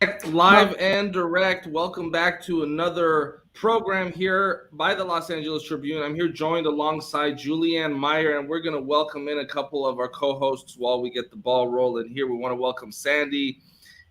Live and direct. Welcome back to another program here by the Los Angeles Tribune. I'm here joined alongside Julianne Meyer, and we're going to welcome in a couple of our co-hosts while we get the ball rolling here. We want to welcome Sandy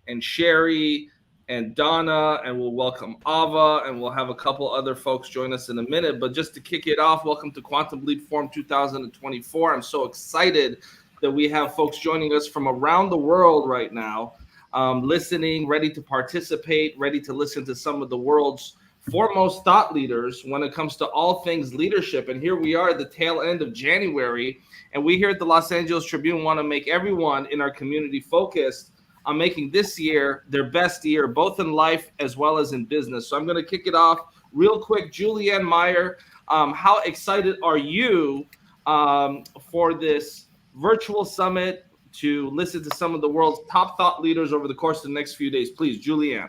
and Sherry and Donna, and we'll welcome Ava, and we'll have a couple other folks join us in a minute. But just to kick it off, welcome to Quantum Leap Forum 2024. I'm so excited that we have folks joining us from around the world right now. Listening, ready to participate, ready to listen to some of the world's foremost thought leaders when it comes to all things leadership. And here we are at the tail end of January, and we here at the Los Angeles Tribune want to make everyone in our community focused on making this year their best year, both in life as well as in business. So I'm going to kick it off real quick. Julianne Meyer, how excited are you for this virtual summit to listen to some of the world's top thought leaders over the course of the next few days? Please, Julianne.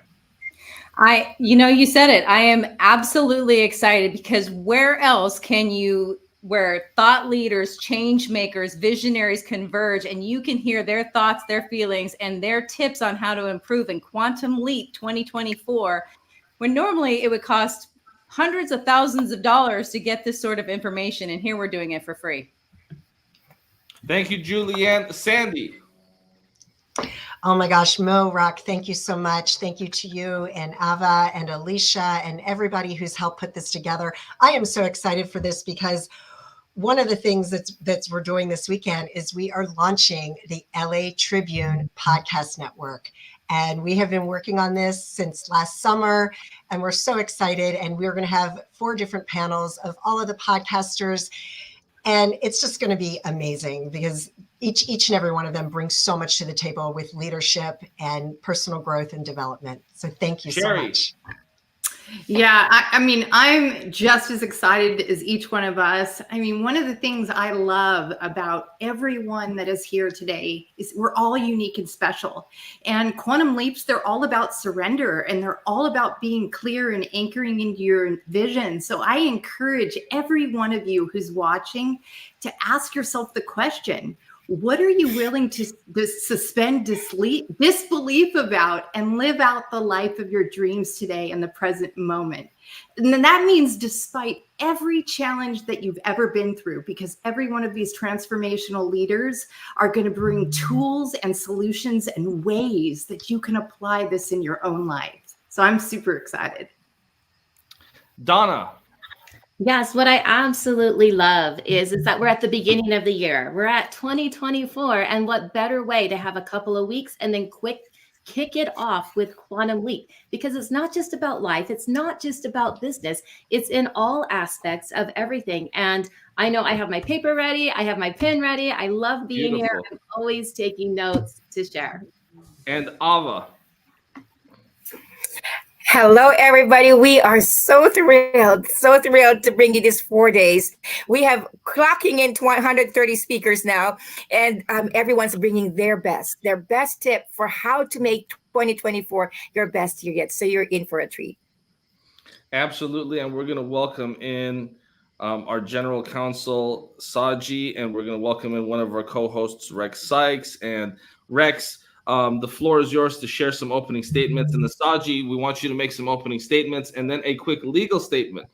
You said it. I am absolutely excited because where else where thought leaders, change makers, visionaries converge, and you can hear their thoughts, their feelings, and their tips on how to improve in Quantum Leap 2024, when normally it would cost hundreds of thousands of dollars to get this sort of information, and here we're doing it for free. Thank you, Julianne. Sandy. Oh my gosh, Mo, Rock, thank you so much. Thank you to you and Ava and Alicia and everybody who's helped put this together. I am so excited for this because one of the things that's we're doing this weekend is we are launching the LA Tribune podcast network. And we have been working on this since last summer, and we're so excited. And we're going to have 4 different panels of all of the podcasters. And it's just going to be amazing because each and every one of them brings so much to the table with leadership and personal growth and development. So thank you so much. Yeah, I mean, I'm just as excited as each one of us. I mean, one of the things I love about everyone that is here today is we're all unique and special. And Quantum Leaps, they're all about surrender, and they're all about being clear and anchoring into your vision. So I encourage every one of you who's watching to ask yourself the question, what are you willing to suspend disbelief about and live out the life of your dreams today in the present moment? And then that means despite every challenge that you've ever been through, because every one of these transformational leaders are going to bring tools and solutions and ways that you can apply this in your own life. So I'm super excited. Donna. Yes, what I absolutely love is that we're at the beginning of the year. We're at 2024, and what better way to have a couple of weeks and then kick it off with Quantum Leap, because it's not just about life. It's not just about business. It's in all aspects of everything. And I know I have my paper ready. I have my pen ready. I love being here. I'm always taking notes to share. And Ava. Hello, everybody. We are so thrilled to bring you this 4 days. We have clocking in 130 speakers now, and everyone's bringing their best tip for how to make 2024 your best year yet. So you're in for a treat. Absolutely. And we're going to welcome in our general counsel, Saji, and we're going to welcome in one of our co-hosts, Rex Sykes. And Rex, the floor is yours to share some opening statements. And the Saji, we want you to make some opening statements and then a quick legal statement.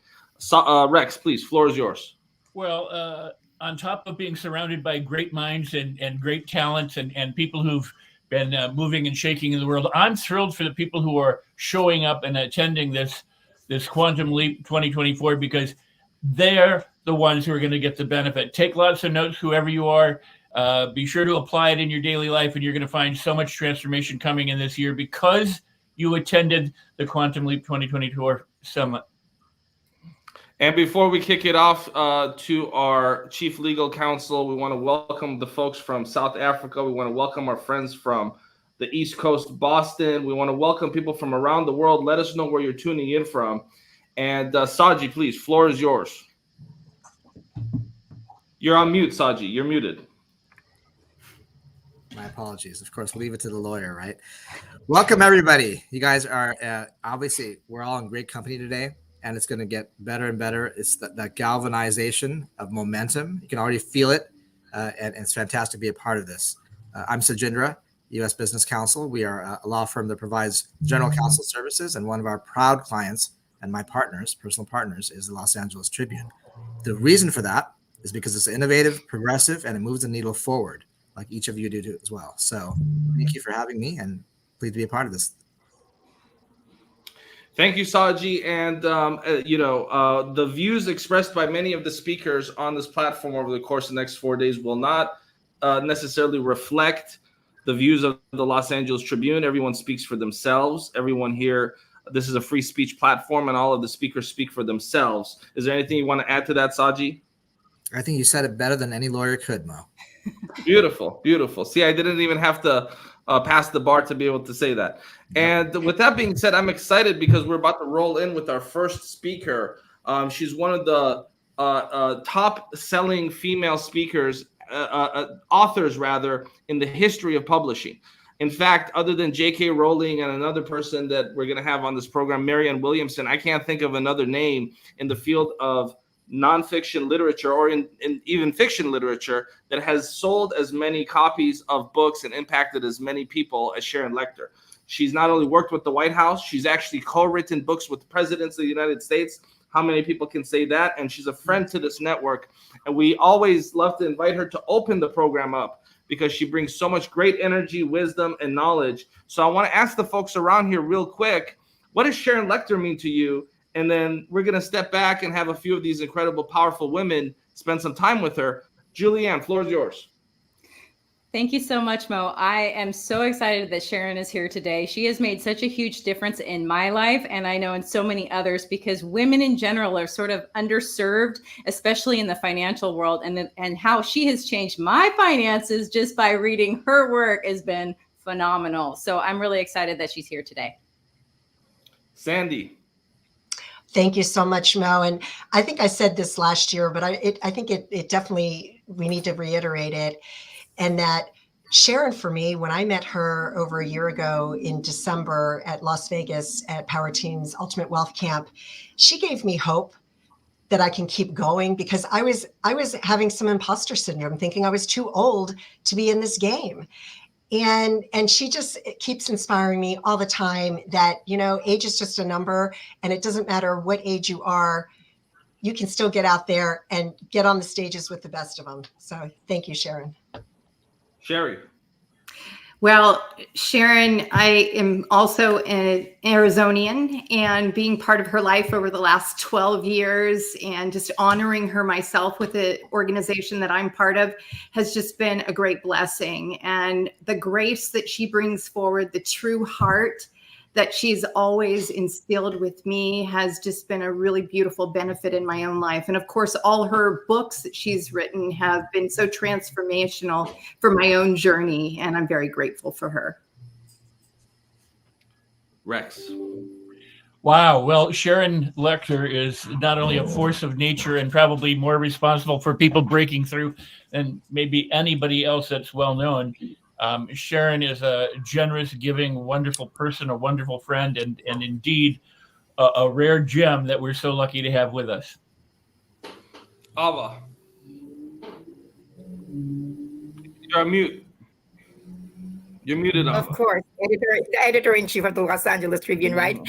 Rex, please, floor is yours. Well, on top of being surrounded by great minds and great talents and people who've been moving and shaking in the world, I'm thrilled for the people who are showing up and attending this Quantum Leap 2024, because they're the ones who are going to get the benefit. Take lots of notes, whoever you are. Be sure to apply it in your daily life, and you're going to find so much transformation coming in this year because you attended the Quantum Leap 2024 Summit. And before we kick it off to our chief legal counsel, we want to welcome the folks from South Africa. We want to welcome our friends from the East Coast, Boston. We want to welcome people from around the world. Let us know where you're tuning in from. And Saji, please, floor is yours. You're on mute, Saji. You're muted. My apologies. Of course, leave it to the lawyer, right? Welcome, everybody. You guys are obviously, we're all in great company today, and it's going to get better and better. It's that galvanization of momentum. You can already feel it, and it's fantastic to be a part of this. I'm Sajindra, U.S. Business Council. We are a law firm that provides general counsel services, and one of our proud clients and my partners, personal partners, is the Los Angeles Tribune. The reason for that is because it's innovative, progressive, and it moves the needle forward, like each of you do as well. So thank you for having me, and pleased to be a part of this. Thank you, Saji. And, the views expressed by many of the speakers on this platform over the course of the next 4 days will not necessarily reflect the views of the Los Angeles Tribune. Everyone speaks for themselves. Everyone here, this is a free speech platform, and all of the speakers speak for themselves. Is there anything you want to add to that, Saji? I think you said it better than any lawyer could, Mo. Beautiful, beautiful. See, I didn't even have to pass the bar to be able to say that. And with that being said, I'm excited because we're about to roll in with our first speaker. She's one of the top-selling female speakers, authors rather, in the history of publishing. In fact, other than J.K. Rowling and another person that we're going to have on this program, Marianne Williamson, I can't think of another name in the field of nonfiction literature or in even fiction literature that has sold as many copies of books and impacted as many people as Sharon Lechter. She's not only worked with the White House, she's actually co-written books with presidents of the United States. How many people can say that? And she's a friend to this network. And we always love to invite her to open the program up because she brings so much great energy, wisdom, and knowledge. So I want to ask the folks around here real quick, what does Sharon Lechter mean to you? And then we're going to step back and have a few of these incredible, powerful women spend some time with her. Julianne, floor is yours. Thank you so much, Mo. I am so excited that Sharon is here today. She has made such a huge difference in my life, and I know in so many others, because women in general are sort of underserved, especially in the financial world. And how she has changed my finances just by reading her work has been phenomenal. So I'm really excited that she's here today. Sandy. Thank you so much, Mo. And I think I said this last year, but I think it definitely, we need to reiterate it. And that Sharon, for me, when I met her over a year ago in December at Las Vegas at Power Team's Ultimate Wealth Camp, she gave me hope that I can keep going, because I was having some imposter syndrome, thinking I was too old to be in this game. And she just keeps inspiring me all the time that, age is just a number, and it doesn't matter what age you are, you can still get out there and get on the stages with the best of them. So thank you, Sharon. Sherry. Well, Sharon, I am also an Arizonian, and being part of her life over the last 12 years and just honoring her myself with the organization that I'm part of has just been a great blessing. And the grace that she brings forward, the true heart that she's always instilled with me has just been a really beautiful benefit in my own life. And of course, all her books that she's written have been so transformational for my own journey. And I'm very grateful for her. Rex. Wow. Well, Sharon Lechter is not only a force of nature and probably more responsible for people breaking through than maybe anybody else that's well known. Sharon is a generous, giving, wonderful person, a wonderful friend, and indeed a rare gem that we're so lucky to have with us. Ava. You're on mute. You're muted, Ava. Of course, editor-in-chief of the Los Angeles Tribune, right?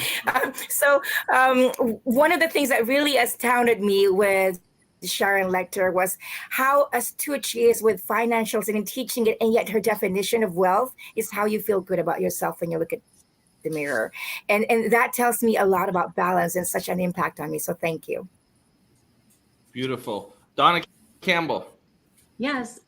So one of the things that really astounded me with Sharon Lechter was how astute she is with financials and in teaching it, and yet her definition of wealth is how you feel good about yourself when you look at the mirror. And that tells me a lot about balance and such an impact on me. So thank you. Beautiful. Donna Campbell. Yes,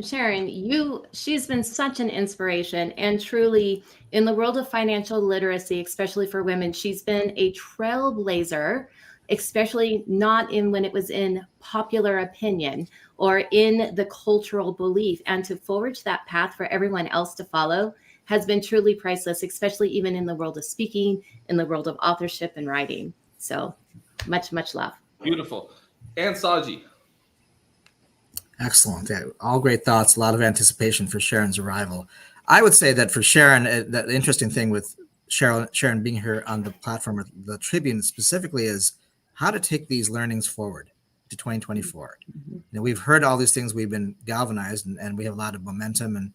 Sharon, she's been such an inspiration, and truly in the world of financial literacy, especially for women, she's been a trailblazer, especially not in when it was in popular opinion or in the cultural belief, and to forge that path for everyone else to follow has been truly priceless, especially even in the world of speaking, in the world of authorship and writing. So much, much love. Beautiful. And Saji. Excellent. Yeah, all great thoughts. A lot of anticipation for Sharon's arrival. I would say that for Sharon, the interesting thing with Sharon being here on the platform of the Tribune specifically is how to take these learnings forward to 2024. We've heard all these things, we've been galvanized, and we have a lot of momentum,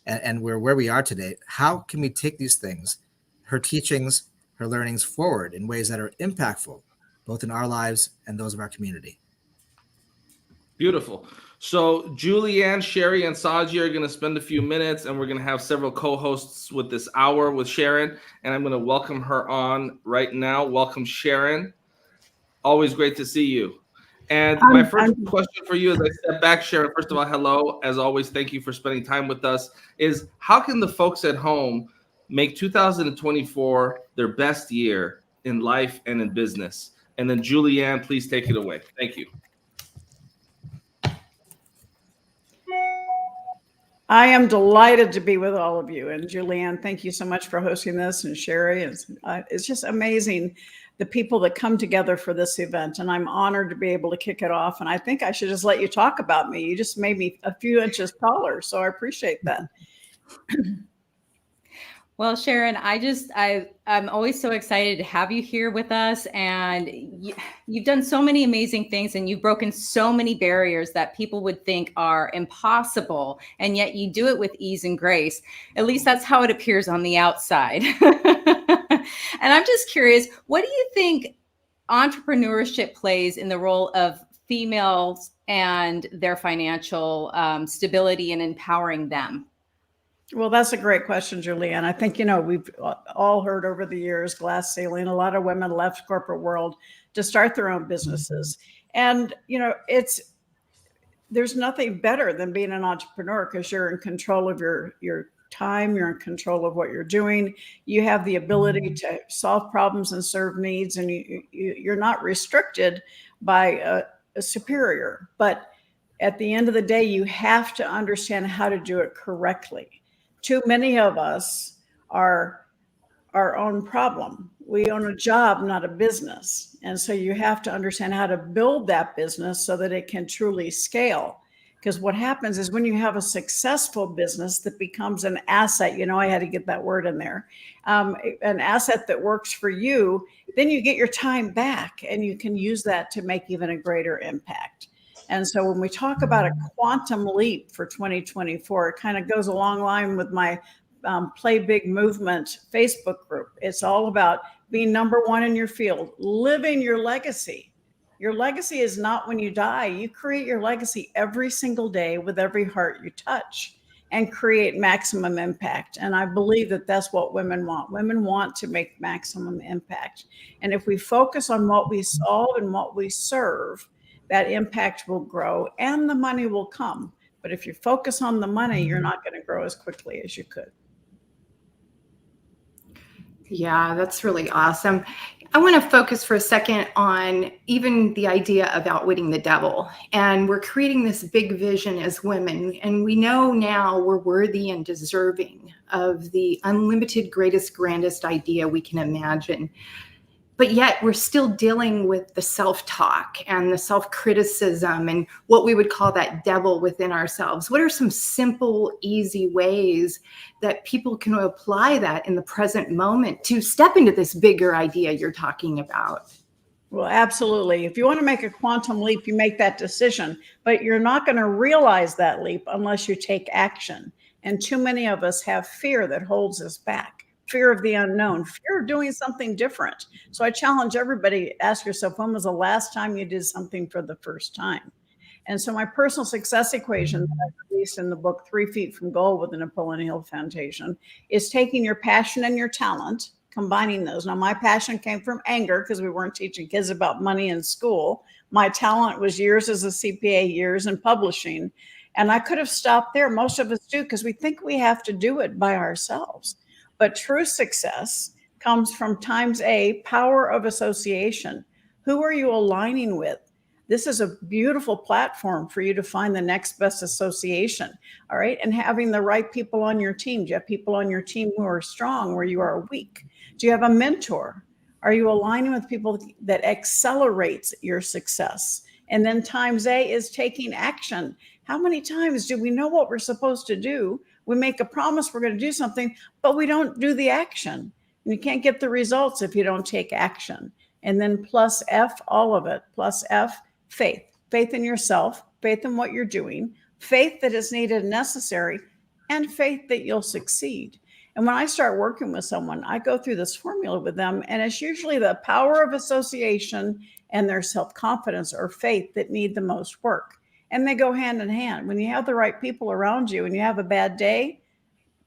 and we're where we are today, how can we take these things, her teachings, her learnings forward in ways that are impactful, both in our lives and those of our community? Beautiful. So Julianne, Sherry, and Saji are going to spend a few minutes, and we're going to have several co-hosts with this hour with Sharon, and I'm going to welcome her on right now. Welcome, Sharon. Always great to see you. And my first question for you as I step back, Sharon, first of all, hello. As always, thank you for spending time with us. Is how can the folks at home make 2024 their best year in life and in business? And then Julianne, please take it away. Thank you. I am delighted to be with all of you. And Julianne, thank you so much for hosting this. And Sherry, it's just amazing, the people that come together for this event. And I'm honored to be able to kick it off. And I think I should just let you talk about me. You just made me a few inches taller. So I appreciate that. Well, Sharon, I'm always so excited to have you here with us. And you've done so many amazing things, and you've broken so many barriers that people would think are impossible. And yet you do it with ease and grace. At least that's how it appears on the outside. And I'm just curious, what do you think entrepreneurship plays in the role of females and their financial stability and empowering them? Well, that's a great question, Julianne. I think, we've all heard over the years, glass ceiling, a lot of women left corporate world to start their own businesses. And, there's nothing better than being an entrepreneur, because you're in control of your time, you're in control of what you're doing. You have the ability to solve problems and serve needs, and you're not restricted by a superior. But at the end of the day, you have to understand how to do it correctly. Too many of us are our own problem. We own a job, not a business. And so you have to understand how to build that business so that it can truly scale. Because what happens is when you have a successful business that becomes an asset, I had to get that word in there, an asset that works for you, then you get your time back and you can use that to make even a greater impact. And so when we talk about a quantum leap for 2024, it kind of goes along line with my Play Big Movement Facebook group. It's all about being number one in your field, living your legacy. Your legacy is not when you die. You create your legacy every single day with every heart you touch, and create maximum impact. And I believe that that's what women want. Women want to make maximum impact. And if we focus on what we solve and what we serve, that impact will grow and the money will come. But if you focus on the money, you're not going to grow as quickly as you could. Yeah, that's really awesome. I want to focus for a second on even the idea of outwitting the devil. And we're creating this big vision as women. And we know now we're worthy and deserving of the unlimited, greatest, grandest idea we can imagine. But yet we're still dealing with the self-talk and the self-criticism and what we would call that devil within ourselves. What are some simple, easy ways that people can apply that in the present moment to step into this bigger idea you're talking about? Well, absolutely. If you want to make a quantum leap, you make that decision, but you're not going to realize that leap unless you take action. And too many of us have fear that holds us back. Fear of the unknown, fear of doing something different. So I challenge everybody, ask yourself, when was the last time you did something for the first time? And so my personal success equation that I released in the book, 3 Feet from Gold with the Napoleon Hill Foundation, is taking your passion and your talent, combining those. Now, my passion came from anger because we weren't teaching kids about money in school. My talent was years as a CPA, years in publishing. And I could have stopped there. Most of us do because we think we have to do it by ourselves. But true success comes from times A, power of association. Who are you aligning with? This is a beautiful platform for you to find the next best association, all right? And having the right people on your team. Do you have people on your team who are strong where you are weak? Do you have a mentor? Are you aligning with people that accelerates your success? And then times A is taking action. How many times do we know what we're supposed to do? We make a promise we're going to do something, but we don't do the action. And you can't get the results if you don't take action. And then plus F, all of it, plus F, faith. Faith in yourself, faith in what you're doing, faith that is needed and necessary, and faith that you'll succeed. And when I start working with someone, I go through this formula with them, and it's usually the power of association and their self-confidence or faith that need the most work. And they go hand in hand. When you have the right people around you and you have a bad day,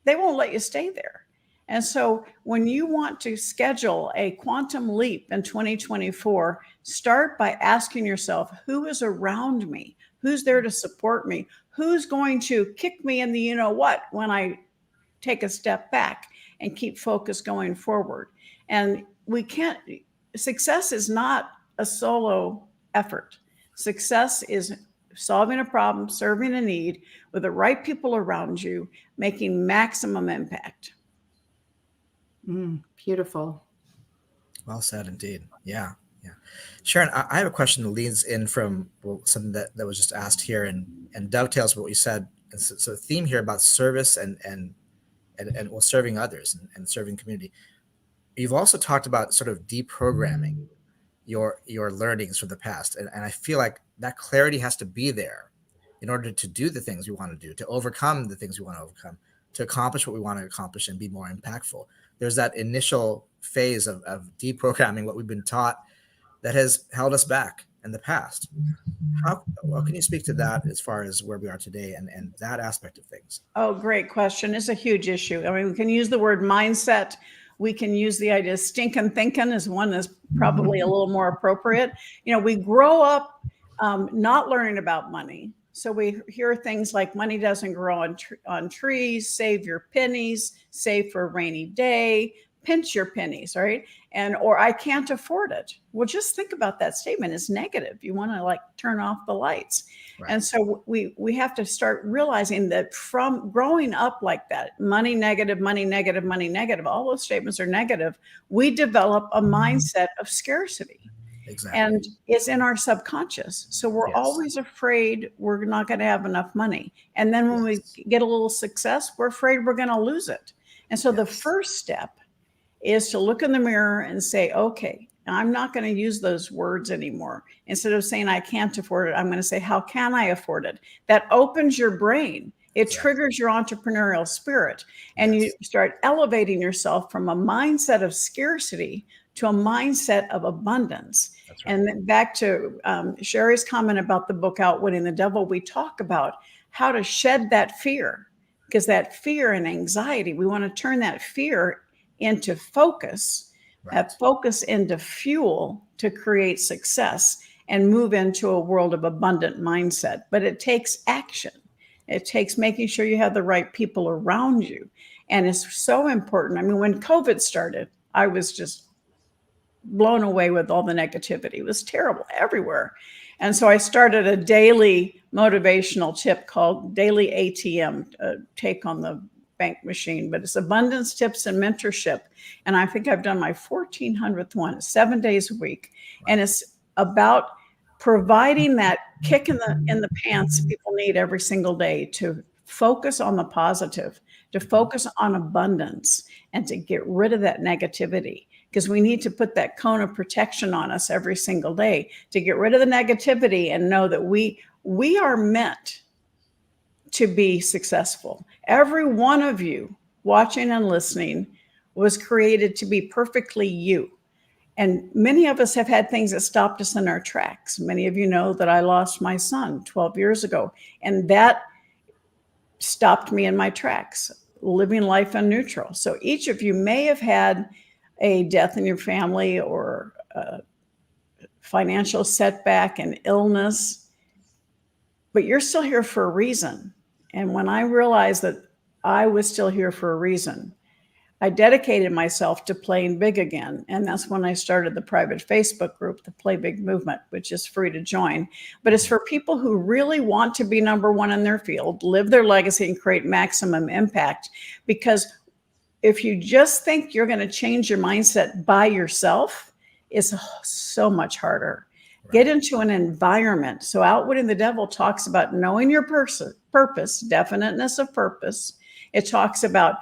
they won't let you stay there. And so when you want to schedule a quantum leap in 2024, start by asking yourself, who is around me? Who's there to support me? Who's going to kick me in the you know what when I take a step back and keep focus going forward? And success is not a solo effort. Success is solving a problem, serving a need with the right people around you, making maximum impact. Beautiful. Well said, indeed. Yeah. Sharon, I have a question that leads in from something that was just asked here and dovetails with what you said. And so the theme here about service and serving others and serving community. You've also talked about sort of deprogramming your learnings from the past. And I feel like that clarity has to be there in order to do the things we want to do, to overcome the things we want to overcome, to accomplish what we want to accomplish and be more impactful. There's that initial phase of deprogramming what we've been taught that has held us back in the past. How can you speak to that as far as where we are today and that aspect of things? Oh, great question. It's a huge issue. I mean, we can use the word mindset. We can use the idea stinking thinking is one that's probably a little more appropriate. We grow up not learning about money. So we hear things like money doesn't grow on trees, save your pennies, save for a rainy day, pinch your pennies, right? Or I can't afford it. Well, just think about that statement. It's negative. You want to turn off the lights. Right. And so we have to start realizing that from growing up like that, money negative, money negative, money negative, all those statements are negative. We develop a mindset of scarcity. Exactly. And it's in our subconscious. So we're always afraid we're not going to have enough money. And then when we get a little success, we're afraid we're going to lose it. And so the first step is to look in the mirror and say, okay, I'm not going to use those words anymore. Instead of saying I can't afford it, I'm going to say, how can I afford it? That opens your brain. It triggers your entrepreneurial spirit. And you start elevating yourself from a mindset of scarcity to a mindset of abundance. Right. And then back to Sherry's comment about the book Outwitting the Devil, we talk about how to shed that fear, because that fear and anxiety, we want to turn that fear into focus, that focus into fuel to create success and move into a world of abundant mindset. But it takes action. It takes making sure you have the right people around you. And it's so important. I mean, when COVID started, I was just blown away with all the negativity. It was terrible everywhere. And so I started a daily motivational tip called Daily ATM, take on the bank machine, but it's abundance tips and mentorship. And I think I've done my 1400th one, 7 days a week. And it's about providing that kick in the pants people need every single day to focus on the positive, to focus on abundance, and to get rid of that negativity. Because we need to put that cone of protection on us every single day to get rid of the negativity and know that we are meant to be successful. Every one of you watching and listening was created to be perfectly you. And many of us have had things that stopped us in our tracks. Many of you know that I lost my son 12 years ago, and that stopped me in my tracks, living life in neutral. So each of you may have had a death in your family or a financial setback, an illness, but you're still here for a reason. And when I realized that I was still here for a reason, I dedicated myself to playing big again. And that's when I started the private Facebook group, the Play Big Movement, which is free to join. But it's for people who really want to be number one in their field, live their legacy, and create maximum impact. Because if you just think you're going to change your mindset by yourself, it's so much harder. Right. Get into an environment. So Outwitting the Devil talks about knowing your purpose, definiteness of purpose. It talks about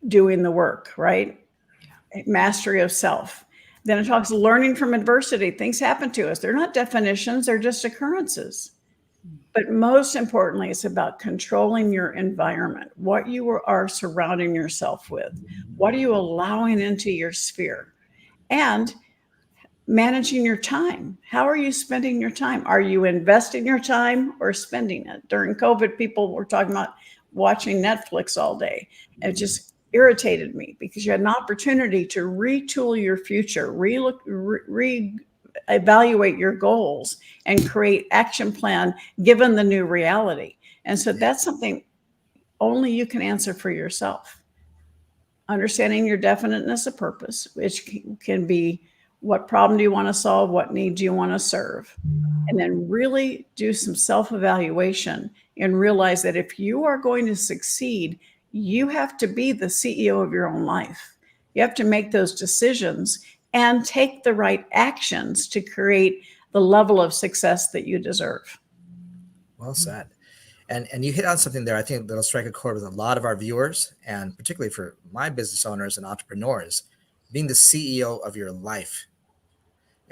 doing the work, right? Mastery of self. Then it talks learning from adversity. Things happen to us. They're not definitions. They're just occurrences. But most importantly, it's about controlling your environment, what you are surrounding yourself with, what are you allowing into your sphere, and managing your time. How are you spending your time? Are you investing your time or spending it? During COVID, people were talking about watching Netflix all day. It just irritated me because you had an opportunity to retool your future, evaluate your goals, and create action plan given the new reality. And so that's something only you can answer for yourself. Understanding your definiteness of purpose, which can be what problem do you want to solve, what need do you want to serve, and then really do some self-evaluation and realize that if you are going to succeed, you have to be the CEO of your own life. You have to make those decisions and take the right actions to create the level of success that you deserve. Well said. And you hit on something there, I think that'll strike a chord with a lot of our viewers, and particularly for my business owners and entrepreneurs, being the CEO of your life.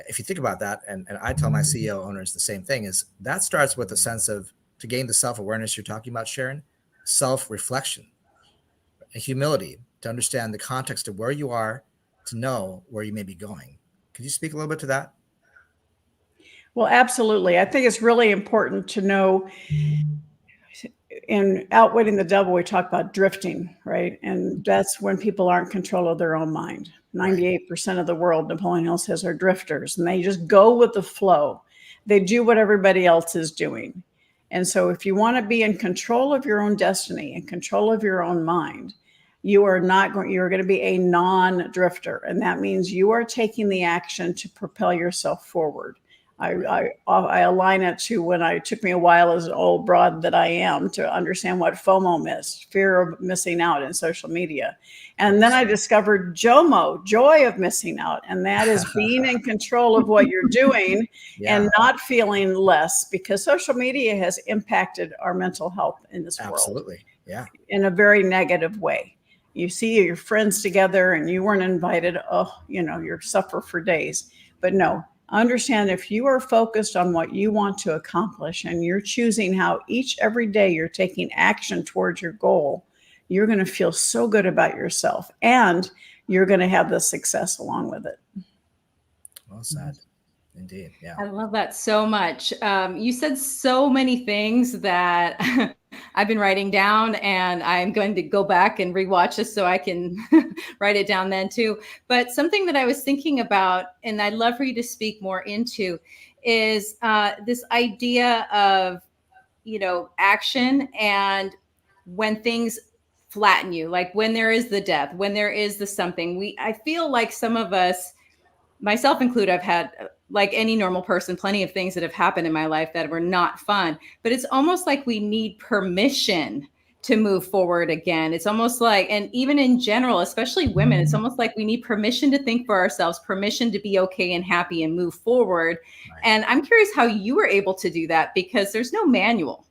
If you think about that, and I tell my CEO owners the same thing, is that starts with a sense of, to gain the self-awareness you're talking about, Sharon, self-reflection, humility, to understand the context of where you are, to know where you may be going. Could you speak a little bit to that? Well, absolutely. I think it's really important to know, in Outwitting the Devil, we talk about drifting, right? And that's when people aren't in control of their own mind. 98% of the world, Napoleon Hill says, are drifters, and they just go with the flow. They do what everybody else is doing. And so if you want to be in control of your own destiny and control of your own mind, you're going to be a non-drifter. And that means you are taking the action to propel yourself forward. I align it to when it took me a while as an old broad that I am to understand what FOMO is, fear of missing out in social media. And then I discovered JOMO, joy of missing out. And that is being in control of what you're doing and not feeling less, because social media has impacted our mental health in this world. Absolutely. Yeah. In a very negative way. You see your friends together and you weren't invited. Oh, you suffer for days. But no. Understand, if you are focused on what you want to accomplish and you're choosing how every day you're taking action towards your goal, you're going to feel so good about yourself, and you're going to have the success along with it. Well said. Indeed. Yeah. I love that so much. You said so many things that I've been writing down, and I'm going to go back and rewatch this so I can write it down then too. But something that I was thinking about, and I'd love for you to speak more into, is this idea of, action, and when things flatten you, like when there is the death, when there is the something. I feel like some of us, myself included, I've had, like any normal person, plenty of things that have happened in my life that were not fun, but it's almost like we need permission to move forward again. It's almost like, and even in general, especially women, it's almost like we need permission to think for ourselves, permission to be okay and happy and move forward. Right. And I'm curious how you were able to do that, because there's no manual.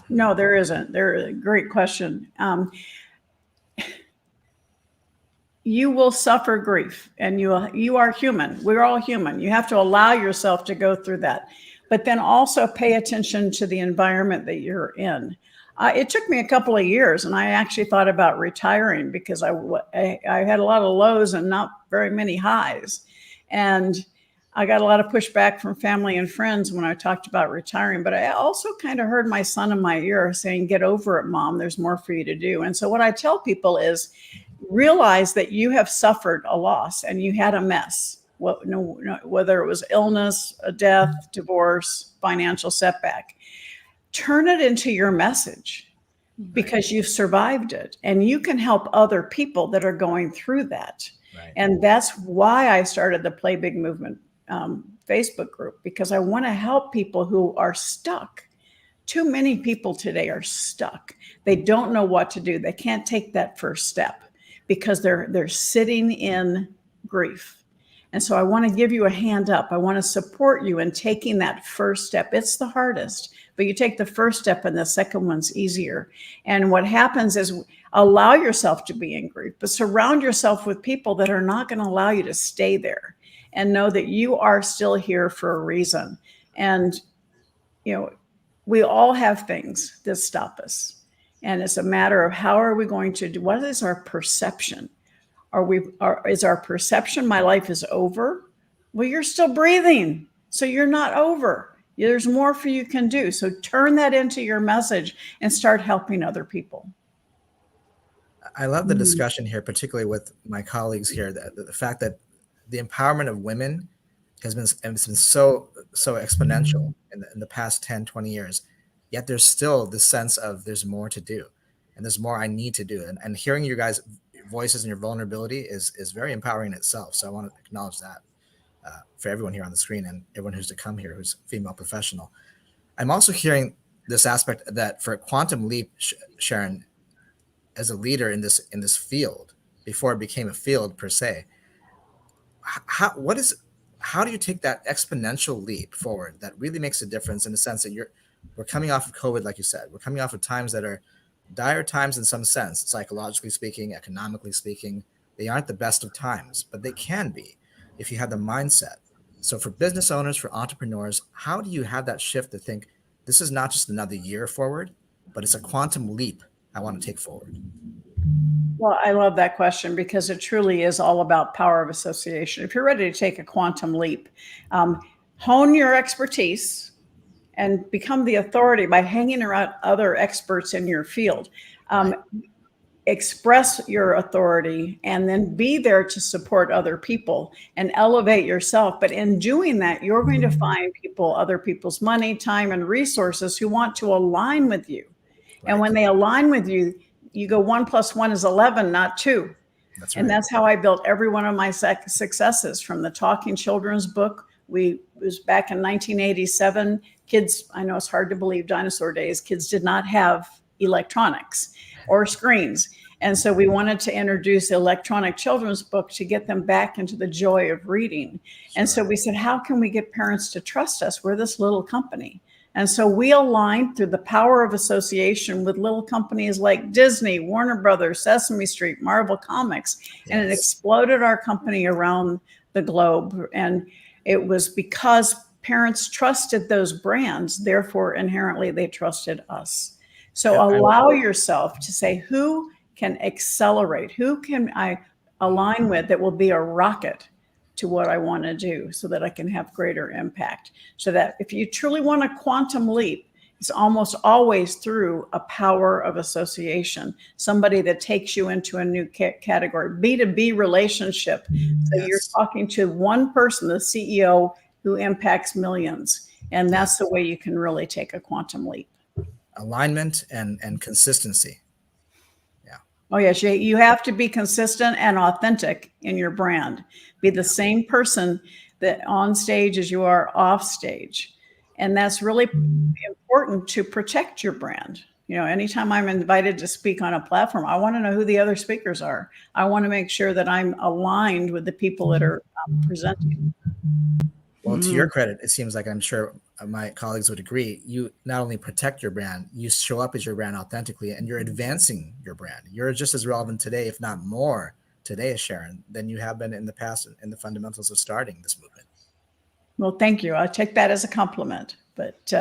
No, there isn't. Great question. You will suffer grief, and you are human. We're all human. You have to allow yourself to go through that, but then also pay attention to the environment that you're in. It took me a couple of years, and I actually thought about retiring because I had a lot of lows and not very many highs. And I got a lot of pushback from family and friends when I talked about retiring, but I also kind of heard my son in my ear saying, "Get over it, Mom. There's more for you to do." And so what I tell people is, realize that you have suffered a loss and you had a mess, whether it was illness, a death, divorce, financial setback. Turn it into your message, because you've survived it, and you can help other people that are going through that. Right. And that's why I started the Play Big Movement Facebook group, because I want to help people who are stuck. Too many people today are stuck. They don't know what to do. They can't take that first step, because they're sitting in grief. And so I want to give you a hand up. I want to support you in taking that first step. It's the hardest, but you take the first step and the second one's easier. And what happens is, allow yourself to be in grief, but surround yourself with people that are not going to allow you to stay there, and know that you are still here for a reason. And, we all have things that stop us. And it's a matter of how are we going to do, what is our perception? Is our perception, my life is over? Well, you're still breathing, so you're not over. There's more for you can do. So turn that into your message and start helping other people. I love the discussion here, particularly with my colleagues here, the fact that the empowerment of women has been so exponential in the past 10, 20 years. Yet there's still this sense of there's more to do and there's more I need to do. And hearing you guys' voices and your vulnerability is very empowering in itself. So I want to acknowledge that for everyone here on the screen and everyone who's to come here who's female professional. I'm also hearing this aspect that for Quantum Leap, Sharon, as a leader in this field, before it became a field per se, how do you take that exponential leap forward that really makes a difference in the sense that we're coming off of COVID, like you said, we're coming off of times that are dire times in some sense, psychologically speaking, economically speaking. They aren't the best of times, but they can be if you have the mindset. So for business owners, for entrepreneurs, how do you have that shift to think this is not just another year forward, but it's a quantum leap I want to take forward? Well, I love that question because it truly is all about power of association. If you're ready to take a quantum leap, hone your expertise and become the authority by hanging around other experts in your field. Express your authority and then be there to support other people and elevate yourself. But in doing that, you're going to find other people's money, time, and resources who want to align with you. Right. And when they align with you, you go 1 + 1 is 11, not 2. That's right. And that's how I built every one of my successes, from the Talking Children's book. It was back in 1987. Kids, I know it's hard to believe, dinosaur days, kids did not have electronics or screens. And so we wanted to introduce electronic children's book to get them back into the joy of reading. Sure. And so we said, how can we get parents to trust us? We're this little company. And so we aligned through the power of association with little companies like Disney, Warner Brothers, Sesame Street, Marvel Comics, and it exploded our company around the globe. And it was because parents trusted those brands, therefore inherently they trusted us. So allow yourself to say, who can accelerate? Who can I align with that will be a rocket to what I want to do so that I can have greater impact? So that if you truly want a quantum leap, it's almost always through a power of association, somebody that takes you into a new category, B2B relationship. So you're talking to one person, the CEO, who impacts millions. And that's the way you can really take a quantum leap. Alignment and consistency. Yeah. Oh, yes. You have to be consistent and authentic in your brand. Be the same person that on stage as you are off stage. And that's really important to protect your brand. You know, anytime I'm invited to speak on a platform, I want to know who the other speakers are. I want to make sure that I'm aligned with the people that are presenting. Well, to your credit, it seems like, I'm sure my colleagues would agree, you not only protect your brand, you show up as your brand authentically, and you're advancing your brand. You're just as relevant today, if not more today, Sharon, than you have been in the past in the fundamentals of starting this movement. Well, thank you. I take that as a compliment. But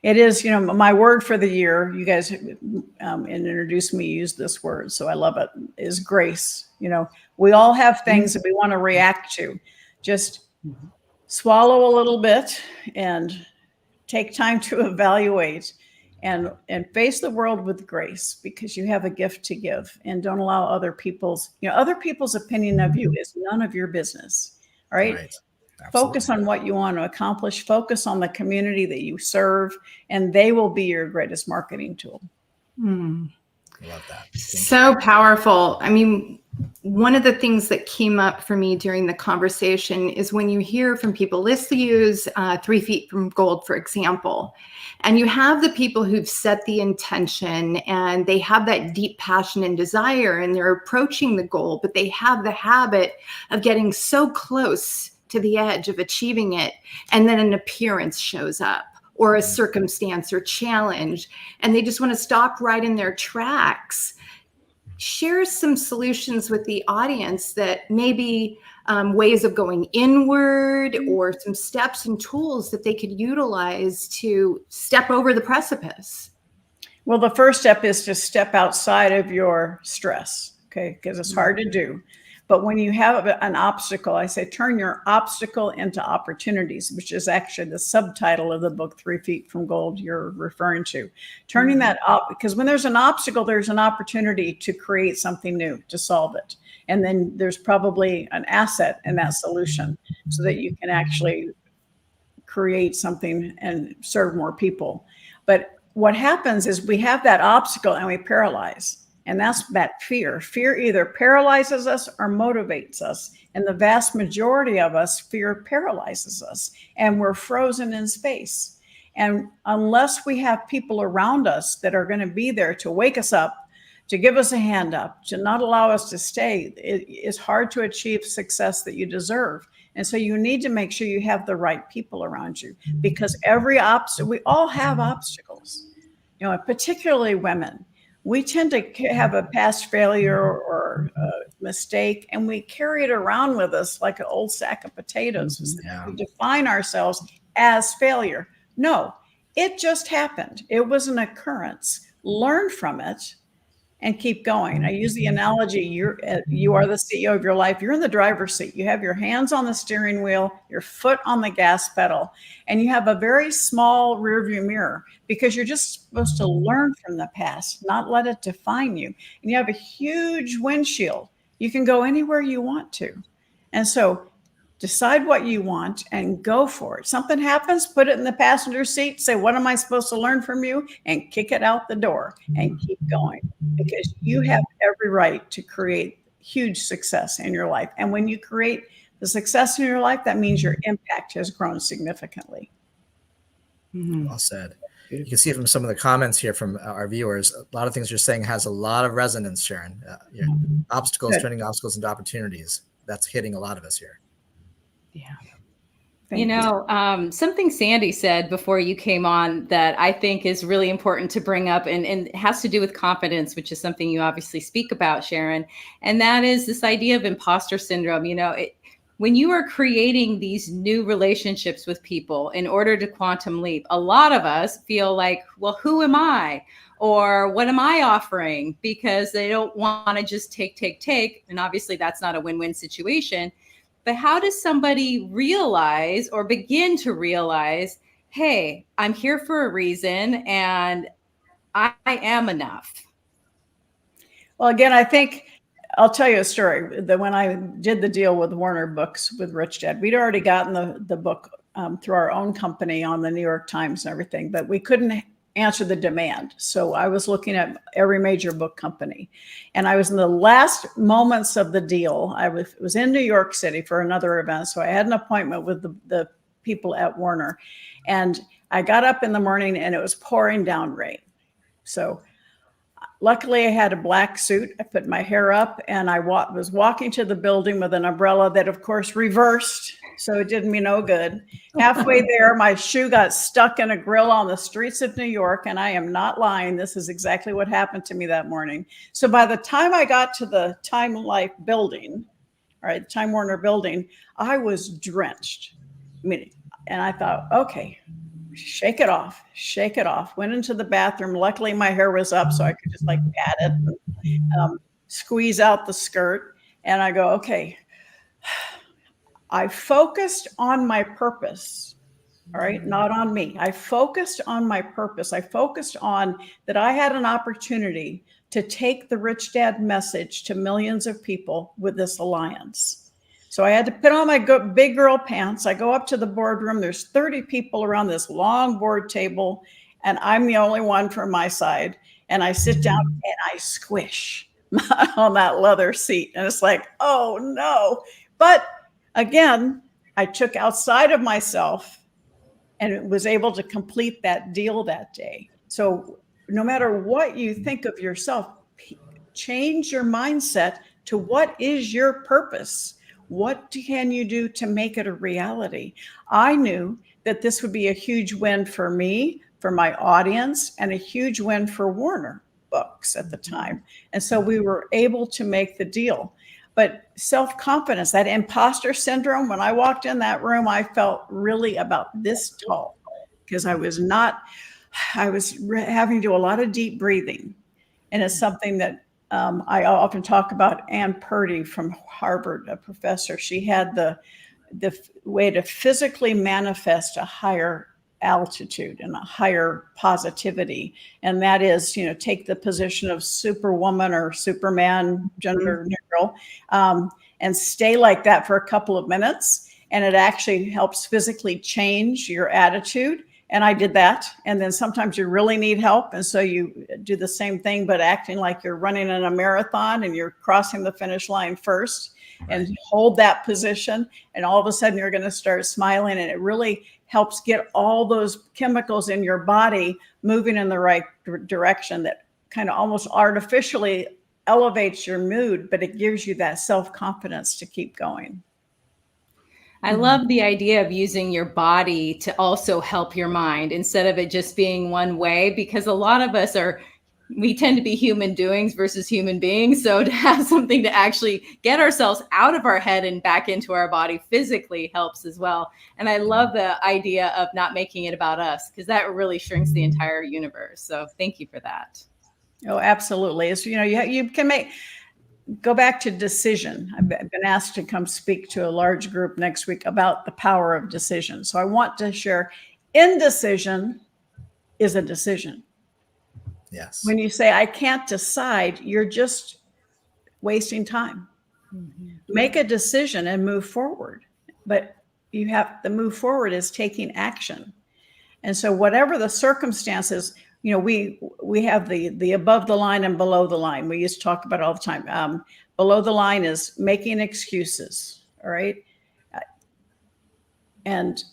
it is, you know, my word for the year, you guys introduced me, used this word, so I love it, is grace. You know, we all have things that we want to react to. Just swallow a little bit and take time to evaluate and face the world with grace, because you have a gift to give, and don't allow other people's opinion of you is none of your business. All right. Focus on what you want to accomplish, focus on the community that you serve, and they will be your greatest marketing tool. Love that. So powerful. I mean, one of the things that came up for me during the conversation is when you hear from people, let's use 3 feet from gold, for example, and you have the people who've set the intention and they have that deep passion and desire and they're approaching the goal, but they have the habit of getting so close to the edge of achieving it, and then an appearance shows up or a circumstance or challenge, and they just want to stop right in their tracks. share some solutions with the audience that maybe ways of going inward or some steps and tools that they could utilize to step over the precipice. Well, the first step is to step outside of your stress, okay? Because it's hard to do. But when you have an obstacle, I say turn your obstacle into opportunities, which is actually the subtitle of the book, 3 Feet from Gold, you're referring to. Turning that up, because when there's an obstacle, there's an opportunity to create something new, to solve it. And then there's probably an asset in that solution so that you can actually create something and serve more people. But what happens is we have that obstacle and we paralyze. And that's that fear. Fear either paralyzes us or motivates us. And the vast majority of us, fear paralyzes us. And we're frozen in space. And unless we have people around us that are going to be there to wake us up, to give us a hand up, to not allow us to stay, it's hard to achieve success that you deserve. And so you need to make sure you have the right people around you, because every obstacle, we all have obstacles, you know, particularly women. We tend to have a past failure or a mistake, and we carry it around with us like an old sack of potatoes. Yeah. We define ourselves as failure. No, it just happened. It was an occurrence. Learn from it and keep going. I use the analogy, you are the CEO of your life. You're in the driver's seat. You have your hands on the steering wheel, your foot on the gas pedal, and you have a very small rearview mirror because you're just supposed to learn from the past, not let it define you. And you have a huge windshield. You can go anywhere you want to. And so decide what you want and go for it. Something happens, put it in the passenger seat, say, what am I supposed to learn from you? And kick it out the door and keep going, because you have every right to create huge success in your life. And when you create the success in your life, that means your impact has grown significantly. Well said. You can see from some of the comments here from our viewers, a lot of things you're saying has a lot of resonance, Sharon. Obstacles, turning obstacles into opportunities. That's hitting a lot of us here. Yeah. You know, something Sandy said before you came on that I think is really important to bring up, and it has to do with confidence, which is something you obviously speak about, Sharon. And that is this idea of imposter syndrome. You know, when you are creating these new relationships with people in order to quantum leap, a lot of us feel like, well, who am I? Or what am I offering? Because they don't want to just take. And obviously that's not a win-win situation. But how does somebody realize or begin to realize, hey, I'm here for a reason and I am enough? Well, again, I think I'll tell you a story that when I did the deal with Warner Books with Rich Dad, we'd already gotten the book through our own company on the New York Times and everything, but we couldn't answer the demand. So I was looking at every major book company, and I was in the last moments of the deal. I was in New York City for another event. So I had an appointment with the people at Warner, and I got up in the morning and it was pouring down rain. So luckily I had a black suit. I put my hair up and I was walking to the building with an umbrella that of course reversed. So it did me no good. Halfway there, my shoe got stuck in a grill on the streets of New York. And I am not lying. This is exactly what happened to me that morning. So by the time I got to the Time Life building, all right, Time Warner building, I was drenched. And I thought, okay, shake it off. Went into the bathroom. Luckily, my hair was up, so I could just like pat it, and, squeeze out the skirt. And I go, okay. I focused on my purpose, all right, not on me. I focused on my purpose. I focused on that I had an opportunity to take the Rich Dad message to millions of people with this alliance. So I had to put on my big girl pants. I go up to the boardroom. There's 30 people around this long board table, and I'm the only one from my side. And I sit down and I squish on that leather seat. And it's like, oh no. But again, I took outside of myself and was able to complete that deal that day. So no matter what you think of yourself, change your mindset to what is your purpose? What can you do to make it a reality? I knew that this would be a huge win for me, for my audience, and a huge win for Warner. books at the time. And so we were able to make the deal. But self-confidence, that imposter syndrome, when I walked in that room, I felt really about this tall because I was having to do a lot of deep breathing. And it's something that I often talk about. Ann Purdy from Harvard, a professor, she had the way to physically manifest a higher altitude and a higher positivity. And that is, take the position of superwoman or superman, gender neutral, and stay like that for a couple of minutes. And it actually helps physically change your attitude. And I did that. And then sometimes you really need help. And so you do the same thing, but acting like you're running in a marathon and you're crossing the finish line first. And hold that position. And all of a sudden you're going to start smiling. And it really helps get all those chemicals in your body moving in the right direction that kind of almost artificially elevates your mood, but it gives you that self-confidence to keep going. I love the idea of using your body to also help your mind instead of it just being one way, because a lot of us we tend to be human doings versus human beings. So to have something to actually get ourselves out of our head and back into our body physically helps as well. And I love the idea of not making it about us, because that really shrinks the entire universe. So thank you for that. Oh, absolutely. It's, you can go back to decision. I've been asked to come speak to a large group next week about the power of decision. So I want to share, indecision is a decision. Yes. When you say, I can't decide, you're just wasting time. Make a decision and move forward. But you have to move forward is taking action. And so whatever the circumstances, we have the above the line and below the line. We used to talk about it all the time. Below the line is making excuses, all right? And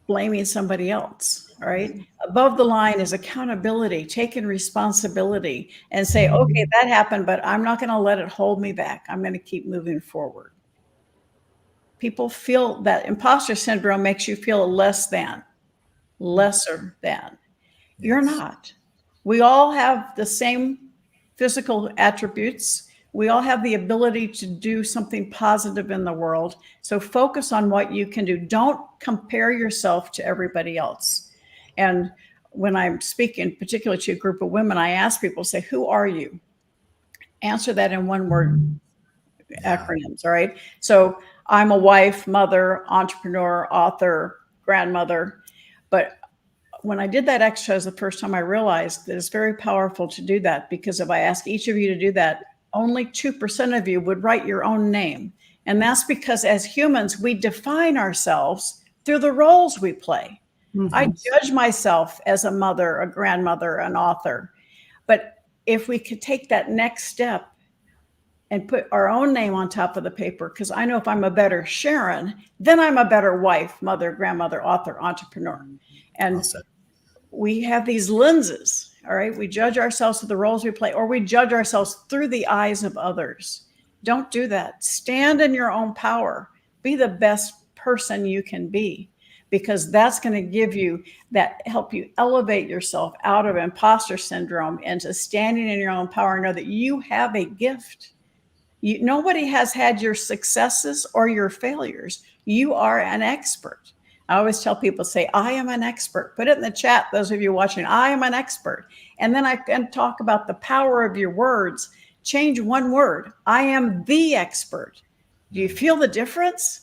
blaming somebody else, all right? Above the line is accountability, taking responsibility and say, okay, that happened, but I'm not going to let it hold me back. I'm going to keep moving forward. People feel that imposter syndrome makes you feel lesser than. You're not. We all have the same physical attributes. We all have the ability to do something positive in the world. So focus on what you can do. Don't compare yourself to everybody else. And when I'm speaking, particularly to a group of women, I ask people, say, who are you? Answer that in one word acronyms, all right? So I'm a wife, mother, entrepreneur, author, grandmother. But when I did that exercise the first time, I realized that it's very powerful to do that, because if I ask each of you to do that, only 2% of you would write your own name. And that's because as humans, we define ourselves through the roles we play. I judge myself as a mother, a grandmother, an author. But if we could take that next step and put our own name on top of the paper, because I know if I'm a better Sharon, then I'm a better wife, mother, grandmother, author, entrepreneur. And we have these lenses, all right? We judge ourselves through the roles we play, or we judge ourselves through the eyes of others. Don't do that. Stand in your own power. Be the best person you can be, because that's going to give you that, help you elevate yourself out of imposter syndrome into standing in your own power and know that you have a gift. Nobody has had your successes or your failures. You are an expert. I always tell people, say, I am an expert. Put it in the chat, those of you watching, I am an expert. And then I can talk about the power of your words. Change one word. I am the expert. Do you feel the difference?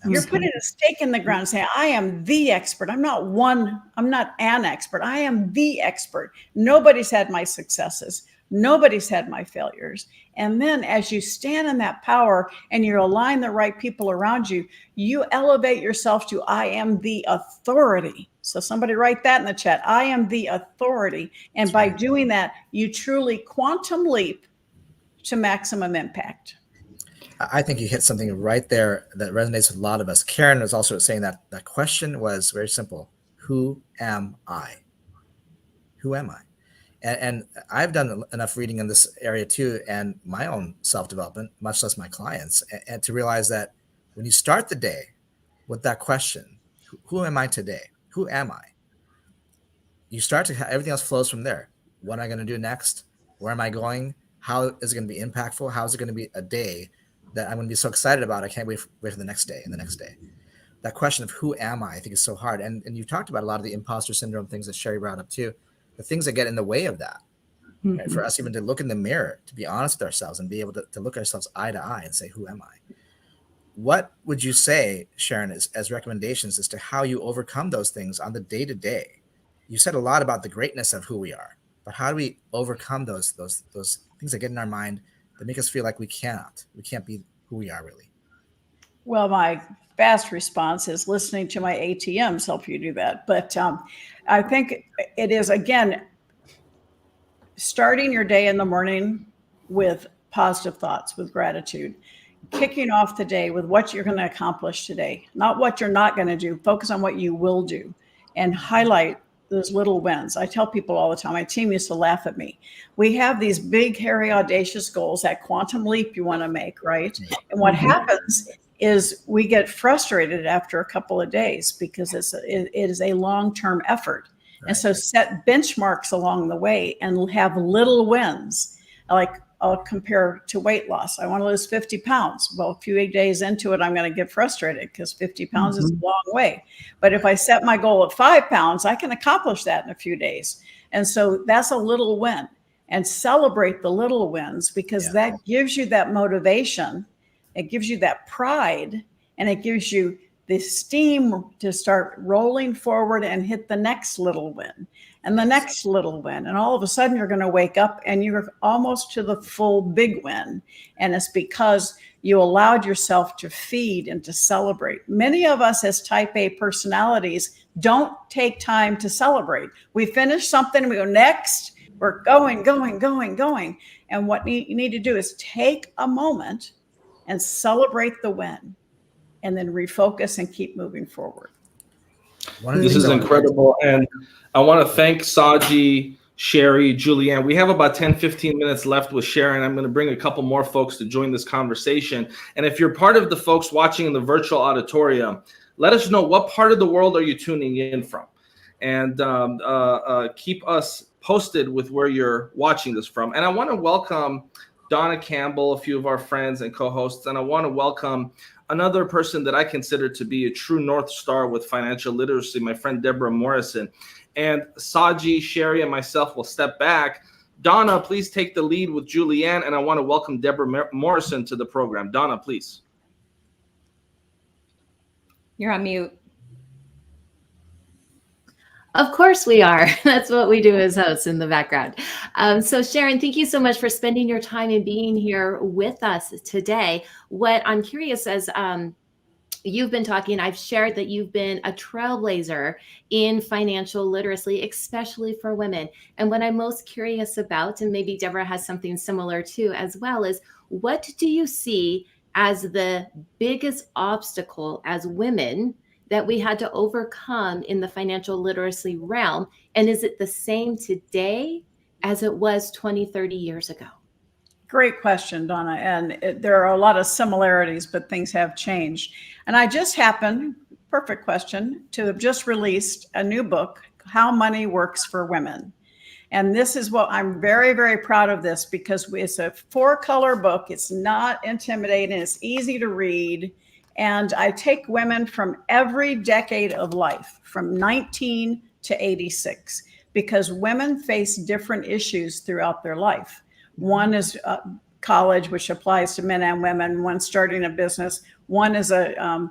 You're putting a stake in the ground saying, I am the expert. I'm not an expert. I am the expert. Nobody's had my successes. Nobody's had my failures. And then as you stand in that power and you align the right people around you, you elevate yourself to, I am the authority. So somebody write that in the chat. I am the authority. And by doing that, you truly quantum leap to maximum impact. I think you hit something right there that resonates with a lot of us. Karen was also saying that that question was very simple. Who am I? Who am I? And I've done enough reading in this area too, and my own self-development, much less my clients, and to realize that when you start the day with that question, who am I today? Who am I? You start to have, everything else flows from there. What am I going to do next? Where am I going? How is it going to be impactful? How is it going to be a day that I'm going to be so excited about? I can't wait for the next day and the next day. That question of who am I think is so hard. And you talked about a lot of the imposter syndrome things that Sherry brought up too, the things that get in the way of that. Right? For us even to look in the mirror, to be honest with ourselves and be able to look ourselves eye to eye and say, who am I? What would you say, Sharon, as recommendations as to how you overcome those things on the day-to-day? You said a lot about the greatness of who we are, but how do we overcome those things that get in our mind that make us feel like we can't be who we are really? Well, my fast response is listening to my ATMs help you do that. But I think it is, again, starting your day in the morning with positive thoughts, with gratitude, kicking off the day with what you're going to accomplish today, not what you're not going to do. Focus on what you will do and highlight those little wins. I tell people all the time, my team used to laugh at me. We have these big, hairy, audacious goals, that quantum leap you want to make, right? And what happens is we get frustrated after a couple of days because it is a long-term effort. Right. And so set benchmarks along the way and have little wins. Like I'll compare to weight loss. I want to lose 50 pounds. Well, a few days into it, I'm going to get frustrated because 50 pounds is a long way. But if I set my goal at 5 pounds, I can accomplish that in a few days. And so that's a little win. And celebrate the little wins because that gives you that motivation. It gives you that pride, and it gives you the steam to start rolling forward and hit the next little win and the next little win. And all of a sudden you're going to wake up and you're almost to the full big win. And it's because you allowed yourself to feed and to celebrate. Many of us as type A personalities don't take time to celebrate. We finish something and we go next. We're going. And what you need to do is take a moment and celebrate the win, and then refocus and keep moving forward. This is incredible. And I want to thank Saji, Sherry, Julianne. We have about 10, 15 minutes left with Sharon. I'm going to bring a couple more folks to join this conversation. And if you're part of the folks watching in the virtual auditorium, let us know what part of the world are you tuning in from. And keep us posted with where you're watching this from. And I want to welcome Donna Campbell, a few of our friends and co-hosts, and I want to welcome another person that I consider to be a true North Star with financial literacy, my friend Deborah Morrison. And Saji, Sherry, and myself will step back. Donna, please take the lead with Julianne, and I want to welcome Deborah Morrison to the program. Donna, please. You're on mute. Of course we are. That's what we do as hosts in the background. So Sharon, thank you so much for spending your time and being here with us today. What I'm curious, as you've been talking, I've shared that you've been a trailblazer in financial literacy, especially for women. And what I'm most curious about, and maybe Deborah has something similar too as well, is what do you see as the biggest obstacle as women that we had to overcome in the financial literacy realm? And is it the same today as it was 20, 30 years ago? Great question, Donna. And there are a lot of similarities, but things have changed. And I just happened, perfect question, to have just released a new book, How Money Works for Women. And this is what I'm very, very proud of this because it's a 4-color book. It's not intimidating. It's easy to read. And I take women from every decade of life, from 19 to 86, because women face different issues throughout their life. One is college, which applies to men and women. One starting a business. One is a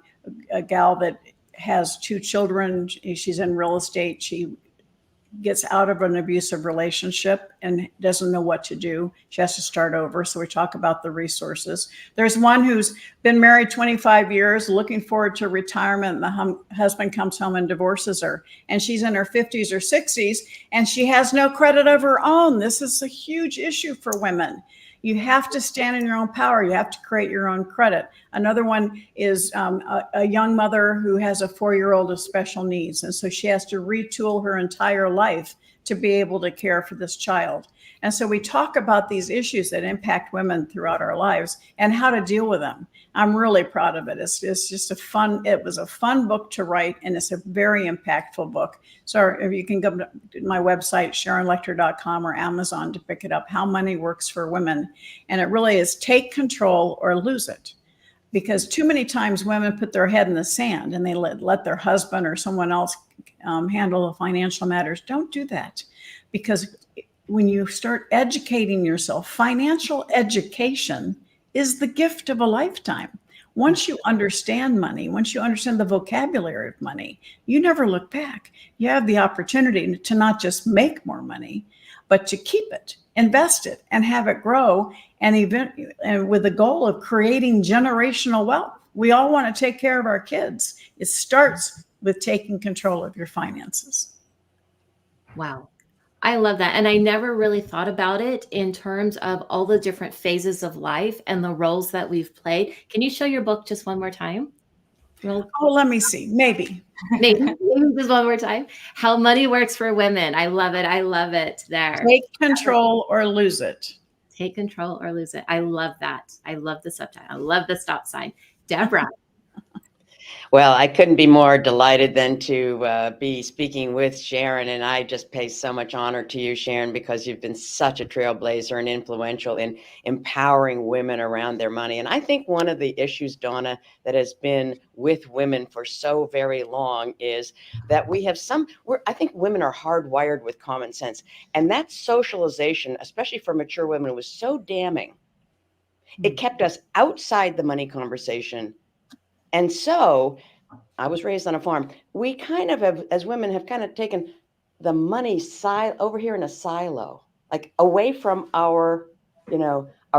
gal that has 2 children. She's in real estate. She gets out of an abusive relationship and doesn't know what to do. She has to start over. So we talk about the resources. There's one who's been married 25 years, looking forward to retirement. The husband comes home and divorces her. And she's in her 50s or 60s, and she has no credit of her own. This is a huge issue for women. You have to stand in your own power. You have to create your own credit. Another one is a young mother who has a 4-year-old with special needs. And so she has to retool her entire life to be able to care for this child. And so we talk about these issues that impact women throughout our lives and how to deal with them. I'm really proud of it. It's just it was a fun book to write, and it's a very impactful book. So if you can go to my website, SharonLechter.com, or Amazon to pick it up, How Money Works for Women. And it really is take control or lose it. Because too many times women put their head in the sand and they let their husband or someone else handle the financial matters. Don't do that. Because when you start educating yourself, financial education is the gift of a lifetime. Once you understand money, once you understand the vocabulary of money, you never look back. You have the opportunity to not just make more money, but to keep it, invest it, and have it grow, and with the goal of creating generational wealth. We all want to take care of our kids. It starts with taking control of your finances. Wow. I love that. And I never really thought about it in terms of all the different phases of life and the roles that we've played. Can you show your book just one more time? Oh, let me see. Maybe just one more time. How Money Works for Women. I love it. I love it there. Take control or lose it. Take control or lose it. I love that. I love the subtitle. I love the stop sign. Deborah. Well, I couldn't be more delighted than to be speaking with Sharon, and I just pay so much honor to you, Sharon, because you've been such a trailblazer and influential in empowering women around their money. And I think one of the issues, Donna, that has been with women for so very long is that I think women are hardwired with common sense, and that socialization, especially for mature women, was so damning. It kept us outside the money conversation. And so I was raised on a farm. We kind of have, as women, have kind of taken the money side over here in a silo, like away from our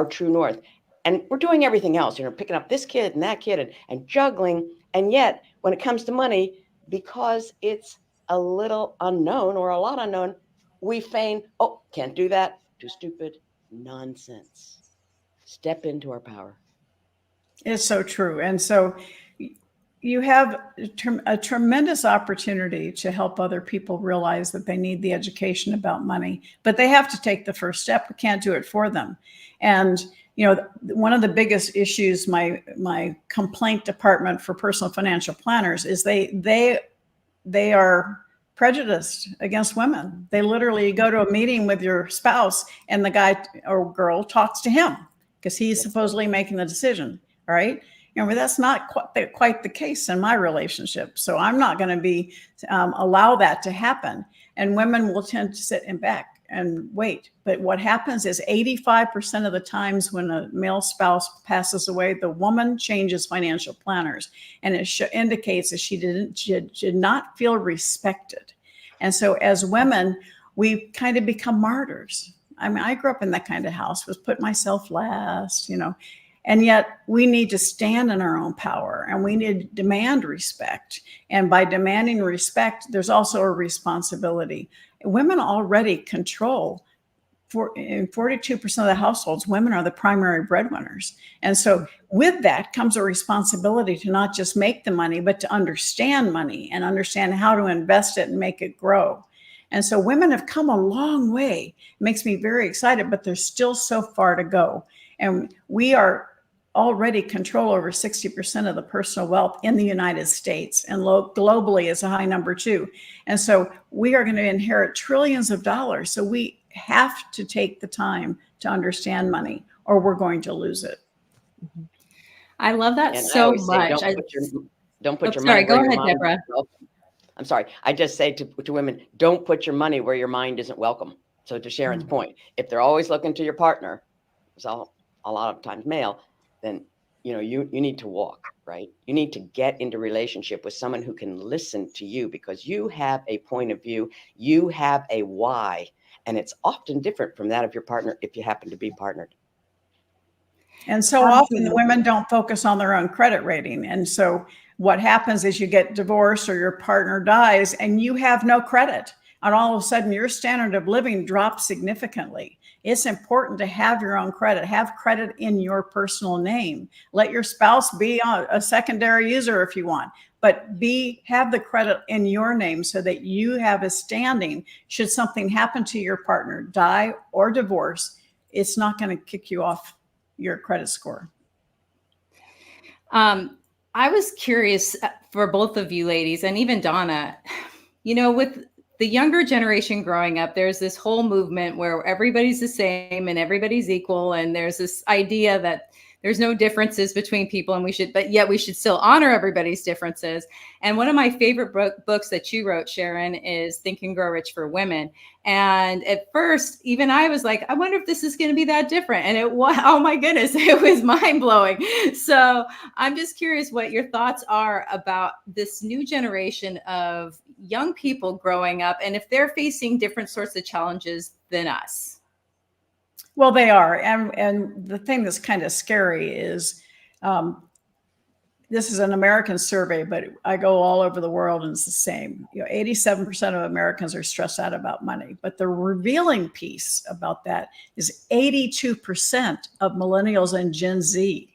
true north. And we're doing everything else, picking up this kid and that kid and juggling. And yet when it comes to money, because it's a little unknown or a lot unknown, we feign, oh, can't do that. Too stupid. Nonsense. Step into our power. It's so true. And so you have a tremendous opportunity to help other people realize that they need the education about money, but they have to take the first step. We can't do it for them. And, one of the biggest issues, my complaint department for personal financial planners is they are prejudiced against women. They literally go to a meeting with your spouse and the guy or girl talks to him because he's supposedly making the decision. Right? That's not quite the case in my relationship. So I'm not going to allow that to happen. And women will tend to sit in back and wait. But what happens is 85% of the times when a male spouse passes away, the woman changes financial planners. And it indicates that she did not feel respected. And so as women, we kind of become martyrs. I mean, I grew up in that kind of house, was put myself last, And yet we need to stand in our own power and we need to demand respect. And by demanding respect, there's also a responsibility. Women already control, in 42% of the households, women are the primary breadwinners. And so with that comes a responsibility to not just make the money, but to understand money and understand how to invest it and make it grow. And so women have come a long way. It makes me very excited, but there's still so far to go. And we are already control over 60% of the personal wealth in the United States, and globally is a high number too. And so we are going to inherit trillions of dollars. So we have to take the time to understand money or we're going to lose it. I love that so much. Don't put your sorry, money go where ahead, your mind Deborah. isn't welcome. I'm sorry. I just say to women, don't put your money where your mind isn't welcome. So to Sharon's point, if they're always looking to your partner, it's a lot of times male, then you need to walk, right? You need to get into relationship with someone who can listen to you because you have a point of view, you have a why, and it's often different from that of your partner if you happen to be partnered. And so often the women don't focus on their own credit rating. And so what happens is you get divorced or your partner dies and you have no credit. And all of a sudden your standard of living drops significantly. It's important to have your own credit, have credit in your personal name. Let your spouse be a secondary user if you want, but have the credit in your name so that you have a standing. Should something happen to your partner, die or divorce, it's not going to kick you off your credit score. I was curious for both of you ladies, and even Donna, with the younger generation growing up, there's this whole movement where everybody's the same and everybody's equal. And there's this idea that there's no differences between people, and but yet we should still honor everybody's differences. And one of my favorite books that you wrote, Sharon, is Think and Grow Rich for Women. And at first, even I was like, I wonder if this is going to be that different. And it was, oh my goodness, it was mind blowing. So I'm just curious what your thoughts are about this new generation of young people growing up, and if they're facing different sorts of challenges than us. Well, they are. And the thing that's kind of scary is this is an American survey, but I go all over the world and it's the same. 87% of Americans are stressed out about money. But the revealing piece about that is 82% of millennials and Gen Z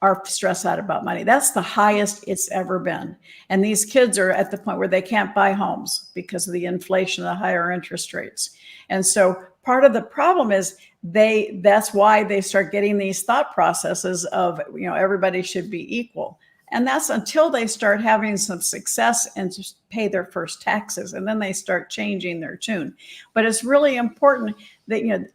are stressed out about money. That's the highest it's ever been. And these kids are at the point where they can't buy homes because of the inflation, the higher interest rates. And so part of the problem is that's why they start getting these thought processes of, everybody should be equal. And that's until they start having some success and just pay their first taxes. And then they start changing their tune. But it's really important that,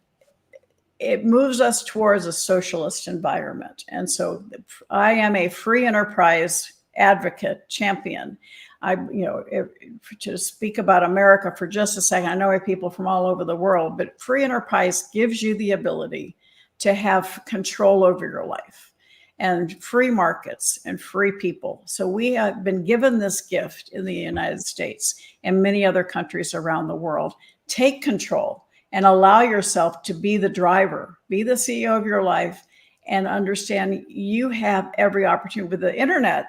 it moves us towards a socialist environment. And so I am a free enterprise advocate, champion. To speak about America for just a second, I know I have people from all over the world, but free enterprise gives you the ability to have control over your life, and free markets and free people. So we have been given this gift in the United States and many other countries around the world. Take control and allow yourself to be the driver, be the CEO of your life, and understand you have every opportunity. With the internet,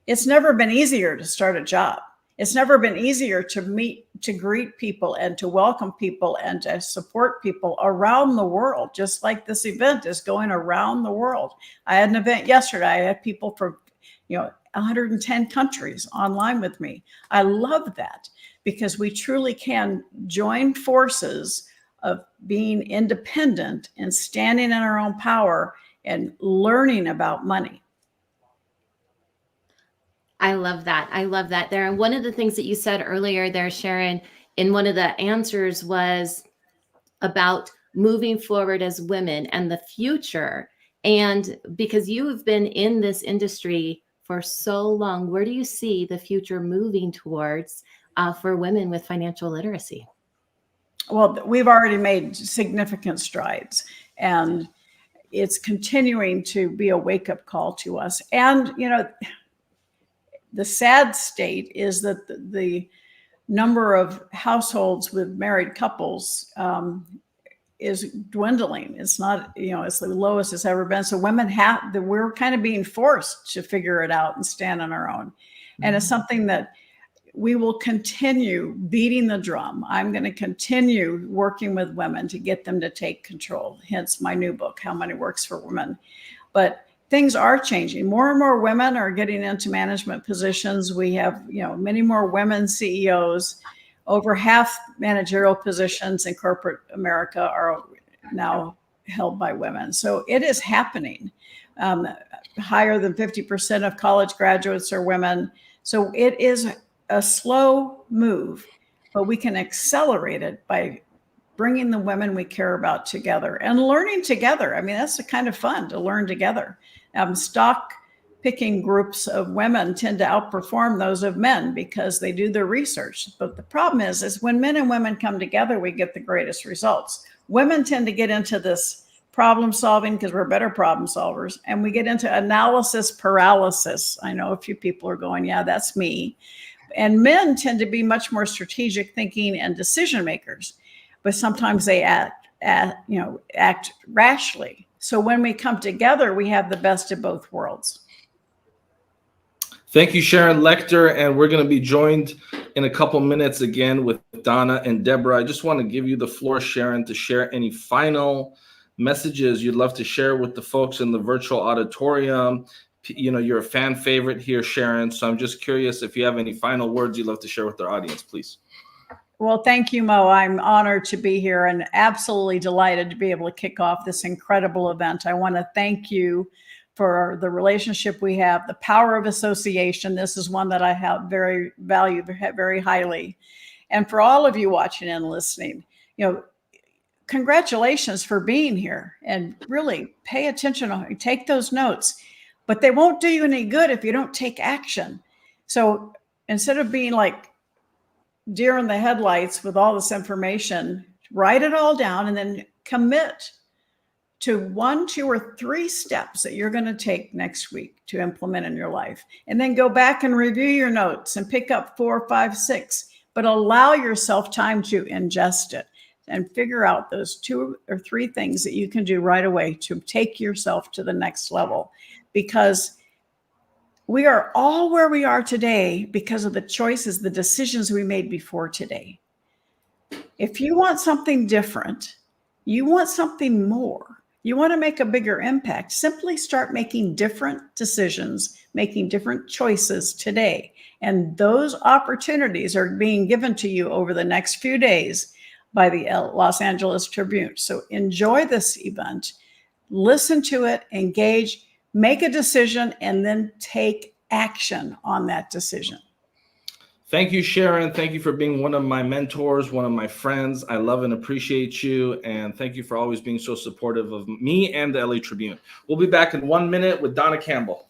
it's never been easier to start a job. It's never been easier to meet, to greet people, and to welcome people, and to support people around the world, just like this event is going around the world. I had an event yesterday. I had people from 110 countries online with me. I love that, because we truly can join forces of being independent and standing in our own power and learning about money. I love that. I love that there. And one of the things that you said earlier there, Sharon, in one of the answers was about moving forward as women and the future. And because you have been in this industry for so long, where do you see the future moving towards for women with financial literacy? Well, we've already made significant strides, and it's continuing to be a wake-up call to us. And, the sad state is that the number of households with married couples is dwindling. It's not, it's the lowest it's ever been. So women we're kind of being forced to figure it out and stand on our own. And it's something that we will continue beating the drum. I'm going to continue working with women to get them to take control. Hence my new book, How Money Works for Women. But things are changing. More and more women are getting into management positions. We have, many more women CEOs. Over half managerial positions in corporate America are now held by women. So it is happening. Higher than 50% of college graduates are women. So it is a slow move, but we can accelerate it by bringing the women we care about together and learning together. I mean, that's the kind of fun to learn together. Stock picking groups of women tend to outperform those of men because they do their research. But the problem is when men and women come together, we get the greatest results. Women tend to get into this problem solving because we're better problem solvers. And we get into analysis paralysis. I know a few people are going, yeah, that's me. And men tend to be much more strategic thinking and decision makers, but sometimes they act rashly. So when we come together, we have the best of both worlds. Thank you, Sharon Lechter. And we're going to be joined in a couple minutes again with Donna and Deborah. I just want to give you the floor, Sharon, to share any final messages you'd love to share with the folks in the virtual auditorium. You know, you're a fan favorite here, Sharon, so I'm just curious if you have any final words you'd love to share with our audience, please. Well, thank you, Mo. I'm honored to be here and absolutely delighted to be able to kick off this incredible event. I want to thank you for the relationship we have, the power of association. This is one that I have value very highly. And for all of you watching and listening, you know, congratulations for being here, and really pay attention, take those notes, but they won't do you any good if you don't take action. So instead of being like deer in the headlights with all this information, write it all down and then commit to 1, 2, or 3 steps that you're going to take next week to implement in your life. And then go back and review your notes and pick up 4, 5, 6, but allow yourself time to ingest it and figure out those 2 or 3 things that you can do right away to take yourself to the next level. Because we are all where we are today because of the choices, the decisions we made before today. If you want something different, you want something more, you want to make a bigger impact, simply start making different decisions, making different choices today. And those opportunities are being given to you over the next few days by the Los Angeles Tribune. So enjoy this event, listen to it, engage, make a decision, and then take action on that decision. Thank you, Sharon. Thank you for being one of my mentors, one of my friends. I love and appreciate you. And thank you for always being so supportive of me and the LA Tribune. We'll be back in 1 minute with Donna Campbell.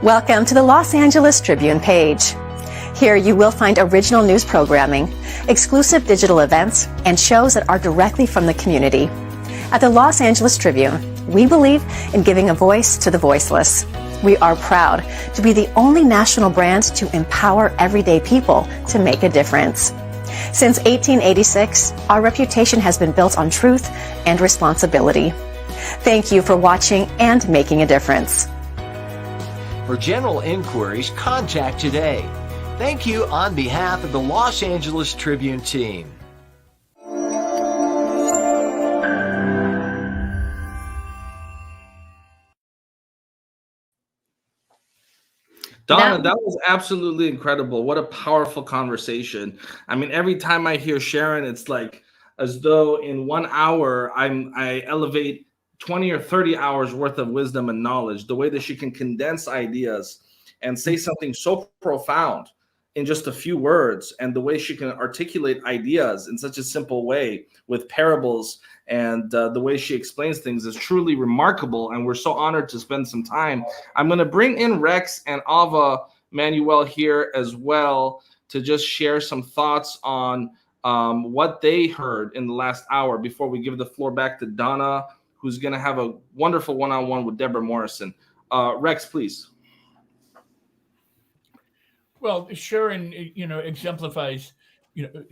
Welcome to the Los Angeles Tribune page. Here you will find original news programming, exclusive digital events, and shows that are directly from the community. At the Los Angeles Tribune, we believe in giving a voice to the voiceless. We are proud to be the only national brand to empower everyday people to make a difference. Since 1886, our reputation has been built on truth and responsibility. Thank you for watching and making a difference. For general inquiries, contact today. Thank you on behalf of the Los Angeles Tribune team. Donna, that was absolutely incredible. What a powerful conversation. I mean, every time I hear Sharon, it's like as though in 1 hour, I elevate 20 or 30 hours worth of wisdom and knowledge, the way that she can condense ideas and say something so profound in just a few words, and the way she can articulate ideas in such a simple way with parables, and the way she explains things is truly remarkable, and we're so honored to spend some time. I'm going to bring in Rex and Ava Manuel here as well to just share some thoughts on what they heard in the last hour before we give the floor back to Donna, who's going to have a wonderful one-on-one with Deborah Morrison. Rex, please. Well, Sharon, exemplifies,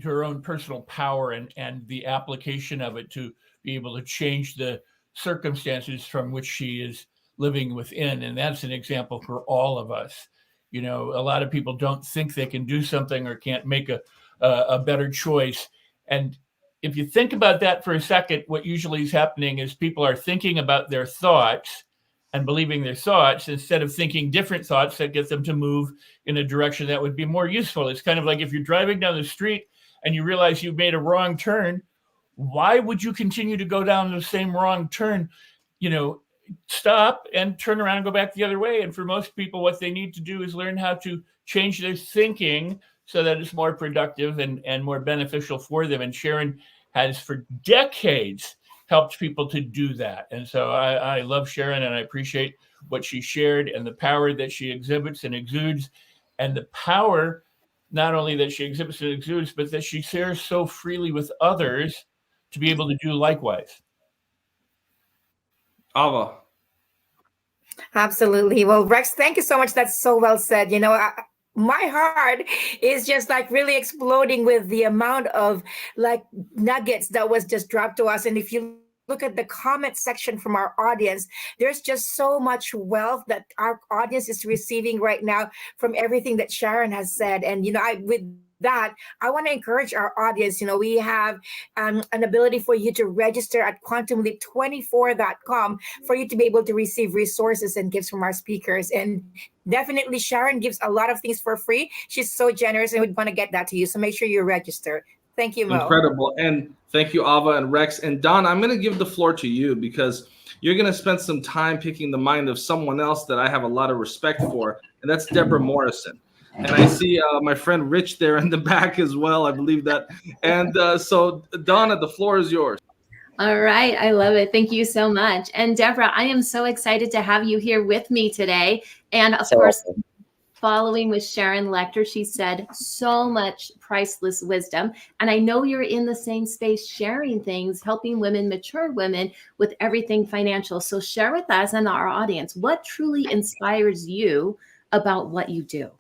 her own personal power and the application of it to be able to change the circumstances from which she is living within. And that's an example for all of us. A lot of people don't think they can do something or can't make a better choice. And if you think about that for a second, what usually is happening is people are thinking about their thoughts and believing their thoughts instead of thinking different thoughts that get them to move in a direction that would be more useful. It's kind of like if you're driving down the street and you realize you've made a wrong turn, why would you continue to go down the same wrong turn? Stop and turn around and go back the other way. And for most people, what they need to do is learn how to change their thinking so that it's more productive and more beneficial for them. And Sharon has for decades helped people to do that. And so I love Sharon, and I appreciate what she shared and the power that she exhibits and exudes, and the power not only that she exhibits and exudes, but that she shares so freely with others to be able to do likewise. Ava. Absolutely. Well, Rex, thank you so much. That's so well said. My heart is just like really exploding with the amount of like nuggets that was just dropped to us. And if you look at the comment section from our audience, there's just so much wealth that our audience is receiving right now from everything that Sharon has said. And, with that, I want to encourage our audience. We have an ability for you to register at quantumleap24.com for you to be able to receive resources and gifts from our speakers. And definitely Sharon gives a lot of things for free. She's so generous, and we want to get that to you. So make sure you register. Thank you, Mo. Incredible. And thank you, Ava and Rex. And Don, I'm going to give the floor to you because you're going to spend some time picking the mind of someone else that I have a lot of respect for, and that's Deborah Morrison. And I see my friend Rich there in the back as well. I believe that. And so, Donna, the floor is yours. All right. I love it. Thank you so much. And Deborah, I am so excited to have you here with me today. And of course, following with Sharon Lechter, she said so much priceless wisdom. And I know you're in the same space, sharing things, helping women, mature women with everything financial. So share with us and our audience, what truly inspires you about what you do?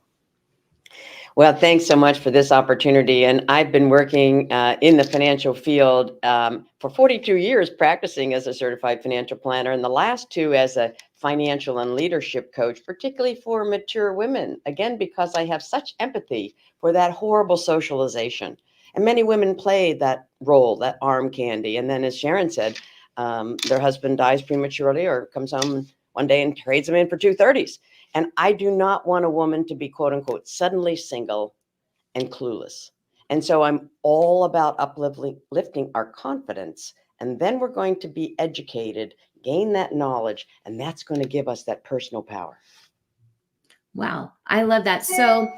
Well, thanks so much for this opportunity. And I've been working in the financial field for 42 years, practicing as a certified financial planner, and the last 2 as a financial and leadership coach, particularly for mature women, again, because I have such empathy for that horrible socialization. And many women play that role, that arm candy. And then, as Sharon said, their husband dies prematurely or comes home one day and trades them in for 230s. And I do not want a woman to be, quote unquote, suddenly single and clueless. And so I'm all about uplifting our confidence. And then we're going to be educated, gain that knowledge, and that's going to give us that personal power. Wow. I love that. So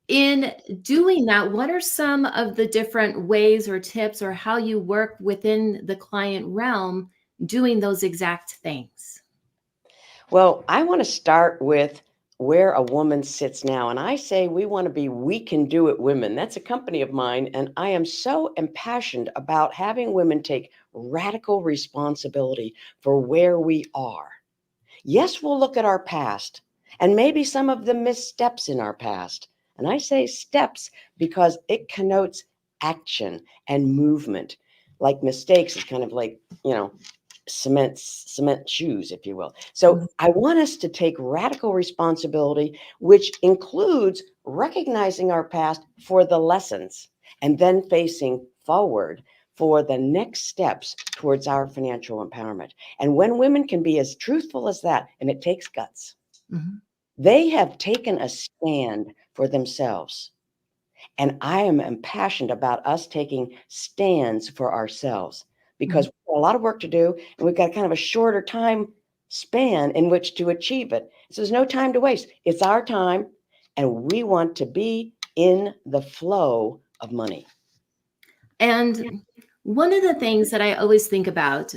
in doing that, what are some of the different ways or tips or how you work within the client realm doing those exact things? Well, I want to start with where a woman sits now. And I say we want to be We Can Do It women. That's a company of mine. And I am so impassioned about having women take radical responsibility for where we are. Yes, we'll look at our past and maybe some of the missteps in our past. And I say steps because it connotes action and movement. Like mistakes is kind of like, cement shoes, if you will. So I want us to take radical responsibility, which includes recognizing our past for the lessons and then facing forward for the next steps towards our financial empowerment. And when women can be as truthful as that, and it takes guts, they have taken a stand for themselves. And I am impassioned about us taking stands for ourselves because we've got a lot of work to do and we've got kind of a shorter time span in which to achieve it. So there's no time to waste. It's our time and we want to be in the flow of money. And one of the things that I always think about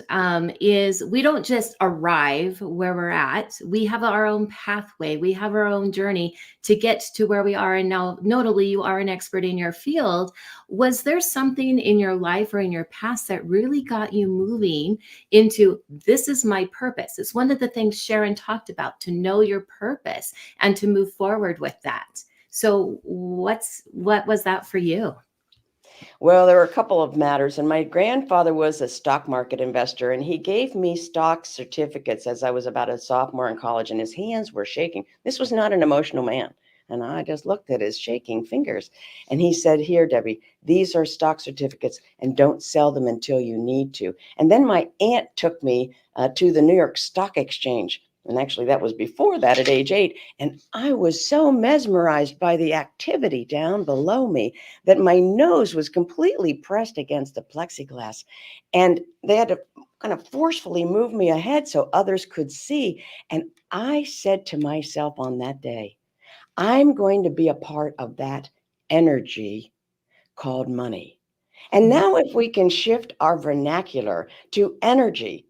is we don't just arrive where we're at. We have our own pathway. We have our own journey to get to where we are. And now, notably, you are an expert in your field. Was there something in your life or in your past that really got you moving into this is my purpose? It's one of the things Sharon talked about, to know your purpose and to move forward with that. So what was that for you? Well, there were a couple of matters, and my grandfather was a stock market investor, and he gave me stock certificates as I was about a sophomore in college, and his hands were shaking. This was not an emotional man, and I just looked at his shaking fingers, and he said, "Here, Debbie, these are stock certificates, and don't sell them until you need to." And then my aunt took me to the New York Stock Exchange. And actually, that was before that at age 8. And I was so mesmerized by the activity down below me that my nose was completely pressed against the plexiglass. And they had to kind of forcefully move me ahead so others could see. And I said to myself on that day, I'm going to be a part of that energy called money. And now if we can shift our vernacular to energy,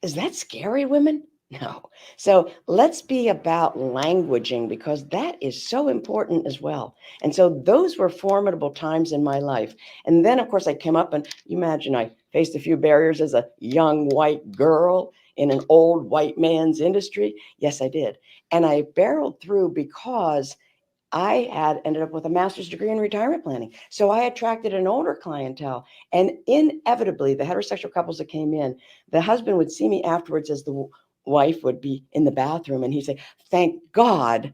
is that scary, women? No. So let's be about languaging because that is so important as well. And so those were formidable times in my life. And then, of course, I came up and you imagine I faced a few barriers as a young white girl in an old white man's industry. Yes, I did. And I barreled through because I had ended up with a master's degree in retirement planning. So I attracted an older clientele. And inevitably, the heterosexual couples that came in, the husband would see me afterwards as the wife would be in the bathroom. And he'd say, thank God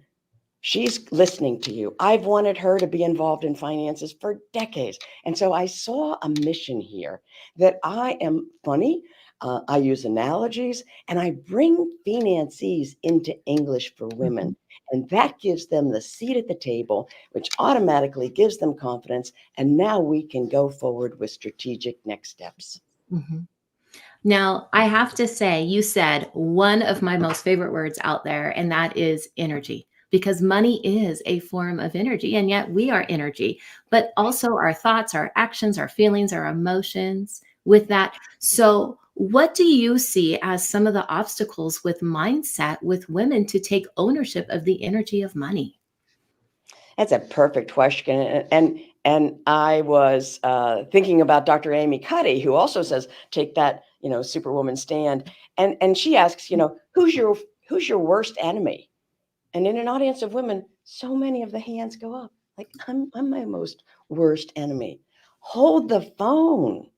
she's listening to you. I've wanted her to be involved in finances for decades. And so I saw a mission here that I am funny. I use analogies and I bring finances into English for women. And that gives them the seat at the table, which automatically gives them confidence. And now we can go forward with strategic next steps. Mm-hmm. Now, I have to say, you said one of my most favorite words out there, and that is energy, because money is a form of energy, and yet we are energy, but also our thoughts, our actions, our feelings, our emotions with that. So what do you see as some of the obstacles with mindset with women to take ownership of the energy of money? That's a perfect question. And I was thinking about Dr. Amy Cuddy, who also says, take that, superwoman stand. And she asks, who's your worst enemy? And in an audience of women, so many of the hands go up. Like, I'm my most worst enemy. Hold the phone.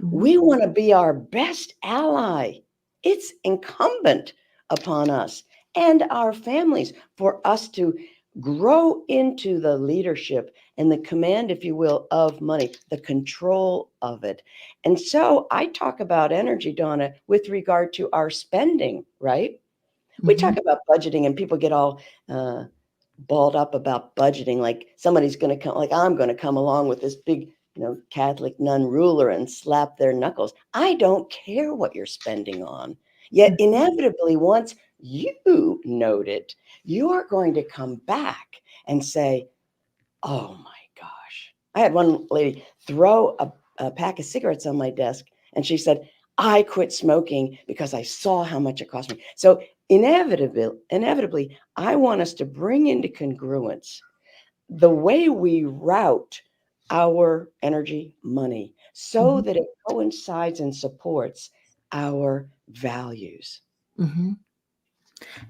We want to be our best ally. It's incumbent upon us and our families for us to grow into the leadership and the command, if you will, of money, the control of it. And so I talk about energy, Donna, with regard to our spending, right? We talk about budgeting and people get all balled up about budgeting, like somebody's going to come, like I'm going to come along with this big, Catholic nun ruler and slap their knuckles. I don't care what you're spending on. Yet inevitably, once you note it, you are going to come back and say, oh my gosh. I had one lady throw a pack of cigarettes on my desk and she said, I quit smoking because I saw how much it cost me. So inevitably, I want us to bring into congruence the way we route our energy money so that it coincides and supports our values.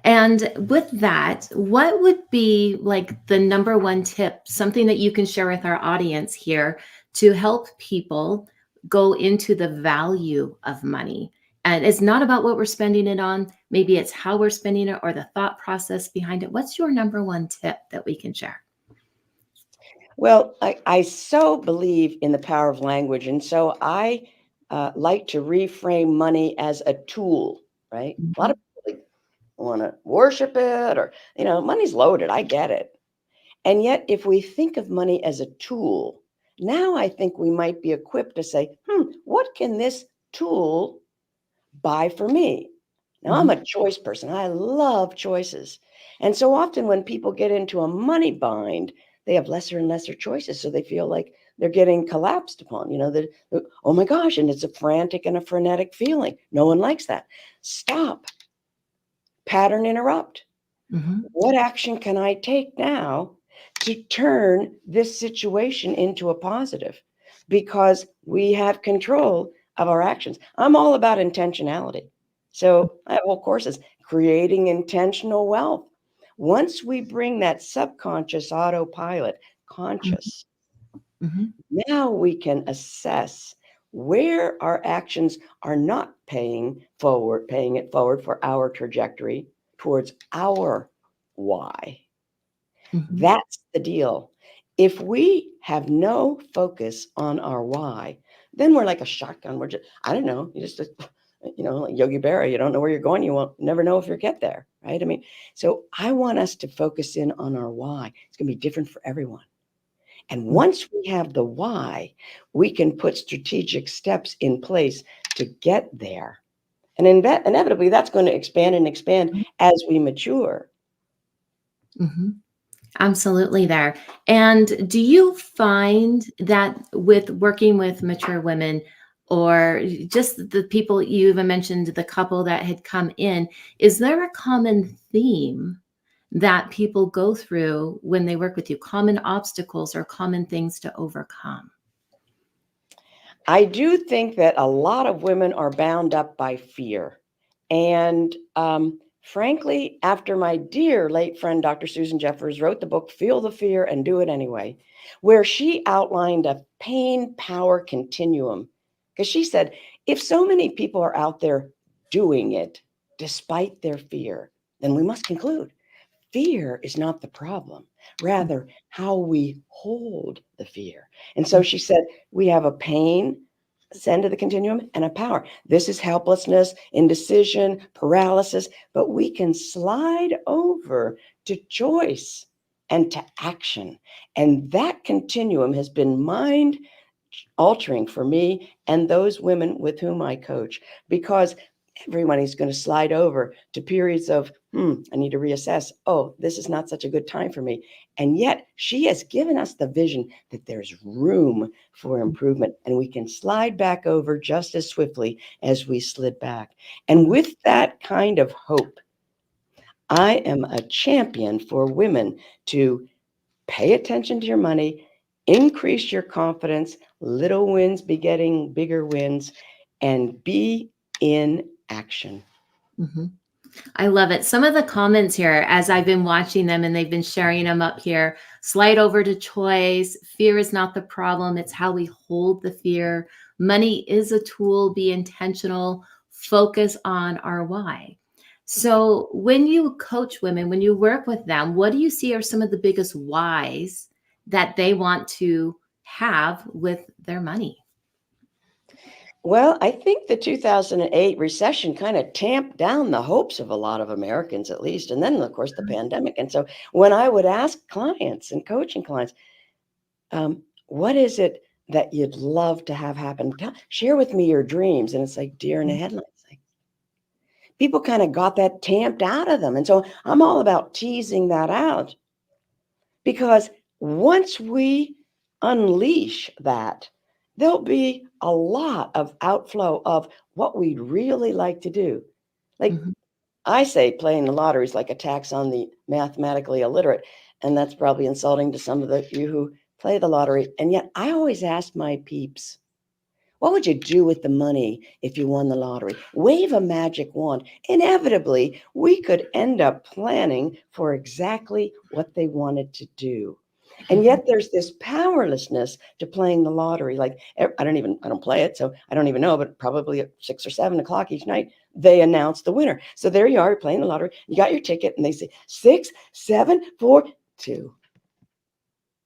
And with that, what would be like the number one tip, something that you can share with our audience here to help people go into the value of money? And it's not about what we're spending it on. Maybe it's how we're spending it or the thought process behind it. What's your number one tip that we can share? Well, I so believe in the power of language. And so I like to reframe money as a tool, right? A lot of people want to worship it or, money's loaded. I get it. And yet, if we think of money as a tool, now I think we might be equipped to say, what can this tool buy for me? Now, I'm a choice person. I love choices. And so often when people get into a money bind, they have lesser and lesser choices. So they feel like they're getting collapsed upon, oh my gosh, and it's a frantic and a frenetic feeling. No one likes that. Stop. Pattern interrupt. What action can I take now to turn this situation into a positive? Because we have control of our actions. I'm all about intentionality. So I have whole courses, creating intentional wealth. Once we bring that subconscious autopilot conscious, now we can assess where our actions are not paying it forward for our trajectory towards our why. That's the deal. If we have no focus on our why, then we're like a shotgun. We're just, I don't know, you just, like Yogi Berra, you don't know where you're going. You won't never know if you get there, right? I mean, so I want us to focus in on our why. It's going to be different for everyone. And once we have the why, we can put strategic steps in place to get there. And inevitably, that's going to expand and expand as we mature. Absolutely there. And do you find that with working with mature women or just the people you even mentioned, the couple that had come in, is there a common theme that people go through when they work with you, common obstacles or common things to overcome? I do think that a lot of women are bound up by fear. And frankly, after my dear late friend, Dr. Susan Jeffers, wrote the book, Feel the Fear and Do It Anyway, where she outlined a pain power continuum. Because she said, if so many people are out there doing it despite their fear, then we must conclude fear is not the problem, rather how we hold the fear. And so she said, we have a pain end of the continuum and a power. This is helplessness, indecision, paralysis, but we can slide over to choice and to action. And that continuum has been mind altering for me and those women with whom I coach, because everyone is going to slide over to periods of, I need to reassess. Oh, this is not such a good time for me. And yet she has given us the vision that there's room for improvement, and we can slide back over just as swiftly as we slid back. And with that kind of hope, I am a champion for women to pay attention to your money, increase your confidence, little wins begetting bigger wins, and be in action. Mm-hmm. I love it. Some of the comments here, as I've been watching them and they've been sharing them up here, slide over to choice. Fear is not the problem. It's how we hold the fear. Money is a tool. Be intentional. Focus on our why. So when you coach women, when you work with them, what do you see are some of the biggest whys that they want to have with their money? Well, I think the 2008 recession kind of tamped down the hopes of a lot of Americans, at least. And then, of course, the pandemic. And so when I would ask clients and coaching clients, what is it that you'd love to have happen? Share with me your dreams. And it's like deer in the headlights. Like, people kind of got that tamped out of them. And so I'm all about teasing that out, because once we unleash that, there'll be a lot of outflow of what we'd really like to do. Like I say, playing the lottery is like a tax on the mathematically illiterate. And that's probably insulting to some of you who play the lottery. And yet I always ask my peeps, what would you do with the money if you won the lottery? Wave a magic wand. Inevitably, we could end up planning for exactly what they wanted to do. And yet there's this powerlessness to playing the lottery. Like, I don't play it, so I don't even know, but probably at 6 or 7 o'clock each night, they announce the winner. So there you are, you're playing the lottery, you got your ticket, and they say 6, 7, 4, 2.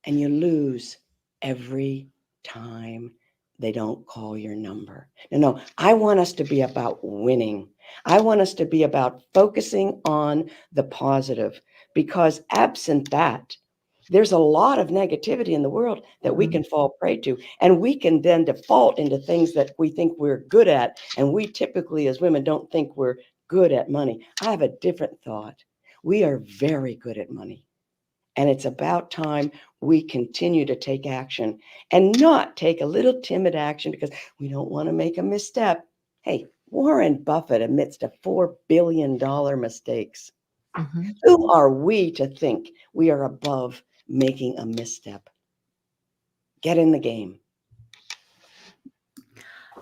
And you lose every time they don't call your number. No, I want us to be about winning. I want us to be about focusing on the positive, because absent that, there's a lot of negativity in the world that we can fall prey to, and we can then default into things that we think we're good at. And we typically, as women, don't think we're good at money. I have a different thought. We are very good at money. And it's about time we continue to take action, and not take a little timid action because we don't want to make a misstep. Hey, Warren Buffett admits to $4 billion mistakes. Who are we to think we are above making a misstep? Get in the game.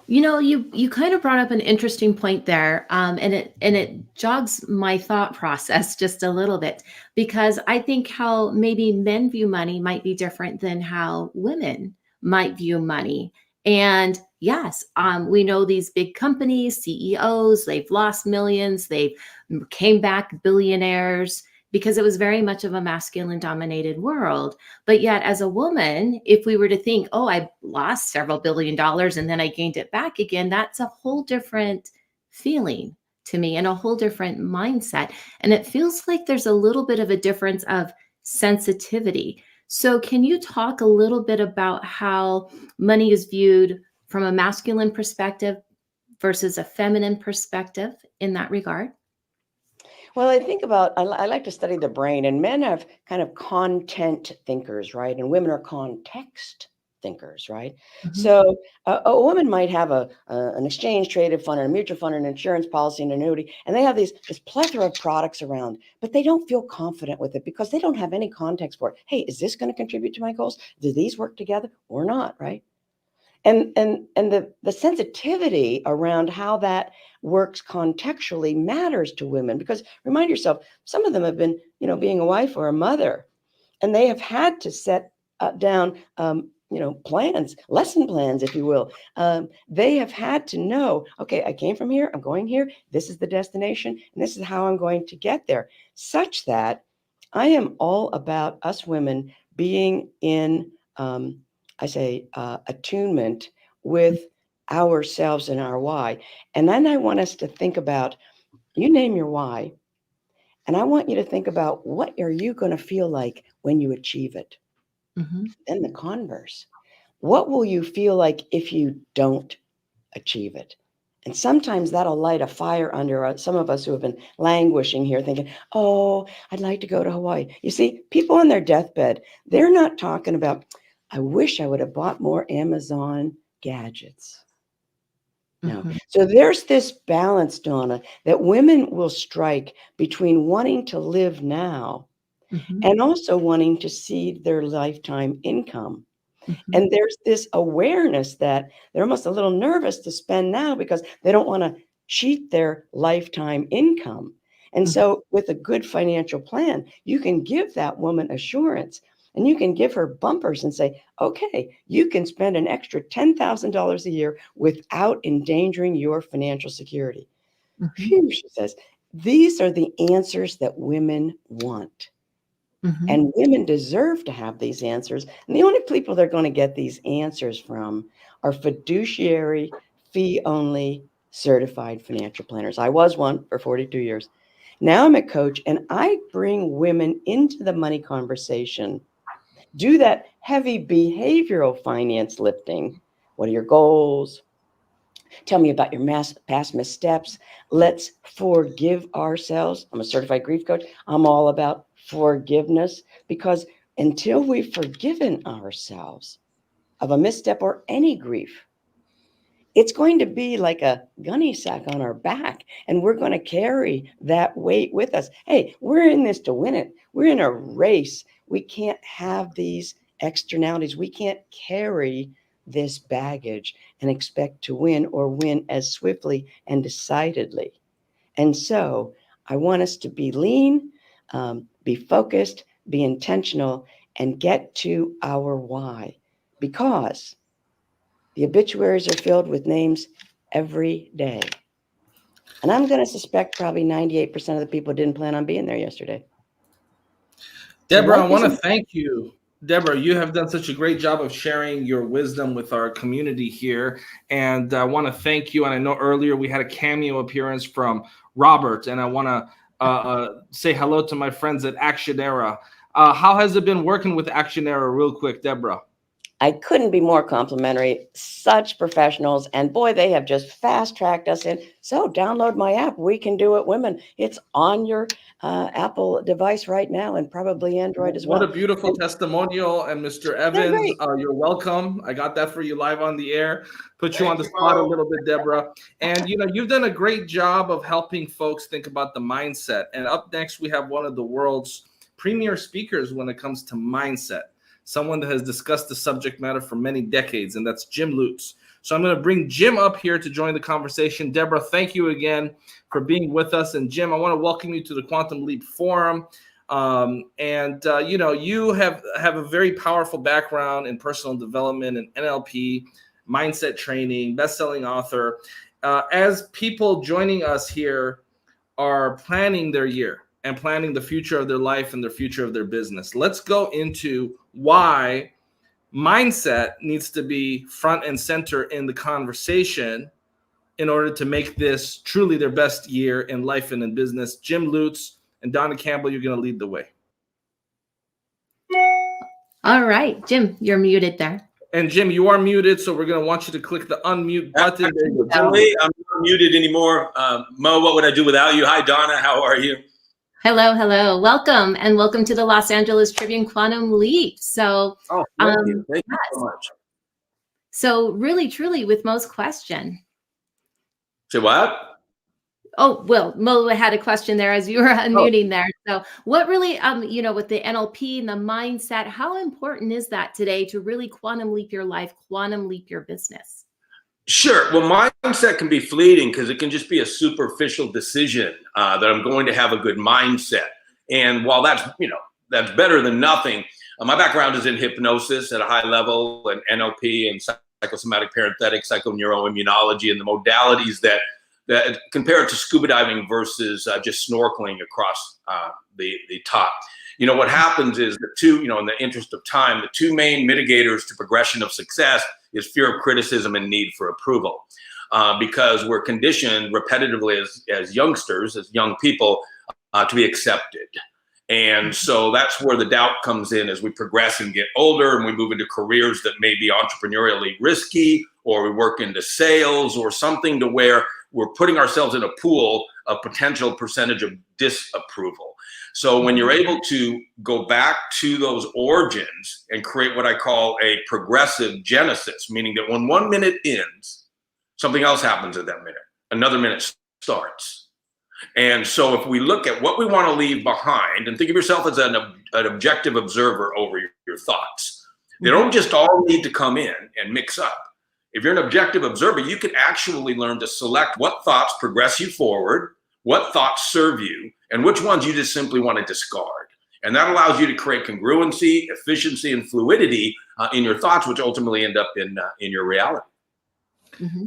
You know, you kind of brought up an interesting point there, and it jogs my thought process just a little bit, because I think how maybe men view money might be different than how women might view money. And yes, we know these big companies, CEOs, they've lost millions, they came back billionaires, because it was very much of a masculine dominated world. But yet as a woman, if we were to think, oh, I lost several $1 billion and then I gained it back again, that's a whole different feeling to me and a whole different mindset. And it feels like there's a little bit of a difference of sensitivity. So can you talk a little bit about how money is viewed from a masculine perspective versus a feminine perspective in that regard? Well, I like to study the brain, and men have kind of content thinkers, right? And women are context thinkers, right? So a woman might have an exchange traded fund, and a mutual fund, and an insurance policy, and an annuity, and they have this plethora of products around, but they don't feel confident with it because they don't have any context for it. Hey, is this going to contribute to my goals? Do these work together or not, right? And the sensitivity around how that works contextually matters to women, because remind yourself, some of them have been, being a wife or a mother, and they have had to set down, plans, lesson plans, if you will. They have had to know, okay, I came from here, I'm going here, this is the destination, and this is how I'm going to get there, such that I am all about us women being in, attunement with ourselves and our why. And then I want us to think about, you name your why, and I want you to think about, what are you going to feel like when you achieve it? Mm-hmm. Then the converse. What will you feel like if you don't achieve it? And sometimes that'll light a fire under some of us who have been languishing here thinking, oh, I'd like to go to Hawaii. You see, people on their deathbed, they're not talking about, I wish I would have bought more Amazon gadgets. No. Mm-hmm. So there's this balance, Donna, that women will strike between wanting to live now Mm-hmm. and also wanting to seed their lifetime income. Mm-hmm. And there's this awareness that they're almost a little nervous to spend now because they don't want to cheat their lifetime income. And Mm-hmm. so with a good financial plan, you can give that woman assurance, and you can give her bumpers and say, okay, you can spend an extra $10,000 a year without endangering your financial security. Mm-hmm. Phew, she says, these are the answers that women want. Mm-hmm. And women deserve to have these answers. And the only people they're going to get these answers from are fiduciary, fee-only certified financial planners. I was one for 42 years. Now I'm a coach, and I bring women into the money conversation, do that heavy behavioral finance lifting. What are your goals? Tell me about your past missteps. Let's forgive ourselves. I'm a certified grief coach. I'm all about forgiveness, because until we've forgiven ourselves of a misstep or any grief, it's going to be like a gunny sack on our back, and we're going to carry that weight with us. Hey, we're in this to win it. We're in a race. We can't have these externalities. We can't carry this baggage and expect to win, or win as swiftly and decidedly. And so I want us to be lean, be focused, be intentional, and get to our why, because the obituaries are filled with names every day. And I'm going to suspect probably 98% of the people didn't plan on being there yesterday. Deborah, I want to thank you. Deborah, you have done such a great job of sharing your wisdom with our community here. And I want to thank you. And I know earlier we had a cameo appearance from Robert. And I want to say hello to my friends at Actionera. How has it been working with Actionera real quick, Deborah? I couldn't be more complimentary. Such professionals. And boy, they have just fast-tracked us in. So download my app. We Can Do It Women. It's on your Apple device right now, and probably Android as well. What a beautiful testimonial. And Mr. Evans, you're welcome. I got that for you live on the air. Put you on the spot a little bit, Deborah. And, you've done a great job of helping folks think about the mindset. And up next, we have one of the world's premier speakers when it comes to mindset. Someone that has discussed the subject matter for many decades, and that's Jim Lutz. So I'm going to bring Jim up here to join the conversation. Deborah, thank you again for being with us. And Jim, I want to welcome you to the Quantum Leap Forum. You have a very powerful background in personal development and NLP, mindset training, best-selling author. As people joining us here are planning their year and planning the future of their life and the future of their business, let's go into why mindset needs to be front and center in the conversation in order to make this truly their best year in life and in business. Jim Lutz and Donna Campbell, you're going to lead the way. All right, Jim, you're muted there. And Jim, you are muted, so we're going to want you to click the unmute button. There you go. I'm not muted anymore. Mo, what would I do without you? Hi, Donna. How are you? Hello, hello. Welcome, and welcome to the Los Angeles Tribune Quantum Leap. So, thank you so much. So really, truly, with Mo's question. Say what? Oh, well, Mo had a question there as you were unmuting there. So what really, with the NLP and the mindset, how important is that today to really quantum leap your life, quantum leap your business? Sure. Well, mindset can be fleeting because it can just be a superficial decision that I'm going to have a good mindset. And while that's better than nothing, my background is in hypnosis at a high level, and NLP and psychosomatic parenthetic, psychoneuroimmunology, and the modalities that compare it to scuba diving versus just snorkeling across the top. What happens is the two, in the interest of time, the two main mitigators to progression of success is fear of criticism and need for approval. Because we're conditioned repetitively as youngsters, as young people, to be accepted. And so that's where the doubt comes in as we progress and get older and we move into careers that may be entrepreneurially risky, or we work into sales or something to where we're putting ourselves in a pool of potential percentage of disapproval. So when you're able to go back to those origins and create what I call a progressive genesis, meaning that when 1 minute ends, something else happens at that minute, another minute starts. And so if we look at what we want to leave behind, and think of yourself as an objective observer over your thoughts, they don't just all need to come in and mix up. If you're an objective observer, you can actually learn to select what thoughts progress you forward, what thoughts serve you, and which ones you just simply want to discard. And that allows you to create congruency, efficiency, and fluidity in your thoughts, which ultimately end up in your reality. Mm-hmm.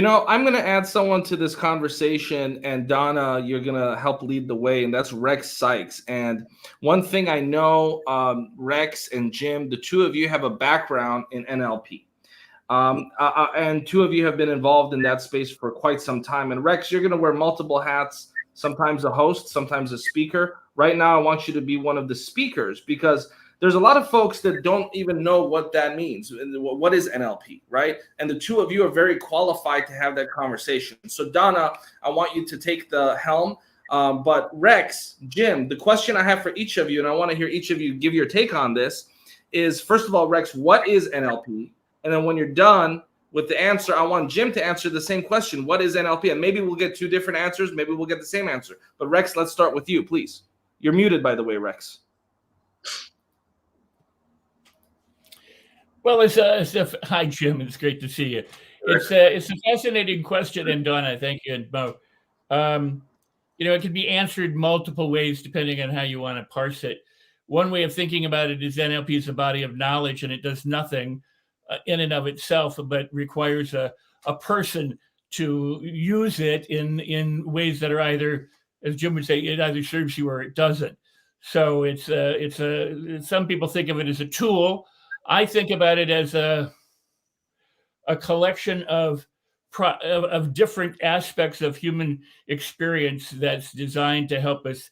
I'm going to add someone to this conversation, and Donna, you're going to help lead the way, and that's Rex Sykes. And one thing I know, Rex and Jim, the two of you have a background in NLP. And two of you have been involved in that space for quite some time. And Rex, you're going to wear multiple hats, sometimes a host, sometimes a speaker. Right now, I want you to be one of the speakers, because there's a lot of folks that don't even know what that means. What is NLP, right? And the two of you are very qualified to have that conversation. So Donna, I want you to take the helm. But Rex, Jim, the question I have for each of you, and I want to hear each of you give your take on this, is first of all, Rex, what is NLP? And then when you're done with the answer, I want Jim to answer the same question. What is NLP? And maybe we'll get two different answers. Maybe we'll get the same answer. But Rex, let's start with you, please. You're muted, by the way, Rex. Well, hi, Jim. It's great to see you. It's a fascinating question, and Donna, thank you, and Mo. It can be answered multiple ways depending on how you want to parse it. One way of thinking about it is NLP is a body of knowledge, and it does nothing in and of itself, but requires a person to use it in ways that are either, as Jim would say, it either serves you or it doesn't. So it's some people think of it as a tool. I think about it as a collection of different aspects of human experience that's designed to help us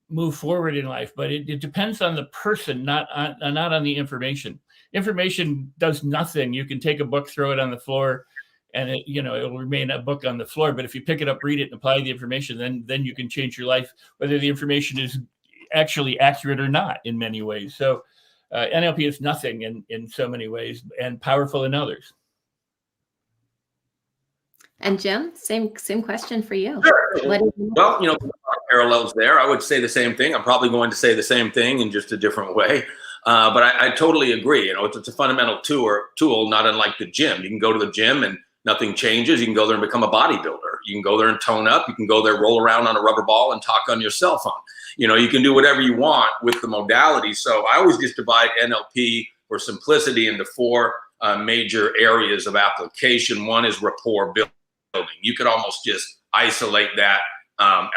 move forward in life. But it depends on the person, not on the information. Information does nothing. You can take a book, throw it on the floor, and it'll remain a book on the floor. But if you pick it up, read it, and apply the information, then you can change your life, whether the information is actually accurate or not in many ways. So NLP is nothing in so many ways and powerful in others. And Jim, same question for you. Sure. Well, parallels there. I would say the same thing. I'm probably going to say the same thing in just a different way. But I totally agree. It's a fundamental tool, not unlike the gym. You can go to the gym and nothing changes. You can go there and become a bodybuilder. You can go there and tone up. You can go there, roll around on a rubber ball and talk on your cell phone. You can do whatever you want with the modality. So I always just divide NLP for simplicity into four major areas of application. One is rapport building. You could almost just isolate that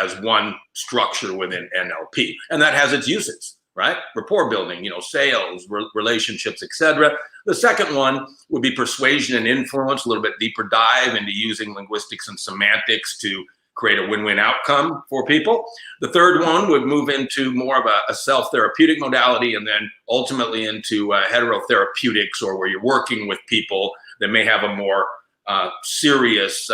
as one structure within NLP, and that has its uses, right? Rapport building, sales, relationships, etc. The second one would be persuasion and influence, a little bit deeper dive into using linguistics and semantics to create a win-win outcome for people. The third one would move into more of a self-therapeutic modality, and then ultimately into heterotherapeutics, or where you're working with people that may have a more serious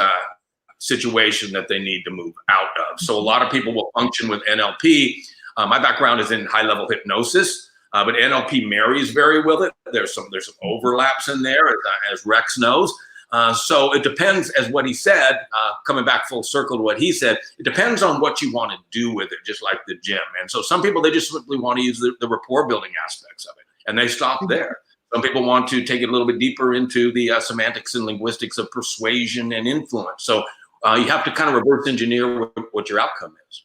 situation that they need to move out of. So a lot of people will function with NLP. My background is in high-level hypnosis, but NLP marries very well. There's some overlaps in there, as Rex knows. So it depends, as what he said, coming back full circle to what he said, it depends on what you want to do with it, just like the gym. And so some people, they just simply want to use the rapport building aspects of it, and they stop there. Some people want to take it a little bit deeper into the semantics and linguistics of persuasion and influence. So you have to kind of reverse engineer what your outcome is.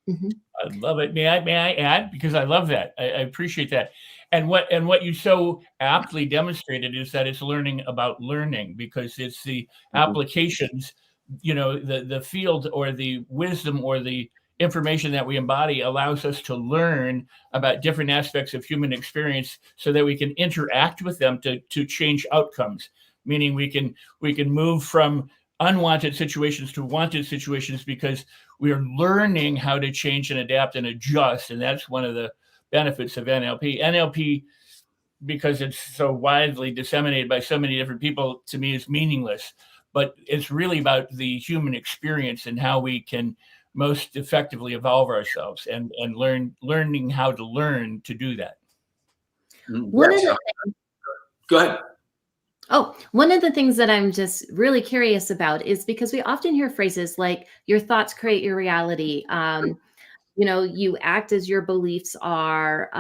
I love it. May I add? Because I love that. I appreciate that. And what you so aptly demonstrated is that it's learning about learning, because it's the applications, the field or the wisdom or the information that we embody allows us to learn about different aspects of human experience so that we can interact with them to change outcomes. Meaning we can move from unwanted situations to wanted situations because we are learning how to change and adapt and adjust. And that's one of the benefits of NLP. NLP, because it's so widely disseminated by so many different people, to me is meaningless. But it's really about the human experience and how we can most effectively evolve ourselves and learning how to learn to do that. Go ahead. Oh, one of the things that I'm just really curious about is because we often hear phrases like your thoughts create your reality. You act as your beliefs are.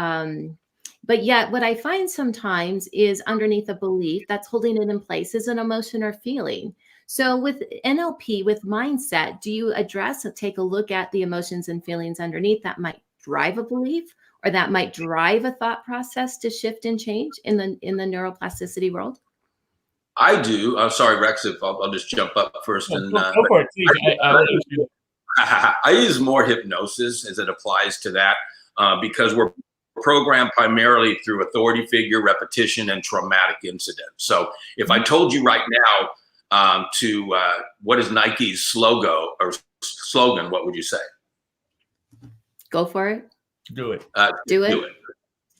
But yet what I find sometimes is underneath a belief that's holding it in place is an emotion or feeling. So with NLP, with mindset, do you address or take a look at the emotions and feelings underneath that might drive a belief or that might drive a thought process to shift and change in the neuroplasticity world? I do. I'm sorry, Rex, if I'll just jump up first. Go for it, please. I use more hypnosis as it applies to that because we're programmed primarily through authority figure, repetition, and traumatic incidents. So if I told you right now what is Nike's slogan, what would you say? Go for it. Do it. Do it.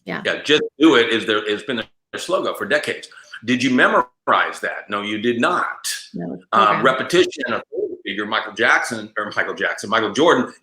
Yeah. Just do it. It's been their slogan for decades. Did you memorize that? No, you did not. No, repetition and authority figure, Michael Jordan,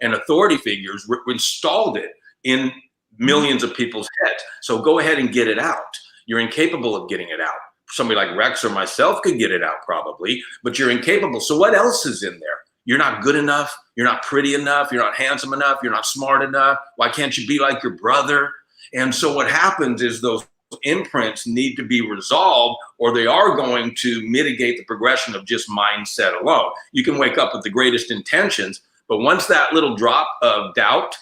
and authority figures installed it in millions of people's heads. So go ahead and get it out. You're incapable of getting it out. Somebody like Rex or myself could get it out probably, but you're incapable. So what else is in there? You're not good enough. You're not pretty enough. You're not handsome enough. You're not smart enough. Why can't you be like your brother? And so what happens is those imprints need to be resolved, or they are going to mitigate the progression of just mindset alone. You can wake up with the greatest intentions, but once that little drop of doubt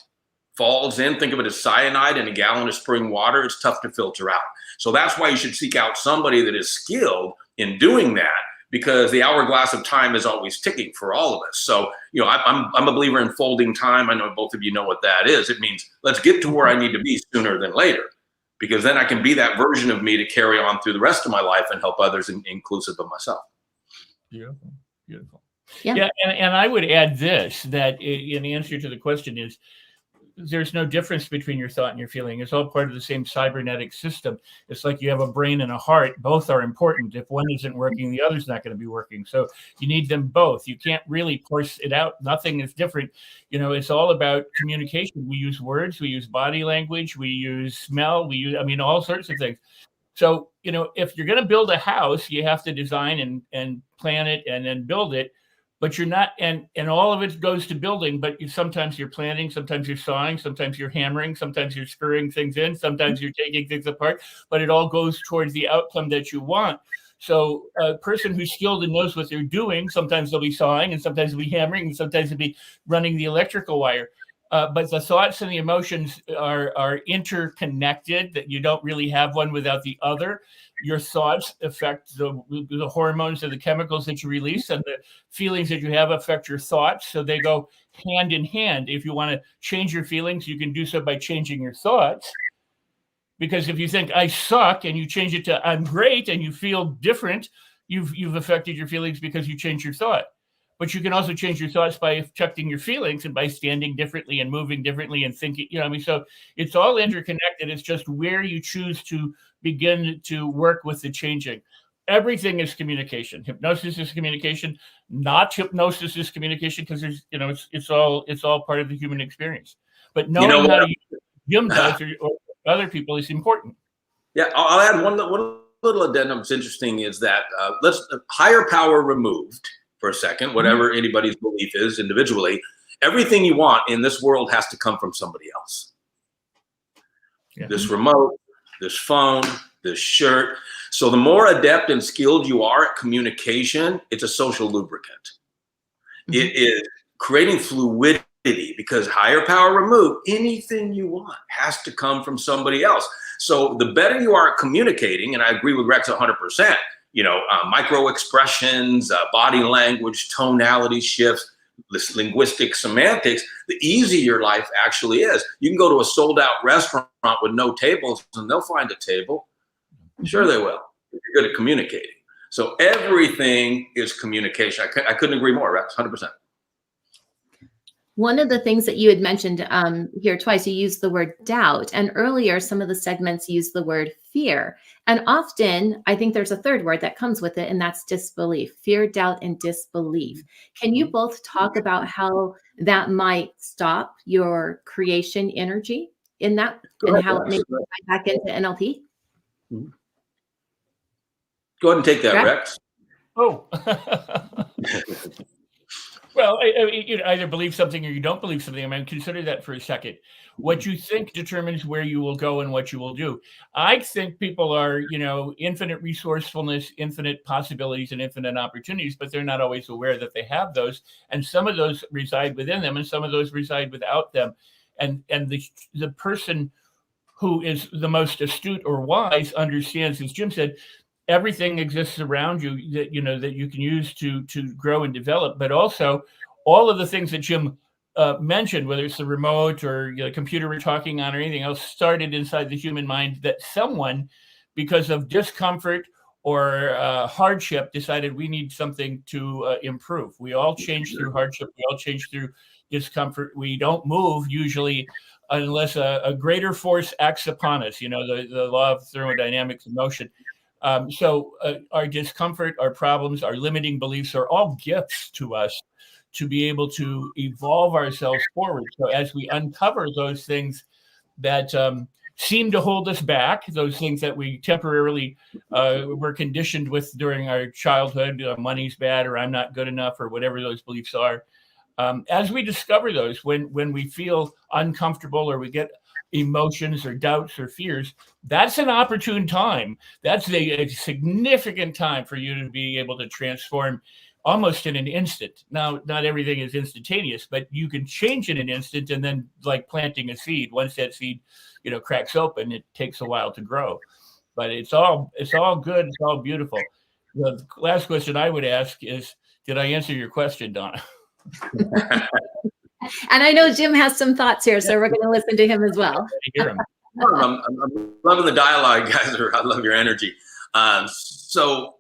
falls in, think of it as cyanide in a gallon of spring water, it's tough to filter out. So that's why you should seek out somebody that is skilled in doing that, because the hourglass of time is always ticking for all of us. So, I'm a believer in folding time. I know both of you know what that is. It means let's get to where I need to be sooner than later, because then I can be that version of me to carry on through the rest of my life and help others, inclusive of myself. Beautiful, beautiful. Yeah. And I would add this, that in answer to the question is, there's no difference between your thought and your feeling. It's all part of the same cybernetic system. It's like you have a brain and a heart. Both are important. If one isn't working, the other's not going to be working. So you need them both. You can't really force it out. Nothing is different. It's all about communication. We use words, we use body language, we use smell, all sorts of things. So, if you're going to build a house, you have to design and plan it and then build it. But you're not, and all of it goes to building, but sometimes you're planning, sometimes you're sawing, sometimes you're hammering, sometimes you're screwing things in, sometimes you're taking things apart, but it all goes towards the outcome that you want. So a person who's skilled and knows what they're doing, sometimes they'll be sawing and sometimes they'll be hammering and sometimes they'll be running the electrical wire. But the thoughts and the emotions are interconnected, that you don't really have one without the other. Your thoughts affect the hormones and the chemicals that you release, and the feelings that you have affect your thoughts. So they go hand in hand. If you want to change your feelings, you can do so by changing your thoughts. Because if you think I suck and you change it to I'm great and you feel different, you've affected your feelings because you changed your thought. But you can also change your thoughts by affecting your feelings and by standing differently and moving differently and thinking, so it's all interconnected. It's just where you choose to begin to work with the changing. Everything is communication. Hypnosis is communication. Not hypnosis is communication, because there's, it's all part of the human experience. But knowing how to use Jim does or other people is important. Yeah, I'll add one little addendum that's interesting is that let's higher power removed for a second, whatever anybody's belief is individually, everything you want in this world has to come from somebody else. Yeah. This remote, this phone, this shirt. So the more adept and skilled you are at communication, it's a social lubricant. It is creating fluidity, because higher power removed, anything you want has to come from somebody else. So the better you are at communicating, and I agree with Rex 100%, micro expressions, body language, tonality shifts, this linguistic semantics, the easier your life actually is. You can go to a sold out restaurant with no tables and they'll find a table. Sure they will, if you're good at communicating. So everything is communication. I couldn't agree more, Rex, 100%. One of the things that you had mentioned here twice, you used the word doubt, and earlier some of the segments used the word fear. And often, I think there's a third word that comes with it, and that's disbelief. Fear, doubt, and disbelief. Can you both talk about how that might stop your creation energy in that, and how it makes you back into NLP? Go ahead and take that, Rex. Oh. Well, you either believe something or you don't believe something. I mean, consider that for a second. What you think determines where you will go and what you will do. I think people are, infinite resourcefulness, infinite possibilities, and infinite opportunities, but they're not always aware that they have those. And some of those reside within them, and some of those reside without them. And the person who is the most astute or wise understands, as Jim said, everything exists around you that you can use to grow and develop, but also all of the things that Jim mentioned, whether it's the remote or the computer we're talking on or anything else, started inside the human mind that someone, because of discomfort or hardship, decided we need something to improve. We all change through hardship. We all change through discomfort. We don't move usually unless a greater force acts upon us. The law of thermodynamics of motion. So our discomfort, our problems, our limiting beliefs are all gifts to us to be able to evolve ourselves forward. So as we uncover those things that seem to hold us back, those things that we temporarily were conditioned with during our childhood, money's bad, or I'm not good enough, or whatever those beliefs are, as we discover those, when we feel uncomfortable or we get emotions or doubts or fears, that's an opportune time. That's a significant time for you to be able to transform almost in an instant. Now, not everything is instantaneous, but you can change in an instant, and then, like planting a seed, once that seed, cracks open, it takes a while to grow. But it's all good. It's all beautiful. The last question I would ask is, did I answer your question, Donna? And I know Jim has some thoughts here, so we're going to listen to him as well. I'm loving the dialogue, guys. I love your energy. So,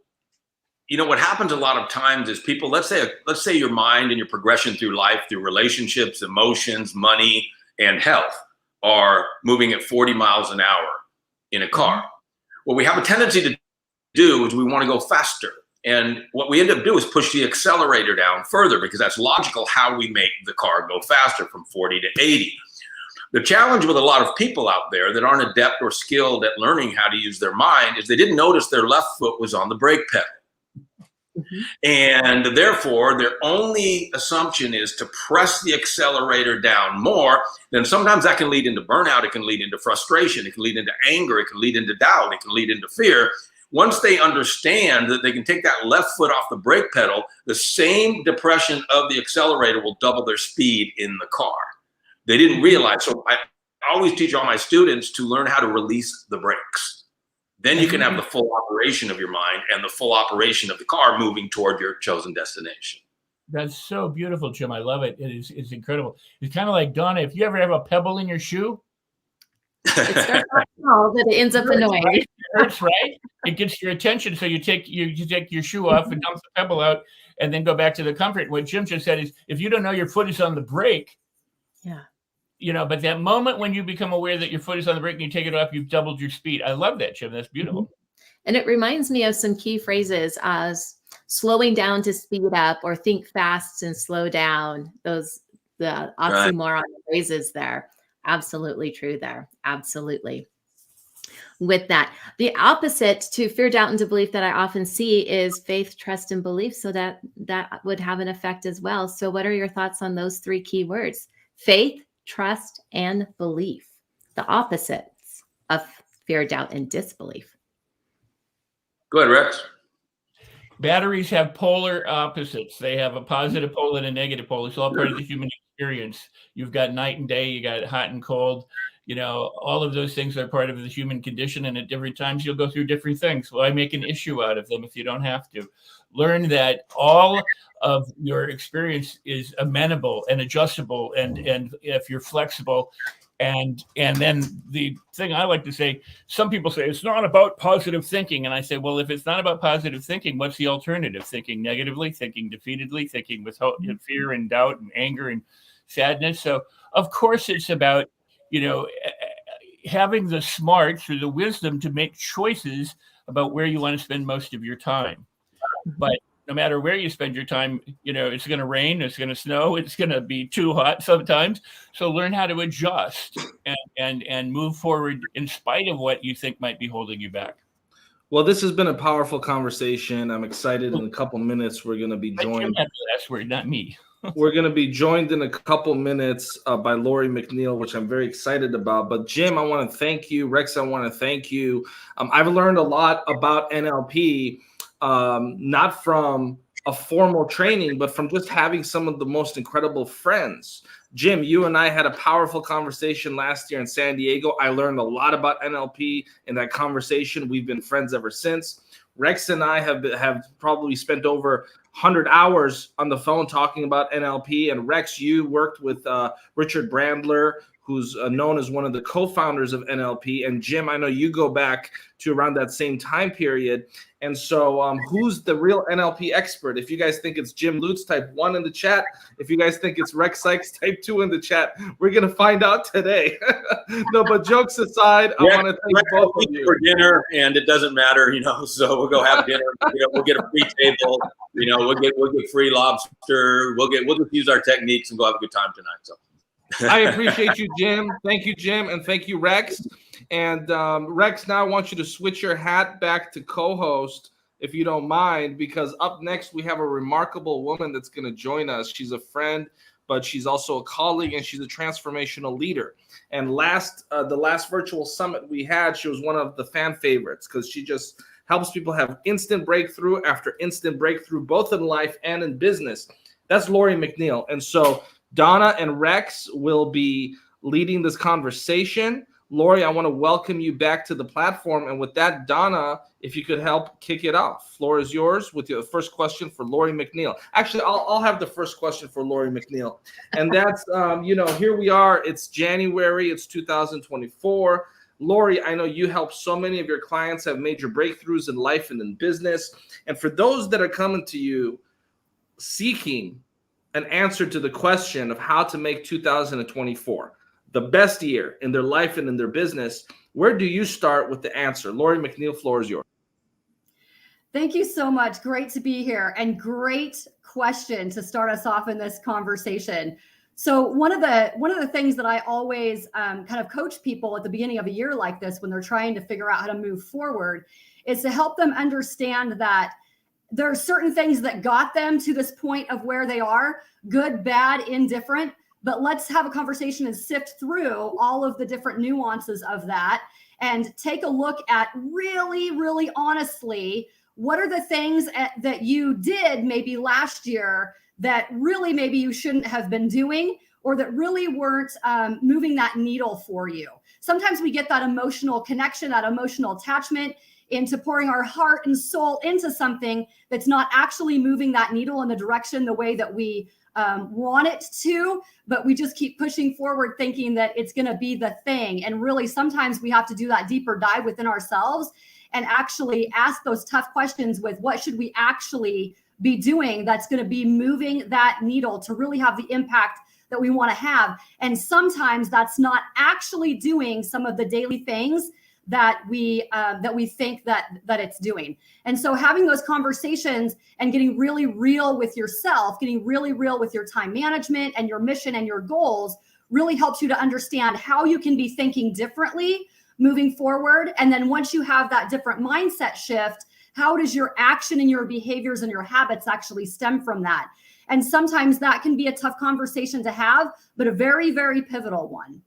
what happens a lot of times is people, let's say your mind and your progression through life, through relationships, emotions, money, and health are moving at 40 miles an hour in a car. What we have a tendency to do is we want to go faster. And what we end up doing is push the accelerator down further, because that's logical how we make the car go faster from 40 to 80. The challenge with a lot of people out there that aren't adept or skilled at learning how to use their mind is they didn't notice their left foot was on the brake pedal. And therefore, their only assumption is to press the accelerator down more. Then sometimes that can lead into burnout. It can lead into frustration. It can lead into anger. It can lead into doubt. It can lead into fear. Once they understand that they can take that left foot off the brake pedal, the same depression of the accelerator will double their speed in the car. They didn't realize. So I always teach all my students to learn how to release the brakes. Then you can have the full operation of your mind and the full operation of the car moving toward your chosen destination. That's so beautiful, Jim. I love it. It's incredible. It's kind of like, Donna, if you ever have a pebble in your shoe, it starts off small, but it ends up annoying. Right? It hurts, right? It gets your attention, so you take your shoe off and dump the pebble out, and then go back to the comfort. What Jim just said is, if you don't know your foot is on the brake, but that moment when you become aware that your foot is on the brake and you take it off, you've doubled your speed. I love that, Jim. That's beautiful. And it reminds me of some key phrases as slowing down to speed up, or think fast and slow down. The oxymoron phrases there. Absolutely true there. Absolutely. with that. The opposite to fear, doubt, and disbelief that I often see is faith, trust, and belief. So that would have an effect as well. So what are your thoughts on those three key words? Faith, trust, and belief. The opposites of fear, doubt, and disbelief. Go ahead, Rex. Batteries have polar opposites. They have a positive pole and a negative pole. It's all part of the human experience. You've got night and day, you got hot and cold. You know, all of those things are part of the human condition, and at different times you'll go through different things. Why make an issue out of them if you don't have to? Learn that all of your experience is amenable and adjustable, and if you're flexible. And then the thing I like to say, some people say it's not about positive thinking. And I say, well, if it's not about positive thinking, what's the alternative? Thinking negatively, thinking defeatedly, thinking with hope and fear and doubt and anger and sadness. So of course it's about, you know, having the smarts or the wisdom to make choices about where you want to spend most of your time. But no matter where you spend your time, you know, it's going to rain, it's going to snow, it's going to be too hot sometimes. So learn how to adjust and move forward in spite of what you think might be holding you back. Well, this has been a powerful conversation. I'm excited. In a couple minutes, we're going to be joined. That's the last word, not me. We're going to be joined in a couple minutes by Lori McNeil, which I'm very excited about. But Jim, I want to thank you. Rex, I want to thank you. I've learned a lot about NLP. Not from a formal training, but from just having some of the most incredible friends. Jim, you and I had a powerful conversation last year in San Diego. I learned a lot about NLP in that conversation. We've been friends ever since. Rex and I have probably spent over 100 hours on the phone talking about NLP. And Rex, you worked with Richard Brandler, who's known as one of the co-founders of NLP. And Jim, I know you go back to around that same time period. And so who's the real NLP expert? If you guys think it's Jim Lutz, type 1 in the chat. If you guys think it's Rex Sykes, type 2 in the chat. We're going to find out today. No, but jokes aside, I want to thank both of you. For dinner, and it doesn't matter, you know, so we'll go have dinner. We'll get a free table. You know, we'll get free lobster. We'll just use our techniques and go have a good time tonight. So. I appreciate you, Jim. Thank you, Jim. And thank you, Rex. And Rex, now I want you to switch your hat back to co-host, if you don't mind, because up next we have a remarkable woman that's going to join us. She's a friend, but she's also a colleague, and she's a transformational leader. And the last virtual summit we had, she was one of the fan favorites because she just helps people have instant breakthrough after instant breakthrough, both in life and in business. That's Lori McNeil. And so Donna and Rex will be leading this conversation. Lori, I want to welcome you back to the platform. And with that, Donna, if you could help kick it off. Floor is yours with your first question for Lori McNeil. Actually, I'll have the first question for Lori McNeil. And that's, here we are. It's January. It's 2024. Lori, I know you help so many of your clients have major breakthroughs in life and in business. And for those that are coming to you seeking an answer to the question of how to make 2024 the best year in their life and in their business, where do you start with the answer? Lori McNeil, floor is yours. Thank you so much. Great to be here, and great question to start us off in this conversation. So one of the things that I always kind of coach people at the beginning of a year like this, when they're trying to figure out how to move forward, is to help them understand that there are certain things that got them to this point of where they are, good, bad, indifferent. But let's have a conversation and sift through all of the different nuances of that and take a look at really, really honestly, what are the things that you did maybe last year that really maybe you shouldn't have been doing, or that really weren't moving that needle for you. Sometimes we get that emotional connection, that emotional attachment into pouring our heart and soul into something that's not actually moving that needle in the direction the way that we want it to, but we just keep pushing forward thinking that it's going to be the thing. And really, sometimes we have to do that deeper dive within ourselves and actually ask those tough questions with what should we actually be doing that's going to be moving that needle to really have the impact that we want to have. And sometimes that's not actually doing some of the daily things that we think that it's doing. And so having those conversations and getting really real with yourself, getting really real with your time management and your mission and your goals really helps you to understand how you can be thinking differently moving forward. And then once you have that different mindset shift, how does your action and your behaviors and your habits actually stem from that? And sometimes that can be a tough conversation to have, but a very, very pivotal one.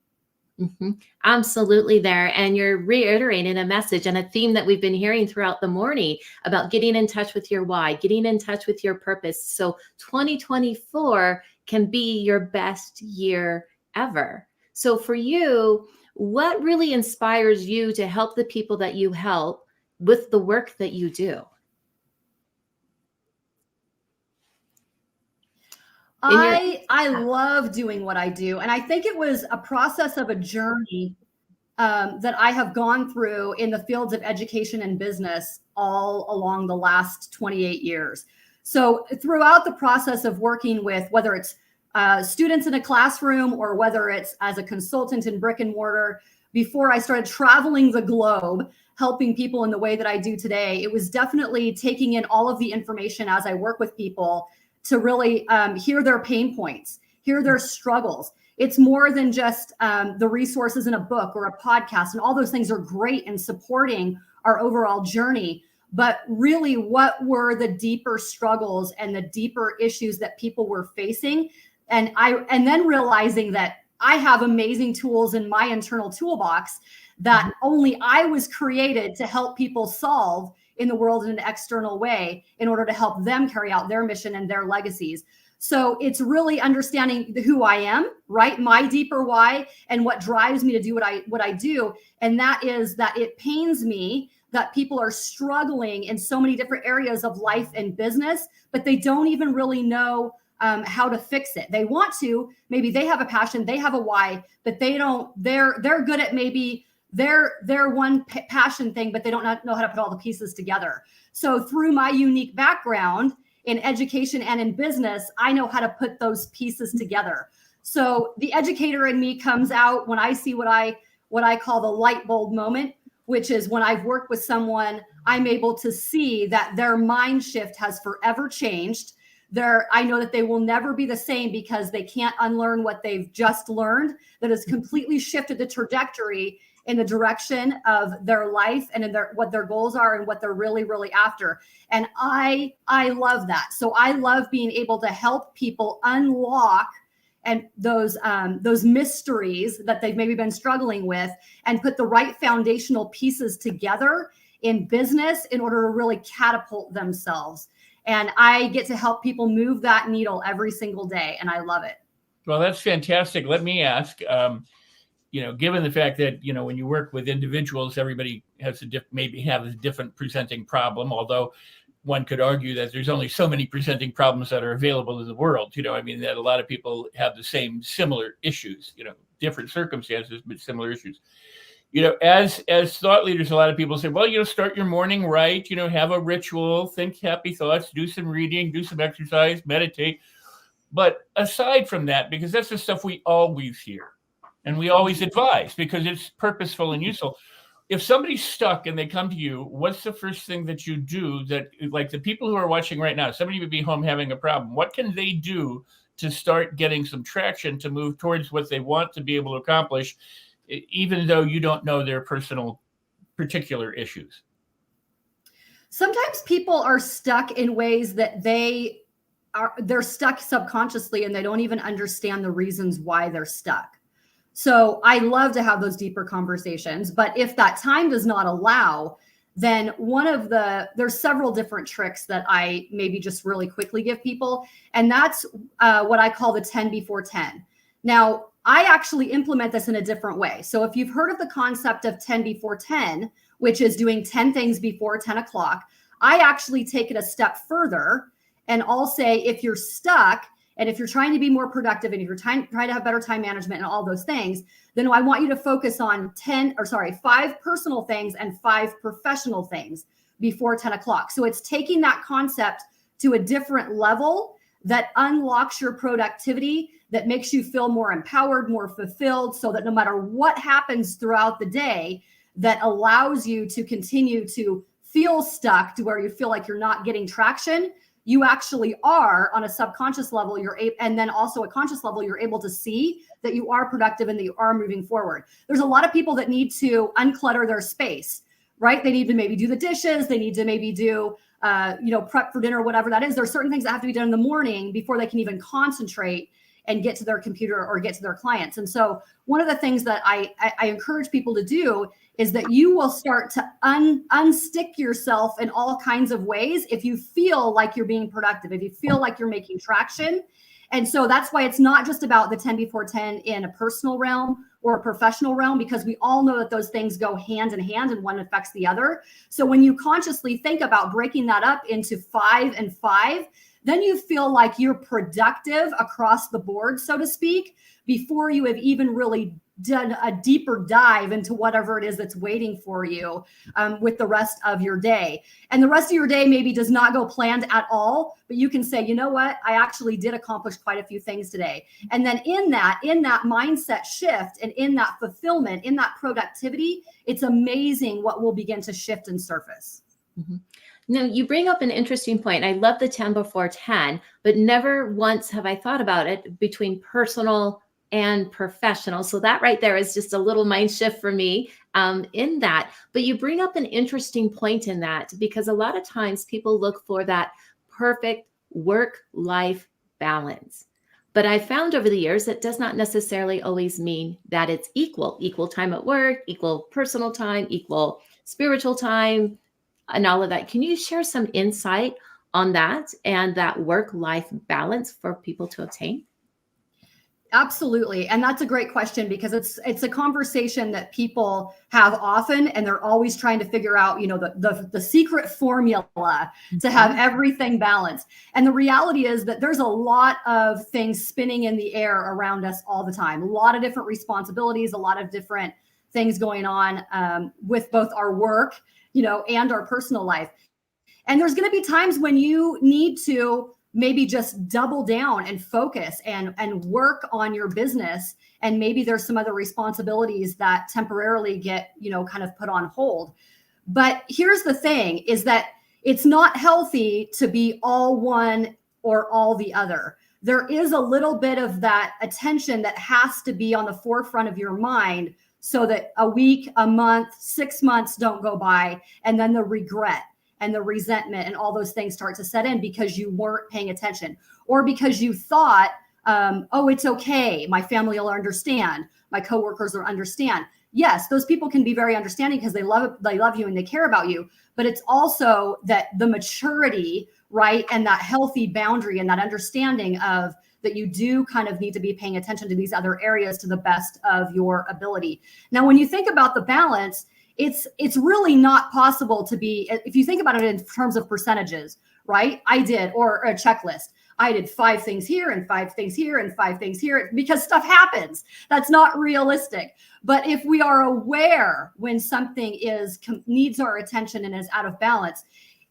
Mm-hmm. Absolutely there. And you're reiterating a message and a theme that we've been hearing throughout the morning about getting in touch with your why, getting in touch with your purpose. So 2024 can be your best year ever. So for you, what really inspires you to help the people that you help with the work that you do? I love doing what I do. And I think it was a process of a journey that I have gone through in the fields of education and business all along the last 28 years. So throughout the process of working with, whether it's students in a classroom or whether it's as a consultant in brick and mortar, before I started traveling the globe, helping people in the way that I do today, it was definitely taking in all of the information as I work with people to really hear their pain points, hear their struggles. It's more than just the resources in a book or a podcast, and all those things are great in supporting our overall journey. But really, what were the deeper struggles and the deeper issues that people were facing? And then realizing that I have amazing tools in my internal toolbox that only I was created to help people solve in the world in an external way in order to help them carry out their mission and their legacies. So it's really understanding who I am, right? My deeper why and what drives me to do what I do. And that is that it pains me that people are struggling in so many different areas of life and business, but they don't even really know how to fix it. They want to, maybe they have a passion, they have a why, but they don't, they're good at maybe their one passion thing, but they don't know how to put all the pieces together. So through my unique background in education and in business, I know how to put those pieces together. So the educator in me comes out when I see what I call the light bulb moment, which is when I've worked with someone, I'm able to see that their mind shift has forever changed. I know that they will never be the same because they can't unlearn what they've just learned, that has completely shifted the trajectory in the direction of their life and in what their goals are and what they're really, really after. And I love that. So I love being able to help people unlock and those mysteries that they've maybe been struggling with and put the right foundational pieces together in business in order to really catapult themselves. And I get to help people move that needle every single day. And I love it. Well, that's fantastic. Let me ask, given the fact that, when you work with individuals, everybody has maybe have a different presenting problem, although one could argue that there's only so many presenting problems that are available in the world. That a lot of people have the similar issues, different circumstances, but similar issues. As thought leaders, a lot of people say, well, start your morning right, have a ritual, think happy thoughts, do some reading, do some exercise, meditate. But aside from that, because that's the stuff we always hear and we always advise because it's purposeful and useful. If somebody's stuck and they come to you, what's the first thing that you do that, like the people who are watching right now, somebody would be home having a problem. What can they do to start getting some traction to move towards what they want to be able to accomplish, even though you don't know their personal particular issues? Sometimes people are stuck in ways that they're stuck subconsciously and they don't even understand the reasons why they're stuck. So I love to have those deeper conversations, but if that time does not allow, then there's several different tricks that I maybe just really quickly give people. And that's what I call the 10 before 10. Now, I actually implement this in a different way. So if you've heard of the concept of 10 before 10, which is doing 10 things before 10 o'clock, I actually take it a step further. And I'll say, if you're stuck, and if you're trying to be more productive and if you're trying to have better time management and all those things, then I want you to focus on 5 personal things and 5 professional things before 10 o'clock. So it's taking that concept to a different level that unlocks your productivity, that makes you feel more empowered, more fulfilled, so that no matter what happens throughout the day, that allows you to continue to feel stuck to where you feel like you're not getting traction. you actually are on a subconscious level, and then also a conscious level, you're able to see that you are productive and that you are moving forward. There's a lot of people that need to unclutter their space, right? They need to maybe do the dishes. They need to maybe do, prep for dinner, whatever that is. There's certain things that have to be done in the morning before they can even concentrate and get to their computer or get to their clients. And so one of the things that I encourage people to do is that you will start to unstick yourself in all kinds of ways if you feel like you're being productive, if you feel like you're making traction. And so that's why it's not just about the 10 before 10 in a personal realm or a professional realm, because we all know that those things go hand in hand and one affects the other. So when you consciously think about breaking that up into 5 and 5, then you feel like you're productive across the board, so to speak, before you have even really done a deeper dive into whatever it is that's waiting for you with the rest of your day. And the rest of your day maybe does not go planned at all, but you can say, you know what, I actually did accomplish quite a few things today. And then in that mindset shift and in that fulfillment, in that productivity, it's amazing what will begin to shift and surface. Mm-hmm. Now, you bring up an interesting point. I love the 10 before 10, but never once have I thought about it between personal and professional. So that right there is just a little mind shift for me in that. But you bring up an interesting point in that, because a lot of times people look for that perfect work-life balance. But I found over the years that does not necessarily always mean that it's equal time at work, equal personal time, equal spiritual time, and all of that. Can you share some insight on that and that work-life balance for people to obtain? Absolutely. And that's a great question, because it's a conversation that people have often, and they're always trying to figure out, the secret formula to have everything balanced. And the reality is that there's a lot of things spinning in the air around us all the time. A lot of different responsibilities, a lot of different things going on with both our work, and our personal life. And there's going to be times when you need to maybe just double down and focus and work on your business. And maybe there's some other responsibilities that temporarily get, kind of put on hold. But here's the thing, is that it's not healthy to be all one or all the other. There is a little bit of that attention that has to be on the forefront of your mind, so that a week, a month, 6 months don't go by, and then the regret and the resentment and all those things start to set in because you weren't paying attention, or because you thought, oh, it's okay, my family will understand, my coworkers will understand. Yes, those people can be very understanding because they love you and they care about you, but it's also that the maturity, right, and that healthy boundary and that understanding of that you do kind of need to be paying attention to these other areas to the best of your ability. Now, when you think about the balance, it's really not possible to be, if you think about it in terms of percentages, right? Or a checklist. I did 5 things here and 5 things here and 5 things here, because stuff happens. That's not realistic. But if we are aware when something needs our attention and is out of balance,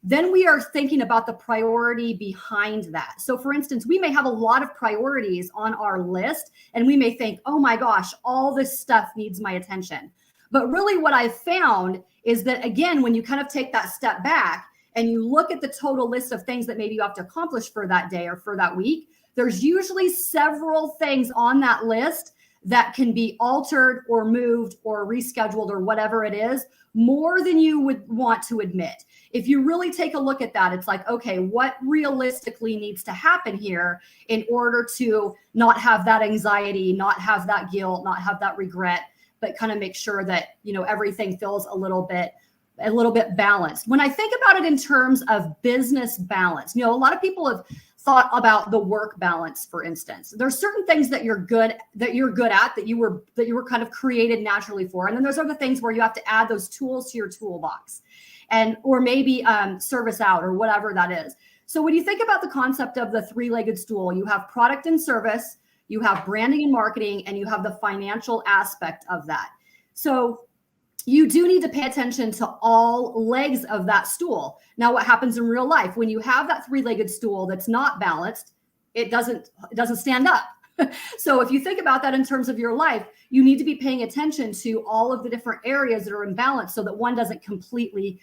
then we are thinking about the priority behind that. So for instance, we may have a lot of priorities on our list, and we may think, oh my gosh, all this stuff needs my attention. But really what I've found is that, again, when you kind of take that step back and you look at the total list of things that maybe you have to accomplish for that day or for that week, there's usually several things on that list that can be altered or moved or rescheduled or whatever it is, more than you would want to admit. If you really take a look at that, it's like, okay, what realistically needs to happen here in order to not have that anxiety, not have that guilt, not have that regret, but kind of make sure that, everything feels a little bit balanced. When I think about it in terms of business balance, a lot of people have thought about the work balance, for instance. There's certain things that you're good at, that you were kind of created naturally for. And then there's other things where you have to add those tools to your toolbox, or maybe service out or whatever that is. So when you think about the concept of the 3-legged stool, you have product and service, you have branding and marketing, and you have the financial aspect of that. So you do need to pay attention to all legs of that stool. Now, what happens in real life when you have that 3-legged stool that's not balanced, it doesn't stand up. So if you think about that in terms of your life, you need to be paying attention to all of the different areas that are in balance so that one doesn't completely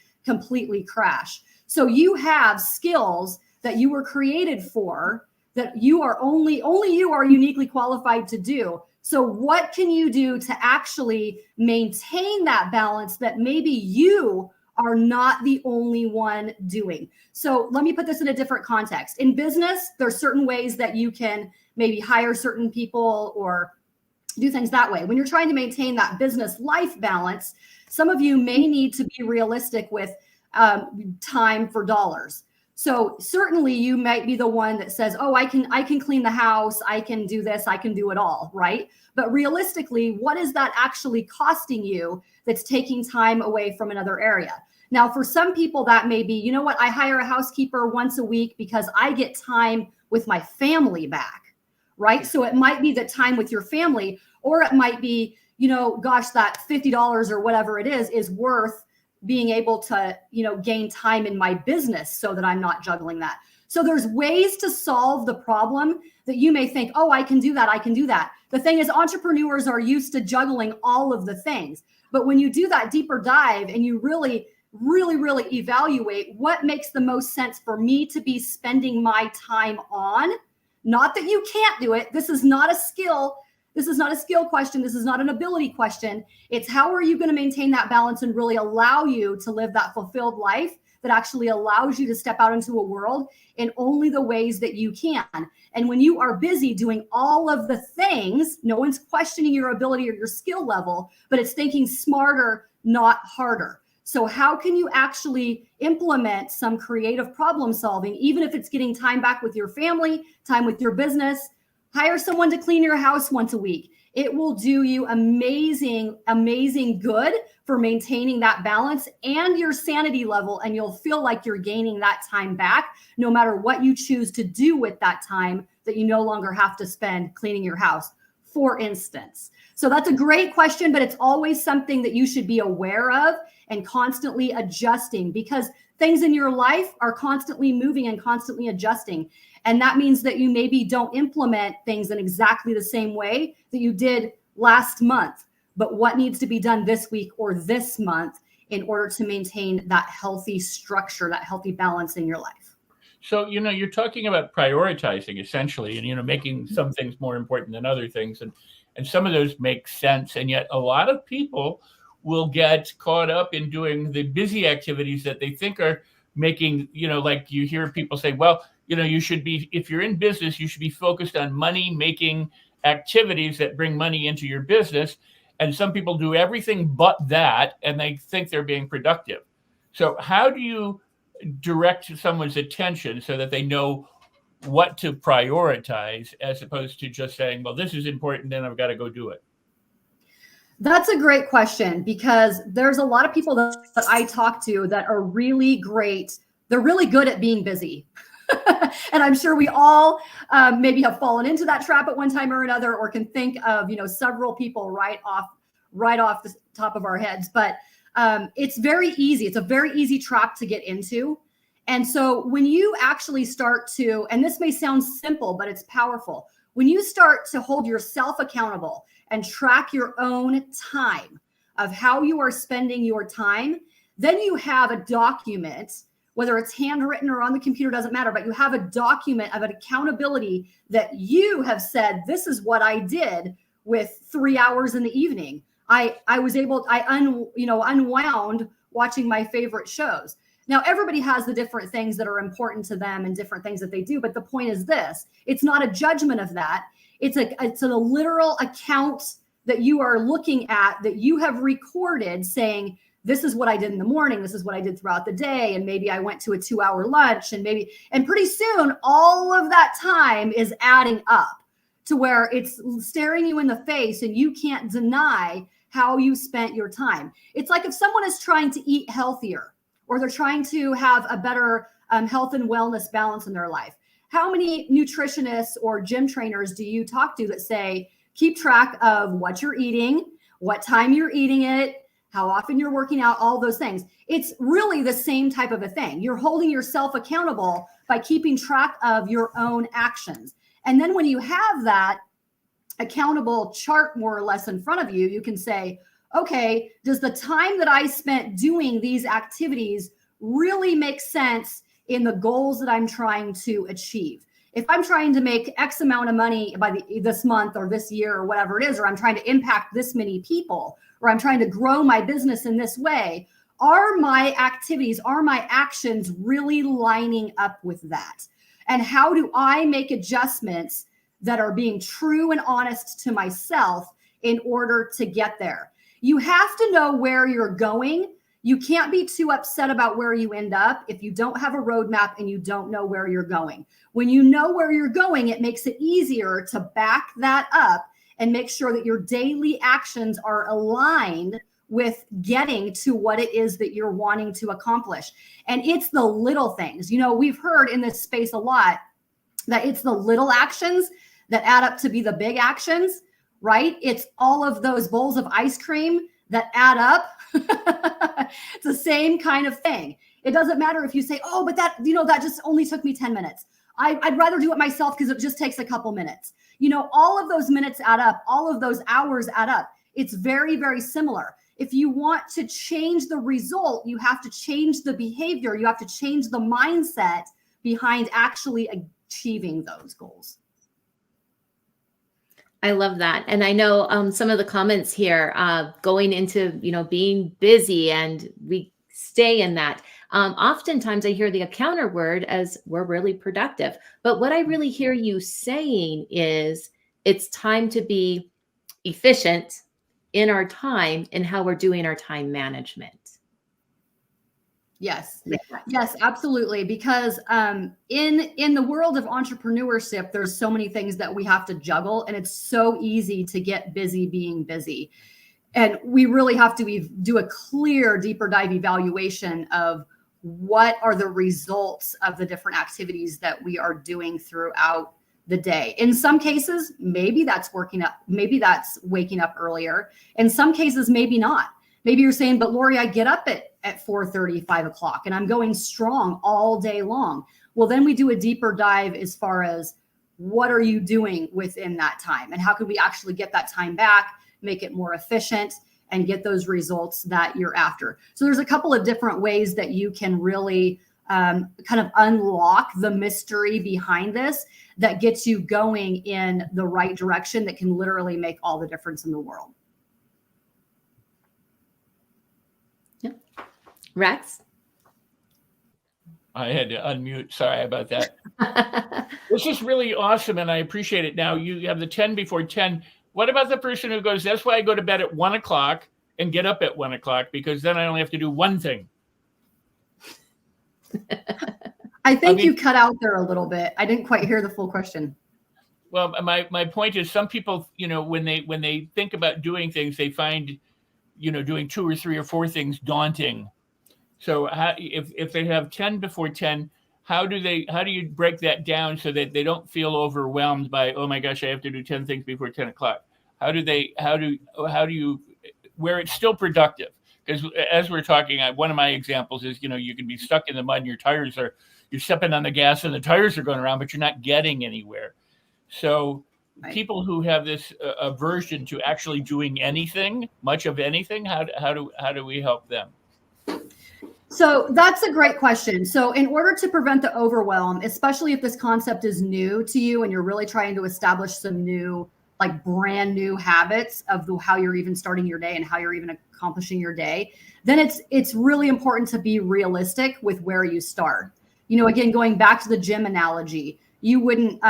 crash. So you have skills that you were created for, that you are only you are uniquely qualified to do. So what can you do to actually maintain that balance that maybe you are not the only one doing? So let me put this in a different context. In business, there's certain ways that you can maybe hire certain people or do things that way. When you're trying to maintain that business life balance, some of you may need to be realistic with time for dollars. So certainly you might be the one that says, oh, I can clean the house, I can do this, I can do it all, right? But realistically, what is that actually costing you that's taking time away from another area? Now, for some people that may be, you know what, I hire a housekeeper once a week because I get time with my family back, right? So it might be the time with your family, or it might be, you know, gosh, that $50 or whatever it is worth being able to, you know, gain time in my business so that I'm not juggling that. So there's ways to solve the problem that you may think, oh, I can do that, I can do that. The thing is, entrepreneurs are used to juggling all of the things. But when you do that deeper dive and you really evaluate what makes the most sense for me to be spending my time on, not that you can't do it. This is not a skill. This is not a skill question. This is not an ability question. It's how are you going to maintain that balance and really allow you to live that fulfilled life that actually allows you to step out into a world in only the ways that you can. And when you are busy doing all of the things, no one's questioning your ability or your skill level, but it's thinking smarter, not harder. So how can you actually implement some creative problem solving, even if it's getting time back with your family, time with your business? Hire someone to clean your house once a week. It will do you amazing good for maintaining that balance and your sanity level, and you'll feel like you're gaining that time back no matter what you choose to do with that time that you no longer have to spend cleaning your house, for instance. So that's a great question, but it's always something that you should be aware of and constantly adjusting, because things in your life are constantly moving and constantly adjusting. And that means that you maybe don't implement things in exactly the same way that you did last month, but what needs to be done this week or this month in order to maintain that healthy structure, that healthy balance in your life. So, you know, you're talking about prioritizing essentially, and, you know, making some things more important than other things. And some of those make sense. And yet a lot of people will get caught up in doing the busy activities that they think are making, you know, like you hear people say, well, you know, you should be, if you're in business, you should be focused on money making activities that bring money into your business. And some people do everything but that, and they think they're being productive. So how do you direct someone's attention so that they know what to prioritize, as opposed to just saying, well, this is important, then I've got to go do it? That's a great question, because there's a lot of people that I talk to that are really great. They're really good at being busy. And I'm sure we all maybe have fallen into that trap at one time or another, or can think of, you know, several people right off the top of our heads. But it's very easy. It's a very easy trap to get into. And so when you actually start to, and this may sound simple, but it's powerful. When you start to hold yourself accountable and track your own time of how you are spending your time, then you have a document, whether it's handwritten or on the computer, doesn't matter, but you have a document of an accountability that you have said, this is what I did with 3 hours in the evening. I unwound watching my favorite shows. Now, everybody has the different things that are important to them and different things that they do. But the point is this, it's not a judgment of that. It's a literal account that you are looking at, that you have recorded, saying, this is what I did in the morning. This is what I did throughout the day. And maybe I went to a 2-hour lunch, and pretty soon all of that time is adding up to where it's staring you in the face and you can't deny how you spent your time. It's like if someone is trying to eat healthier, or they're trying to have a better health and wellness balance in their life. How many nutritionists or gym trainers do you talk to that say, keep track of what you're eating, what time you're eating it, how often you're working out, all those things? It's really the same type of a thing. You're holding yourself accountable by keeping track of your own actions. And then when you have that accountable chart more or less in front of you, you can say, okay, does the time that I spent doing these activities really make sense in the goals that I'm trying to achieve. If I'm trying to make X amount of money by this month or this year or whatever it is, or I'm trying to impact this many people, or I'm trying to grow my business in this way, are my activities, are my actions really lining up with that? And how do I make adjustments that are being true and honest to myself in order to get there? You have to know where you're going. You can't be too upset about where you end up if you don't have a roadmap and you don't know where you're going. When you know where you're going, it makes it easier to back that up and make sure that your daily actions are aligned with getting to what it is that you're wanting to accomplish. And it's the little things. You know, we've heard in this space a lot that it's the little actions that add up to be the big actions, right? It's all of those bowls of ice cream that add up. It's the same kind of thing. It doesn't matter if you say, oh, but that, you know, that just only took me 10 minutes. I'd rather do it myself because it just takes a couple minutes. You know, all of those minutes add up. All of those hours add up. It's very, very similar. If you want to change the result, you have to change the behavior. You have to change the mindset behind actually achieving those goals. I love that. And I know some of the comments here going into, you know, being busy, and we stay in that. Oftentimes I hear the counter word as we're really productive. But what I really hear you saying is it's time to be efficient in our time and how we're doing our time management. Yes. Yes, absolutely. Because in the world of entrepreneurship, there's so many things that we have to juggle, and it's so easy to get busy being busy. And we really have to do a clear, deeper dive evaluation of what are the results of the different activities that we are doing throughout the day. In some cases, maybe that's waking up earlier. In some cases, maybe not. Maybe you're saying, but Lori, I get up at 4:30, 5 o'clock, and I'm going strong all day long. Well, then we do a deeper dive as far as what are you doing within that time, and how can we actually get that time back, make it more efficient, and get those results that you're after. So there's a couple of different ways that you can really kind of unlock the mystery behind this that gets you going in the right direction that can literally make all the difference in the world. Rex? I had to unmute. Sorry about that. This is really awesome, and I appreciate it. Now, you have the 10 before 10. What about the person who goes, that's why I go to bed at 1 o'clock and get up at 1 o'clock, because then I only have to do one thing? I think you cut out there a little bit. I didn't quite hear the full question. Well, my point is, some people, you know, when they think about doing things, they find, you know, doing 2 or 3 or 4 things daunting. So if they have 10 before 10, how do you break that down so that they don't feel overwhelmed by, oh my gosh, I have to do 10 things before 10 o'clock? How do you, where it's still productive? Because as we're talking, one of my examples is, you know, you can be stuck in the mud and you're stepping on the gas and the tires are going around, but you're not getting anywhere. So people who have this aversion to actually doing anything, much of anything, how do we help them? So that's a great question. So in order to prevent the overwhelm, especially if this concept is new to you and you're really trying to establish some new, like brand new habits of how you're even starting your day and how you're even accomplishing your day, then it's really important to be realistic with where you start. You know, again, going back to the gym analogy, you wouldn't,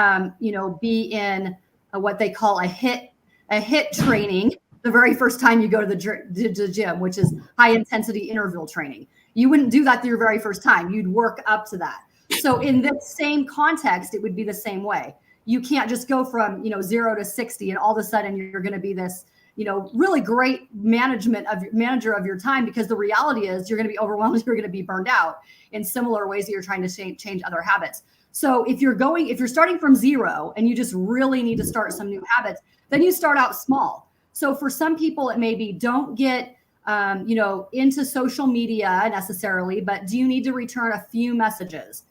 be in what they call a HIIT training the very first time you go to the gym, which is high intensity interval training. You wouldn't do that your very first time. You'd work up to that. So in this same context, it would be the same way. You can't just go from, 0 to 60 and all of a sudden you're going to be this, really great manager of your time, because the reality is you're going to be overwhelmed. You're going to be burned out in similar ways that you're trying to change other habits. So if you're starting from 0 and you just really need to start some new habits, then you start out small. So for some people, it may be don't get into social media necessarily, but do you need to return a few messages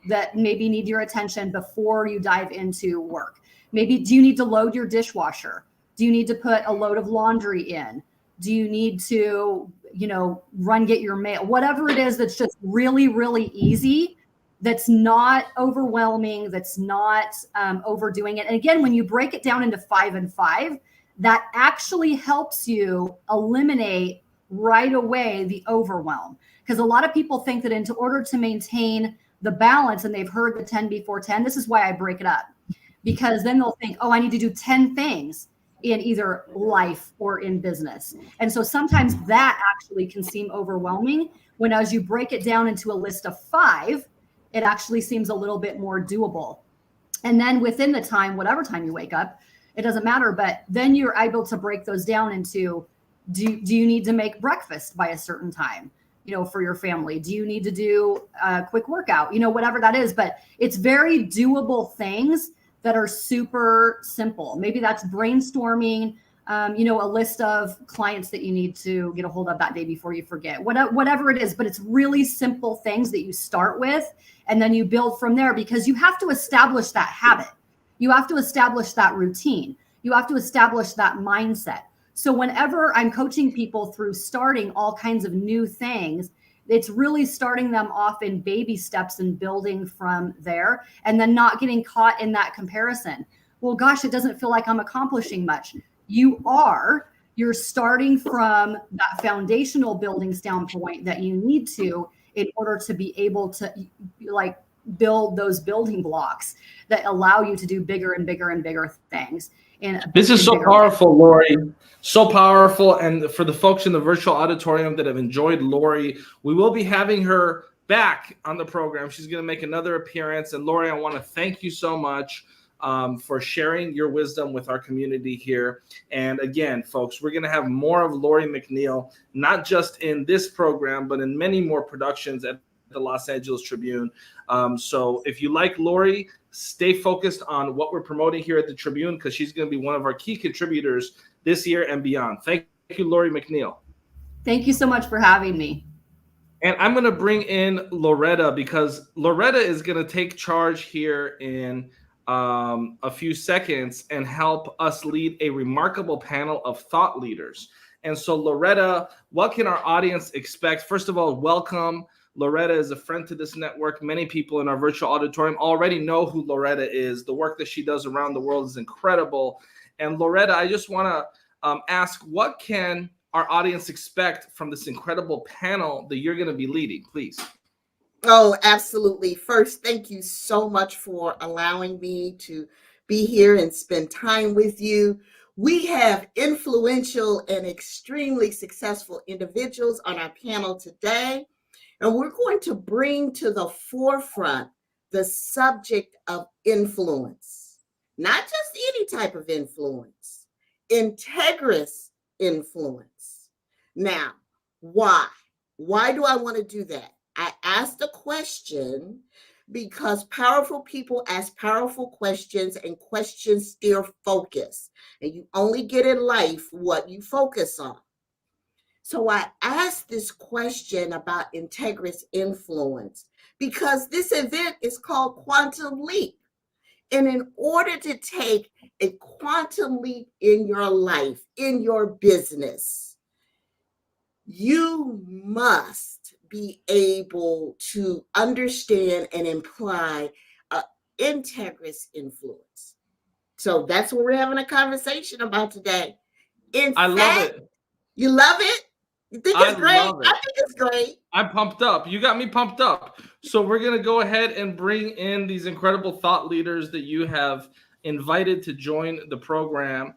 that maybe need your attention before you dive into work? Maybe do you need to load your dishwasher? Do you need to put a load of laundry in? Do you need to, get your mail? Whatever it is that's just really, really easy that's not overwhelming, that's not overdoing it. And again, when you break it down into 5 and 5, that actually helps you eliminate right away the overwhelm. Because a lot of people think that in order to maintain the balance, and they've heard the 10 before 10, this is why I break it up. Because then they'll think, oh, I need to do 10 things in either life or in business. And so sometimes that actually can seem overwhelming, when as you break it down into a list of 5, it actually seems a little bit more doable. And then within the time, whatever time you wake up, it doesn't matter, but then you're able to break those down into, do you need to make breakfast by a certain time, for your family? Do you need to do a quick workout, whatever that is? But it's very doable things that are super simple. Maybe that's brainstorming, a list of clients that you need to get a hold of that day before you forget, whatever it is. But it's really simple things that you start with, and then you build from there, because you have to establish that habit. You have to establish that routine. You have to establish that mindset. So whenever I'm coaching people through starting all kinds of new things, it's really starting them off in baby steps and building from there, and then not getting caught in that comparison. Well, gosh, it doesn't feel like I'm accomplishing much. You're starting from that foundational building standpoint that you need to, in order to be able to build those building blocks that allow you to do bigger and bigger and bigger things. And this is so powerful, Lori. So powerful. And for the folks in the virtual auditorium that have enjoyed Lori, we will be having her back on the program. She's going to make another appearance. And Lori, I want to thank you so much for sharing your wisdom with our community here. And again, folks, we're going to have more of Lori McNeil, not just in this program, but in many more productions at the Los Angeles Tribune. So if you like Lori, stay focused on what we're promoting here at the Tribune, because she's going to be one of our key contributors this year and beyond. Thank you, Lori McNeil. Thank you so much for having me. And I'm going to bring in Loretta, because Loretta is going to take charge here in a few seconds and help us lead a remarkable panel of thought leaders. And so, Loretta, what can our audience expect? First of all, welcome. Loretta is a friend to this network. Many people in our virtual auditorium already know who Loretta is. The work that she does around the world is incredible. And Loretta, I just want to ask, what can our audience expect from this incredible panel that you're going to be leading, please? Oh, absolutely. First, thank you so much for allowing me to be here and spend time with you. We have influential and extremely successful individuals on our panel today, and we're going to bring to the forefront the subject of influence, not just any type of influence, integrous influence. Now, why? Why do I want to do that? I asked a question because powerful people ask powerful questions, and questions steer focus. And you only get in life what you focus on. So I asked this question about integrous influence because this event is called Quantum Leap. And in order to take a quantum leap in your life, in your business, you must be able to understand and imply integrous influence. So that's what we're having a conversation about today. I love it. You love it? You think it's great? I think it's great. I'm pumped up. You got me pumped up. So we're going to go ahead and bring in these incredible thought leaders that you have invited to join the program.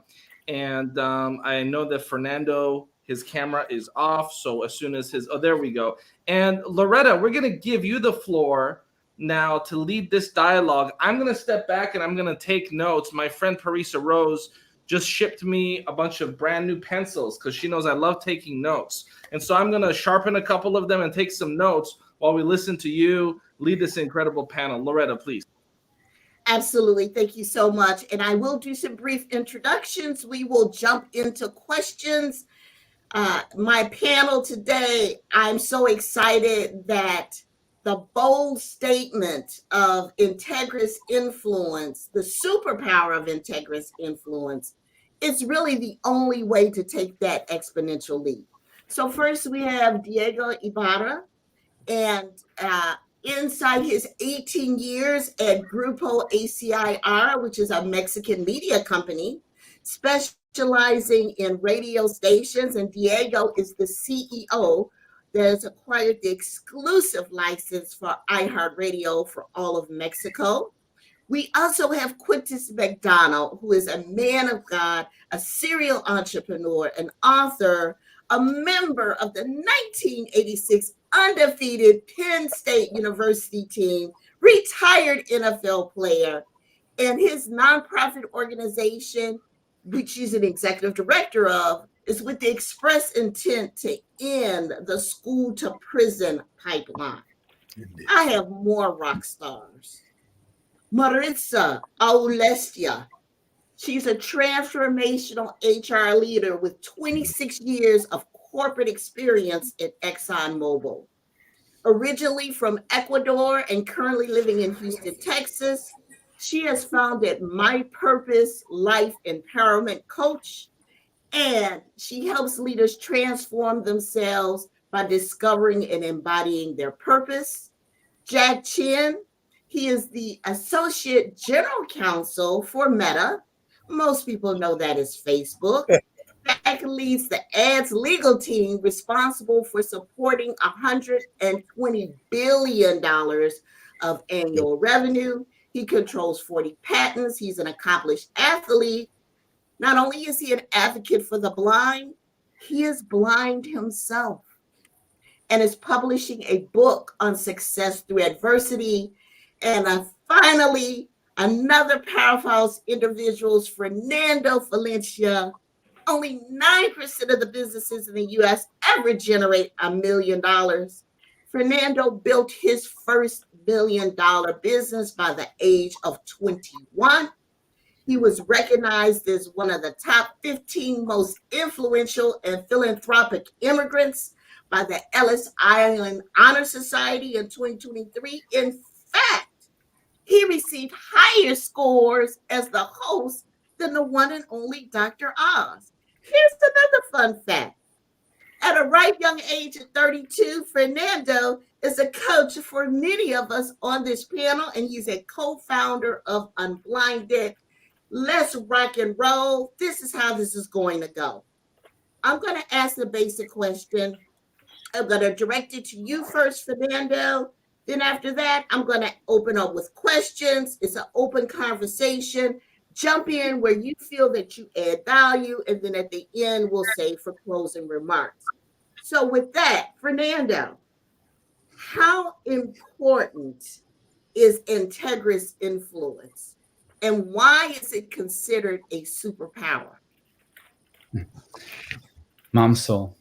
And I know that Fernando, his camera is off. So as soon as there we go. And Loretta, we're going to give you the floor now to lead this dialogue. I'm going to step back and I'm going to take notes. My friend Parisa Rose just shipped me a bunch of brand new pencils because she knows I love taking notes. And so I'm going to sharpen a couple of them and take some notes while we listen to you lead this incredible panel. Loretta, please. Absolutely. Thank you so much. And I will do some brief introductions. We will jump into questions. My panel today, I'm so excited that the bold statement of integrous influence, the superpower of integrous influence, is really the only way to take that exponential leap. So first we have Diego Ibarra, and Inside his 18 years at Grupo ACIR, which is a Mexican media company, specializing in radio stations, and Diego is the CEO that has acquired the exclusive license for iHeartRadio for all of Mexico. We also have Quintus McDonald, who is a man of God, a serial entrepreneur, an author, a member of the 1986 undefeated Penn State University team, retired NFL player, and his nonprofit organization, which he's an executive director of, is with the express intent to end the school to prison pipeline. I have more rock stars. Maritza Aulestia. She's a transformational HR leader with 26 years of corporate experience at ExxonMobil. Originally from Ecuador and currently living in Houston, Texas, she has founded My Purpose Life Empowerment Coach, and she helps leaders transform themselves by discovering and embodying their purpose. Jack Chin, he is the Associate General Counsel for Meta. Most people know that as Facebook. Jack leads the ads legal team responsible for supporting $120 billion of annual revenue. He controls 40 patents. He's an accomplished athlete. Not only is he an advocate for the blind, he is blind himself and is publishing a book on success through adversity. And finally, another powerhouse individual is Fernando Valencia. Only 9% of the businesses in the US ever generate $1 million. Fernando built his first $1 billion business by the age of 21. He was recognized as one of the top 15 most influential and philanthropic immigrants by the Ellis Island Honor Society in 2023. In fact, he received higher scores as the host than the one and only Dr. Oz. Here's another fun fact. At a ripe young age of 32, Fernando is a coach for many of us on this panel, and he's a co-founder of Unblinded. Let's rock and roll. This is how this is going to go. I'm going to ask the basic question. I'm going to direct it to you first, Fernando. Then after that, I'm going to open up with questions. It's an open conversation. Jump in where you feel that you add value, and then at the end, we'll say for closing remarks. So with that, Fernando, how important is integrous influence, and why is it considered a superpower? Mom Soul,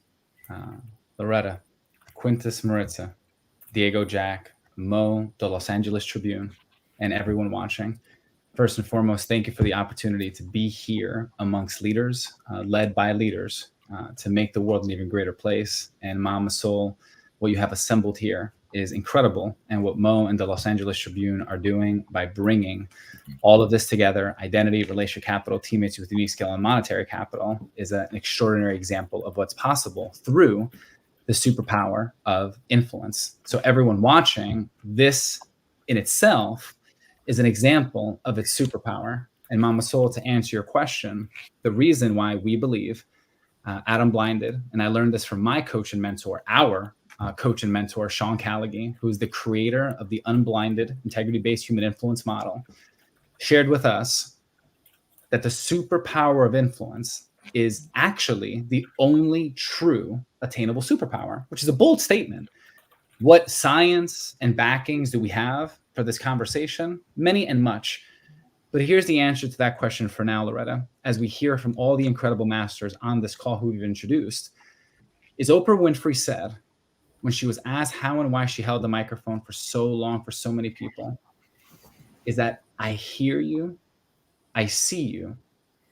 Loretta, Quintus Maritza, Diego Jack, Mo, the Los Angeles Tribune, and everyone watching. First and foremost, thank you for the opportunity to be here amongst leaders, led by leaders, to make the world an even greater place. And Mama Soul, what you have assembled here is incredible. And what Mo and the Los Angeles Tribune are doing by bringing all of this together, identity, relational capital, teammates with unique skill, and monetary capital, is an extraordinary example of what's possible through the superpower of influence. So everyone watching, this in itself is an example of its superpower. And Mama Soul, to answer your question, the reason why we believe at Unblinded, and I learned this from my coach and mentor, our coach and mentor, Sean Callaghan, who's the creator of the Unblinded integrity-based human influence model, shared with us that the superpower of influence is actually the only true attainable superpower, which is a bold statement. What science and backings do we have for this conversation? Many and much. But here's the answer to that question for now, Loretta, as we hear from all the incredible masters on this call who we've introduced, is Oprah Winfrey said, when she was asked how and why she held the microphone for so long for so many people, is that I hear you, I see you,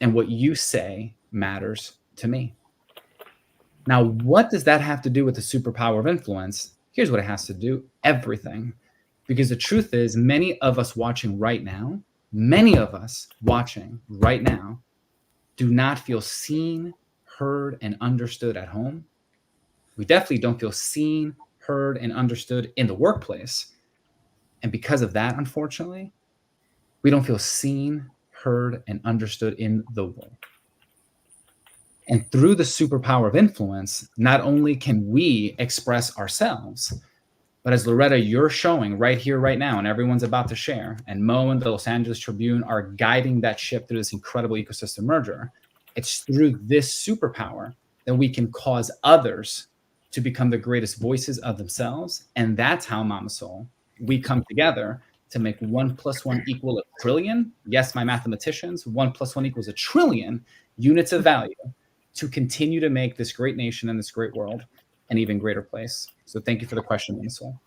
and what you say matters to me. Now, what does that have to do with the superpower of influence? Here's what it has to do, everything. Because the truth is, many of us watching right now do not feel seen, heard, and understood at home. We definitely don't feel seen, heard, and understood in the workplace. And because of that, unfortunately, we don't feel seen, heard, and understood in the world. And through the superpower of influence, not only can we express ourselves, but as Loretta, you're showing right here, right now, and everyone's about to share, and Mo and the Los Angeles Tribune are guiding that ship through this incredible ecosystem merger. It's through this superpower that we can cause others to become the greatest voices of themselves. And that's how, Mama Soul, we come together to make 1 + 1 = 1 trillion. Yes, my mathematicians, 1 + 1 = 1 trillion units of value to continue to make this great nation and this great world an even greater place. So thank you for the question, Mama Soul.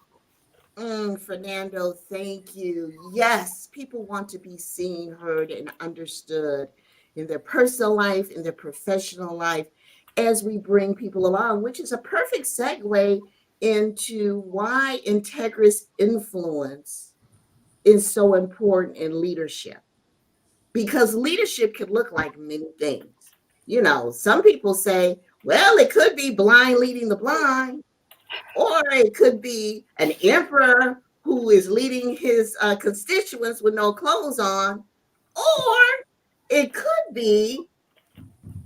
Fernando, thank you. Yes, people want to be seen, heard, and understood in their personal life, in their professional life, as we bring people along, which is a perfect segue into why integrous influence is so important in leadership. Because leadership can look like many things. You know, some people say, well, it could be blind leading the blind, or it could be an emperor who is leading his constituents with no clothes on, or it could be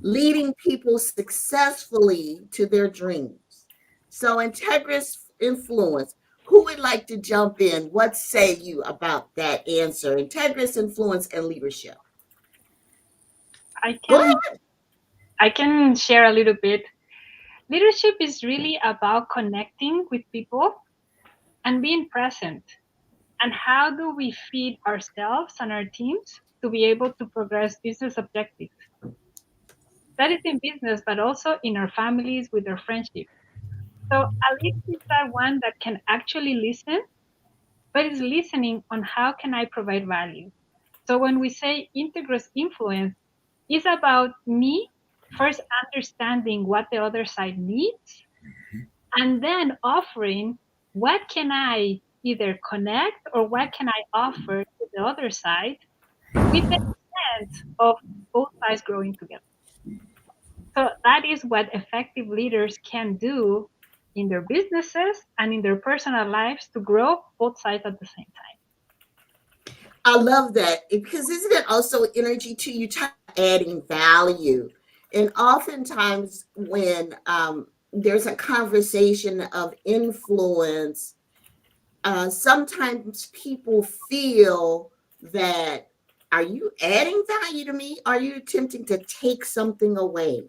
leading people successfully to their dreams. So integrous influence. Who would like to jump in? What say you about that answer? Integrous influence and leadership. I can share a little bit. Leadership is really about connecting with people and being present. And how do we feed ourselves and our teams to be able to progress business objectives? That is in business, but also in our families, with our friendships. So at least is that one that can actually listen, but is listening on how can I provide value. So when we say integrous influence, it's about me first understanding what the other side needs, and then offering what can I either connect or what can I offer to the other side with the intent of both sides growing together. So that is what effective leaders can do in their businesses and in their personal lives to grow both sides at the same time. I love that, because isn't it also energy too? You talk adding value. And oftentimes when there's a conversation of influence, sometimes people feel that, are you adding value to me? Are you attempting to take something away?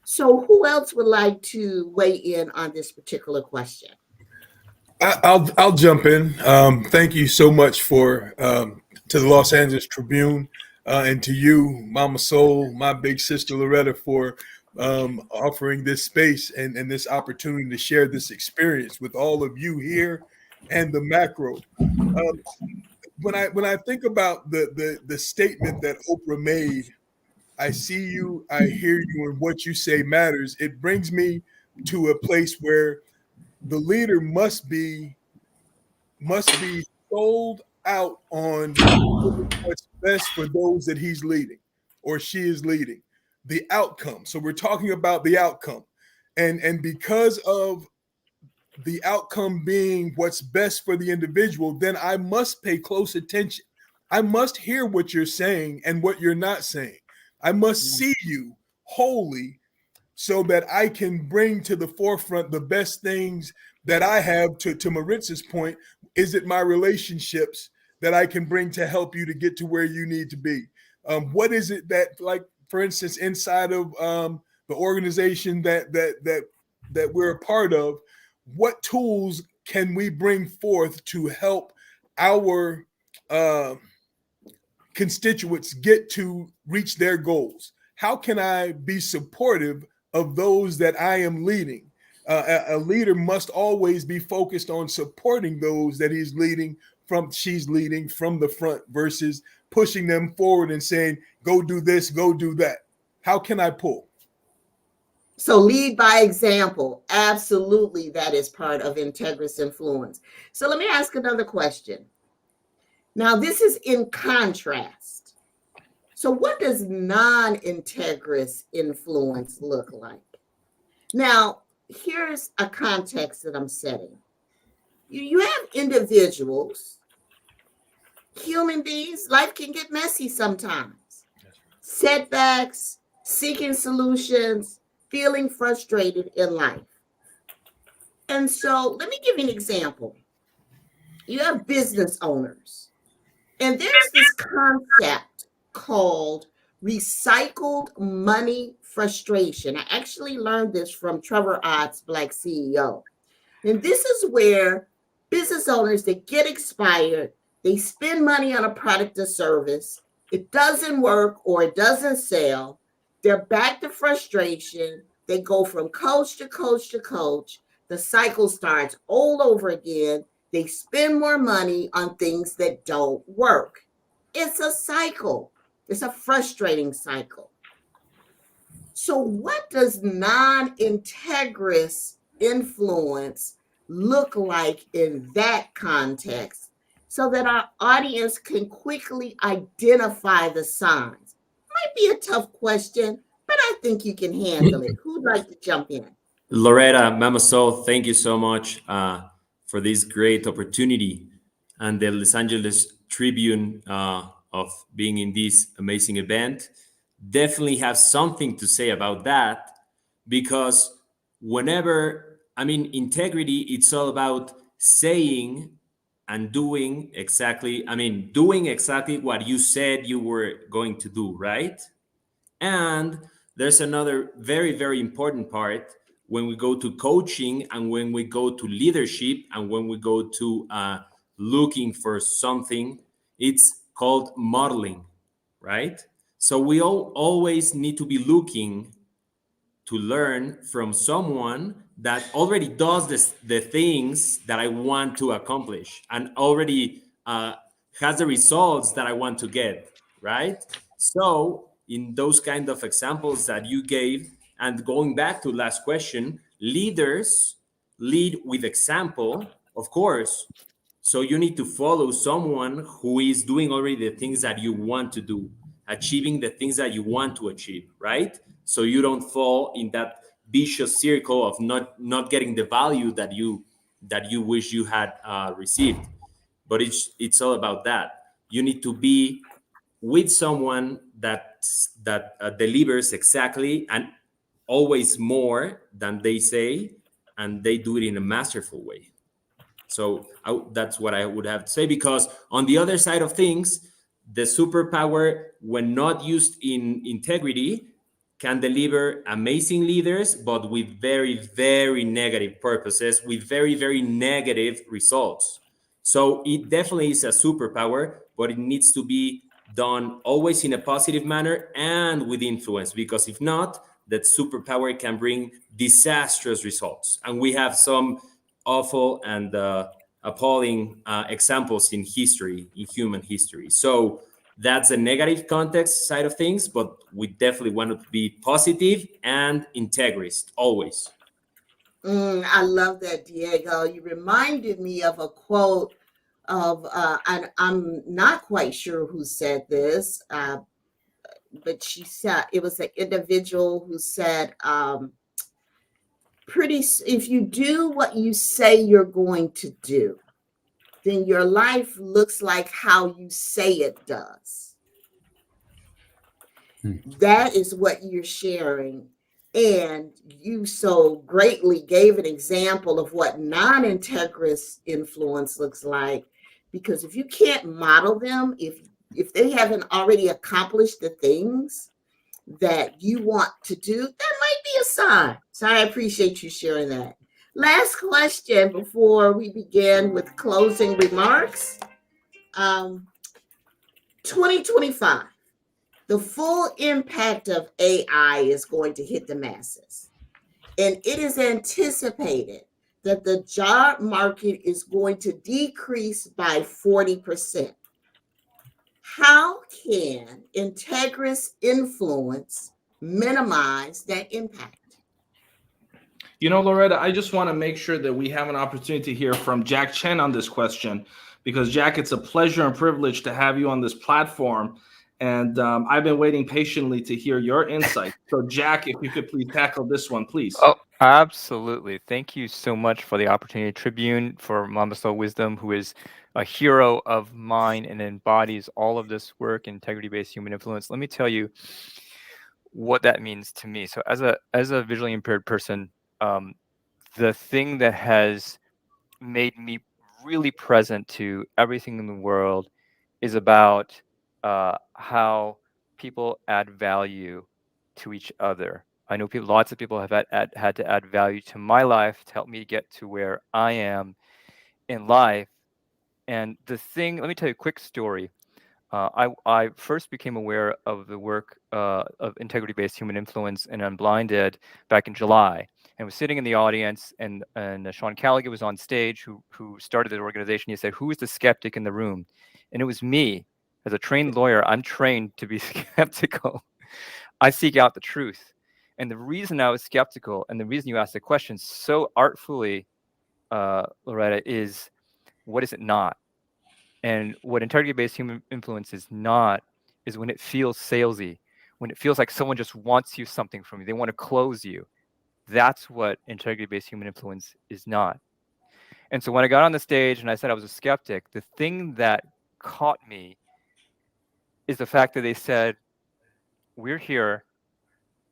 So who else would like to weigh in on this particular question? I'll jump in. Thank you so much for to the Los Angeles Tribune and to you, Mama Soul, my big sister Loretta, for offering this space and this opportunity to share this experience with all of you here and the macro. When I think about the statement that Oprah made, I see you, I hear you, and what you say matters. It brings me to a place where the leader must be sold out on what's best for those that he's leading or she is leading, the outcome. So we're talking about the outcome, and because of the outcome being what's best for the individual, then I must pay close attention. I must hear what you're saying and what you're not saying. I must see you wholly so that I can bring to the forefront the best things that I have. To Maritz's point, is it my relationships that I can bring to help you to get to where you need to be? What is it that, like, for instance, inside of the organization that we're a part of, what tools can we bring forth to help our constituents get to reach their goals? How can I be supportive of those that I am leading? A leader must always be focused on supporting those that she's leading from the front versus pushing them forward and saying, go do this, go do that. How can I pull? So lead by example. Absolutely, that is part of integrous influence. So let me ask another question. Now, this is in contrast. So what does non-integrous influence look like? Now, here's a context that I'm setting. You have individuals human beings, life can get messy sometimes. Setbacks, seeking solutions, feeling frustrated in life. And so let me give you an example. You have business owners, and there's this concept called recycled money frustration. I actually learned this from Trevor Ott's Black CEO. And this is where business owners that get expired, they spend money on a product or service, it doesn't work or it doesn't sell, they're back to frustration, they go from coach to coach to coach, the cycle starts all over again, they spend more money on things that don't work. It's a cycle. It's a frustrating cycle. So what does non-integrous influence look like in that context so that our audience can quickly identify the signs? Might be a tough question, but I think you can handle it. Who'd like to jump in? Loretta, Mama Soul, thank you so much for this great opportunity and the Los Angeles Tribune of being in this amazing event. Definitely have something to say about that, because integrity, it's all about saying and doing exactly what you said you were going to do, right? And there's another very, very important part when we go to coaching and when we go to leadership and when we go to looking for something, it's called modeling, right? So we always need to be looking to learn from someone that already does the things that I want to accomplish and already has the results that I want to get, right? So in those kind of examples that you gave, and going back to last question, leaders lead with example, of course. So you need to follow someone who is doing already the things that you want to do, achieving the things that you want to achieve, right? So you don't fall in that vicious circle of not getting the value that you wish you had received. But it's all about that. You need to be with someone that delivers exactly and always more than they say, and they do it in a masterful way. So that's what I would have to say, because on the other side of things, the superpower, when not used in integrity, can deliver amazing leaders, but with very, very negative purposes, with very, very negative results. So it definitely is a superpower, but it needs to be done always in a positive manner and with influence, because if not, that superpower can bring disastrous results. And we have some awful and appalling examples in history, in human history. So that's a negative context side of things, but we definitely want to be positive and integrist always. I love that, Diego. You reminded me of a quote of, and I'm not quite sure who said this, but she said, it was an individual who said, if you do what you say you're going to do, then your life looks like how you say it does. That is what you're sharing. And you so greatly gave an example of what non-integrous influence looks like, because if you can't model them, if they haven't already accomplished the things that you want to do, that might be a sign. So I appreciate you sharing that. Last question before we begin with closing remarks. 2025, the full impact of AI is going to hit the masses. And it is anticipated that the job market is going to decrease by 40%. How can integrous influence minimize that impact? You know, Loretta, I just want to make sure that we have an opportunity to hear from Jack Chen on this question, because Jack, it's a pleasure and privilege to have you on this platform. And I've been waiting patiently to hear your insight. So Jack, if you could please tackle this one, please. Oh, absolutely. Thank you so much for the opportunity, Tribune, for Mama Soul Wisdom, who is a hero of mine and embodies all of this work, integrity-based human influence. Let me tell you what that means to me. So as a visually impaired person, the thing that has made me really present to everything in the world is about how people add value to each other. I know lots of people have had to add value to my life to help me get to where I am in life. And let me tell you a quick story. I first became aware of the work of integrity-based human influence and Unblinded back in July, and was sitting in the audience, and Sean Callaghan was on stage, who started the organization. He said, "Who is the skeptic in the room?" And it was me. As a trained lawyer, I'm trained to be skeptical. I seek out the truth, and the reason I was skeptical, and the reason you asked the question so artfully, Loretta, is what is it not? And what integrity-based human influence is not is when it feels salesy, when it feels like someone just wants you something from you. They want to close you. That's what integrity-based human influence is not. And so when I got on the stage and I said I was a skeptic, the thing that caught me is the fact that they said, we're here,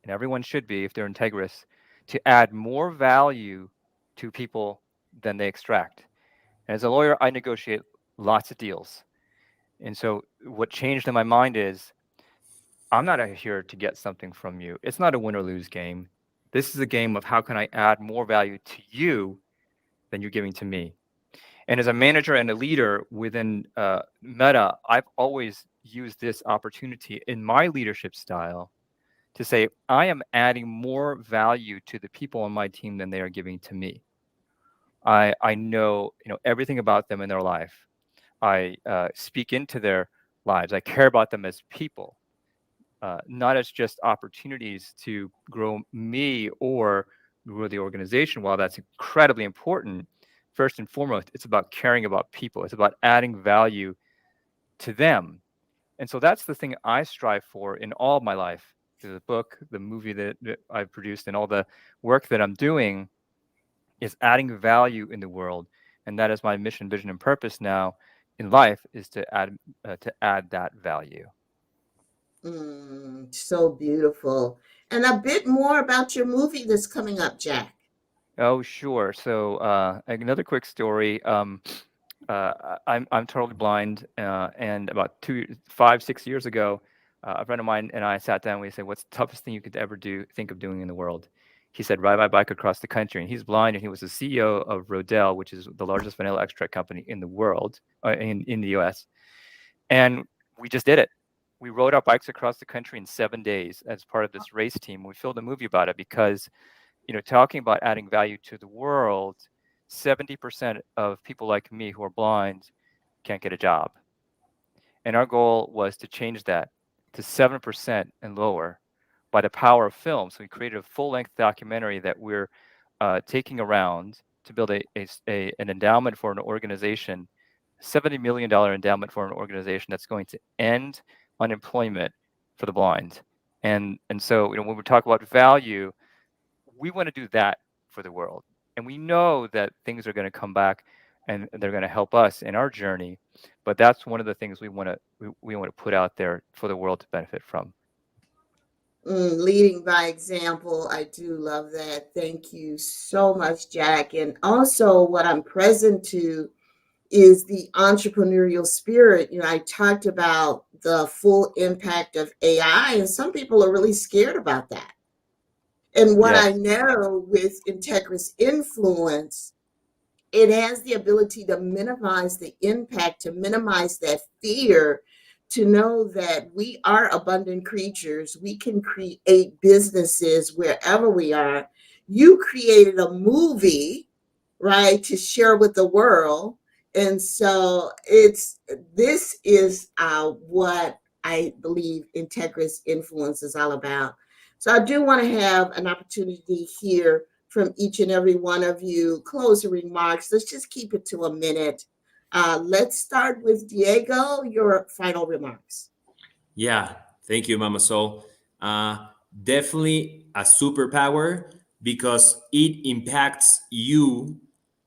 and everyone should be, if they're integrous, to add more value to people than they extract. And as a lawyer, I negotiate lots of deals. And so what changed in my mind is, I'm not here to get something from you. It's not a win or lose game. This is a game of how can I add more value to you than you're giving to me. And as a manager and a leader within Meta, I've always used this opportunity in my leadership style to say, I am adding more value to the people on my team than they are giving to me. I know everything about them in their life. I speak into their lives. I care about them as people, not as just opportunities to grow me or grow the organization. While that's incredibly important, first and foremost, it's about caring about people. It's about adding value to them. And so that's the thing I strive for in all of my life. The book, the movie that I've produced, and all the work that I'm doing is adding value in the world. And that is my mission, vision, and purpose now in life, is to add that value. So beautiful. And a bit more about your movie that's coming up, Jack. Oh, sure. So another quick story. I'm totally blind, and about 6 years ago, a friend of mine and I sat down. We said, "What's the toughest thing you could ever think of doing in the world?" He said, "Ride my bike across the country." And he's blind, and he was the CEO of Rodell, which is the largest vanilla extract company in the world, in the U.S. And we just did it. We rode our bikes across the country in 7 days as part of this race team. We filmed a movie about it because, talking about adding value to the world, 70% of people like me who are blind can't get a job. And our goal was to change that to 7% and lower by the power of film. So we created a full-length documentary that we're taking around to build an endowment for an organization, $70 million endowment for an organization that's going to end unemployment for the blind. And so when we talk about value, we want to do that for the world. And we know that things are going to come back and they're going to help us in our journey. But that's one of the things we want to put out there for the world to benefit from. Leading by example. I do love that. Thank you so much, Jack. And also what I'm present to is the entrepreneurial spirit. I talked about the full impact of AI, and some people are really scared about that. And what I know with integrous influence, it has the ability to minimize the impact, to minimize that fear, to know that we are abundant creatures. We can create businesses wherever we are. You created a movie, right, to share with the world. And so this is what I believe integrous influence is all about. So I do want to have an opportunity here from each and every one of you. Closing remarks. Let's just keep it to a minute. Let's start with Diego. Your final remarks. Yeah, thank you, Mama Sol. Definitely a superpower because it impacts you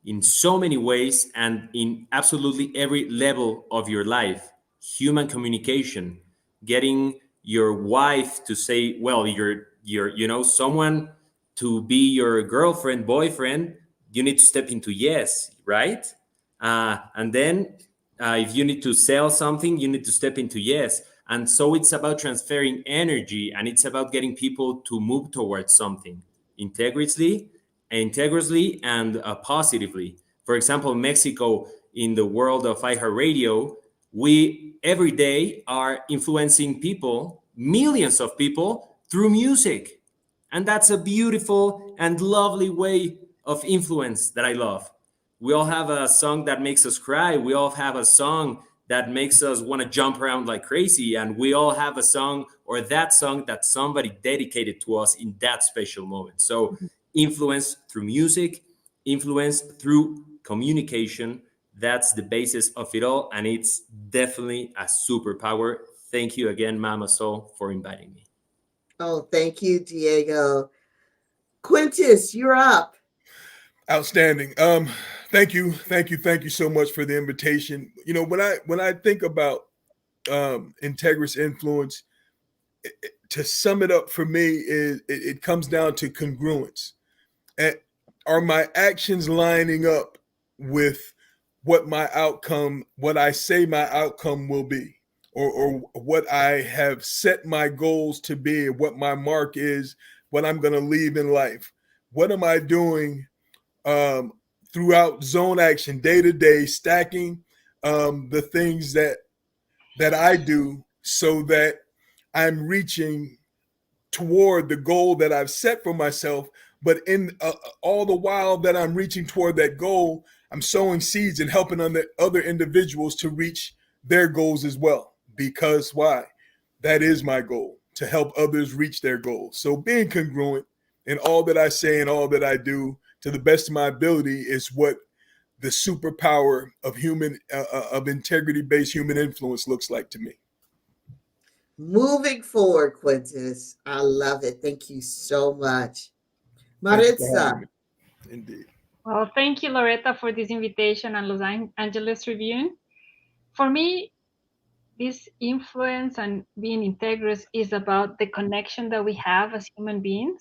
in so many ways and in absolutely every level of your life. Human communication, getting your wife to say, well, you're someone to be your girlfriend, boyfriend, you need to step into yes, right? And then if you need to sell something, you need to step into yes. And so it's about transferring energy, and it's about getting people to move towards something integrally and positively. For example, Mexico, in the world of iHeartRadio, we every day are influencing people, millions of people, through music. And that's a beautiful and lovely way of influence that I love. We all have a song that makes us cry. We all have a song that makes us want to jump around like crazy. And we all have a song or that song that somebody dedicated to us in that special moment. So, influence through music, influence through communication. That's the basis of it all. And it's definitely a superpower. Thank you again, Mama Sol, for inviting me. Oh, thank you, Diego. Quintus, you're up. Outstanding. Thank you so much for the invitation. When I think about integrous influence, to sum it up for me, it comes down to congruence. And are my actions lining up with what I say my outcome will be, or what I have set my goals to be, what my mark is, what I'm going to leave in life? What am I doing throughout zone action, day to day, stacking the things that I do so that I'm reaching toward the goal that I've set for myself. But in all the while that I'm reaching toward that goal, I'm sowing seeds and helping other individuals to reach their goals as well. Because why? That is my goal, to help others reach their goals. So being congruent in all that I say and all that I do to the best of my ability is what the superpower of integrity-based human influence looks like to me. Moving forward, Quintus. I love it. Thank you so much. Maritza. Indeed. Well, thank you, Loretta, for this invitation and Los Angeles Tribune. For me, this influence and being integrous is about the connection that we have as human beings,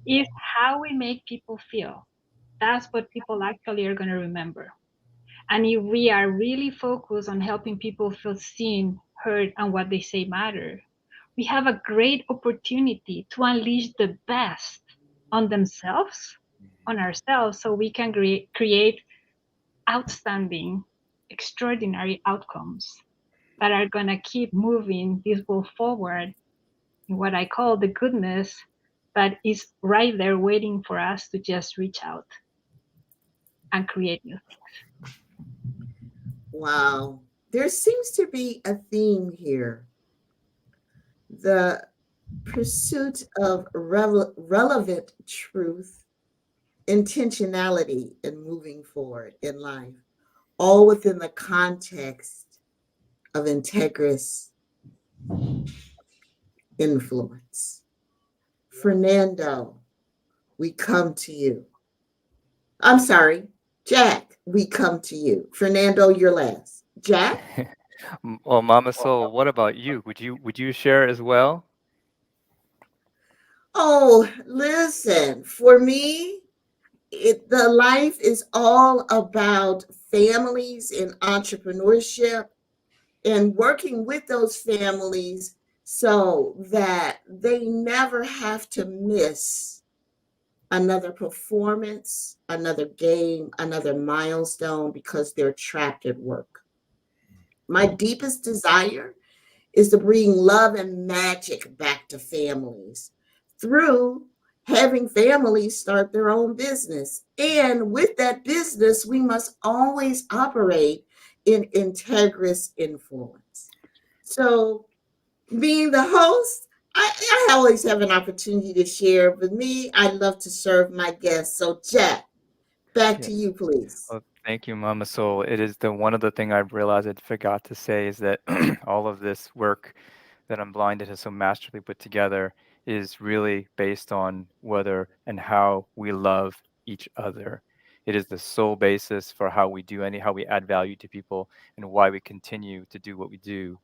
is how we make people feel. That's what people actually are going to remember. And if we are really focused on helping people feel seen, heard, and what they say matter, we have a great opportunity to unleash the best on themselves, on ourselves, so we can create outstanding, extraordinary outcomes that are going to keep moving this world forward in what I call the goodness that is right there waiting for us to just reach out and create new things. Wow. There seems to be a theme here. The pursuit of relevant truth, intentionality, and moving forward in life, all within the context of integrous influence. Fernando, we come to you. I'm sorry, Jack, we come to you. Fernando, you're last. Jack? Well, Mama Soul, what about you? Would you share as well? Oh, listen, for me, the life is all about families and entrepreneurship and working with those families so that they never have to miss another performance, another game, another milestone because they're trapped at work. My deepest desire is to bring love and magic back to families through having families start their own business. And with that business, we must always operate in integrous influence. So, being the host, I always have an opportunity to share. But me, I love to serve my guests. So, Jack, back to you, please. Well, thank you, Mama Soul. It is one of the thing I've realized I forgot to say is that all of this work that Unblinded has so masterfully put together is really based on whether and how we love each other. It is the sole basis for how we how we add value to people and why we continue to do what we do.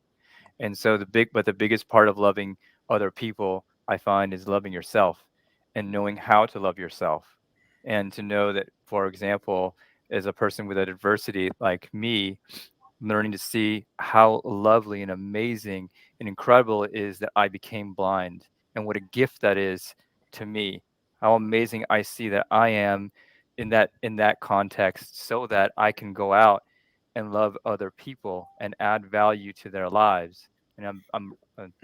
And so the biggest part of loving other people, I find, is loving yourself and knowing how to love yourself. And to know that, for example, as a person with a diversity like me, learning to see how lovely and amazing and incredible it is that I became blind, and what a gift that is to me. How amazing I see that I am in that context, so that I can go out and love other people and add value to their lives. And I'm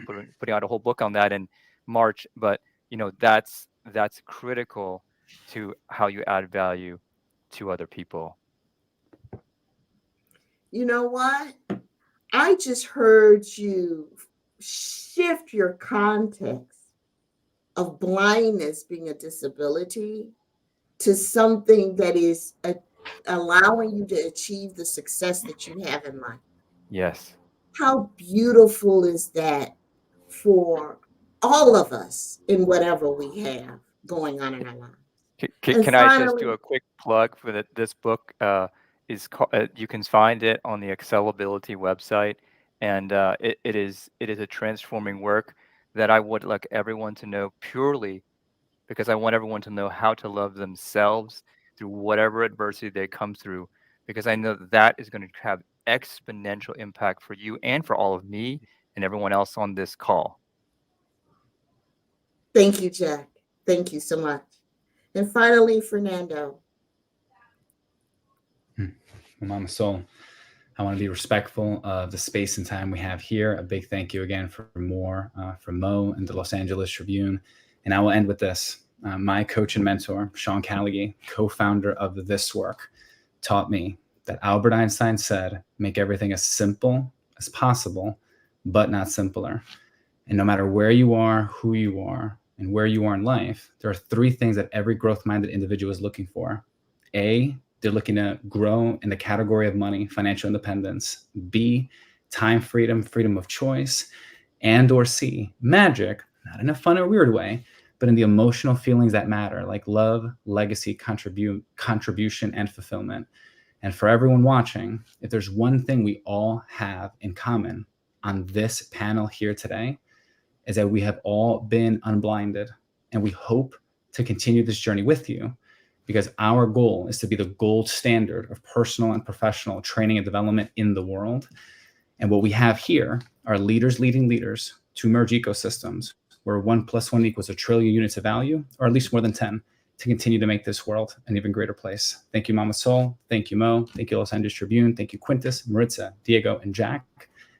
putting out a whole book on that in March, but that's critical to how you add value to other people. You know what? I just heard you shift your context of blindness being a disability to something that is allowing you to achieve the success that you have in life. Yes. How beautiful is that for all of us in whatever we have going on in our lives? And Can I just do finally, a quick plug for this book? Is called, you can find it on the Accelability website, and it is a transforming work that I would like everyone to know, purely because I want everyone to know how to love themselves through whatever adversity they come through, because I know that is going to have exponential impact for you and for all of me and everyone else on this call. thank you, Jack. Thank you so much. And finally, Fernando. Mama Soul, I want to be respectful of the space and time we have here. A big thank you again from Mo and the Los Angeles Tribune. And I will end with this. My coach and mentor, Sean Callaghan, co-founder of This Work, taught me that Albert Einstein said, make everything as simple as possible, but not simpler. And no matter where you are, who you are, and where you are in life, there are three things that every growth-minded individual is looking for. A, they're looking to grow in the category of money, financial independence. B, time freedom, freedom of choice. And or C, magic, not in a fun or weird way, but in the emotional feelings that matter, like love, legacy, contribution, and fulfillment. And for everyone watching, if there's one thing we all have in common on this panel here today, is that we have all been unblinded, and we hope to continue this journey with you, because our goal is to be the gold standard of personal and professional training and development in the world. And what we have here are leaders leading leaders to merge ecosystems where 1 + 1 = 1 trillion units of value, or at least more than 10, to continue to make this world an even greater place. Thank you, Mama Soul. Thank you, Mo. Thank you, Los Angeles Tribune. Thank you, Quintus, Maritza, Diego, and Jack.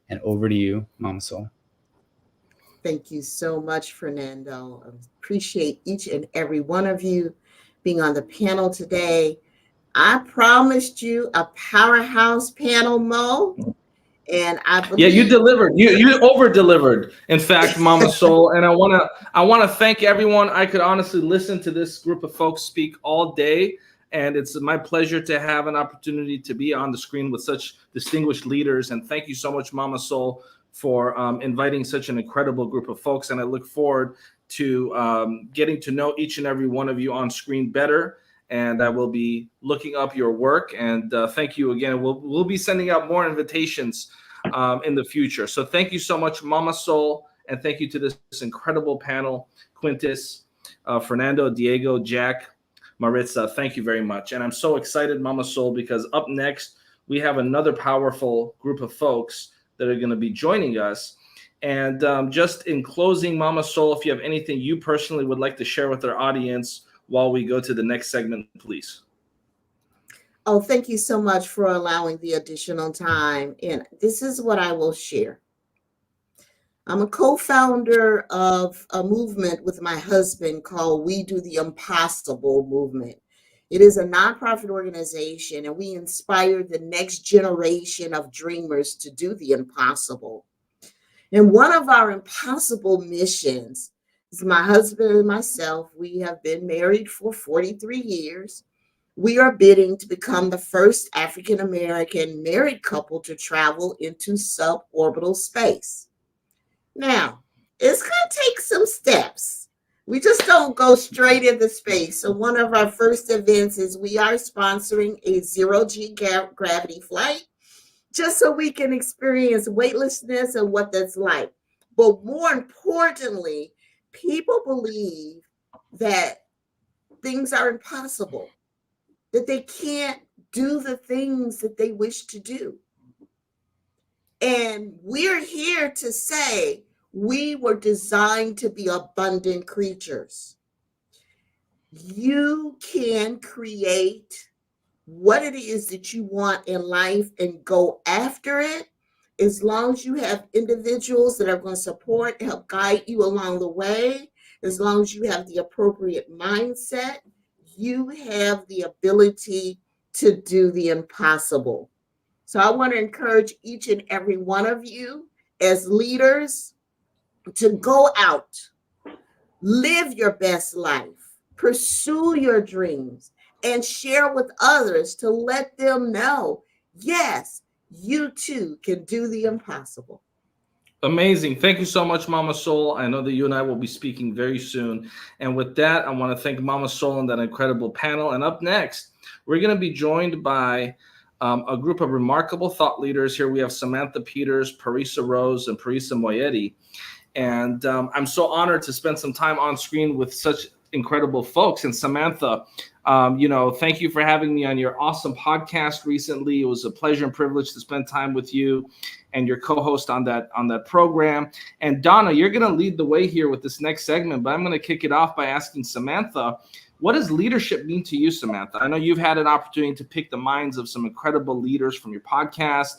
And over to you, Mama Soul. Thank you so much, Fernando. I appreciate each and every one of you being on the panel today. I promised you a powerhouse panel, Mo, and I believe— Yeah, you delivered. You over-delivered, in fact, Mama Soul. And I wanna thank everyone. I could honestly listen to this group of folks speak all day, and it's my pleasure to have an opportunity to be on the screen with such distinguished leaders. And thank you so much, Mama Soul, for inviting such an incredible group of folks. And I look forward to getting to know each and every one of you on screen better. And I will be looking up your work. And thank you again. We'll be sending out more invitations in the future. So thank you so much, Mama Soul. And thank you to this incredible panel, Quintus, Fernando, Diego, Jack, Maritza. Thank you very much. And I'm so excited, Mama Soul, because up next, we have another powerful group of folks that are going to be joining us. And just in closing, Mama Soul, if you have anything you personally would like to share with our audience while we go to the next segment, please. Oh, thank you so much for allowing the additional time. And this is what I will share. I'm a co-founder of a movement with my husband called We Do the Impossible Movement. It is a nonprofit organization, and we inspire the next generation of dreamers to do the impossible. And one of our impossible missions is my husband and myself. We have been married for 43 years. We are bidding to become the first African-American married couple to travel into suborbital space. Now, it's going to take some steps. We just don't go straight into space. So one of our first events is we are sponsoring a zero-G gravity flight, just so we can experience weightlessness and what that's like. But more importantly, people believe that things are impossible, that they can't do the things that they wish to do. And we're here to say we were designed to be abundant creatures. You can create what it is that you want in life and go after it, as long as you have individuals that are going to support, help guide you along the way, as long as you have the appropriate mindset, you have the ability to do the impossible. So I want to encourage each and every one of you as leaders to go out, live your best life, pursue your dreams, and share with others to let them know, yes, you too can do the impossible. Amazing. Thank you so much, Mama Soul. I know that you and I will be speaking very soon. And with that, I want to thank Mama Soul and that incredible panel. And up next, we're going to be joined by a group of remarkable thought leaders. Here we have Samantha Peters, Parisa Rose, and Parisa Moyetti. And I'm so honored to spend some time on screen with such incredible folks. And Samantha, thank you for having me on your awesome podcast recently. It was a pleasure and privilege to spend time with you and your co-host on that program. And Donna, you're going to lead the way here with this next segment, but I'm going to kick it off by asking Samantha, what does leadership mean to you, Samantha? I know you've had an opportunity to pick the minds of some incredible leaders from your podcast,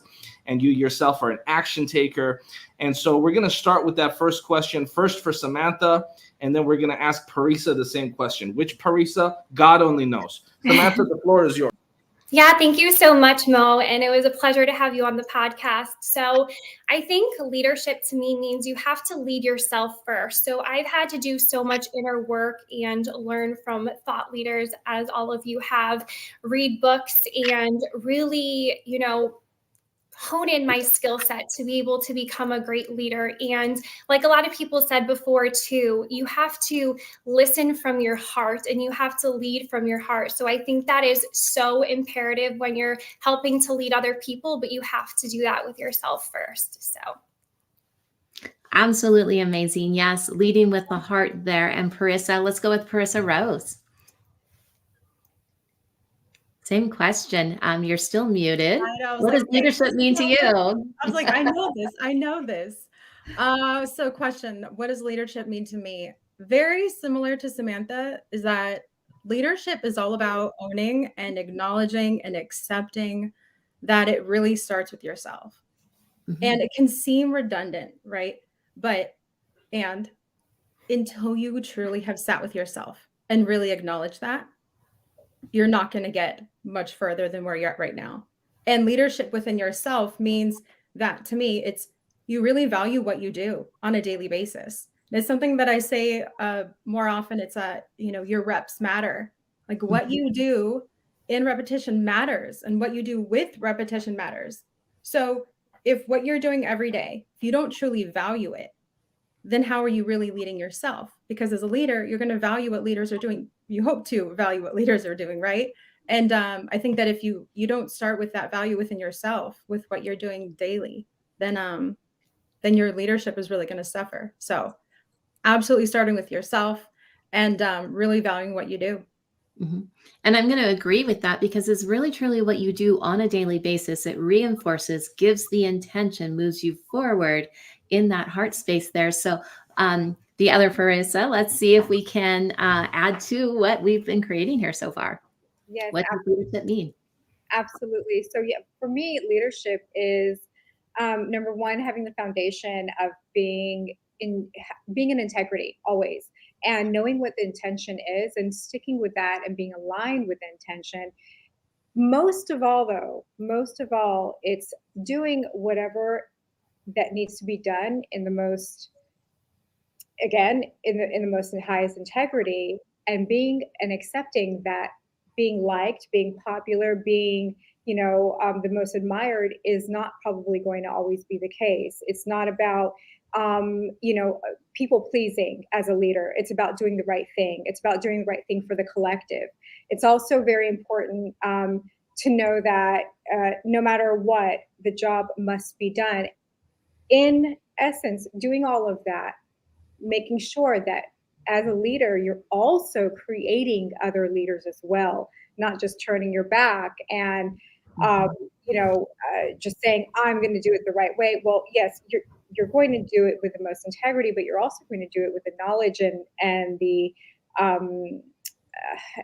and you yourself are an action taker. And so we're going to start with that first question, first for Samantha, and then we're going to ask Parisa the same question. Which Parisa? God only knows. Samantha, the floor is yours. Yeah, thank you so much, Mo. And it was a pleasure to have you on the podcast. So I think leadership to me means you have to lead yourself first. So I've had to do so much inner work and learn from thought leaders, as all of you have, read books and really, hone in my skill set to be able to become a great leader. And like a lot of people said before too, you have to listen from your heart and you have to lead from your heart. So I think that is so imperative when you're helping to lead other people, but you have to do that with yourself first. So absolutely amazing. Yes, leading with the heart there. And Parisa, let's go with Parisa Rose. Same question. You're still muted. What does leadership mean to you? I was like, I know this. So question, what does leadership mean to me? Very similar to Samantha, is that leadership is all about owning and acknowledging and accepting that it really starts with yourself. Mm-hmm. And it can seem redundant, right? And until you truly have sat with yourself and really acknowledge that, you're not going to get much further than where you're at right now. And leadership within yourself means that, to me, it's you really value what you do on a daily basis. And it's something that I say more often. It's your reps matter. Like what you do in repetition matters, and what you do with repetition matters. So if what you're doing every day, if you don't truly value it, then how are you really leading yourself? Because as a leader, you're going to value what leaders are doing. You hope to value what leaders are doing, right? And I think that if you don't start with that value within yourself, with what you're doing daily, then your leadership is really going to suffer. So absolutely starting with yourself and really valuing what you do. Mm-hmm. And I'm going to agree with that, because it's really truly what you do on a daily basis. It reinforces, gives the intention, moves you forward in that heart space there. So the other Parisa, let's see if we can add to what we've been creating here so far. Yes, what does leadership mean? Absolutely. So yeah, for me, leadership is number one, having the foundation of being in integrity always, and knowing what the intention is and sticking with that and being aligned with the intention. Most of all, it's doing whatever that needs to be done in the most, again, in the most and highest integrity, and being and accepting that being liked, being popular, being, the most admired is not probably going to always be the case. It's not about people pleasing as a leader. It's about doing the right thing. It's about doing the right thing for the collective. It's also very important to know that no matter what, the job must be done. In essence, doing all of that, making sure that as a leader, you're also creating other leaders as well, not just turning your back and just saying, I'm going to do it the right way. Well, yes, you're going to do it with the most integrity, but you're also going to do it with the knowledge and the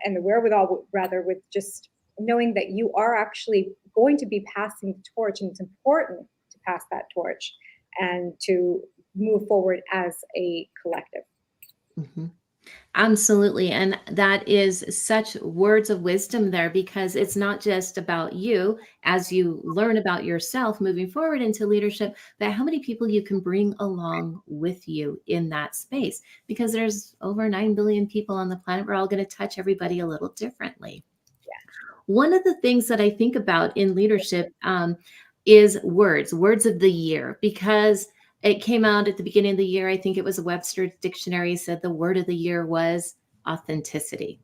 wherewithal, rather, with just knowing that you are actually going to be passing the torch, and it's important to pass that torch and to move forward as a collective. Mm-hmm. Absolutely. And that is such words of wisdom there, because it's not just about you as you learn about yourself moving forward into leadership, but how many people you can bring along with you in that space, because there's over 9 billion people on the planet. We're all going to touch everybody a little differently. Yeah. One of the things that I think about in leadership is words of the year, because it came out at the beginning of the year. I think it was a Webster's dictionary said the word of the year was authenticity.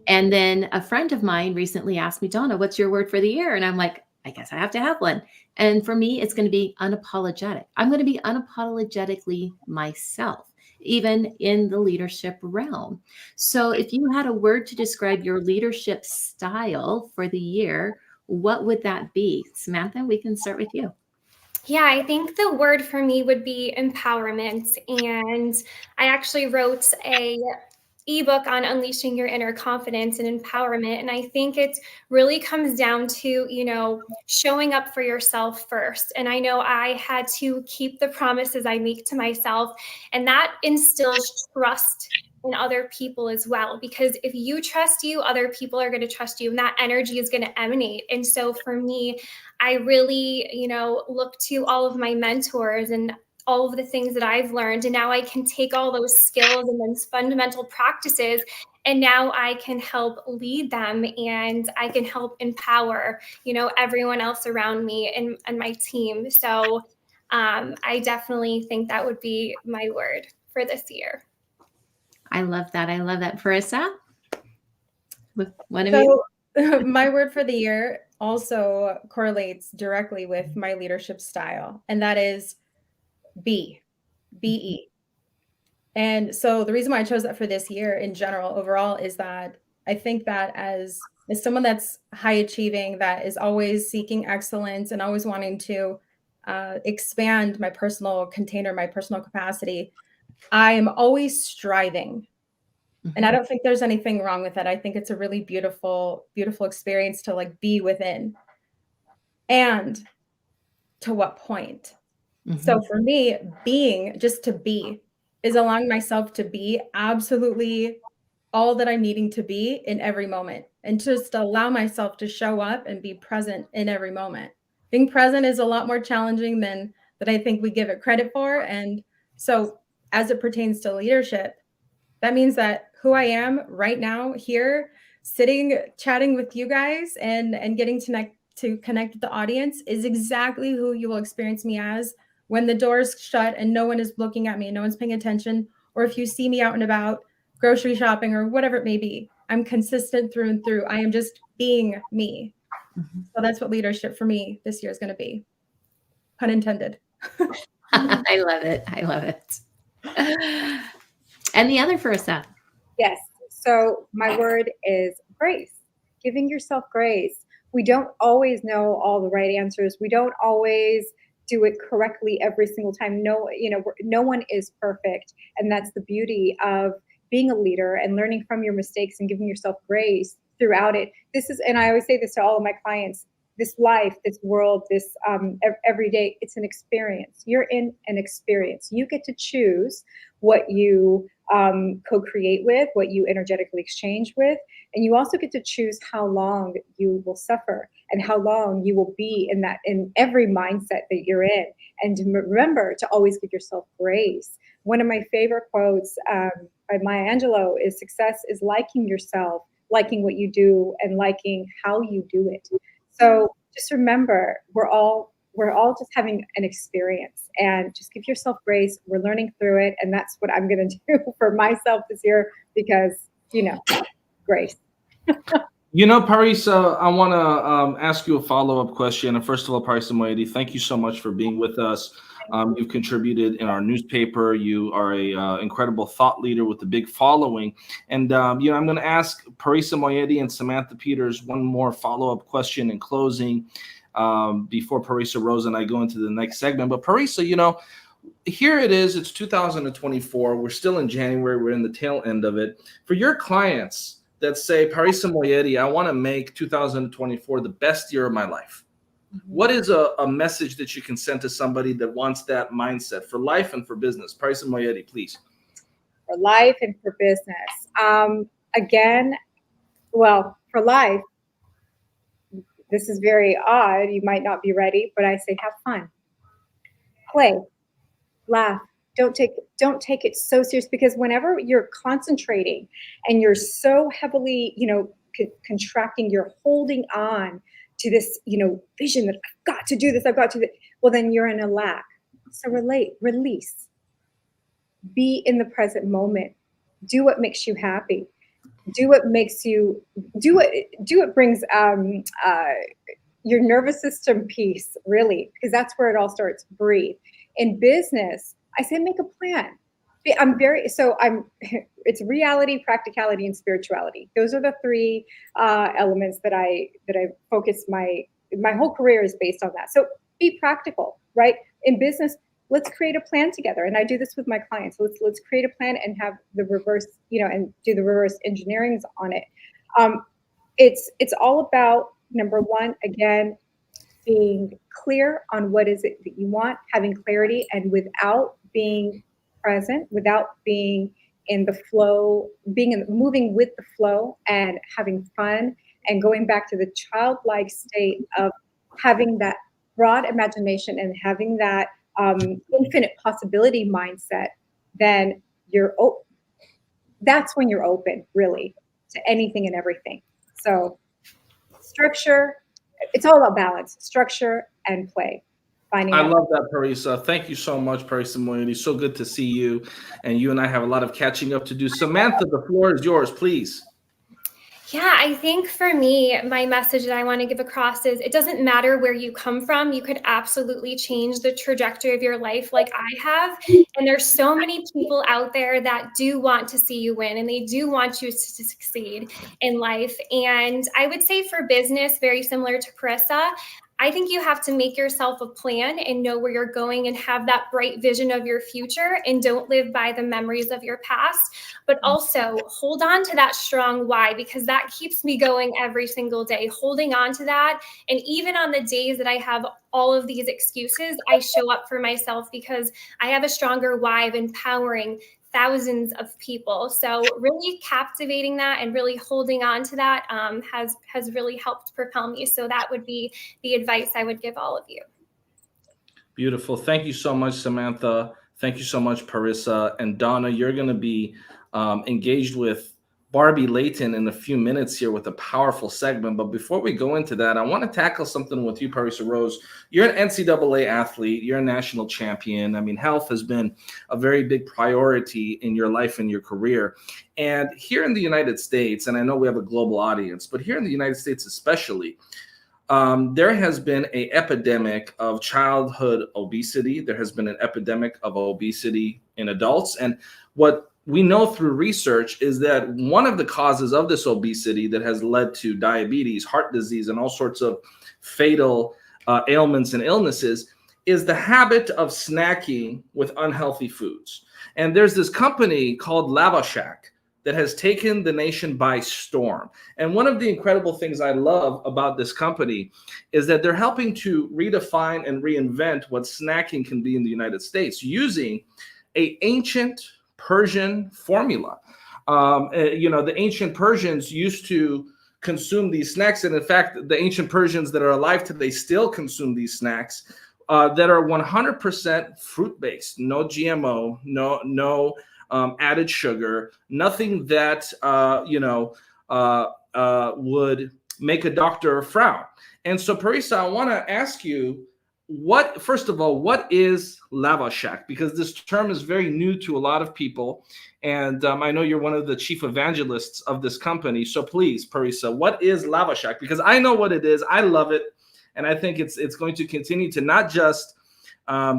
And then a friend of mine recently asked me, Donna, what's your word for the year? And I'm like, I guess I have to have one. And for me, it's going to be unapologetic. I'm going to be unapologetically myself, even in the leadership realm. So if you had a word to describe your leadership style for the year, what would that be? Samantha, we can start with you. Yeah, I think the word for me would be empowerment. And I actually wrote a ebook on unleashing your inner confidence and empowerment. And I think it really comes down to, showing up for yourself first. And I know I had to keep the promises I make to myself, and that instills trust in other people as well, because if you trust you, other people are going to trust you, and that energy is going to emanate. And so for me, I really, look to all of my mentors and all of the things that I've learned. And now I can take all those skills and those fundamental practices, and now I can help lead them, and I can help empower, everyone else around me and my team. So I definitely think that would be my word for this year. I love that. I love that. Parissa? One of you? My word for the year also correlates directly with my leadership style, and that is BE. And so the reason why I chose that for this year in general, overall, is that I think that as someone that's high achieving, that is always seeking excellence and always wanting to expand my personal container, my personal capacity, I'm always striving. And I don't think there's anything wrong with that. I think it's a really beautiful, beautiful experience to be within. And to what point? So for me, being just to be is allowing myself to be absolutely all that I'm needing to be in every moment, and just allow myself to show up and be present in every moment. Being present is a lot more challenging than I think we give it credit for. And so as it pertains to leadership, that means that who I am right now here, sitting, chatting with you guys and getting to connect with the audience is exactly who you will experience me as when the door's shut and no one is looking at me, no one's paying attention, or if you see me out and about grocery shopping or whatever it may be. I'm consistent through and through. I am just being me. So that's what leadership for me this year is going to be. Pun intended. I love it. I love it. And the other Parissa? Yes. So my word is grace, giving yourself grace. We don't always know all the right answers. We don't always do it correctly every single time. No one is perfect. And that's the beauty of being a leader and learning from your mistakes and giving yourself grace throughout it. And I always say this to all of my clients, this life, this world, this every day, it's an experience. You're in an experience. You get to choose what you co-create with, what you energetically exchange with. And you also get to choose how long you will suffer and how long you will be in every mindset that you're in. And remember to always give yourself grace. One of my favorite quotes by Maya Angelou is, success is liking yourself, liking what you do, and liking how you do it. So just remember, we're all just having an experience, and just give yourself grace. We're learning through it. And that's what I'm going to do for myself this year, because, grace. Parisa, I want to ask you a follow-up question. And first of all, Parisa Moayedi, thank you so much for being with us. You've contributed in our newspaper. You are a incredible thought leader with a big following. And, I'm going to ask Parisa Moayedi and Samantha Peters one more follow-up question in closing before Parisa Rose and I go into the next segment. But Parisa, here it is. It's 2024. We're still in January. We're in the tail end of it. For your clients that say, Parisa Moayedi, I want to make 2024 the best year of my life. What is a message that you can send to somebody that wants that mindset for life and for business? Parisa Moayedi, please. For life and for business. For life, this is very odd. You might not be ready, but I say have fun. Play. Laugh. Don't take it so serious, because whenever you're concentrating and you're so heavily, contracting, you're holding on to this, vision that I've got to do this, well, then you're in a lack. So release, be in the present moment, do what makes you happy, do what brings your nervous system peace, really, because that's where it all starts. Breathe. In business, I say make a plan. It's reality, practicality, and spirituality. Those are the three elements that I focus my whole career is based on that. So be practical, right? In business, let's create a plan together. And I do this with my clients. Let's create a plan and have the reverse, and do the reverse engineerings on it. It's all about, number one, again, being clear on what is it that you want, having clarity, and without being present, without being in the flow, moving with the flow and having fun, and going back to the childlike state of having that broad imagination and having that infinite possibility mindset, then that's when you're open, really, to anything and everything. So structure, it's all about balance, structure and play. I love that, Parisa. Thank you so much, Parisa Moayedi. So good to see you. And you and I have a lot of catching up to do. Samantha, the floor is yours, please. Yeah, I think for me, my message that I want to give across is it doesn't matter where you come from. You could absolutely change the trajectory of your life like I have. And there's so many people out there that do want to see you win, and they do want you to succeed in life. And I would say for business, very similar to Parisa, I think you have to make yourself a plan and know where you're going and have that bright vision of your future, and don't live by the memories of your past, but also hold on to that strong why, because that keeps me going every single day, holding on to that. And even on the days that I have all of these excuses, I show up for myself because I have a stronger why of empowering thousands of people. So really captivating that and really holding on to that has really helped propel me. So that would be the advice I would give all of you. Beautiful. Thank you so much, Samantha. Thank you so much, Parisa. And Donna, you're going to be engaged with Barbie Layton in a few minutes here with a powerful segment. But before we go into that, I want to tackle something with you, Parisa Rose. You're an NCAA athlete. You're a national champion. I mean, health has been a very big priority in your life and your career. And here in the United States, and I know we have a global audience, but here in the United States especially, there has been an epidemic of childhood obesity. There has been an epidemic of obesity in adults. And what we know through research is that one of the causes of this obesity that has led to diabetes, heart disease, and all sorts of fatal ailments and illnesses is the habit of snacking with unhealthy foods. And there's this company called Shack that has taken the nation by storm. And one of the incredible things I love about this company is that they're helping to redefine and reinvent what snacking can be in the United States using an ancient Persian formula. The ancient Persians used to consume these snacks. And in fact, the ancient Persians that are alive today still consume these snacks that are 100% fruit-based, no GMO, no added sugar, nothing that would make a doctor frown. And so, Parisa, I want to ask you, first of all, what is Lava Shack? Because this term is very new to a lot of people. And I know you're one of the chief evangelists of this company. So please, Parisa, what is Lava Shack? Because I know what it is. I love it. And I think it's going to continue to not just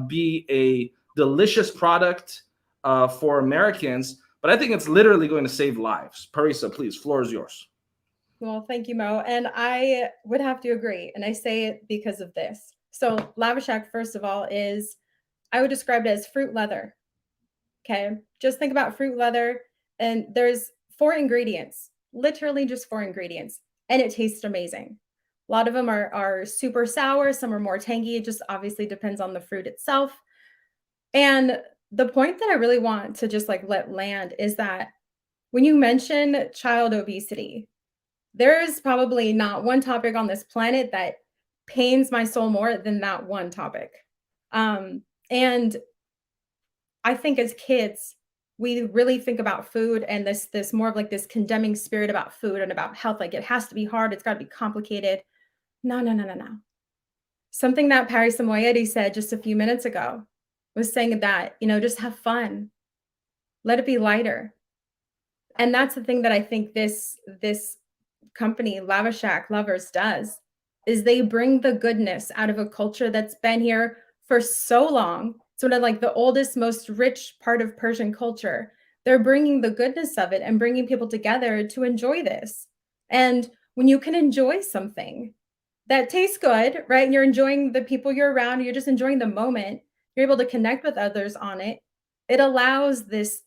be a delicious product for Americans, but I think it's literally going to save lives. Parisa, please, floor is yours. Well, thank you, Mo. And I would have to agree. And I say it because of this. So Lava Shack, first of all, I would describe it as fruit leather. Okay. Just think about fruit leather. And there's 4 ingredients, literally just 4 ingredients. And it tastes amazing. A lot of them are super sour. Some are more tangy. It just obviously depends on the fruit itself. And the point that I really want to just let land is that when you mention child obesity, there is probably not one topic on this planet that pains my soul more than that one topic. And I think as kids, we really think about food and this more of this condemning spirit about food and about health. It has to be hard. It's got to be complicated. No. Something that Parisa Moayedi said just a few minutes ago was saying that, just have fun. Let it be lighter. And that's the thing that I think this company, Lava Shack Lovers, does, is they bring the goodness out of a culture that's been here for so long. It's one of the oldest, most rich part of Persian culture. They're bringing the goodness of it and bringing people together to enjoy this. And when you can enjoy something that tastes good, right? And you're enjoying the people you're around, you're just enjoying the moment, you're able to connect with others on it. It allows this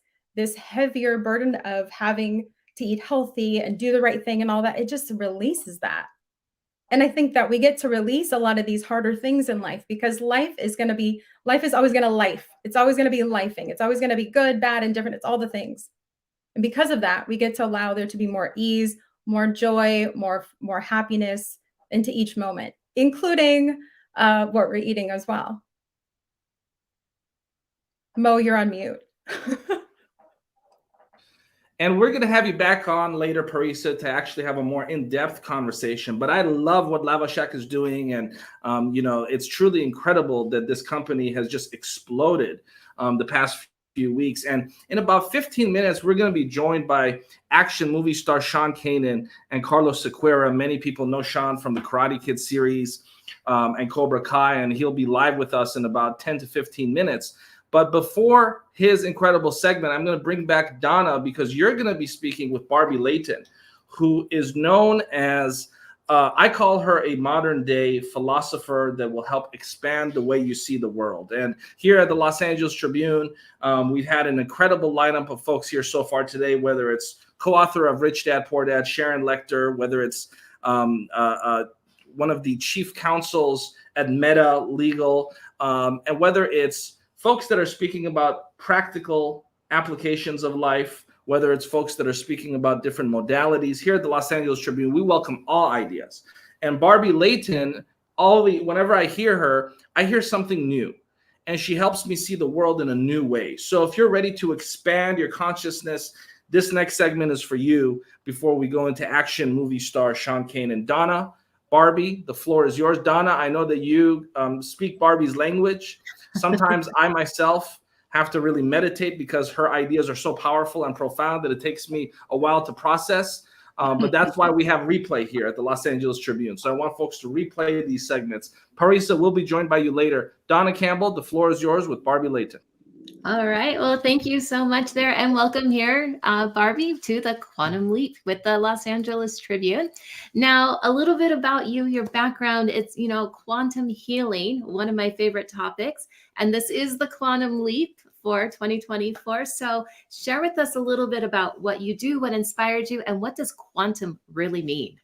heavier burden of having to eat healthy and do the right thing and all that. It just releases that. And I think that we get to release a lot of these harder things in life, because life is always going to life. It's always going to be lifing. It's always going to be good, bad, and different. It's all the things. And because of that, we get to allow there to be more ease, more joy, more happiness into each moment, including what we're eating as well. Mo, you're on mute. And we're going to have you back on later, Parisa, to actually have a more in-depth conversation. But I love what Lava Shack is doing. And, it's truly incredible that this company has just exploded the past few weeks. And in about 15 minutes, we're going to be joined by action movie star Sean Kanan and Carlos Sequeira. Many people know Sean from the Karate Kid series and Cobra Kai, and he'll be live with us in about 10 to 15 minutes. But before his incredible segment, I'm going to bring back Donna, because you're going to be speaking with Barbie Layton, who is known as, I call her a modern day philosopher that will help expand the way you see the world. And here at the Los Angeles Tribune, we've had an incredible lineup of folks here so far today, whether it's co-author of Rich Dad, Poor Dad, Sharon Lechter, whether it's one of the chief counsels at Meta Legal, and whether it's folks that are speaking about practical applications of life, whether it's folks that are speaking about different modalities. Here at the Los Angeles Tribune, we welcome all ideas. And Barbie Layton, whenever I hear her, I hear something new. And she helps me see the world in a new way. So if you're ready to expand your consciousness, this next segment is for you before we go into action movie star Sean Kanan. Donna, Barbie, the floor is yours. Donna, I know that you speak Barbie's language. Sometimes I myself have to really meditate because her ideas are so powerful and profound that it takes me a while to process. But that's why we have replay here at the Los Angeles Tribune. So I want folks to replay these segments. Parisa will be joined by you later. Donna Campbell, the floor is yours with Barbie Layton. All right. Well, thank you so much there. And welcome here, Barbie, to the Quantum Leap with the Los Angeles Tribune. Now, a little bit about you, your background. It's, quantum healing, one of my favorite topics. And this is the Quantum Leap for 2024. So share with us a little bit about what you do, what inspired you, and what does quantum really mean?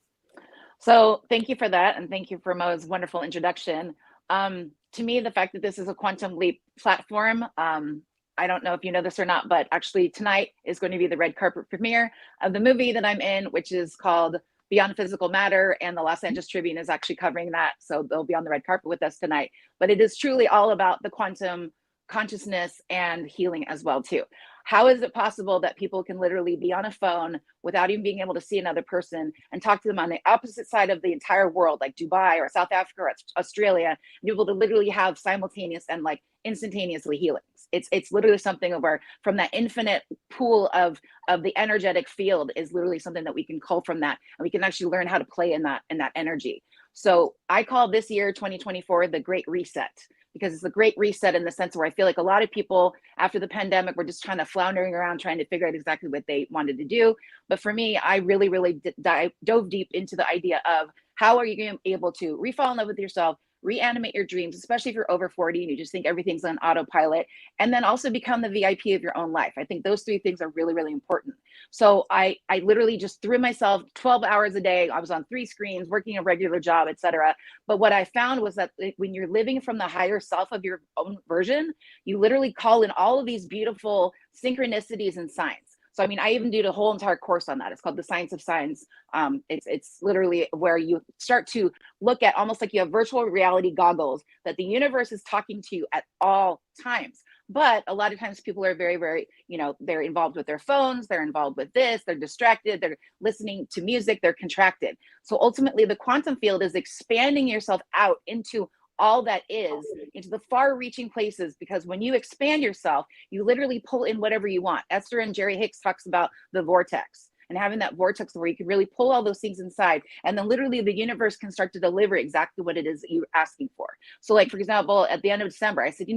So thank you for that. And thank you for Mo's wonderful introduction. To me, the fact that this is a Quantum Leap platform, I don't know if you know this or not, but actually tonight is going to be the red carpet premiere of the movie that I'm in, which is called Beyond Physical Matter, and the Los Angeles Tribune is actually covering that. So they'll be on the red carpet with us tonight. But it is truly all about the quantum consciousness and healing as well too. How is it possible that people can literally be on a phone without even being able to see another person and talk to them on the opposite side of the entire world, like Dubai or South Africa or Australia, and be able to literally have simultaneous and like instantaneously healings? It's literally something where from that infinite pool of the energetic field is literally something that we can cull from that, and we can actually learn how to play in that energy. So I call this year 2024 the Great Reset, because it's a great reset in the sense where I feel like a lot of people after the pandemic were just kind of floundering around trying to figure out exactly what they wanted to do. But for me, I really dove deep into the idea of how are you going to be able to re-fall in love with yourself, reanimate your dreams, especially if you're over 40 and you just think everything's on autopilot, and then also become the VIP of your own life. I think those 3 things are really important. So I literally just threw myself 12 hours a day. I was on 3 screens, working a regular job, etc. But what I found was that when you're living from the higher self of your own version, you literally call in all of these beautiful synchronicities and signs. So, I mean, I even did a whole entire course on that. It's called The Science of Signs. It's literally where you start to look at almost like you have virtual reality goggles that the universe is talking to you at all times. But a lot of times people are very, they're involved with their phones, they're involved with this, they're distracted, they're listening to music, they're contracted. So ultimately the quantum field is expanding yourself out into all that is, into the far reaching places, because when you expand yourself, you literally pull in whatever you want. Esther and Jerry Hicks talks about the vortex and having that vortex where you can really pull all those things inside, and then literally the universe can start to deliver exactly what it is that you're asking for. So like, for example, at the end of December, I said,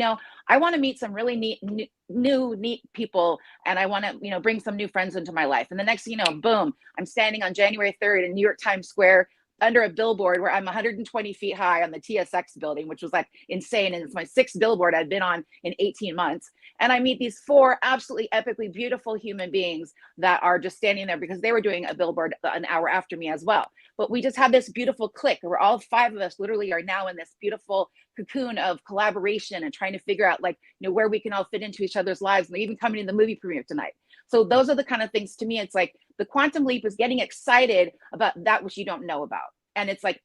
I want to meet some really neat people, and I want to, bring some new friends into my life. And the next thing you know, boom, I'm standing on January 3rd in New York Times Square under a billboard where I'm 120 feet high on the TSX building, which was like insane. And it's my 6th billboard I've been on in 18 months. And I meet these 4 absolutely epically beautiful human beings that are just standing there because they were doing a billboard an hour after me as well. But we just had this beautiful click where all 5 of us literally are now in this beautiful cocoon of collaboration and trying to figure out where we can all fit into each other's lives, and even coming to the movie premiere tonight. So those are the kind of things, to me, it's like the quantum leap is getting excited about that which you don't know about. And it's like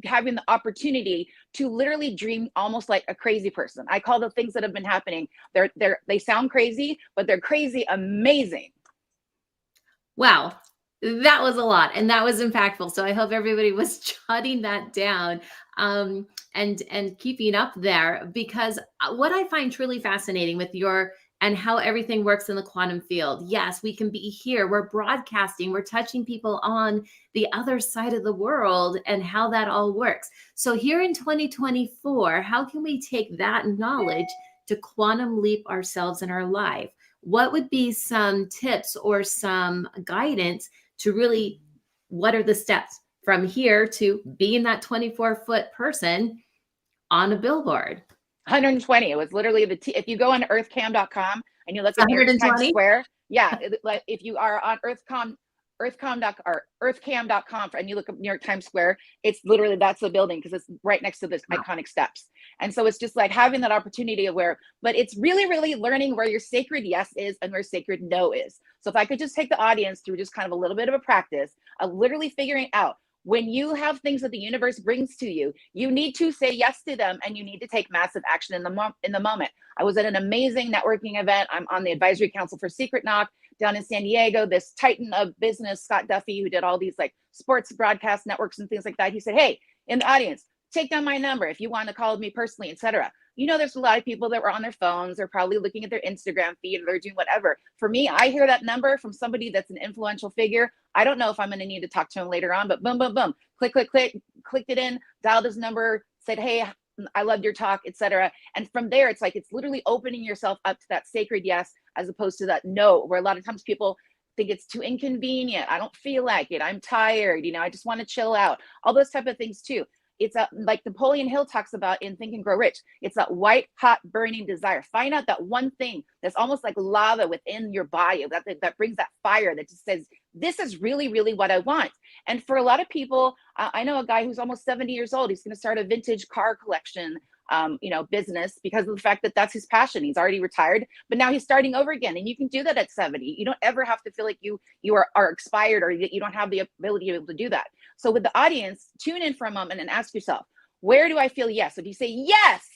having the opportunity to literally dream almost like a crazy person. I call the things that have been happening, they sound crazy, but they're crazy amazing. Wow. That was a lot, and that was impactful. So I hope everybody was jotting that down and keeping up there, because what I find truly fascinating with your and how everything works in the quantum field. Yes, we can be here. We're broadcasting. We're touching people on the other side of the world and how that all works. So here in 2024, how can we take that knowledge to quantum leap ourselves in our life? What would be some tips or some guidance to really, what are the steps from here to being that 24-foot person on a billboard? 120. It was literally if you go on earthcam.com and you look at New York Times Square, like if you are on earthcam.com and you look up New York Times Square, it's literally, that's the building, because it's right next to this iconic steps. And so it's just like having that opportunity of but it's really learning where your sacred yes is and where sacred no is. So if I could just take the audience through just kind of a little bit of a practice of literally figuring out, when you have things that the universe brings to you, you need to say yes to them, and you need to take massive action in the moment. I was at an amazing networking event. I'm on the advisory council for Secret Knock down in San Diego. This titan of business, Scott Duffy, who did all these like sports broadcast networks and things like that, he said, hey, in the audience, take down my number if you want to call me personally, etc. There's a lot of people that were on their phones. They're probably looking at their Instagram feed, or they're doing whatever. For me, I hear that number from somebody that's an influential figure. I don't know if I'm going to need to talk to him later on, but boom, boom, boom, clicked it in, dialed his number, said, hey, I loved your talk, etc. And from there, it's like, it's literally opening yourself up to that sacred yes, as opposed to that no, where a lot of times people think it's too inconvenient. I don't feel like it. I'm tired. I just want to chill out. All those type of things too. It's like Napoleon Hill talks about in Think and Grow Rich. It's that white hot burning desire. Find out that one thing that's almost like lava within your body that brings that fire that just says, this is really what I want. And for a lot of people, I know a guy who's almost 70 years old. He's going to start a vintage car collection business because of the fact that that's his passion. He's already retired, but now he's starting over again. And you can do that at 70. You don't ever have to feel like you are expired, or that you don't have the ability to be able to do that. So with the audience, tune in for a moment and ask yourself, where do I feel yes? If you say yes,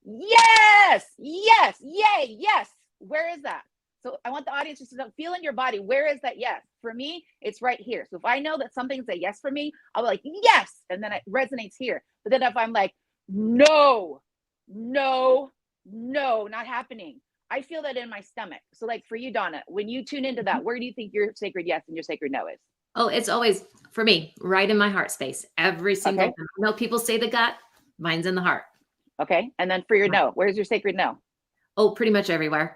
yes, yes, yay, yes. Where is that? So I want the audience just to feel in your body, where is that yes? For me, it's right here. So if I know that something's a yes for me, I'll be like, yes, and then it resonates here. But then if I'm like, no, no, no, not happening, I feel that in my stomach. So like for you, Donna, when you tune into that, where do you think your sacred yes and your sacred no is? Oh, it's always, for me, right in my heart space. Every single Okay. time. No, people say the gut, mine's in the heart. Okay. And then for your no, where's your sacred no? Oh, pretty much everywhere.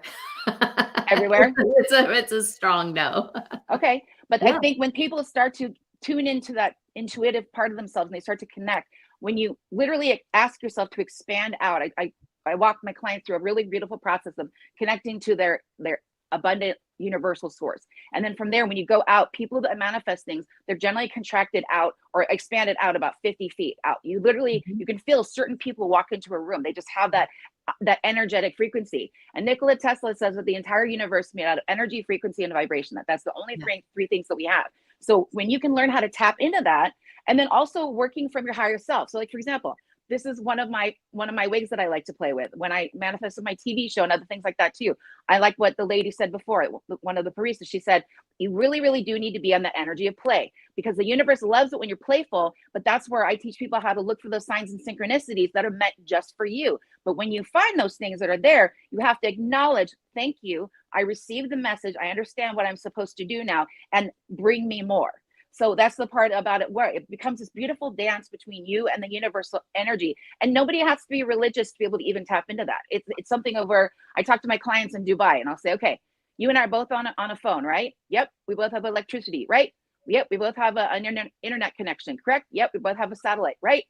Everywhere? It's a strong no. Okay. But Yeah. I think when people start to tune into that intuitive part of themselves and they start to connect, when you literally ask yourself to expand out, I walk my clients through a really beautiful process of connecting to their abundant universal source. And then from there, when you go out, people that manifest things, they're generally contracted out or expanded out about 50 feet out. You literally, you can feel certain people walk into a room. They just have that energetic frequency. And Nikola Tesla says that the entire universe is made out of energy, frequency, and vibration. That's the only three things that we have. So when you can learn how to tap into that, and then also working from your higher self. So like, for example, this is one of my wigs that I like to play with when I manifested my TV show and other things like that too. I like what the lady said before, one of the baristas, she said, you really, really do need to be on the energy of play, because the universe loves it when you're playful, but that's where I teach people how to look for those signs and synchronicities that are meant just for you. But when you find those things that are there, you have to acknowledge, thank you, I received the message, I understand what I'm supposed to do now, and bring me more. So that's the part about it where it becomes this beautiful dance between you and the universal energy. And nobody has to be religious to be able to even tap into that. It's something over, I talk to my clients in Dubai and I'll say, okay, you and I are both on a phone, right? Yep. We both have electricity, right? Yep. We both have an internet connection, correct? Yep. We both have a satellite, right?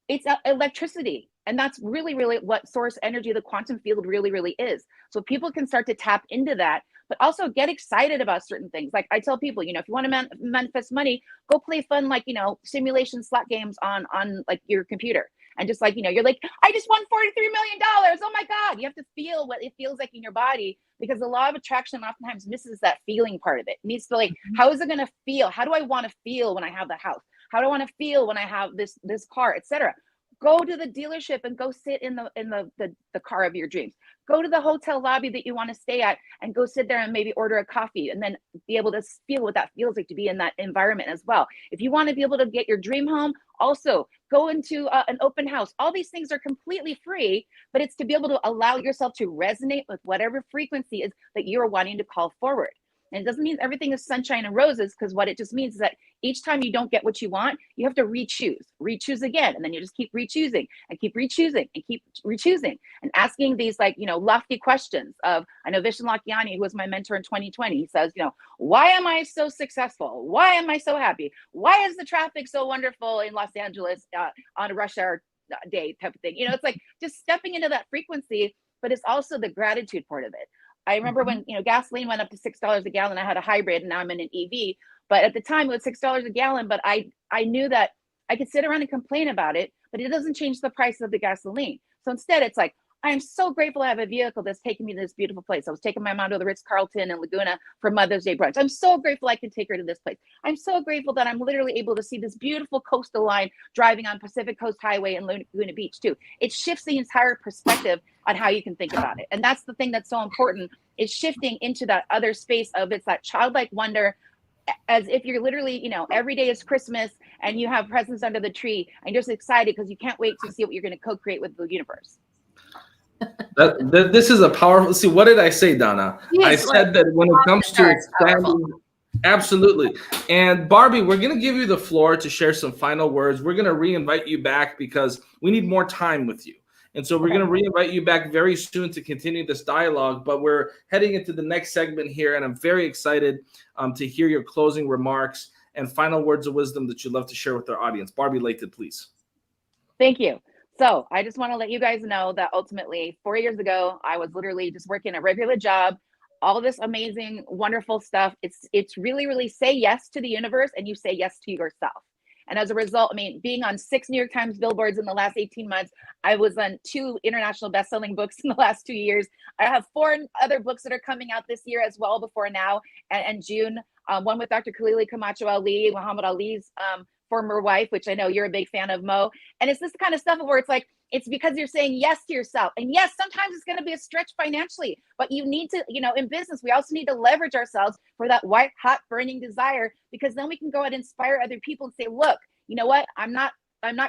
It's electricity. And that's really, really what source energy, the quantum field really, really is. So people can start to tap into that, but also get excited about certain things. Like I tell people, if you want to manifest money, go play fun, like, simulation slot games on like your computer. And just like, you're like, I just won $43 million. Oh my God. You have to feel what it feels like in your body, because the law of attraction oftentimes misses that feeling part of it. It needs to like, how is it going to feel? How do I want to feel when I have the house? How do I want to feel when I have this car, etc.? Go to the dealership and go sit in the car of your dreams. Go to the hotel lobby that you want to stay at and go sit there and maybe order a coffee and then be able to feel what that feels like to be in that environment as well. If you want to be able to get your dream home, also go into an open house. All these things are completely free, but it's to be able to allow yourself to resonate with whatever frequency is that you're wanting to call forward. And it doesn't mean everything is sunshine and roses, because what it just means is that each time you don't get what you want, you have to re-choose again. And then you just keep re-choosing and keep re-choosing and keep re-choosing and asking these like, lofty questions of, I know Vishen Lakhiani, who was my mentor in 2020, he says, why am I so successful? Why am I so happy? Why is the traffic so wonderful in Los Angeles on a rush hour day type of thing? It's like just stepping into that frequency, but it's also the gratitude part of it. I remember when, gasoline went up to $6 a gallon, I had a hybrid and now I'm in an EV, but at the time it was $6 a gallon, but I knew that I could sit around and complain about it, but it doesn't change the price of the gasoline. So instead it's like, I am so grateful I have a vehicle that's taking me to this beautiful place. I was taking my mom to the Ritz-Carlton in Laguna for Mother's Day brunch. I'm so grateful I can take her to this place. I'm so grateful that I'm literally able to see this beautiful coastal line driving on Pacific Coast Highway in Laguna Beach too. It shifts the entire perspective on how you can think about it. And that's the thing that's so important, is shifting into that other space of it's that childlike wonder, as if you're literally, every day is Christmas and you have presents under the tree and you're just excited because you can't wait to see what you're going to co-create with the universe. This is a powerful. See, what did I say, Donna? I said that when it comes to expanding, absolutely. And Barbie, we're going to give you the floor to share some final words. We're going to re-invite you back because we need more time with you. And so we're going to re-invite you back very soon to continue this dialogue. But we're heading into the next segment here, and I'm very excited to hear your closing remarks and final words of wisdom that you'd love to share with our audience. Barbie Lechter, please. Thank you. So I just want to let you guys know that ultimately 4 years ago, I was literally just working a regular job, all this amazing, wonderful stuff. It's really, really say yes to the universe and you say yes to yourself. And as a result, being on 6 New York Times billboards in the last 18 months, I was on 2 international best-selling books in the last 2 years. I have 4 other books that are coming out this year as well, before now and June. One with Dr. Khalili Camacho Ali, Muhammad Ali's former wife, which I know you're a big fan of, Mo. And it's this kind of stuff where it's like, it's because you're saying yes to yourself. And yes, sometimes it's going to be a stretch financially, but you need to, in business, we also need to leverage ourselves for that white hot burning desire, because then we can go out and inspire other people and say, look, you know what? I'm not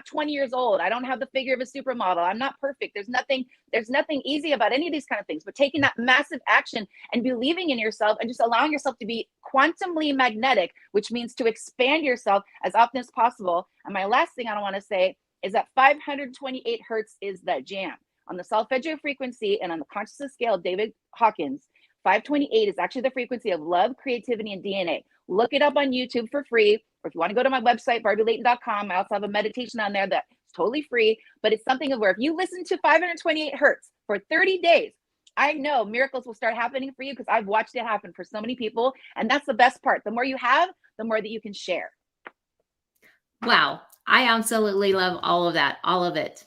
20 years old. I don't have the figure of a supermodel. I'm not perfect. There's nothing easy about any of these kind of things, but taking that massive action and believing in yourself and just allowing yourself to be quantumly magnetic, which means to expand yourself as often as possible. And my last thing I want to say is that 528 hertz is the jam. On the solfeggio frequency and on the consciousness scale of David Hawkins, 528 is actually the frequency of love, creativity, and DNA. Look it up on YouTube for free. Or if you want to go to my website, barbielayton.com, I also have a meditation on there that's totally free. But it's something of where if you listen to 528 hertz for 30 days, I know miracles will start happening for you, because I've watched it happen for so many people. And that's the best part. The more you have, the more that you can share. Wow. I absolutely love all of that. All of it.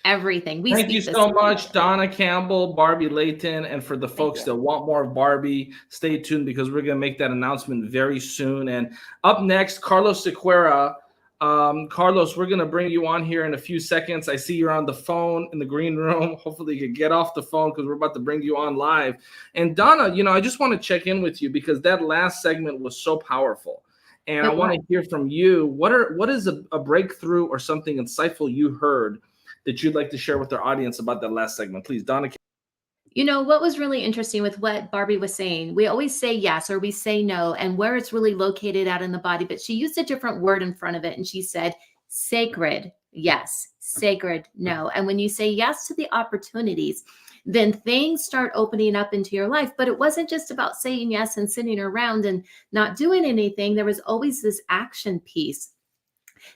Everything. Thank you so much, Donna Campbell, Barbie Layton. And for the folks that want more of Barbie, stay tuned, because we're going to make that announcement very soon. And up next, Carlos Sequeira. Carlos, we're going to bring you on here in a few seconds. I see you're on the phone in the green room. Hopefully you can get off the phone, because we're about to bring you on live. And Donna, I just want to check in with you, because that last segment was so powerful. And I want to hear from you. What is a breakthrough or something insightful you heard that you'd like to share with our audience about that last segment? Please, Donna. What was really interesting with what Barbie was saying, we always say yes or we say no, and where it's really located out in the body, but she used a different word in front of it, and she said sacred yes, sacred no. And when you say yes to the opportunities, then things start opening up into your life. But it wasn't just about saying yes and sitting around and not doing anything. There was always this action piece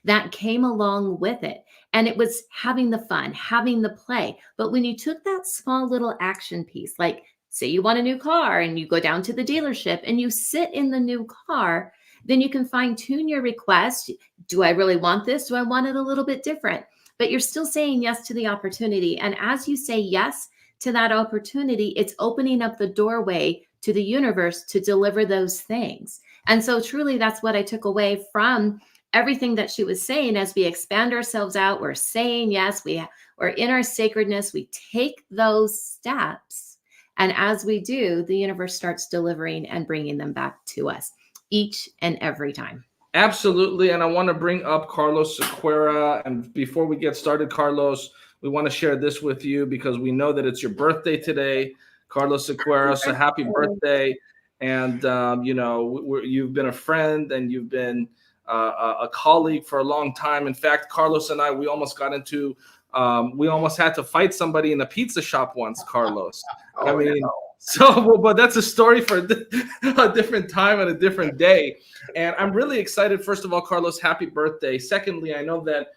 that came along with it. And it was having the fun, having the play. But when you took that small little action piece, like say you want a new car and you go down to the dealership and you sit in the new car, then you can fine tune your request. Do I really want this? Do I want it a little bit different? But you're still saying yes to the opportunity. And as you say yes to that opportunity, it's opening up the doorway to the universe to deliver those things. And so truly, that's what I took away from everything that she was saying. As we expand ourselves out, we're saying yes, we're in our sacredness, we take those steps. And as we do, the universe starts delivering and bringing them back to us each and every time. Absolutely. And I want to bring up Carlos Sequeira. And before we get started, Carlos, we want to share this with you, because we know that it's your birthday today, Carlos Sequeira. So happy birthday. And, you've been a friend and you've been a colleague for a long time. In fact, Carlos and I, we almost had to fight somebody in a pizza shop once, Carlos. But that's a story for a different time and a different day. And I'm really excited. First of all, Carlos, happy birthday. Secondly, I know that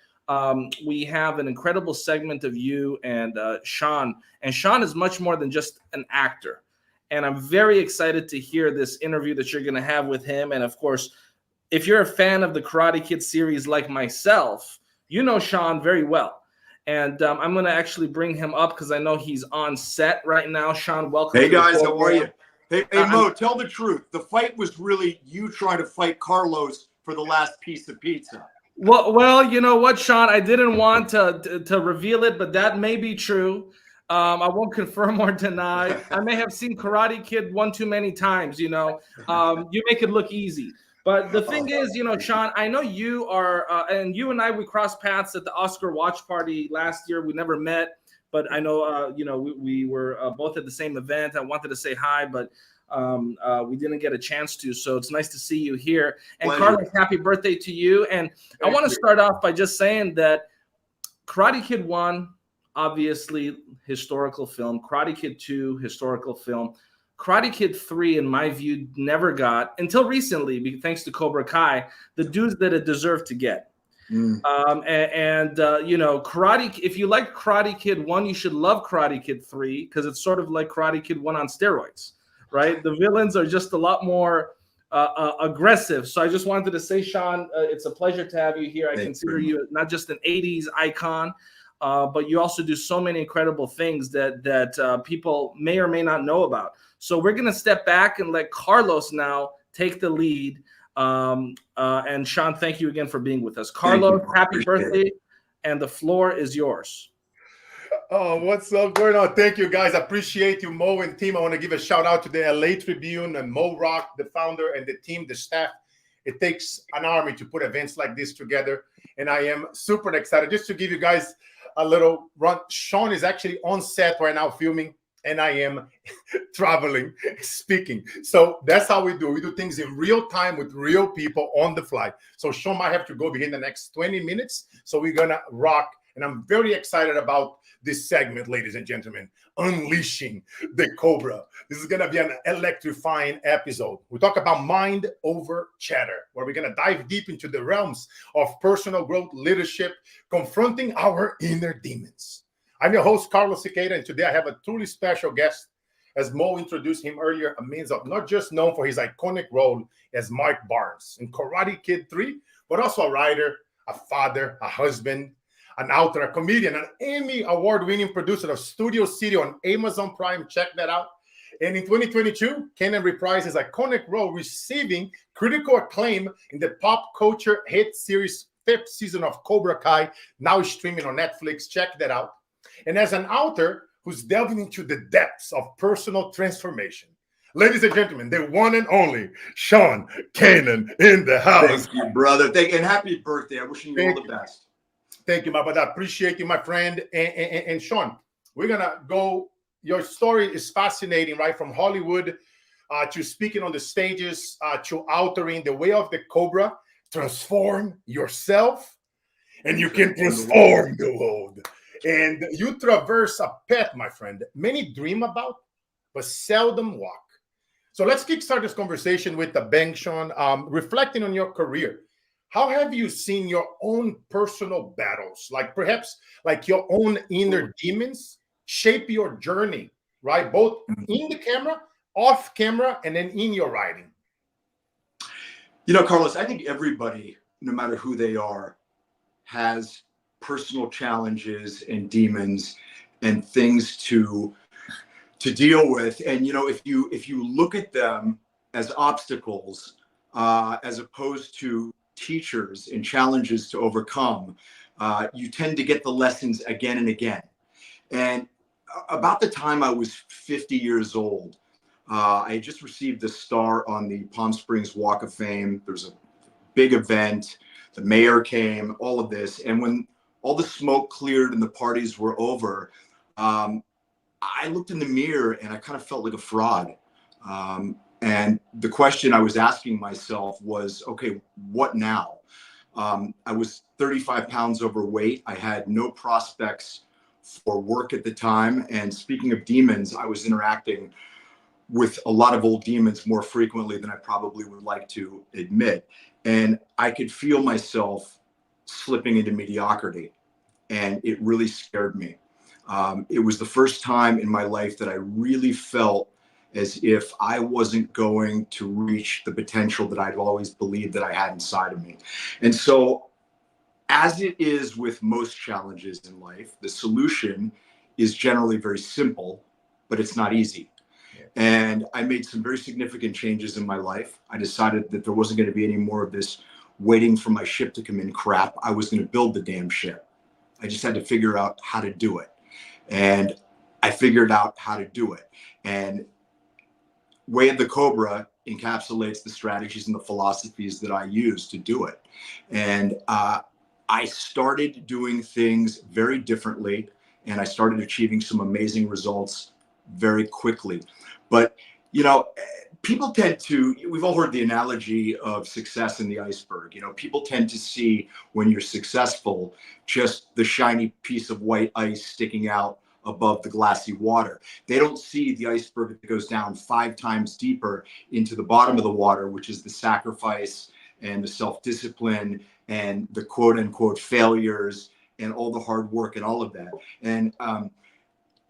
we have an incredible segment of you and Sean. And Sean is much more than just an actor. And I'm very excited to hear this interview that you're going to have with him. And of course, if you're a fan of the Karate Kid series like myself, you know Sean very well. And I'm going to actually bring him up, because I know he's on set right now. Sean, welcome. Hey, guys, how are you? Hey, Mo, tell the truth. The fight was really you trying to fight Carlos for the last piece of pizza. Well, you know what, Sean? I didn't want to reveal it, but that may be true. I won't confirm or deny. I may have seen Karate Kid one too many times, you make it look easy. But the thing is, Sean, I know you are, and you and I, we crossed paths at the Oscar watch party last year. We never met, but I know, we were both at the same event. I wanted to say hi, but we didn't get a chance to. So it's nice to see you here. And Carlos, happy birthday to you. And I want to start off by just saying that Karate Kid 1, obviously historical film. Karate Kid 2, historical film. Karate Kid 3, in my view, never got, until recently, thanks to Cobra Kai, the dues that it deserved to get. Karate, if you like Karate Kid 1, you should love Karate Kid 3, because it's sort of like Karate Kid 1 on steroids, right? The villains are just a lot more aggressive. So I just wanted to say, Sean, it's a pleasure to have you here. I consider you not just an 80s icon, but you also do so many incredible things that people may or may not know about. So we're going to step back and let Carlos now take the lead And Sean, thank you again for being with us. Carlos, happy birthday, and the floor is yours. Oh, what's up going on? Thank you, guys. I appreciate you, Mo and team. I want to give a shout out to the LA Tribune and Mo Rock, the founder, and the team, the staff. It takes an army to put events like this together, and I am super excited. Just to give you guys a little run, Sean is actually on set right now filming, and I am traveling, speaking. So that's how we do. We do things in real time with real people on the fly. So Sean might have to go within the next 20 minutes. So we're going to rock. And I'm very excited about this segment, ladies and gentlemen, unleashing the Cobra. This is going to be an electrifying episode. We talk about mind over chatter, where we're going to dive deep into the realms of personal growth, leadership, confronting our inner demons. I'm your host, Carlos Siqueira, and today I have a truly special guest. As Mo introduced him earlier, a means of not just known for his iconic role as Mark Barnes in Karate Kid 3, but also a writer, a father, a husband, an author, a comedian, an Emmy award-winning producer of Studio City on Amazon Prime. Check that out. And in 2022, Kenan reprised his iconic role, receiving critical acclaim in the pop culture hit series 5th season of Cobra Kai, now streaming on Netflix. Check that out. And as an author who's delving into the depths of personal transformation, ladies and gentlemen, the one and only Sean Kenan in the house. Thank you, brother. And happy birthday. I'm wishing you all the best. Thank you, my brother. I appreciate you, my friend. And Sean, we're going to go. Your story is fascinating, right? From Hollywood to speaking on the stages to authoring The Way of the Cobra. Transform yourself and you can transform the world. And you traverse a path, my friend, many dream about, but seldom walk. So let's kickstart this conversation with a bang, Sean. Reflecting on your career. How have you seen your own personal battles, like perhaps like your own inner demons, shape your journey, right? Both in the camera, off camera, and then in your writing? You know, Carlos, I think everybody, no matter who they are, has personal challenges and demons and things to deal with. And, you know, if you look at them as obstacles, as opposed to teachers and challenges to overcome, you tend to get the lessons again and again. And about the time I was 50 years old, I had just received a star on the Palm Springs Walk of Fame. There was a big event, the mayor came, all of this. And when all the smoke cleared and the parties were over, I looked in the mirror and I kind of felt like a fraud. And the question I was asking myself was, okay, what now? I was 35 pounds overweight. I had no prospects for work at the time. And speaking of demons, I was interacting with a lot of old demons more frequently than I probably would like to admit. And I could feel myself slipping into mediocrity. And it really scared me. It was the first time in my life that I really felt as if I wasn't going to reach the potential that I'd always believed that I had inside of me. And so, as it is with most challenges in life, the solution is generally very simple, but it's not easy. Yeah. And I made some very significant changes in my life. I decided that there wasn't going to be any more of this waiting for my ship to come in crap. I was going to build the damn ship. I just had to figure out how to do it. And I figured out how to do it. And Way of the Cobra encapsulates the strategies and the philosophies that I use to do it. And I started doing things very differently, and I started achieving some amazing results very quickly. But, you know, people tend to, we've all heard the analogy of success in the iceberg. You know, people tend to see when you're successful, just the shiny piece of white ice sticking out above the glassy water. They don't see the iceberg that goes down 5 times deeper into the bottom of the water, which is the sacrifice and the self-discipline and the quote unquote failures and all the hard work and all of that. And,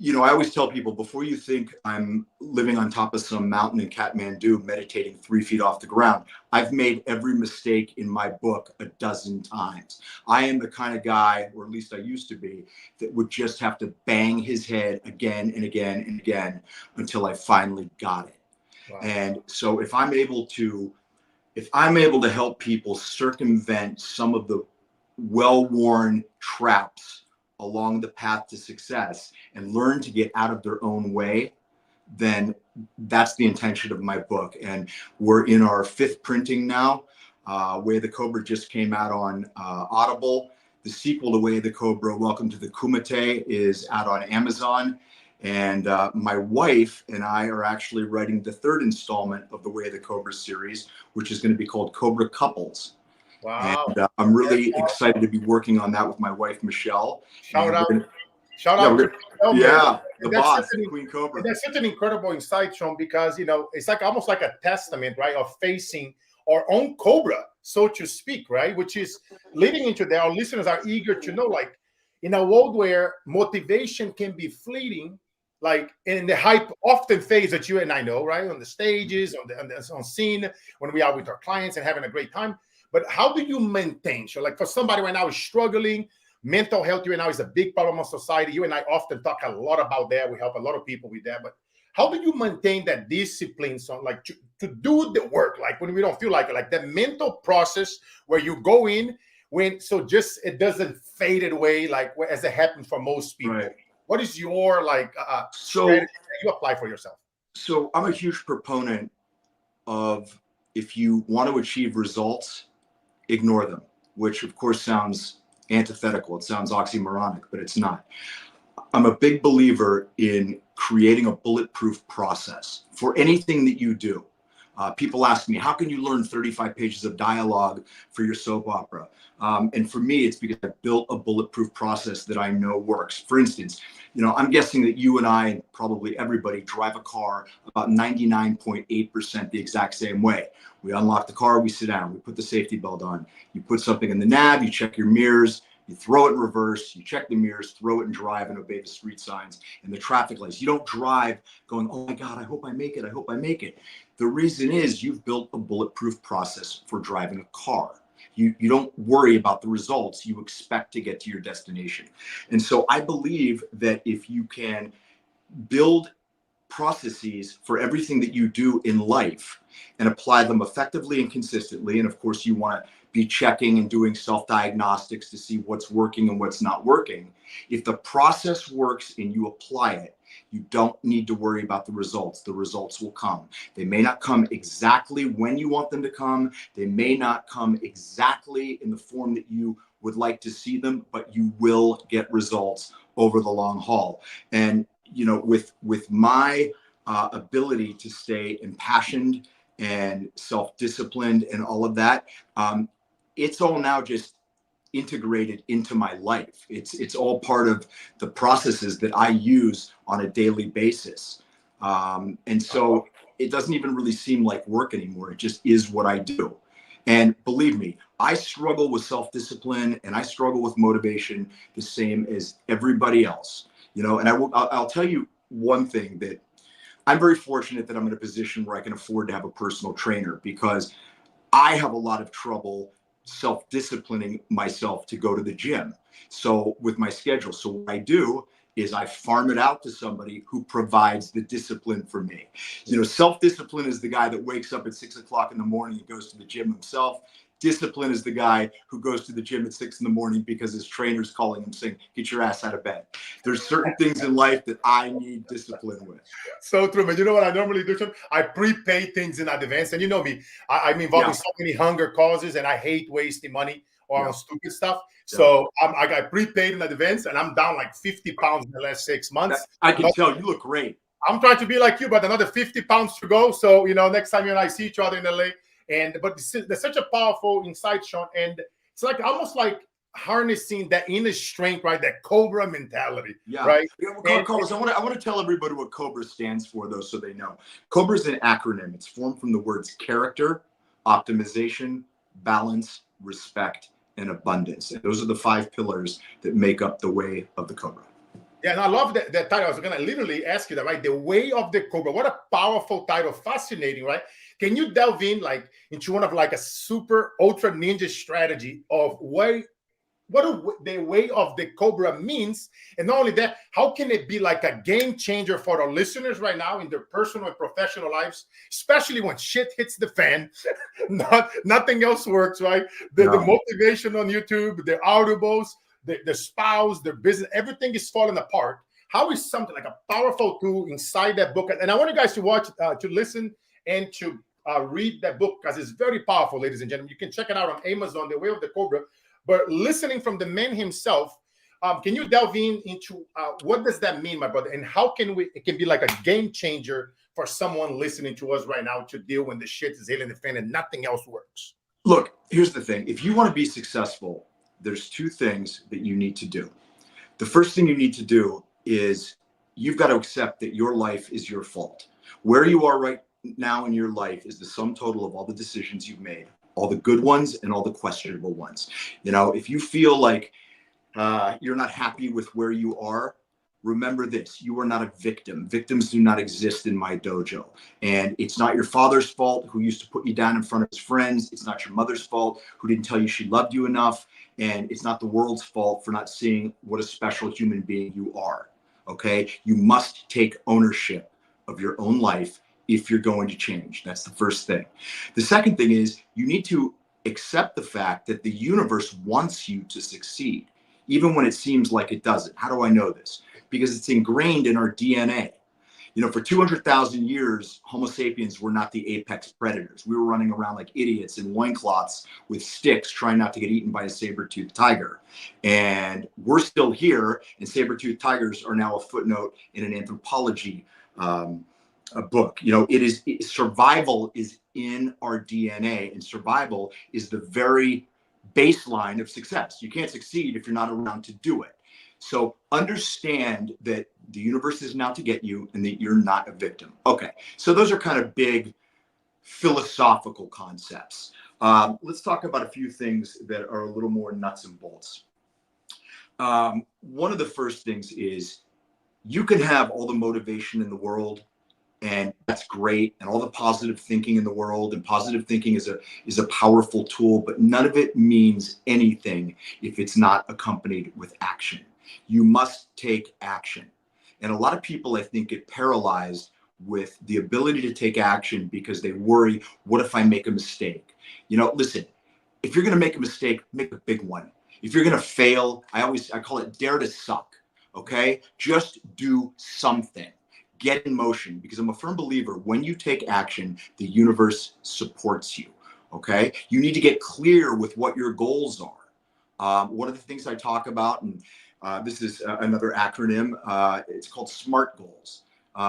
you know, I always tell people, before you think I'm living on top of some mountain in Kathmandu, meditating 3 feet off the ground, I've made every mistake in my book a dozen times. I am the kind of guy, or at least I used to be, that would just have to bang his head again and again and again until I finally got it. Wow. And so if I'm able to if I'm able to help people circumvent some of the well-worn traps along the path to success and learn to get out of their own way, then that's the intention of my book. And we're in our 5th printing now. Way of the Cobra just came out on Audible. The sequel to Way of the Cobra, Welcome to the Kumite, is out on Amazon. And my wife and I are actually writing the 3rd installment of the Way of the Cobra series, which is going to be called Cobra Couples. Wow. And I'm really excited to be working on that with my wife, Michelle. Shout out. To Michelle, yeah, man. the boss, Queen Cobra. That's such an incredible insight, Sean, because, you know, it's like almost like a testament, right, of facing our own Cobra, so to speak, right, which is leading into that. Our listeners are eager to know, like, in a world where motivation can be fleeting, like in the hype often phase that you and I know, right, on the stages, on scene, when we are with our clients and having a great time. But how do you maintain? So, like, for somebody right now is struggling, mental health right now is a big problem of society. You and I often talk a lot about that. We help a lot of people with that. But how do you maintain that discipline, so like to do the work, like when we don't feel like the mental process where you go in when just it doesn't fade away like as it happens for most people? Right. What is your strategy that you apply for yourself? So I'm a huge proponent of, if you want to achieve results, ignore them, which of course sounds antithetical. It sounds oxymoronic, but it's not. I'm a big believer in creating a bulletproof process for anything that you do. People ask me, how can you learn 35 pages of dialogue for your soap opera? And for me, it's because I've built a bulletproof process that I know works. For instance, you know, I'm guessing that you and I, and probably everybody, drive a car about 99.8% the exact same way. We unlock the car, we sit down, we put the safety belt on. You put something in the nav, you check your mirrors, you throw it in reverse, you check the mirrors, throw it and drive and obey the street signs and the traffic lights. You don't drive going, oh my God, I hope I make it, I hope I make it. The reason is you've built a bulletproof process for driving a car. You don't worry about the results, you expect to get to your destination. And so I believe that if you can build processes for everything that you do in life and apply them effectively and consistently, and of course you want to be checking and doing self-diagnostics to see what's working and what's not working. If the process works and you apply it, you don't need to worry about the results. The results will come. They may not come exactly when you want them to come. They may not come exactly in the form that you would like to see them, but you will get results over the long haul. And you know, with my ability to stay impassioned and self-disciplined and all of that, it's all now just integrated into my life. It's all part of the processes that I use on a daily basis. And so it doesn't even really seem like work anymore. It just is what I do. And believe me, I struggle with self-discipline and I struggle with motivation the same as everybody else. You know, and I'll tell you one thing, that I'm very fortunate that I'm in a position where I can afford to have a personal trainer, because I have a lot of trouble self-disciplining myself to go to the gym. So with my schedule, so what I do is I farm it out to somebody who provides the discipline for me. You know, self-discipline is the guy that wakes up at 6 o'clock in the morning and goes to the gym himself. Discipline is the guy who goes to the gym at 6 in the morning because his trainer's calling him saying, get your ass out of bed. There's certain things in life that I need discipline with. So true, man. You know what I normally do? I prepay things in advance. And you know me, I'm involved in so many hunger causes and I hate wasting money on stupid stuff. So I got prepaid in advance and I'm down like 50 pounds in the last 6 months. I can tell you look great. I'm trying to be like you, but another 50 pounds to go. So, you know, next time you and I see each other in LA. But there's such a powerful insight, Sean. And it's like almost like harnessing that inner strength, right? That Cobra mentality, right? Carlos, I want to tell everybody what Cobra stands for, though, so they know. Cobra is an acronym. It's formed from the words character, optimization, balance, respect, and abundance. And those are the 5 pillars that make up the way of the Cobra. Yeah, and I love that title. I was going to literally ask you that, right? The way of the Cobra. What a powerful title. Fascinating, right? Can you delve in like into one of like a super ultra ninja strategy of way the way of the Cobra means. And not only that, how can it be like a game changer for our listeners right now in their personal and professional lives, especially when shit hits the fan. Nothing else works, right? The motivation on YouTube, the audibles, the spouse, their business, everything is falling apart. How is something like a powerful tool inside that book? And I want you guys to watch, to listen, and to read that book, because it's very powerful, ladies and gentlemen. You can check it out on Amazon, The Way of the Cobra. But listening from the man himself, can you delve into what does that mean, my brother? And how can it can be like a game changer for someone listening to us right now to deal when the shit is hitting the fan and nothing else works? Look, here's the thing. If you want to be successful, there's two things that you need to do. The first thing you need to do is you've got to accept that your life is your fault. Where you are right now in your life is the sum total of all the decisions you've made, all the good ones and all the questionable ones. You know, if you feel like you're not happy with where you are, remember this: you are not a victim. Victims do not exist in my dojo. And it's not your father's fault who used to put you down in front of his friends. It's not your mother's fault who didn't tell you she loved you enough. And it's not the world's fault for not seeing what a special human being you are. Okay? You must take ownership of your own life if you're going to change. That's the first thing. The second thing is you need to accept the fact that the universe wants you to succeed, even when it seems like it doesn't. How do I know this? Because it's ingrained in our DNA. You know, for 200,000 years, Homo sapiens were not the apex predators. We were running around like idiots in loincloths with sticks, trying not to get eaten by a saber-toothed tiger. And we're still here, and saber-toothed tigers are now a footnote in an anthropology a book. You know, survival is in our DNA, and survival is the very baseline of success. You can't succeed if you're not around to do it. So understand that the universe is out to get you and that you're not a victim. Okay, so those are kind of big philosophical concepts. Let's talk about a few things that are a little more nuts and bolts. One of the first things is you can have all the motivation in the world, and that's great, and all the positive thinking in the world, and positive thinking is a powerful tool, but none of it means anything if it's not accompanied with action. You must take action. And a lot of people, I think, get paralyzed with the ability to take action because they worry, what if I make a mistake? You know, listen, if you're going to make a mistake, make a big one. If you're going to fail, I call it dare to suck. Okay? Just do something. Get in motion, because I'm a firm believer when you take action, the universe supports you. Okay? You need to get clear with what your goals are. One of the things I talk about, and this is another acronym, it's called SMART goals.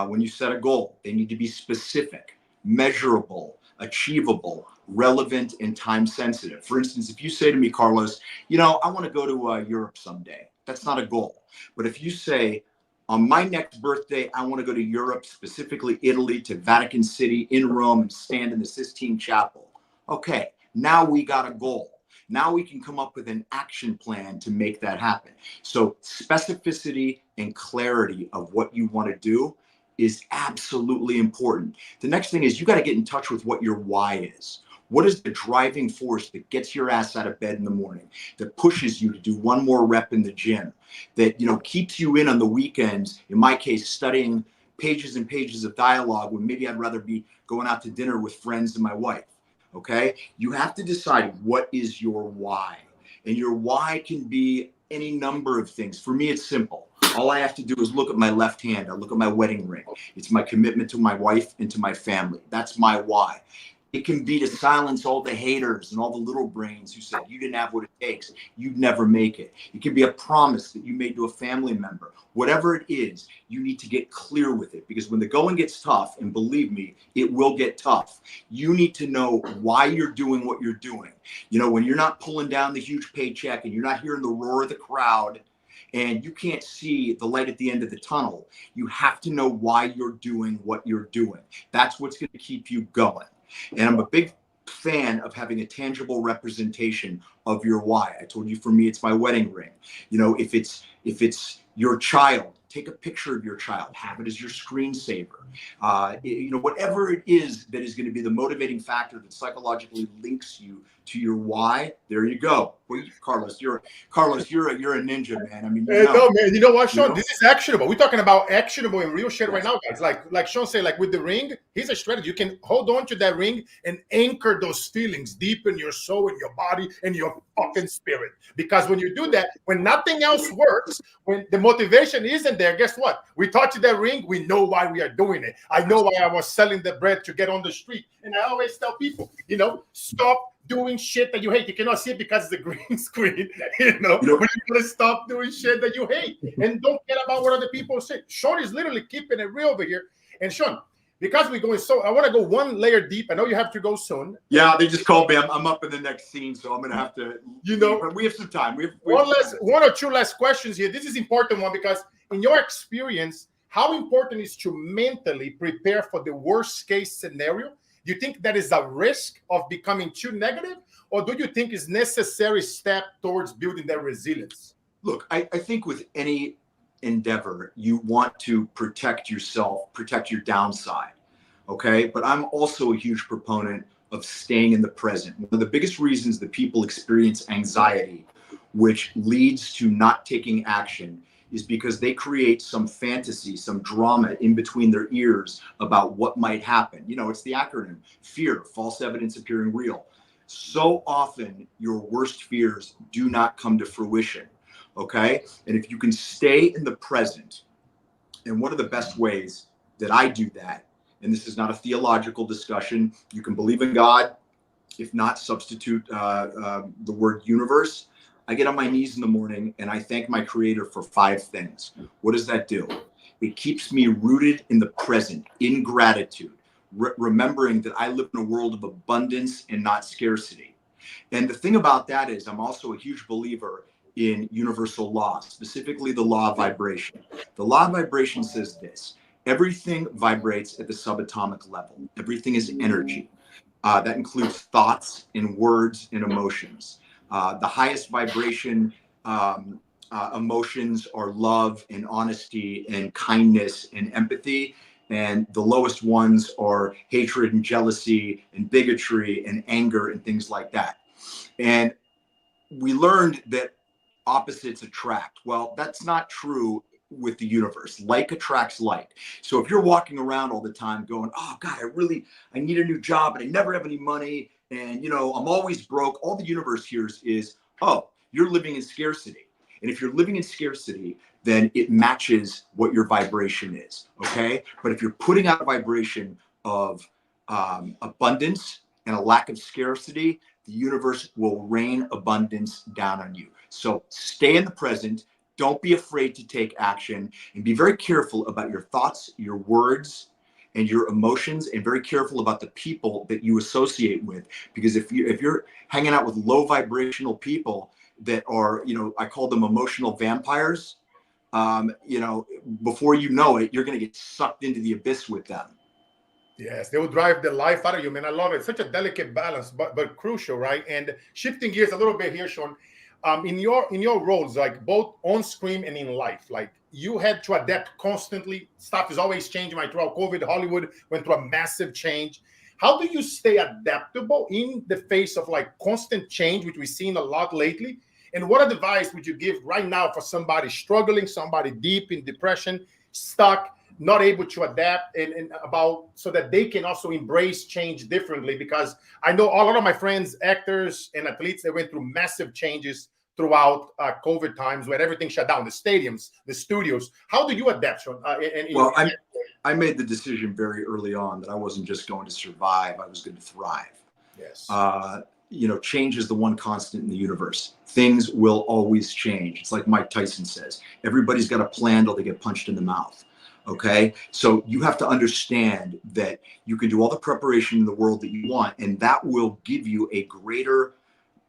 When you set a goal, they need to be specific, measurable, achievable, relevant, and time sensitive. For instance, if you say to me, Carlos, you know, I want to go to Europe someday, that's not a goal. But if you say, on my next birthday, I want to go to Europe, specifically Italy, to Vatican City, in Rome, and stand in the Sistine Chapel. Okay, now we got a goal. Now we can come up with an action plan to make that happen. So specificity and clarity of what you want to do is absolutely important. The next thing is you got to get in touch with what your why is. What is the driving force that gets your ass out of bed in the morning, that pushes you to do one more rep in the gym, that, you know, keeps you in on the weekends, in my case, studying pages and pages of dialogue when maybe I'd rather be going out to dinner with friends and my wife. Okay? You have to decide what is your why. And your why can be any number of things. For me, it's simple. All I have to do is look at my left hand. I look at my wedding ring. It's my commitment to my wife and to my family. That's my why. It can be to silence all the haters and all the little brains who said you didn't have what it takes, you'd never make it. It can be a promise that you made to a family member. Whatever it is, you need to get clear with it, because when the going gets tough, and believe me, it will get tough, you need to know why you're doing what you're doing. You know, when you're not pulling down the huge paycheck and you're not hearing the roar of the crowd and you can't see the light at the end of the tunnel, you have to know why you're doing what you're doing. That's what's going to keep you going. And I'm a big fan of having a tangible representation of your why. I told you, for me, it's my wedding ring. You know, if it's your child take a picture of your child, have it as your screensaver. Whatever it is that is going to be the motivating factor that psychologically links you to your why. There you go. Well, Carlos, you're a ninja, man. I mean, no, man. You know what, Sean? This is actionable. We're talking about actionable and real shit right now, guys. Like Sean said, like with the ring, here's a strategy. You can hold on to that ring and anchor those feelings deep in your soul, in your body, and your fucking spirit. Because when you do that, when nothing else works, when the motivation isn't there, guess what? We touch that ring, we know why we are doing it. I know why I was selling the bread to get on the street. And I always tell people, stop doing shit that you hate. You cannot see it because it's a green screen, but you gotta stop doing shit that you hate and don't care about what other people say. Sean is literally keeping it real over here. And Sean, because we're going I want to go one layer deep. I know you have to go soon. Yeah, they just called me. I'm up in the next scene, so I'm gonna have to. But we have some time. We have one or two last questions here. This is important one because in your experience, how important is to mentally prepare for the worst case scenario? Do you think that is a risk of becoming too negative, or do you think it's necessary step towards building that resilience? Look, I think with any endeavor, you want to protect yourself, protect your downside, okay? But I'm also a huge proponent of staying in the present. One of the biggest reasons that people experience anxiety, which leads to not taking action, is because they create some fantasy, some drama in between their ears about what might happen. It's the acronym, fear, false evidence appearing real. So often your worst fears do not come to fruition, okay? And if you can stay in the present, and one of the best ways that I do that, and this is not a theological discussion, you can believe in God, if not, substitute the word universe. I get on my knees in the morning and I thank my creator for 5 things. What does that do? It keeps me rooted in the present, in gratitude, remembering that I live in a world of abundance and not scarcity. And the thing about that is I'm also a huge believer in universal law, specifically the law of vibration. The law of vibration says this: everything vibrates at the subatomic level. Everything is energy. That includes thoughts and words and emotions. The highest vibration emotions are love and honesty and kindness and empathy. And the lowest ones are hatred and jealousy and bigotry and anger and things like that. And we learned that opposites attract. Well, that's not true with the universe. Like attracts like. So if you're walking around all the time going, oh God, I need a new job, but I never have any money, and I'm always broke, all the universe hears is, oh, you're living in scarcity. And if you're living in scarcity, then it matches what your vibration is, okay? But if you're putting out a vibration of abundance and a lack of scarcity, the universe will rain abundance down on you. So stay in the present. Don't be afraid to take action, and be very careful about your thoughts, your words, and your emotions, and very careful about the people that you associate with. Because if you're hanging out with low vibrational people that are, I call them emotional vampires, before you know it, you're going to get sucked into the abyss with them. Yes, they will drive the life out of you, man. I love it. Such a delicate balance, but crucial, right? And shifting gears a little bit here, Sean, in your roles, like both on screen and in life, like you had to adapt constantly. Stuff is always changing. Like throughout COVID, Hollywood went through a massive change. How do you stay adaptable in the face of like constant change, which we've seen a lot lately? And what advice would you give right now for somebody struggling, somebody deep in depression, stuck, not able to adapt, and about so that they can also embrace change differently? Because I know a lot of my friends, actors and athletes, they went through massive changes throughout COVID times when everything shut down, the stadiums, the studios. How do you adapt, Sean? I made the decision very early on that I wasn't just going to survive, I was going to thrive. Yes. Change is the one constant in the universe. Things will always change. It's like Mike Tyson says, everybody's got a plan till they get punched in the mouth. Okay. So you have to understand that you can do all the preparation in the world that you want, and that will give you a greater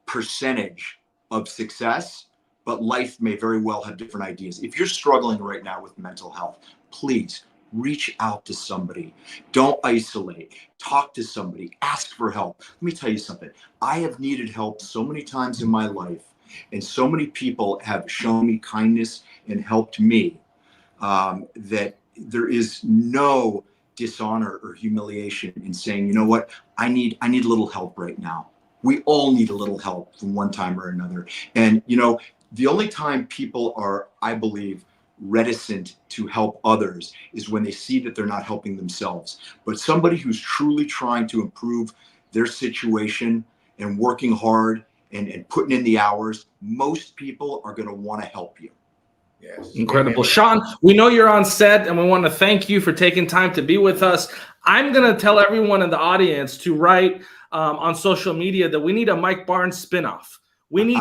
percentage of success, but life may very well have different ideas. If you're struggling right now with mental health, please reach out to somebody. Don't isolate. Talk to somebody. Ask for help. Let me tell you something. I have needed help so many times in my life, and so many people have shown me kindness and helped me that there is no dishonor or humiliation in saying, you know what, I need a little help right now. We all need a little help from one time or another. And, you know, the only time people are, I believe, reticent to help others is when they see that they're not helping themselves. But somebody who's truly trying to improve their situation and working hard and putting in the hours, most people are going to want to help you. Yes. Incredible. Sean, we know you're on set and we want to thank you for taking time to be with us. I'm going to tell everyone in the audience to write on social media that we need a Mike Barnes spinoff. We need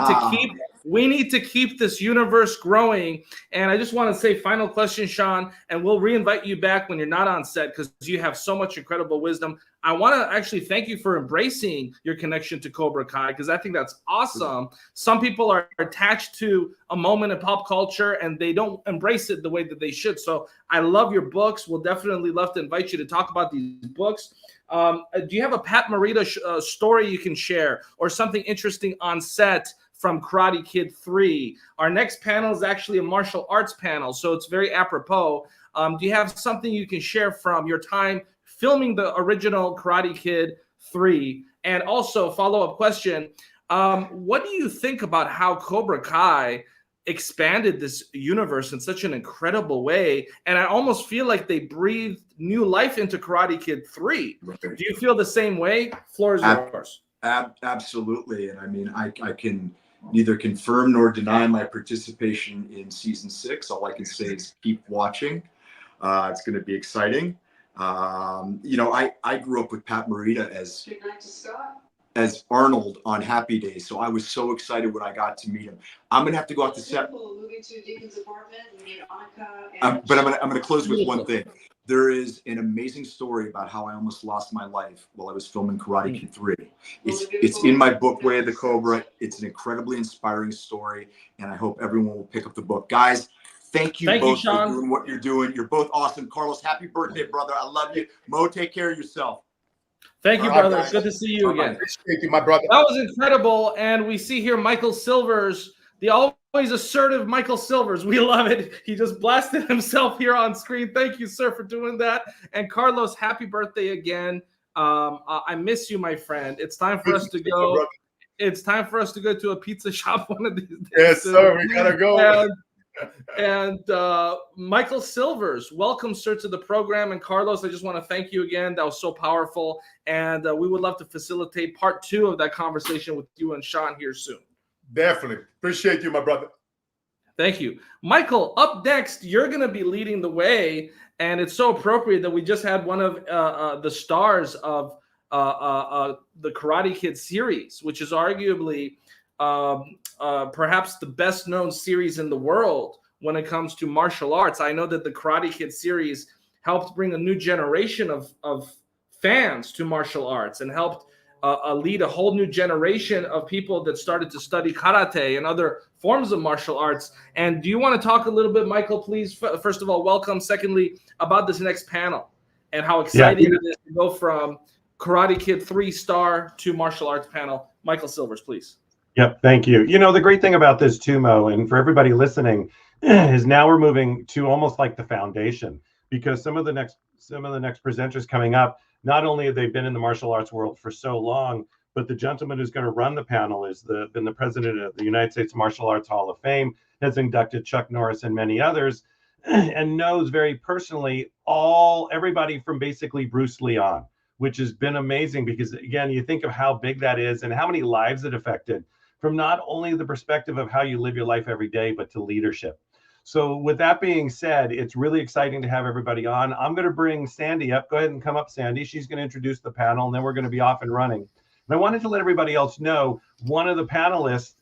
to keep this universe growing. And I just want to say final question, Sean, and we'll reinvite you back when you're not on set because you have so much incredible wisdom. I want to actually thank you for embracing your connection to Cobra Kai because I think that's awesome. Some people are attached to a moment in pop culture and they don't embrace it the way that they should. So I love your books. We'll definitely love to invite you to talk about these books. Do you have a Pat Morita story you can share or something interesting on set from Karate Kid 3? Our next panel is actually a martial arts panel, so it's very apropos. Do you have something you can share from your time filming the original Karate Kid 3? And also, follow-up question, what do you think about how Cobra Kai expanded this universe in such an incredible way? And I almost feel like they breathed new life into Karate Kid 3. Right. Do you feel the same way? Floor is yours. Absolutely. And I mean, I can neither confirm nor deny my participation in season 6. All I can say is keep watching. It's going to be exciting. You know, I grew up with Pat Morita as Arnold on Happy Days, so I was so excited when I got to meet him. I'm going to have to go out to set. But I'm going to close with one thing. There is an amazing story about how I almost lost my life while I was filming Karate Kid 3. It's in my book, Way of the Cobra. It's an incredibly inspiring story, and I hope everyone will pick up the book. Guys, thank you both for doing what you're doing. You're both awesome. Carlos, happy birthday, brother. I love you. Mo, take care of yourself. Thank you, brother. It's good to see you again. Appreciate you, my brother. That was incredible. And we see here Michael Silvers, the always assertive Michael Silvers. We love it. He just blasted himself here on screen. Thank you, sir, for doing that. And Carlos, happy birthday again. I miss you, my friend. It's time for us to go. It's time for us to go to a pizza shop one of these days. Yes, sir. We gotta go. And Michael Silvers, welcome, sir, to the program. And Carlos, I just want to thank you again. That was so powerful. And we would love to facilitate part 2 of that conversation with you and Sean here soon. Definitely. Appreciate you, my brother. Thank you. Michael, up next, you're going to be leading the way. And it's so appropriate that we just had one of the stars of the Karate Kid series, which is arguably perhaps the best known series in the world when it comes to martial arts. I know that the Karate Kid series helped bring a new generation of fans to martial arts and helped lead a whole new generation of people that started to study karate and other forms of martial arts. And do you want to talk a little bit, Michael, please? First of all, welcome. Secondly, about this next panel and how exciting it is to go from Karate Kid 3-star to martial arts panel. Michael Silvers, please. Yep, thank you. You know, the great thing about this too, Mo, and for everybody listening, is now we're moving to almost like the foundation, because some of the next presenters coming up, not only have they been in the martial arts world for so long, but the gentleman who's going to run the panel is been the president of the United States Martial Arts Hall of Fame, has inducted Chuck Norris and many others, and knows very personally everybody from basically Bruce Lee on, which has been amazing because, again, you think of how big that is and how many lives it affected from not only the perspective of how you live your life every day, but to leadership. So with that being said, it's really exciting to have everybody on. I'm going to bring Sandy up. Go ahead and come up, Sandy. She's going to introduce the panel, and then we're going to be off and running. And I wanted to let everybody else know one of the panelists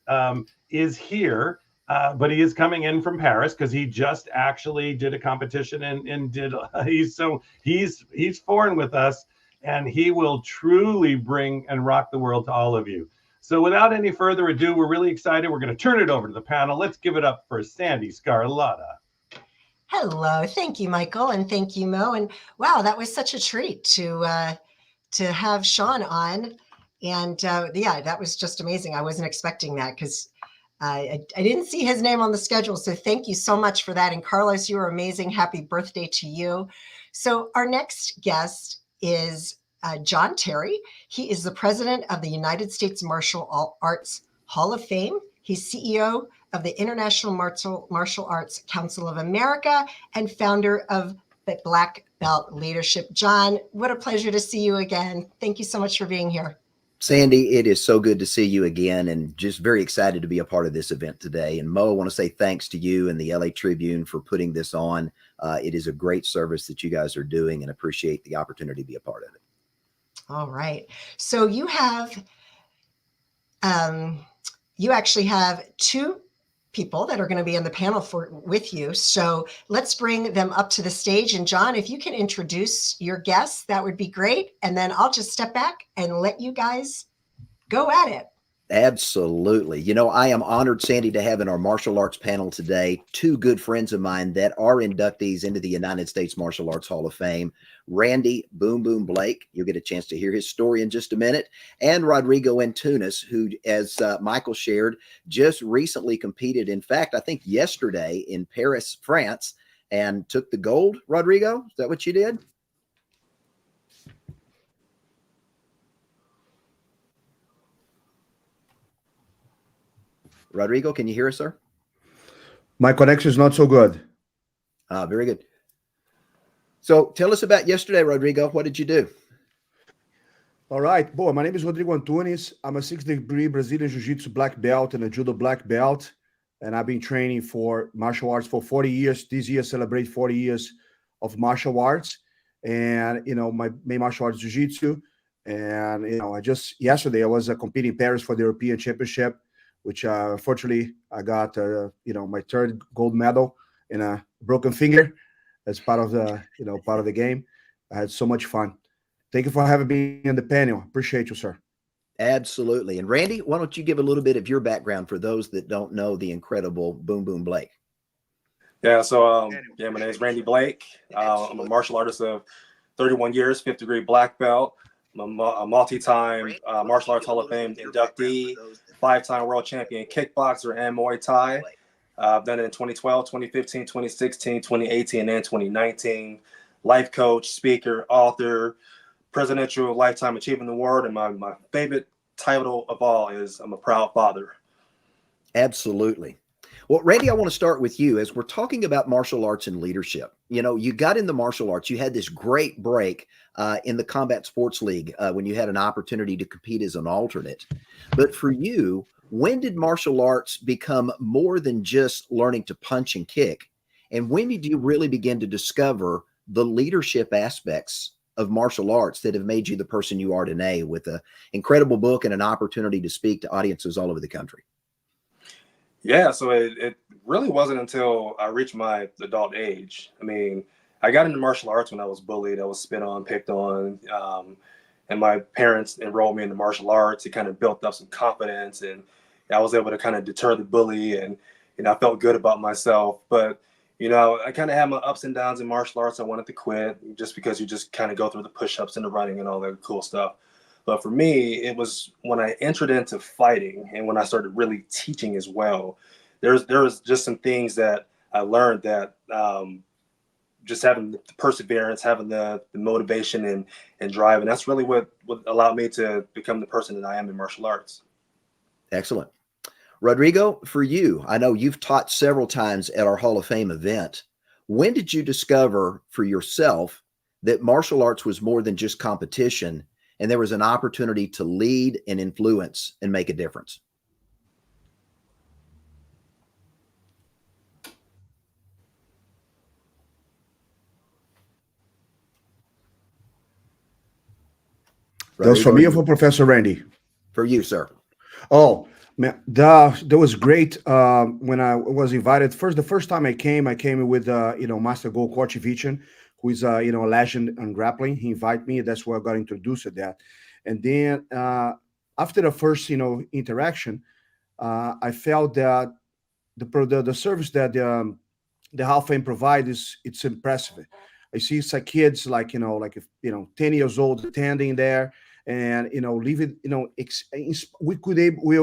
is here, but he is coming in from Paris because he just actually did a competition and he's foreign with us, and he will truly bring and rock the world to all of you. So without any further ado, we're really excited. We're going to turn it over to the panel. Let's give it up for Sandy Scarlatta. Hello. Thank you, Michael. And thank you, Mo. And wow, that was such a treat to have Sean on. And yeah, that was just amazing. I wasn't expecting that because I didn't see his name on the schedule, so thank you so much for that. And Carlos, you are amazing. Happy birthday to you. So our next guest is John Terry. He is the president of the United States Martial Arts Hall of Fame. He's CEO of the International Martial Arts Council of America and founder of the Black Belt Leadership. John, what a pleasure to see you again. Thank you so much for being here. Sandy, it is so good to see you again, and just very excited to be a part of this event today. And Mo, I want to say thanks to you and the LA Tribune for putting this on. It is a great service that you guys are doing, and appreciate the opportunity to be a part of it. All right. So you have, you actually have two people that are going to be on the panel with you. So let's bring them up to the stage. And John, if you can introduce your guests, that would be great. And then I'll just step back and let you guys go at it. Absolutely. You know, I am honored, Sandy, to have in our martial arts panel today two good friends of mine that are inductees into the United States Martial Arts Hall of Fame. Randy Boom Boom Blake, you'll get a chance to hear his story in just a minute, and Rodrigo Antunes, who, as Michael shared, just recently competed, in fact, I think yesterday in Paris, France, and took the gold. Rodrigo, is that what you did? Rodrigo, can you hear us, sir? My connection is not so good. Very good. So tell us about yesterday, Rodrigo. What did you do? All right. Boy, my name is Rodrigo Antunes. I'm a 6th-degree Brazilian Jiu-Jitsu black belt and a Judo black belt. And I've been training for martial arts for 40 years. This year, celebrate 40 years of martial arts. And, you know, my main martial arts is Jiu-Jitsu. And, you know, yesterday I was competing in Paris for the European Championship, which fortunately I got, you know, my 3rd gold medal in a broken finger as part of the, you know, part of the game. I had so much fun. Thank you for having me in the panel. Appreciate you, sir. Absolutely. And Randy, why don't you give a little bit of your background for those that don't know the incredible Boom Boom Blake? Yeah, so my name is Randy Blake. I'm a martial artist of 31 years, 5th degree black belt. I'm a multi-time Martial Arts Hall of Fame inductee, 5-time world champion kickboxer and Muay Thai. I've done it in 2012, 2015, 2016, 2018, and 2019. Life coach, speaker, author, Presidential Lifetime Achievement Award, and my favorite title of all is I'm a proud father. Absolutely. Well, Randy, I want to start with you as we're talking about martial arts and leadership. You know, you got in the martial arts, you had this great break in the Combat Sports League when you had an opportunity to compete as an alternate. But for you, when did martial arts become more than just learning to punch and kick? And when did you really begin to discover the leadership aspects of martial arts that have made you the person you are today with an incredible book and an opportunity to speak to audiences all over the country? Yeah, so it really wasn't until I reached my adult age. I mean, I got into martial arts when I was bullied. I was spit on, picked on, and my parents enrolled me in the martial arts. It kind of built up some confidence, and I was able to kind of deter the bully, and I felt good about myself. But you know, I kind of had my ups and downs in martial arts. I wanted to quit just because you just kind of go through the push-ups and the running and all that cool stuff. But for me, it was when I entered into fighting and when I started really teaching as well. There was just some things that I learned that just having the perseverance, having the motivation and drive, and that's really what allowed me to become the person that I am in martial arts. Excellent. Rodrigo, for you, I know you've taught several times at our Hall of Fame event. When did you discover for yourself that martial arts was more than just competition and there was an opportunity to lead and influence and make a difference? That was for me or for Professor Randy? For you, sir. Oh, man, that was great. When I was invited, the first time I came with, Master Go Korchevician, who is, a legend on grappling. He invited me. That's where I got introduced to that. And then after the first, interaction, I felt that the service that the Hall of Fame provides it's impressive. I see some kids like 10 years old attending there, and we were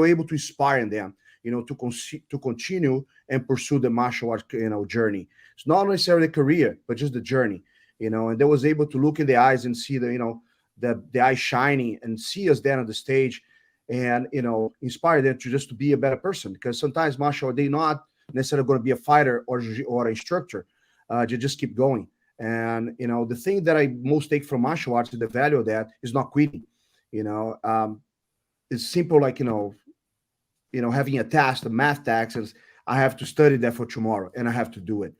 able to inspire them. to continue and pursue the martial arts, journey. It's not necessarily a career, but just the journey, and they was able to look in the eyes and see the eyes shining and see us there on the stage, and inspire them to just to be a better person. Because sometimes martial arts, they're not necessarily going to be a fighter or an instructor. You just keep going. And the thing that I most take from martial arts, the value of that is not quitting. It's simple, like having a task, the math task, and I have to study that for tomorrow, and I have to do it.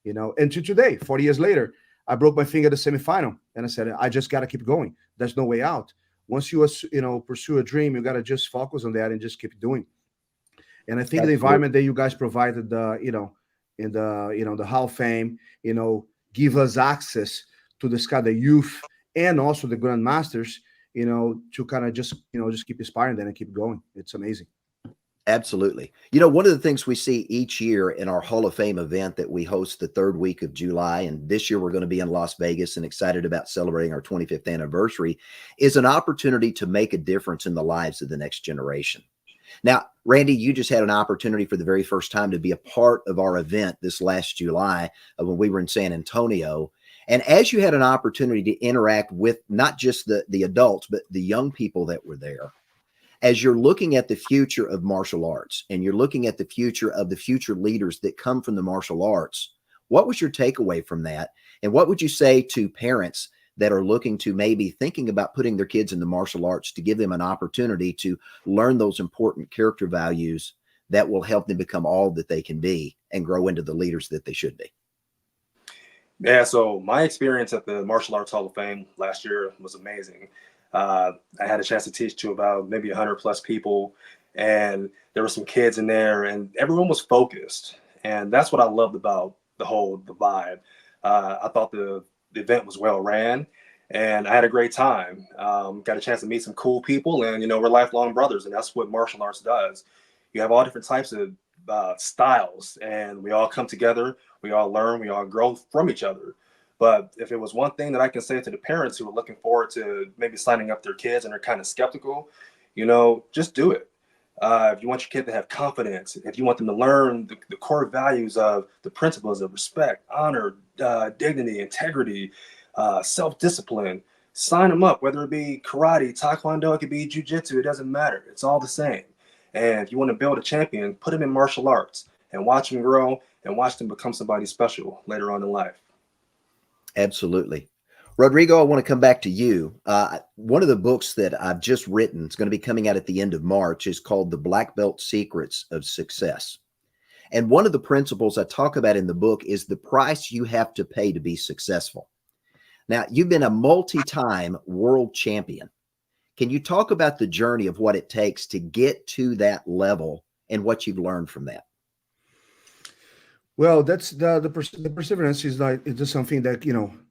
And to today, 40 years later, I broke my finger at the semifinal, and I said, I just got to keep going. There's no way out. Once you pursue a dream, you got to just focus on that and just keep doing. And I think Absolutely. the environment that you guys provided, in the Hall of Fame, give us access to the youth and also the grandmasters, to kind of just keep inspiring them and keep going. It's amazing. Absolutely. One of the things we see each year in our Hall of Fame event that we host the third week of July, and this year we're going to be in Las Vegas and excited about celebrating our 25th anniversary, is an opportunity to make a difference in the lives of the next generation. Now, Randy, you just had an opportunity for the very first time to be a part of our event this last July when we were in San Antonio. And as you had an opportunity to interact with not just the adults, but the young people that were there, as you're looking at the future of martial arts and you're looking at the future of the future leaders that come from the martial arts, what was your takeaway from that? And what would you say to parents that are looking to maybe thinking about putting their kids in the martial arts to give them an opportunity to learn those important character values that will help them become all that they can be and grow into the leaders that they should be? Yeah, so my experience at the Martial Arts Hall of Fame last year was amazing. I had a chance to teach to about maybe 100+ people, and there were some kids in there, and everyone was focused. And that's what I loved about the vibe. I thought the event was well ran, and I had a great time. Got a chance to meet some cool people, and we're lifelong brothers, and that's what martial arts does. You have all different types of styles, and we all come together, we all learn, we all grow from each other. But if it was one thing that I can say to the parents who are looking forward to maybe signing up their kids and are kind of skeptical, just do it. If you want your kid to have confidence, if you want them to learn the core values of the principles of respect, honor, dignity, integrity, self-discipline, sign them up, whether it be karate, taekwondo, it could be jujitsu, it doesn't matter. It's all the same. And if you want to build a champion, put them in martial arts and watch them grow and watch them become somebody special later on in life. Absolutely. Rodrigo, I want to come back to you. One of the books that I've just written, it's going to be coming out at the end of March, is called The Black Belt Secrets of Success. And one of the principles I talk about in the book is the price you have to pay to be successful. Now, you've been a multi-time world champion. Can you talk about the journey of what it takes to get to that level and what you've learned from that? Well, that's the perseverance is like, it's just something that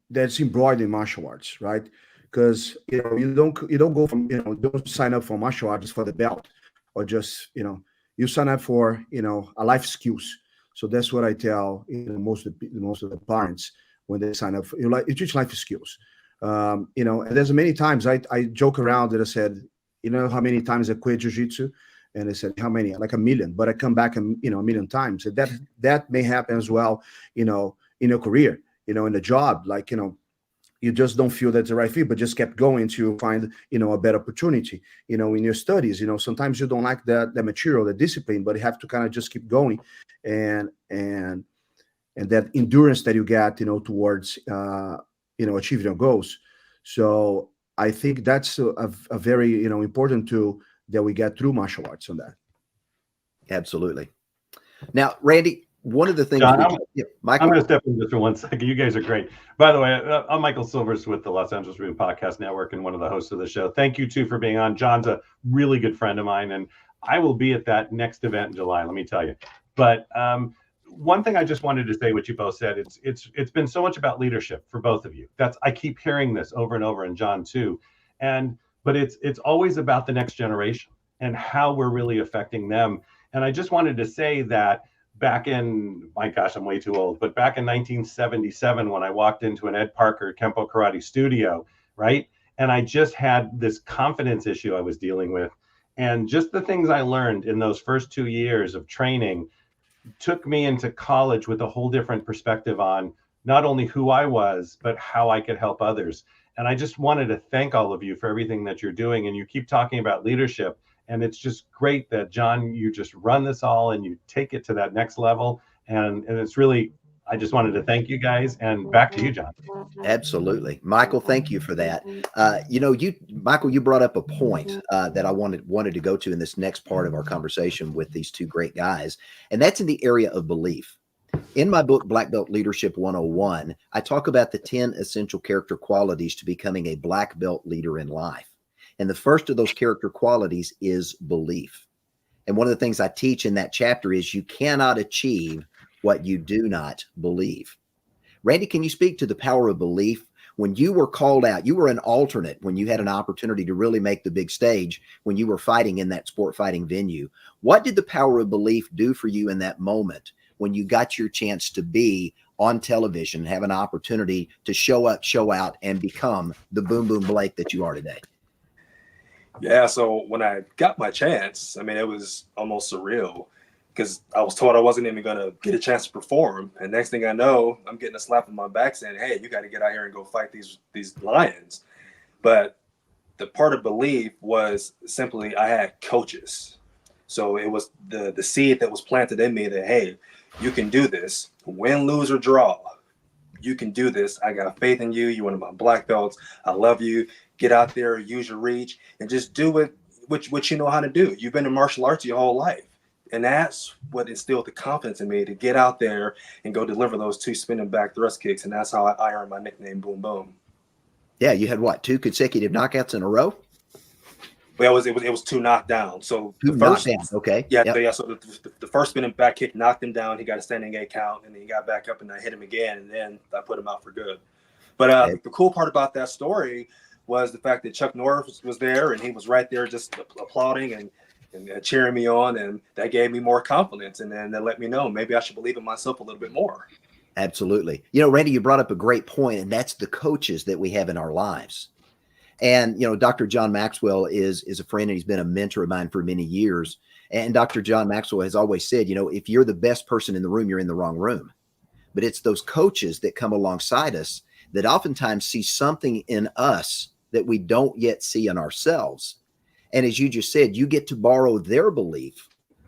that's embroidered in martial arts, right? Because you don't go from don't sign up for martial arts for the belt, or just you sign up for a life skills. So that's what I tell most of the parents when they sign up for, you teach life skills. And there's many times I joke around that I said, how many times I quit jiu-jitsu? And they said, how many? Like 1 million, but I come back, a million times. And that may happen as well, in your career, in a job, like, you just don't feel that's the right fit, but just kept going to find, a better opportunity, in your studies. Sometimes you don't like the material, the discipline, but you have to kind of just keep going, and that endurance that you get, towards, achieving your goals. So I think that's a very, important tool that we get through martial arts on that. Absolutely. Now, Randy, one of the things John, Michael, I'm going to step in just for 1 second. You guys are great. By the way, I'm Michael Silvers with the Los Angeles Tribune Podcast Network and one of the hosts of the show. Thank you, too, for being on. John's a really good friend of mine, and I will be at that next event in July, let me tell you. But one thing I just wanted to say, what you both said, it's been so much about leadership for both of you. I keep hearing this over and over, and John, too. But it's always about the next generation and how we're really affecting them. And I just wanted to say that back in, my gosh, I'm way too old, but back in 1977, when I walked into an Ed Parker Kempo Karate studio, right? And I just had this confidence issue I was dealing with. And just the things I learned in those first 2 years of training took me into college with a whole different perspective on not only who I was, but how I could help others. And I just wanted to thank all of you for everything that you're doing. And you keep talking about leadership. And it's just great that, John, you just run this all and you take it to that next level. And it's really, I just wanted to thank you guys. And back to you, John. Absolutely. Michael, thank you for that. Michael, you brought up a point that I wanted to go to in this next part of our conversation with these two great guys. And that's in the area of belief. In my book, Black Belt Leadership 101, I talk about the 10 essential character qualities to becoming a black belt leader in life. And the first of those character qualities is belief. And one of the things I teach in that chapter is you cannot achieve what you do not believe. Randy, can you speak to the power of belief? When you were called out, you were an alternate when you had an opportunity to really make the big stage when you were fighting in that sport fighting venue. What did the power of belief do for you in that moment when you got your chance to be on television, have an opportunity to show up, show out, and become the Boom Boom Blake that you are today? Yeah, so when I got my chance, I mean, it was almost surreal because I was told I wasn't even going to get a chance to perform. And next thing I know, I'm getting a slap on my back saying, hey, you got to get out here and go fight these lions. But the part of belief was simply I had coaches. So it was the seed that was planted in me that, hey, you can do this. Win, lose, or draw. You can do this. I got faith in you. You're one of my black belts. I love you. Get out there, use your reach, and just do what you know how to do. You've been in martial arts your whole life. And that's what instilled the confidence in me to get out there and go deliver those 2 spinning back thrust kicks. And that's how I earned my nickname, Boom Boom. Yeah, you had what, 2 consecutive knockouts in a row? Well, it was 2 knockdowns. So 2 the first, knockdowns, okay. Yeah, Yep. so the first spinning back kick knocked him down. He got a standing 8 count, and then he got back up, and I hit him again, and then I put him out for good. But the cool part about that story was the fact that Chuck Norris was there, and he was right there just applauding and cheering me on, and that gave me more confidence, and then that let me know maybe I should believe in myself a little bit more. Absolutely. You know, Randy, you brought up a great point, and that's the coaches that we have in our lives. And, you know, Dr. John Maxwell is a friend, and he's been a mentor of mine for many years. And Dr. John Maxwell has always said, you know, if you're the best person in the room, you're in the wrong room. But it's those coaches that come alongside us that oftentimes see something in us that we don't yet see in ourselves. And as you just said, you get to borrow their belief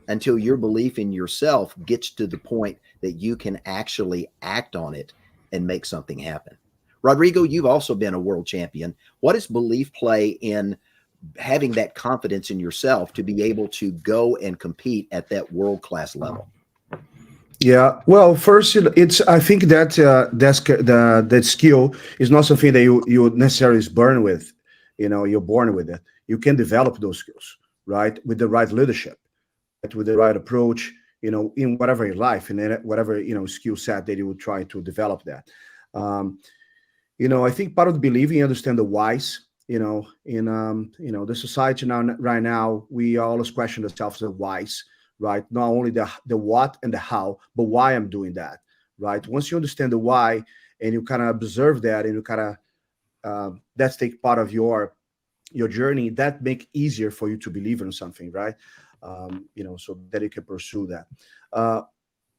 until your belief in yourself gets to the point that you can actually act on it and make something happen. Rodrigo, you've also been a world champion. What does belief play in having that confidence in yourself to be able to go and compete at that world-class level? Yeah, well, first, I think that that skill is not something that you necessarily is born with. You know, you're born with it. You can develop those skills, right, with the right leadership, with the right approach. You know, in whatever your life and whatever skill set that you would try to develop that. You know, I think part of the believing, you understand the whys. You know, in the society right now, we always question ourselves the whys. Right, not only the what and the how, but why I'm doing that. Right, once you understand the why and you kind of observe that, and you kind of that's take part of your journey, that make easier for you to believe in something, right? You know, so that you can pursue that.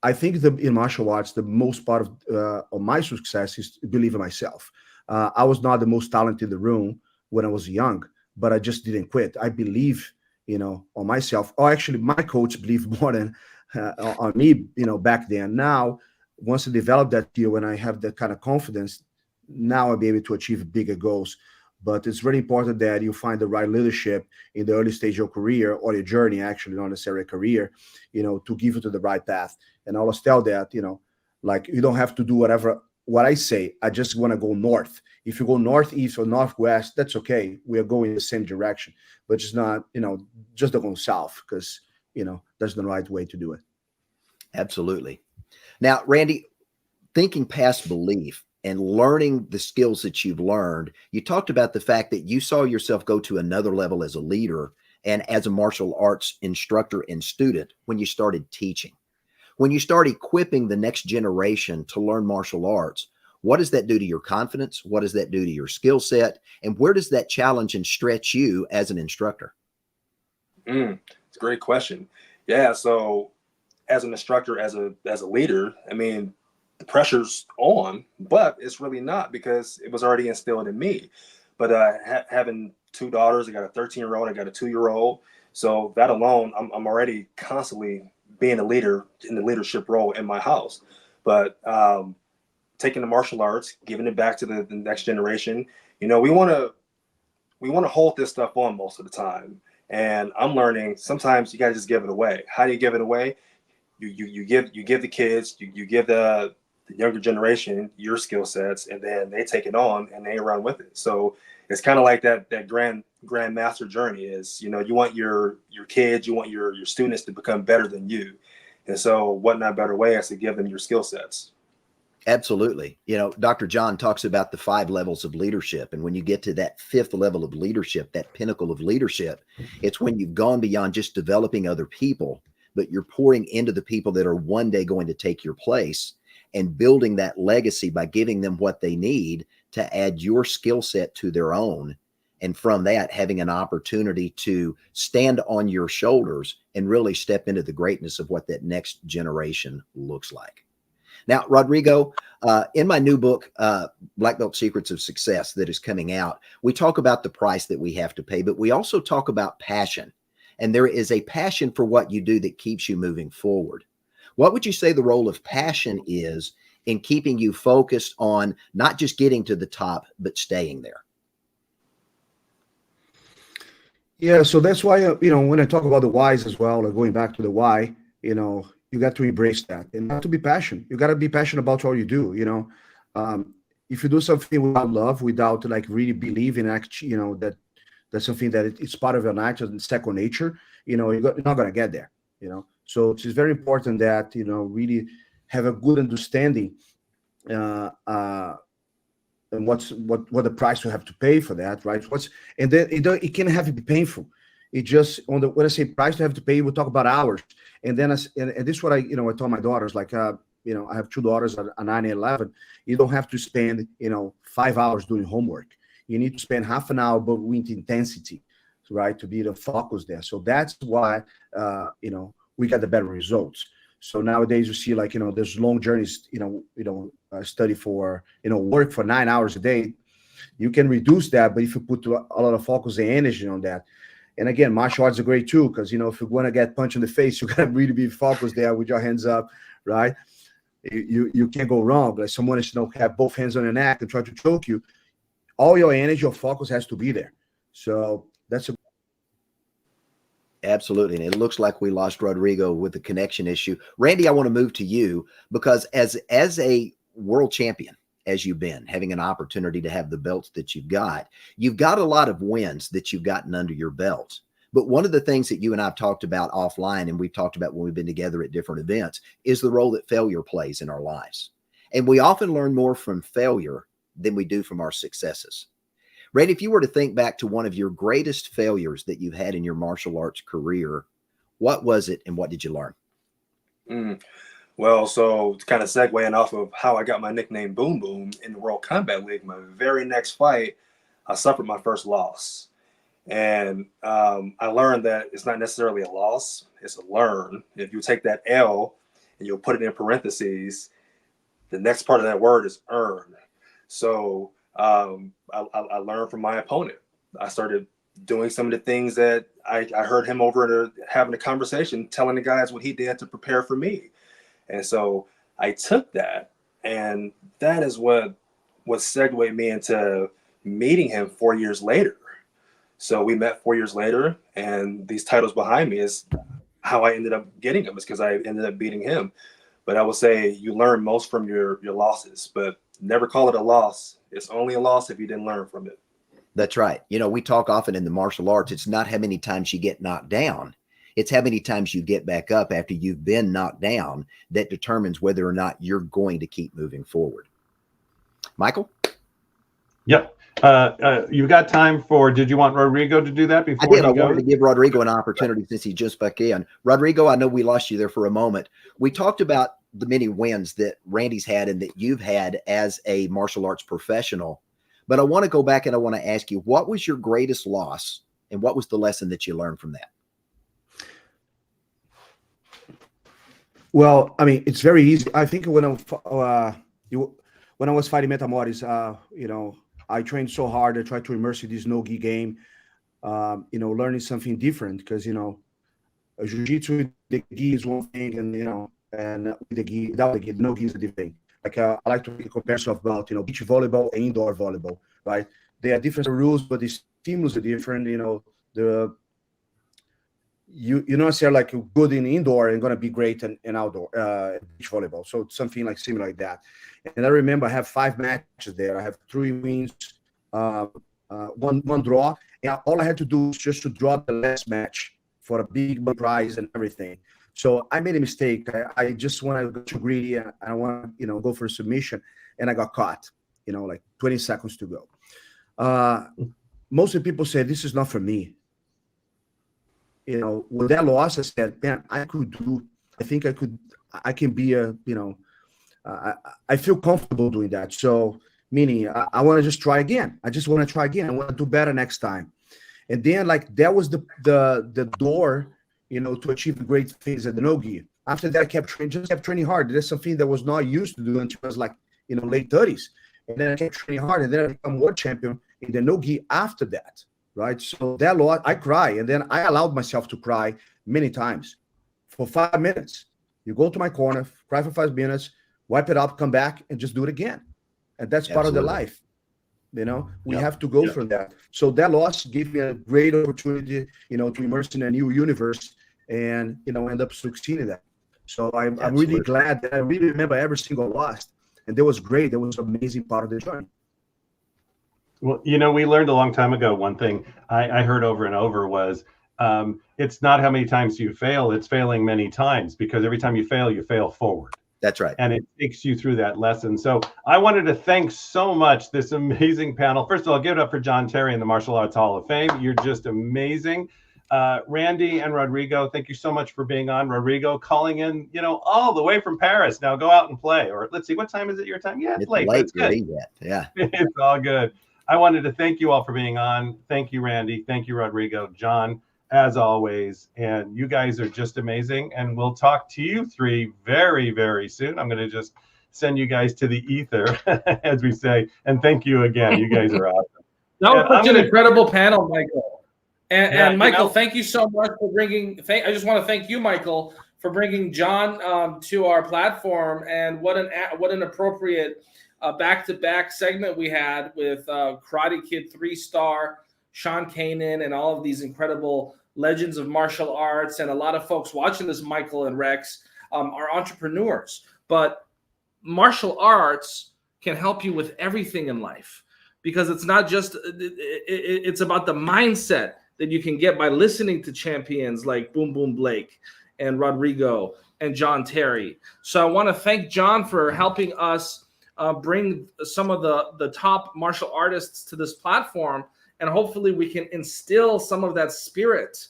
I think in martial arts, the most part of my success is to believe in myself. I was not the most talented in the room when I was young, but I just didn't quit. I believe, you know, on myself. Or actually, my coach believed more than on me, you know, back then. Now, once I develop that skill and I have that kind of confidence, now I'll be able to achieve bigger goals. But it's really important that you find the right leadership in the early stage of your career or your journey, actually, not necessarily a career, you know, to give you to the right path. And I always tell that, you know, like, you don't have to do what I say. I just want to go north. If you go northeast or northwest, that's okay. We are going in the same direction, but just not, you know, just don't go south, because, you know, that's the right way to do it. Absolutely. Now, Randy, thinking past belief and learning the skills that you've learned, you talked about the fact that you saw yourself go to another level as a leader and as a martial arts instructor and student when you started teaching. When you start equipping the next generation to learn martial arts, what does that do to your confidence? What does that do to your skill set? And where does that challenge and stretch you as an instructor? It's a great question. Yeah. So as an instructor, as a leader, I mean, the pressure's on, but it's really not because it was already instilled in me. But having two daughters, I got a 13-year-old, I got a 2-year-old. So that alone, I'm already constantly being a leader in the leadership role in my house. But taking the martial arts, giving it back to the next generation, we want to hold this stuff on most of the time. And I'm learning sometimes you got to just give it away. How do you give it away? You give the kids, you give the younger generation your skill sets, and then they take it on and they run with it. So it's kind of like that grand master journey is, you want your kids, you want your students to become better than you. And so what not better way as to give them your skill sets. Absolutely. Dr. John talks about the 5 levels of leadership. And when you get to that 5th level of leadership, that pinnacle of leadership, it's when you've gone beyond just developing other people, but you're pouring into the people that are one day going to take your place and building that legacy by giving them what they need to add your skill set to their own. And from that, having an opportunity to stand on your shoulders and really step into the greatness of what that next generation looks like. Now, Rodrigo, in my new book, Black Belt Secrets of Success, that is coming out, we talk about the price that we have to pay, but we also talk about passion. And there is a passion for what you do that keeps you moving forward. What would you say the role of passion is in keeping you focused on not just getting to the top, but staying there? Yeah, so that's why, when I talk about the whys as well, going back to the why, you got to embrace that and not to be passionate. You got to be passionate about what you do. If you do something without love, without really believing, that that's something that it's part of your nature, second nature, you're not going to get there, So it's very important that, really have a good understanding and what the price you have to pay for that, right? And then it can have to be painful. It just when I say price you have to pay, we'll talk about hours. And then and this is what I told my daughters, like I have 2 daughters, a 9 and 11. You don't have to spend 5 hours doing homework. You need to spend half an hour, but with intensity, right, to be the focus there. So that's why we got the better results. So nowadays you see there's long journeys, study for work for 9 hours a day. You can reduce that, but if you put a lot of focus and energy on that. And again, martial arts are great too, because if you want to get punched in the face, you gotta really be focused there with your hands up, right? You can't go wrong. Like someone is have both hands on your neck and try to choke you. All your energy, your focus has to be there. So that's Absolutely. And it looks like we lost Rodrigo with the connection issue. Randy, I want to move to you because as a world champion, as you've been having an opportunity to have the belts that you've got a lot of wins that you've gotten under your belt. But one of the things that you and I've talked about offline, and we've talked about when we've been together at different events, is the role that failure plays in our lives. And we often learn more from failure than we do from our successes. Randy, if you were to think back to one of your greatest failures that you've had in your martial arts career, what was it and what did you learn? Well, so to kind of segueing off of how I got my nickname Boom Boom in the World Combat League, my very next fight, I suffered my first loss. And I learned that it's not necessarily a loss, it's a learn. If you take that L and you'll put it in parentheses, the next part of that word is earn. So I learned from my opponent. I started doing some of the things that I heard him over having a conversation, telling the guys what he did to prepare for me. And so I took that, and that is what segued me into meeting him 4 years later. So we met 4 years later, and these titles behind me is how I ended up getting them, is because I ended up beating him. But I would say you learn most from your losses, but never call it a loss. It's only a loss if you didn't learn from it. That's right. We talk often in the martial arts, it's not how many times you get knocked down. It's how many times you get back up after you've been knocked down that determines whether or not you're going to keep moving forward. Michael? Yep. You got time for, did you want Rodrigo to do that before I did. he I goes? wanted to give Rodrigo an opportunity since he just back in. Rodrigo, I know we lost you there for a moment. We talked about the many wins that Randy's had and that you've had as a martial arts professional. But I want to go back and I want to ask you, what was your greatest loss and what was the lesson that you learned from that? Well, I mean, it's very easy. I think when I was fighting Metamoris, I trained so hard. I tried to immerse in this no-gi game, learning something different because, jiu-jitsu with the gi is one thing, and, and with the gi, without the gi, no gi is a different thing. Like, I like to make a comparison about, beach volleyball and indoor volleyball, right? They are different rules, but the stimulus are different. You're not necessarily like good in indoor and going to be great in outdoor beach volleyball. So it's something like similar like that. And I remember I have 5 matches there. I have 3 wins, one draw, and all I had to do was just to draw the last match for a big prize and everything. So I made a mistake. I just want to go too greedy. I want to, go for a submission, and I got caught. Like 20 seconds to go. Most of the people say this is not for me. With that loss, I said, man, I think I can be I feel comfortable doing that. So meaning I want to just try again. I just want to try again. I want to do better next time. And then like that was the door, to achieve great things at the no-gi. After that, I kept training hard. That's something that was not used to do until I was like, late 30s. And then I kept training hard, and then I became world champion in the no-gi after that. Right. So that loss, I cry. And then I allowed myself to cry many times for 5 minutes. You go to my corner, cry for 5 minutes, wipe it up, come back, and just do it again. And that's part of the life. We have to go from that. So that loss gave me a great opportunity, to immerse in a new universe and, end up succeeding that. So I'm really glad that I really remember every single loss. And that was great. That was an amazing part of the journey. Well, we learned a long time ago, one thing I heard over and over was it's not how many times you fail, it's failing many times, because every time you fail forward. That's right. And it takes you through that lesson. So I wanted to thank so much this amazing panel. First of all, give it up for John Terry in the Martial Arts Hall of Fame. You're just amazing. Randy and Rodrigo, thank you so much for being on. Rodrigo calling in, all the way from Paris. Now go out and play. Or let's see, what time is it your time? Yeah, it's late, but it's good. Yeah. It's all good. I wanted to thank you all for being on. Thank you, Randy. Thank you, Rodrigo. John, as always. And you guys are just amazing. And we'll talk to you 3 very, very soon. I'm going to just send you guys to the ether, as we say. And thank you again. You guys are awesome. That was such an incredible panel, Michael. And Michael, thank you so much for bringing. I just want to thank you, Michael, for bringing John to our platform. And what an appropriate back-to-back segment we had with Karate Kid 3-star Sean Kanan and all of these incredible legends of martial arts. And a lot of folks watching this, Michael and Rex, are entrepreneurs. But martial arts can help you with everything in life, because it's not just it's about the mindset that you can get by listening to champions like Boom Boom Blake and Rodrigo and John Terry. So I want to thank John for helping us bring some of the top martial artists to this platform, and hopefully we can instill some of that spirit,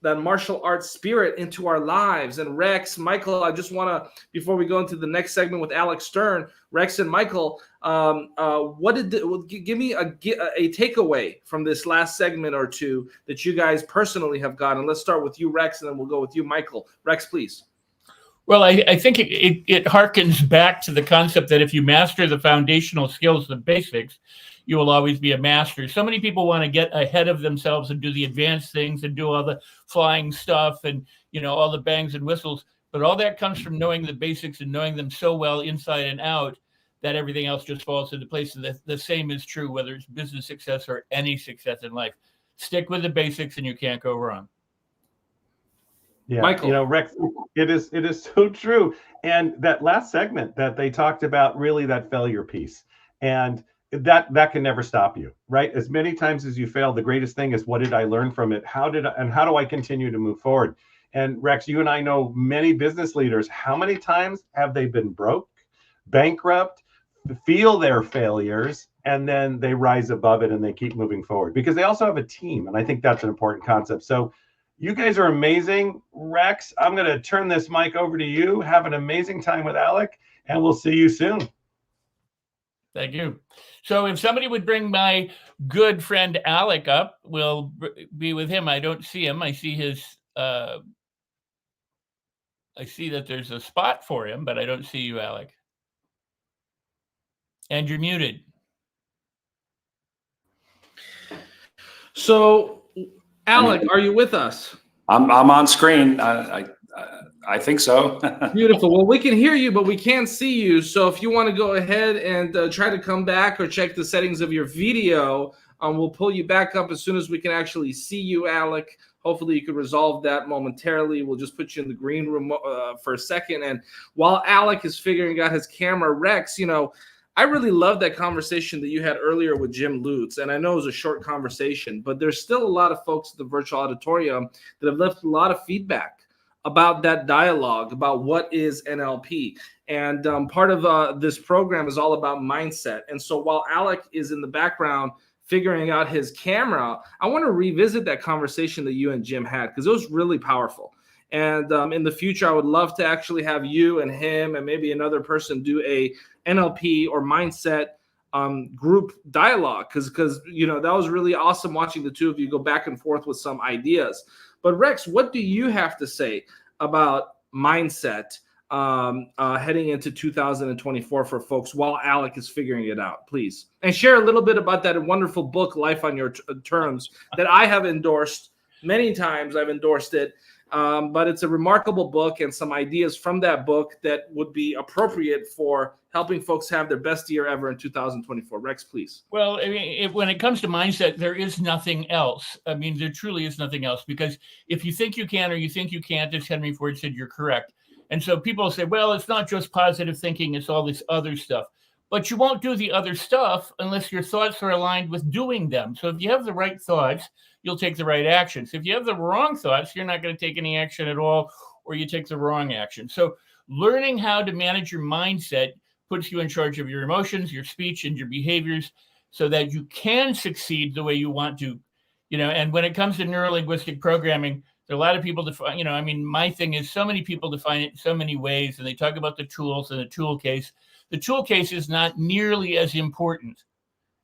that martial arts spirit, into our lives. And Rex, Michael, I just want to, before we go into the next segment with Alex Stern, Rex and Michael, give me a takeaway from this last segment or two that you guys personally have gotten. Let's start with you, Rex, and then we'll go with you, Michael. Rex, please. Well, I think it harkens back to the concept that if you master the foundational skills, the basics, you will always be a master. So many people want to get ahead of themselves and do the advanced things and do all the flying stuff and, all the bangs and whistles. But all that comes from knowing the basics and knowing them so well inside and out that everything else just falls into place. And the same is true whether it's business success or any success in life. Stick with the basics and you can't go wrong. Yeah, Michael. Rex, it is so true. And that last segment that they talked about, really that failure piece, and that can never stop you, right? As many times as you fail, the greatest thing is, what did I learn from it? How do I continue to move forward? And Rex, you and I know many business leaders. How many times have they been broke, bankrupt, feel their failures, and then they rise above it and they keep moving forward because they also have a team. And I think that's an important concept. So you guys are amazing. Rex, I'm going to turn this mic over to you. Have an amazing time with Alec, and we'll see you soon. Thank you. So if somebody would bring my good friend Alec up, we'll be with him. I don't see him. I see his I see that there's a spot for him, but I don't see you, Alec. And you're muted. So, Alec, are you with us? I'm on screen. I think so. Beautiful. Well, we can hear you, but we can't see you. So if you want to go ahead and try to come back or check the settings of your video, we'll pull you back up as soon as we can actually see you, Alec. Hopefully you could resolve that momentarily. We'll just put you in the green room for a second. And while Alec is figuring out his camera, Rex, I really love that conversation that you had earlier with Jim Lutz. And I know it was a short conversation, but there's still a lot of folks at the virtual auditorium that have left a lot of feedback about that dialogue, about what is NLP. And part of this program is all about mindset. And so while Alec is in the background figuring out his camera, I want to revisit that conversation that you and Jim had, because it was really powerful. And in the future, I would love to actually have you and him and maybe another person do a NLP or mindset group dialogue, because that was really awesome watching the two of you go back and forth with some ideas. But Rex, what do you have to say about mindset heading into 2024 for folks while Alec is figuring it out, please? And share a little bit about that wonderful book, Life on Your Terms, that I have endorsed many times. I've endorsed it. But it's a remarkable book, and some ideas from that book that would be appropriate for helping folks have their best year ever in 2024. Rex, please. Well, I mean, when it comes to mindset, there is nothing else. I mean, there truly is nothing else, because if you think you can or you think you can't, as Henry Ford said, you're correct. And so people say, well, it's not just positive thinking, it's all this other stuff. But you won't do the other stuff unless your thoughts are aligned with doing them. So if you have the right thoughts, you'll take the right actions. If you have the wrong thoughts, you're not going to take any action at all, or you take the wrong action. So learning how to manage your mindset puts you in charge of your emotions, your speech, and your behaviors, so that you can succeed the way you want to. And when it comes to neuro-linguistic programming, there are a lot of people define, my thing is, so many people define it in so many ways, and they talk about the tools and the tool case. The tool case is not nearly as important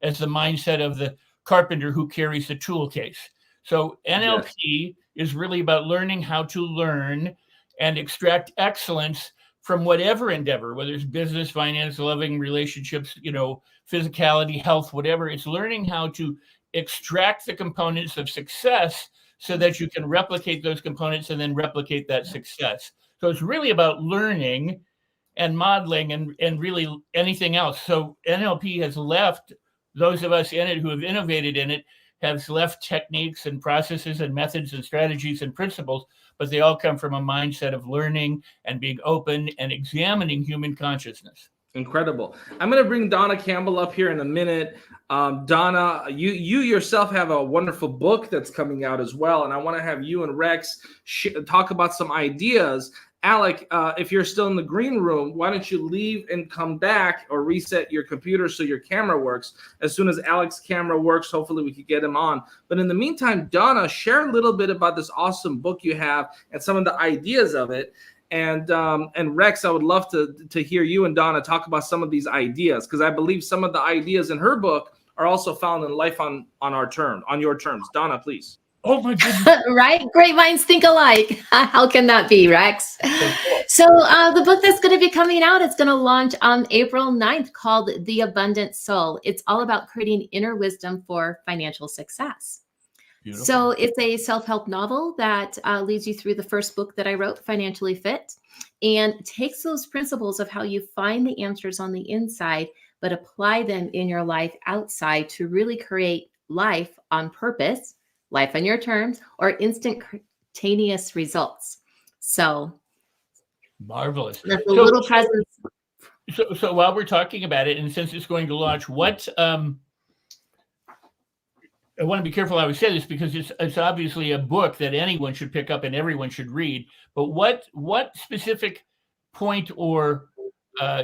as the mindset of the carpenter who carries the tool case. So NLP is really about learning how to learn and extract excellence from whatever endeavor, whether it's business, finance, loving, relationships, physicality, health, whatever. It's learning how to extract the components of success so that you can replicate those components and then replicate that success. So it's really about learning and modeling and really anything else. So NLP has left those of us in it who have innovated in it, has left techniques and processes and methods and strategies and principles, but they all come from a mindset of learning and being open and examining human consciousness. Incredible. I'm going to bring Donna Campbell up here in a minute. Donna, you yourself have a wonderful book that's coming out as well, and I want to have you and Rex talk about some ideas. Alec, if you're still in the green room, why don't you leave and come back, or reset your computer so your camera works? As soon as Alec's camera works, hopefully we can get him on. But in the meantime, Donna, share a little bit about this awesome book you have and some of the ideas of it. And Rex, I would love to hear you and Donna talk about some of these ideas, because I believe some of the ideas in her book are also found in Life on Your Terms. Donna, please. Oh my goodness. Right? Great minds think alike. How can that be, Rex? So the book that's going to be coming out, it's going to launch on April 9th, called The Abundant Soul. It's all about creating inner wisdom for financial success. Beautiful. So it's a self-help novel that leads you through the first book that I wrote, Financially Fit, and takes those principles of how you find the answers on the inside, but apply them in your life outside to really create life on purpose, life on your terms, or instantaneous results. So marvelous. That's a little presence. So while we're talking about it, and since it's going to launch, what I want to be careful how I say this, because it's obviously a book that anyone should pick up and everyone should read. But what specific point or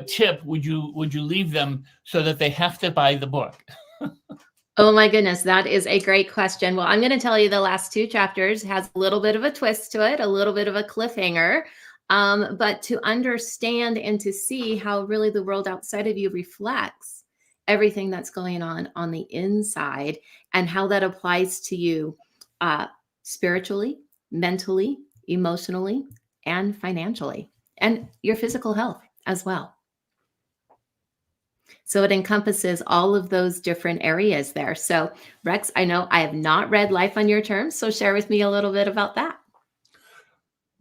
tip would you leave them so that they have to buy the book? Oh my goodness, that is a great question. Well, I'm going to tell you the last two chapters has a little bit of a twist to it, a little bit of a cliffhanger. But to understand and to see how really the world outside of you reflects everything that's going on the inside, and how that applies to you spiritually, mentally, emotionally, and financially, and your physical health as well. So it encompasses all of those different areas there. So Rex, I know I have not read Life on Your Terms, so share with me a little bit about that.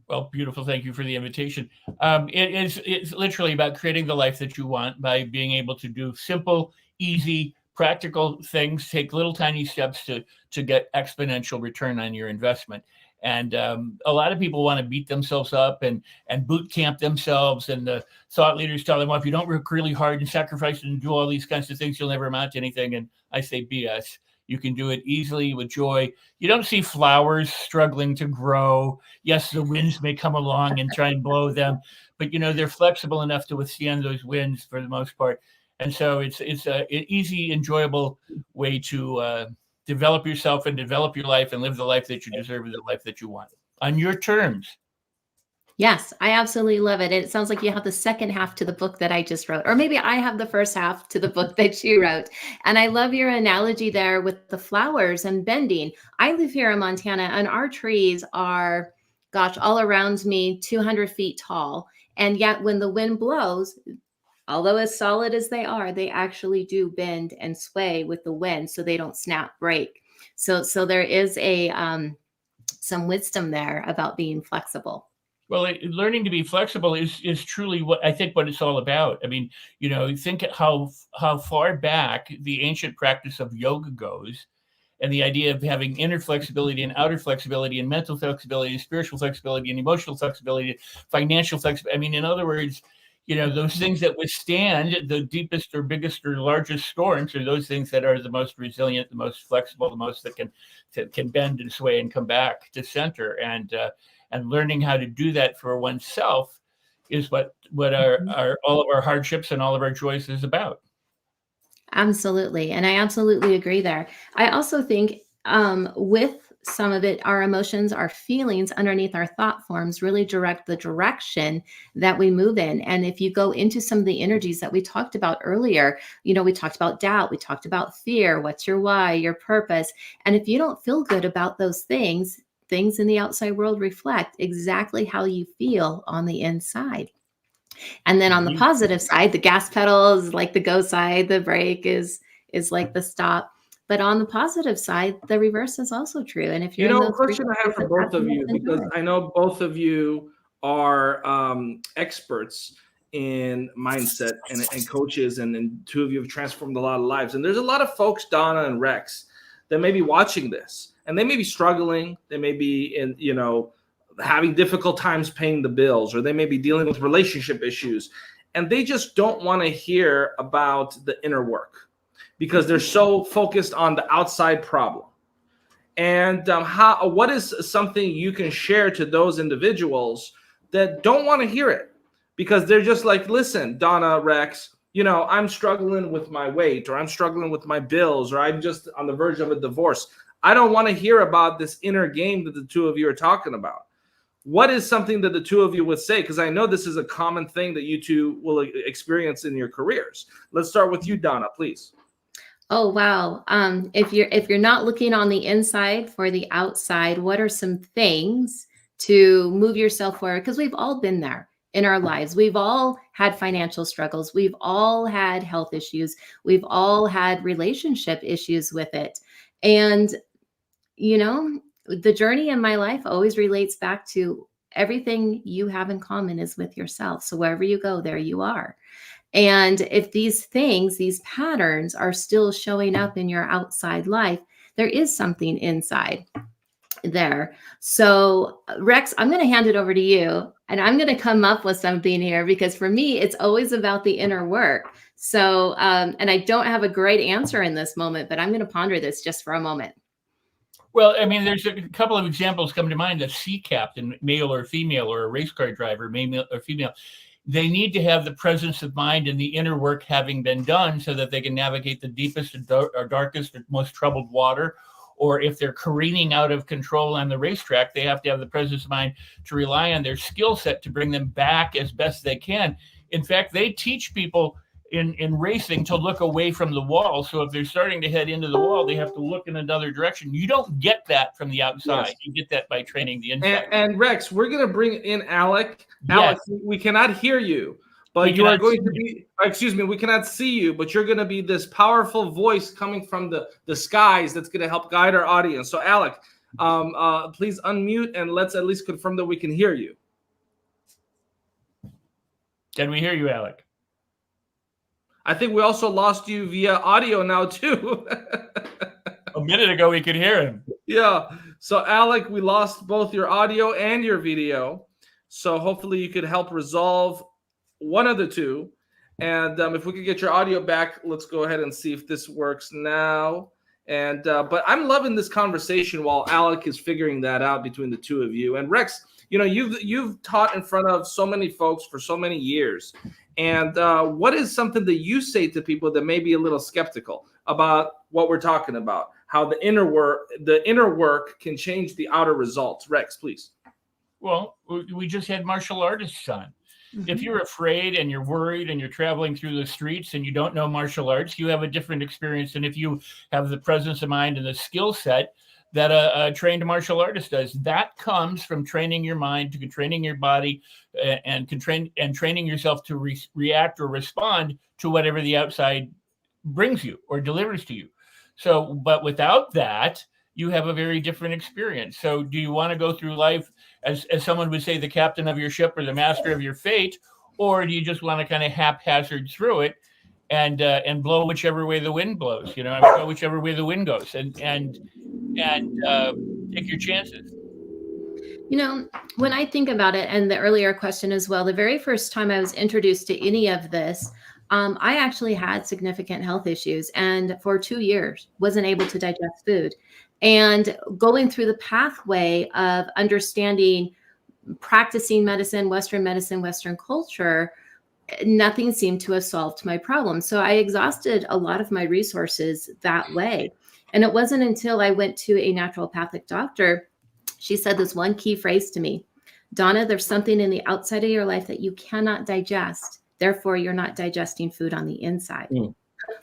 Well, beautiful. Thank you for the invitation. It's literally about creating the life that you want by being able to do simple, easy, practical things, take little tiny steps to get exponential return on your investment. And a lot of people want to beat themselves up and boot camp themselves. And the thought leaders tell them, well, if you don't work really hard and sacrifice and do all these kinds of things, you'll never amount to anything. And I say BS. You can do it easily with joy. You don't see flowers struggling to grow. Yes, the winds may come along and try and blow them, but they're flexible enough to withstand those winds for the most part. And so it's an easy, enjoyable way to develop yourself and develop your life and live the life that you deserve and the life that you want on your terms. Yes, I absolutely love it. It sounds like you have the second half to the book that I just wrote, or maybe I have the first half to the book that you wrote. And I love your analogy there with the flowers and bending. I live here in Montana, and our trees are, all around me, 200 feet tall. And yet when the wind blows, although as solid as they are, they actually do bend and sway with the wind, so they don't snap, break. So there is some wisdom there about being flexible. Well, learning to be flexible is truly what it's all about. I mean, think how far back the ancient practice of yoga goes, and the idea of having inner flexibility and outer flexibility and mental flexibility, spiritual flexibility and emotional flexibility, financial flexibility. I mean, in other words, those things that withstand the deepest or biggest or largest storms are those things that are the most resilient, the most flexible, the most that can bend and sway and come back to center. And learning how to do that for oneself is what our all of our hardships and all of our joys is about. Absolutely. And I absolutely agree there. I also think with some of it, our emotions, our feelings underneath our thought forms really direct the direction that we move in. And if you go into some of the energies that we talked about earlier, we talked about doubt, we talked about fear, what's your why, your purpose. And if you don't feel good about those things in the outside world reflect exactly how you feel on the inside. And then on the positive side, the gas pedal is like the go side, the brake is like the stop. But on the positive side, the reverse is also true. And if you're a question I have for both of you, because I know both of you are experts in mindset and coaches, and two of you have transformed a lot of lives. And there's a lot of folks, Donna and Rex, that may be watching this, and they may be struggling. They may be having difficult times paying the bills, or they may be dealing with relationship issues, and they just don't want to hear about the inner work because they're so focused on the outside problem. And what is something you can share to those individuals that don't want to hear it because they're just like, listen, Donna, Rex, I'm struggling with my weight, or I'm struggling with my bills, or I'm just on the verge of a divorce. I don't want to hear about this inner game that the two of you are talking about. What is something that the two of you would say? Because I know this is a common thing that you two will experience in your careers. Let's start with you, Donna, please. Oh, wow. If you're not looking on the inside for the outside, what are some things to move yourself forward? Because we've all been there in our lives. We've all had financial struggles. We've all had health issues. We've all had relationship issues with it. And, the journey in my life always relates back to everything you have in common is with yourself. So wherever you go, there you are. And if these patterns are still showing up in your outside life, there is something inside there. So Rex, I'm going to hand it over to you, and I'm going to come up with something here, because for me, it's always about the inner work. So, and I don't have a great answer in this moment, but I'm going to ponder this just for a moment. Well, I mean, there's a couple of examples come to mind. A sea captain, male or female, or a race car driver, male or female. They need to have the presence of mind and the inner work having been done so that they can navigate the deepest or darkest or most troubled water. Or if they're careening out of control on the racetrack, they have to have the presence of mind to rely on their skill set to bring them back as best they can. In fact, they teach people in racing to look away from the wall. So if they're starting to head into the wall, they have to look in another direction. You don't get that from the outside. Yes. You get that by training the inside. And Rex, we're going to bring in Alec. Yes. Alex, we cannot hear you, but you are going to be, excuse me, we cannot see you, but you're going to be this powerful voice coming from the skies that's going to help guide our audience. So Alec, please unmute and let's at least confirm that we can hear you. Can we hear you, Alec? I think we also lost you via audio now too. A minute ago, we could hear him. Yeah. So Alec, we lost both your audio and your video. So hopefully you could help resolve one of the two. And if we could get your audio back, let's go ahead and see if this works now. And but I'm loving this conversation while Alec is figuring that out between the two of you. And Rex, you know, you've taught in front of so many folks for so many years. And what is something that you say to people that may be a little skeptical about what we're talking about? How the inner work can change the outer results. Rex, please. Well, we just had martial artists on. If you're afraid and you're worried and you're traveling through the streets and you don't know martial arts, you have a different experience than if you have the presence of mind and the skill set that a trained martial artist does. That comes from training your mind, to training your body, and training yourself to react or respond to whatever the outside brings you or delivers to you. So, but without that, you have a very different experience. So do you want to go through life as someone would say, the captain of your ship or the master of your fate, or do you just want to kind of haphazard through it and blow whichever way the wind blows, you know, go whichever way the wind goes and take your chances? You know, when I think about it, and the earlier question as well, the very first time I was introduced to any of this, I actually had significant health issues, and for 2 years wasn't able to digest food. And going through the pathway of understanding, practicing medicine, Western culture, nothing seemed to have solved my problem. So I exhausted a lot of my resources that way. And it wasn't until I went to a naturopathic doctor, she said this one key phrase to me: Donna, there's something in the outside of your life that you cannot digest. Therefore, you're not digesting food on the inside.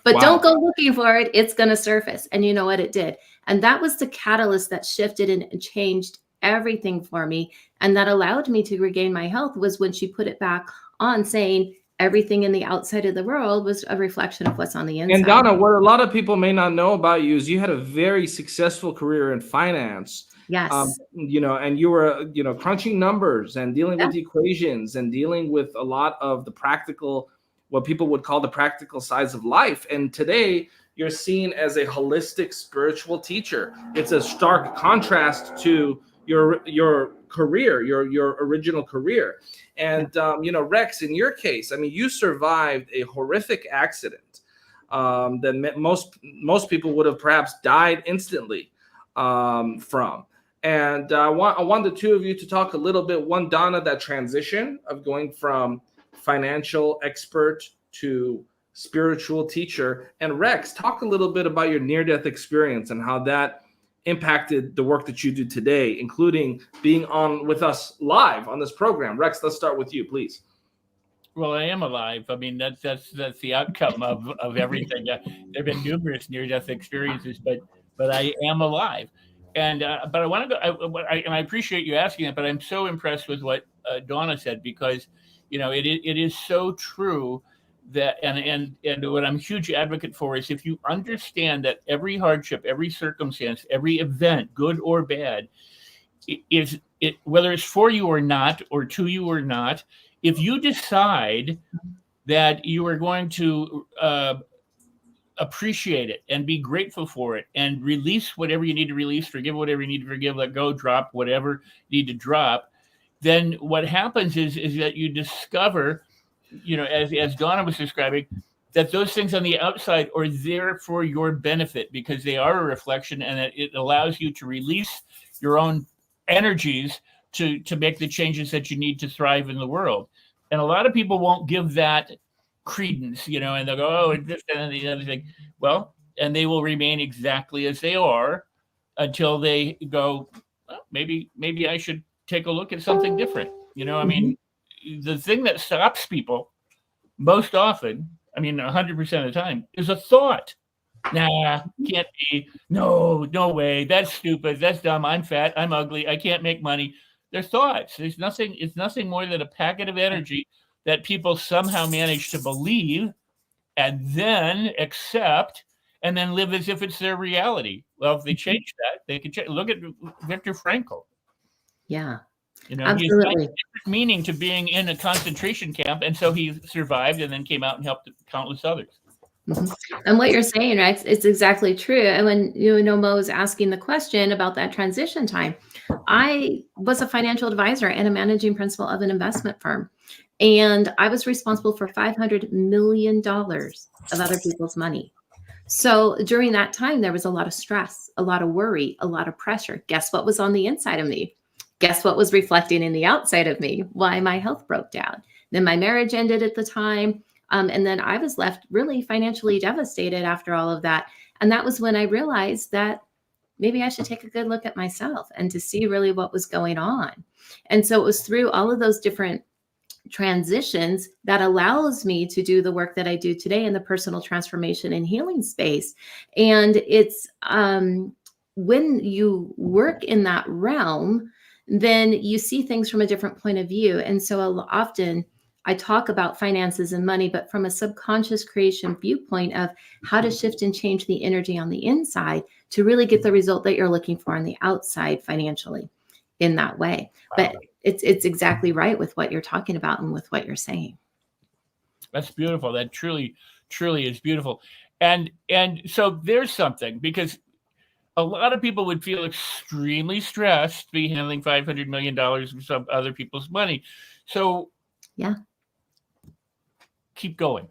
But don't go looking for it. It's going to surface. And you know what? It did. And that was the catalyst that shifted and changed everything for me. And that allowed me to regain my health, was when she put it back on, saying everything in the outside of the world was a reflection of what's on the inside. And Donna, what a lot of people may not know about you is you had a very successful career in finance. Yes. You know, and you were, you know, crunching numbers and dealing with equations and dealing with a lot of the practical, what people would call the practical sides of life. And today you're seen as a holistic spiritual teacher. It's a stark contrast to your career, your original career. And, you know, Rex, in your case, I mean, you survived a horrific accident that most people would have perhaps died instantly from. And I want the two of you to talk a little bit, one, Donna, that transition of going from financial expert to spiritual teacher, and Rex, talk a little bit about your near-death experience and how that impacted the work that you do today, including being on with us live on this program. Rex, let's start with you, please. Well, I am alive. I mean, that's the outcome of everything. There have been numerous near-death experiences, but I am alive. And but I want to go. And I appreciate you asking that. But I'm so impressed with what Donna said, because you know it is so true that and what I'm a huge advocate for is, if you understand that every hardship, every circumstance, every event, good or bad, is it whether it's for you or not, or to you or not, if you decide that you are going to appreciate it and be grateful for it and release whatever you need to release, forgive whatever you need to forgive, let go, drop whatever you need to drop, then what happens is that you discover, you know, as Donna was describing, that those things on the outside are there for your benefit, because they are a reflection, and it allows you to release your own energies to make the changes that you need to thrive in the world. And a lot of people won't give that credence, you know, and they'll go, oh, this and the other thing. Well, and they will remain exactly as they are until they go, well, maybe I should take a look at something different. You know, I mean, the thing that stops people most often, I mean, 100% of the time, is a thought. Nah, can't be. No way. That's stupid. That's dumb. I'm fat. I'm ugly. I can't make money. They're thoughts. It's nothing more than a packet of energy that people somehow manage to believe and then accept and then live as if it's their reality. Well, if they change that, they can change. Look at Viktor Frankl. Yeah. You know, he assigned Absolutely. different meaning to being in a concentration camp, and so he survived and then came out and helped countless others. Mhm. And what you're saying, Rex, it's exactly true. And when Mo was asking the question about that transition time, I was a financial advisor and a managing principal of an investment firm. And I was responsible for $500 million of other people's money. So during that time, there was a lot of stress, a lot of worry, a lot of pressure. Guess what was on the inside of me? Guess what was reflecting in the outside of me? Why my health broke down. Then my marriage ended at the time. And then I was left really financially devastated after all of that. And that was when I realized that maybe I should take a good look at myself and to see really what was going on. And so it was through all of those different transitions that allows me to do the work that I do today in the personal transformation and healing space. And it's when you work in that realm, then you see things from a different point of view. And so often I talk about finances and money, but from a subconscious creation viewpoint of how to shift and change the energy on the inside to really get the result that you're looking for on the outside financially in that way. Wow. But it's exactly right with what you're talking about and with what you're saying. That's beautiful. That truly is beautiful. And so there's something, because a lot of people would feel extremely stressed to be handling $500 million of some other people's money. So yeah, keep going.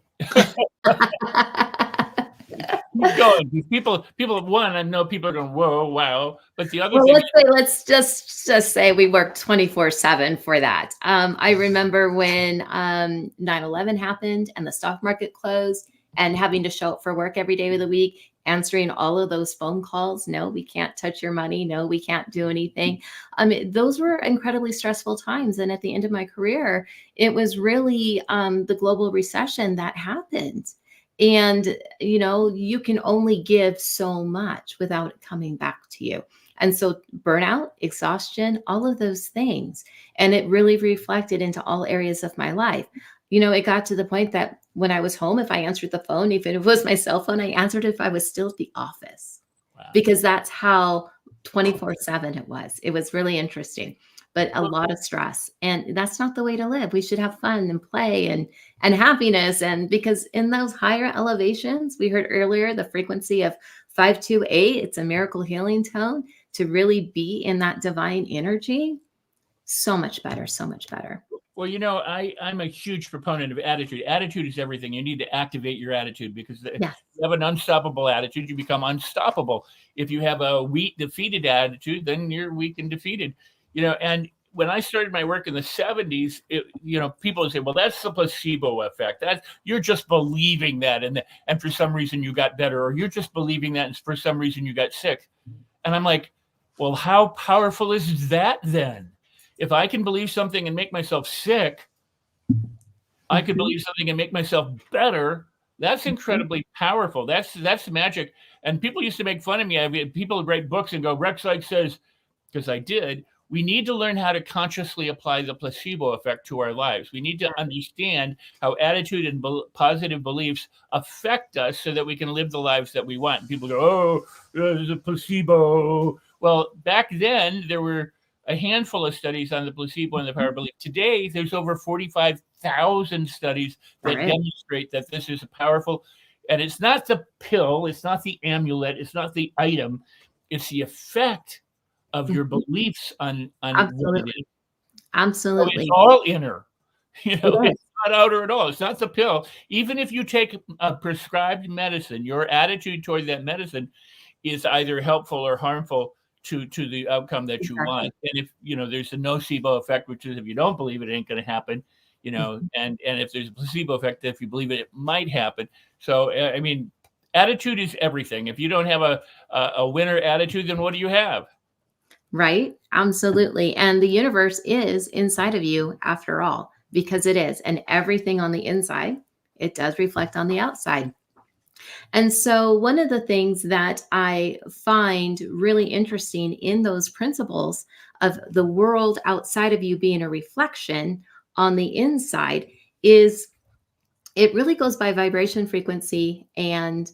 Keep going. People, one, I know people are going, whoa, wow. But the other thing, let's just say we work 24/7 for that. I remember when 9/11 happened and the stock market closed, and having to show up for work every day of the week, answering all of those phone calls. No, we can't touch your money. No, we can't do anything. Those were incredibly stressful times. And at the end of my career, it was really the global recession that happened. And, you can only give so much without it coming back to you. And so burnout, exhaustion, all of those things. And it really reflected into all areas of my life. It got to the point that when I was home, if I answered the phone, even if it was my cell phone, I answered it if I was still at the office. Wow. Because that's how 24/7 it was. It was really interesting, but a lot of stress. And that's not the way to live. We should have fun and play and happiness. And because in those higher elevations, we heard earlier, the frequency of 528, it's a miracle healing tone, to really be in that divine energy. So much better, so much better. Well, I'm a huge proponent of attitude. Attitude is everything. You need to activate your attitude, because if you have an unstoppable attitude, you become unstoppable. If you have a weak, defeated attitude, then you're weak and defeated. And when I started my work in the 70s, people would say, well, that's the placebo effect. You're just believing that, and for some reason you got better, or you're just believing that, and for some reason you got sick. And I'm like, well, how powerful is that then? If I can believe something and make myself sick, I could believe something and make myself better. That's incredibly powerful. That's magic. And people used to make fun of me. I mean, people would write books and go, Rex Like says, because I did, we need to learn how to consciously apply the placebo effect to our lives. We need to understand how attitude and positive beliefs affect us so that we can live the lives that we want. And people go, oh, there's a placebo. Well, back then, there were a handful of studies on the placebo and the power of belief. Today, there's over 45,000 studies that demonstrate that this is powerful. And it's not the pill, it's not the amulet, it's not the item, it's the effect of your beliefs on Absolutely. So it's all inner. It's not outer at all. It's not the pill. Even if you take a prescribed medicine, your attitude toward that medicine is either helpful or harmful to the outcome that you want. And if there's a nocebo effect, which is if you don't believe it, ain't going to happen. And if there's a placebo effect, if you believe it, it might happen. So I mean, attitude is everything. If you don't have a winner attitude, then what do you have? Right. Absolutely. And the universe is inside of you after all, because it is. And everything on the inside it does reflect on the outside. And so one of the things that I find really interesting in those principles of the world outside of you being a reflection on the inside is it really goes by vibration, frequency, and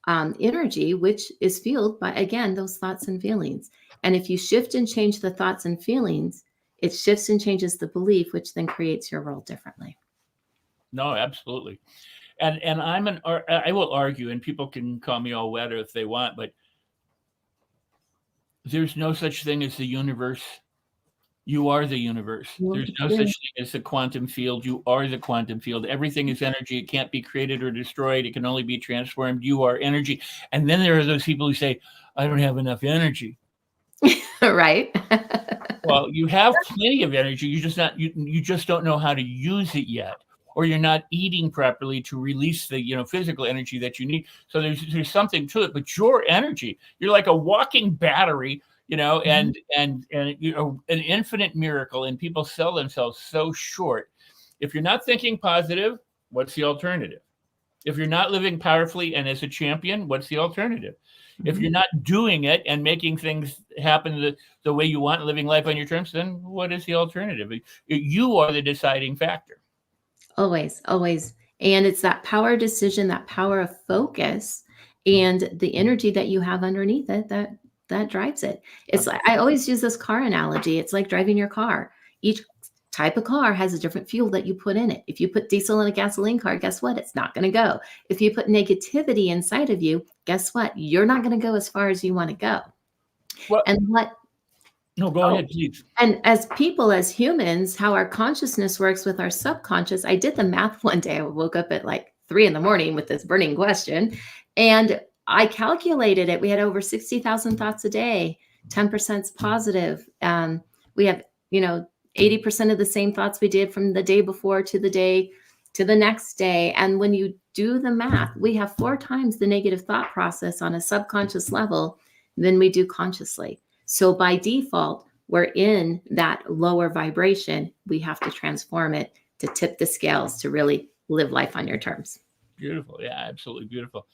energy, which is fueled by, again, those thoughts and feelings. And if you shift and change the thoughts and feelings, it shifts and changes the belief, which then creates your world differently. No, absolutely. And I will argue, and people can call me all wet if they want, but there's no such thing as the universe. You are the universe. There's no such thing as the quantum field. You are the quantum field. Everything is energy. It can't be created or destroyed. It can only be transformed. You are energy. And then there are those people who say, I don't have enough energy. Right. Well, you have plenty of energy. You just don't know how to use it yet. Or you're not eating properly to release the physical energy that you need. So there's something to it. But your energy, you're like a walking battery, and an infinite miracle. And people sell themselves so short. If you're not thinking positive, what's the alternative? If you're not living powerfully and as a champion, what's the alternative? If you're not doing it and making things happen the way you want, living life on your terms, then what is the alternative? You are the deciding factor. Always, always. And it's that power decision, that power of focus, and the energy that you have underneath it that drives it. It's like, I always use this car analogy. It's like driving your car. Each type of car has a different fuel that you put in it. If you put diesel in a gasoline car, guess what? It's not going to go. If you put negativity inside of you, guess what? You're not going to go as far as you want to go. Well, No, go ahead, please. And as people, as humans, how our consciousness works with our subconscious. I did the math one day. I woke up at like 3 a.m. with this burning question, and I calculated it. We had over 60,000 thoughts a day. 10% is positive. We have, 80% of the same thoughts we did from the day before to the next day. And when you do the math, we have 4 times the negative thought process on a subconscious level than we do consciously. So by default, we're in that lower vibration. We have to transform it to tip the scales to really live life on your terms. Beautiful. Yeah, absolutely beautiful.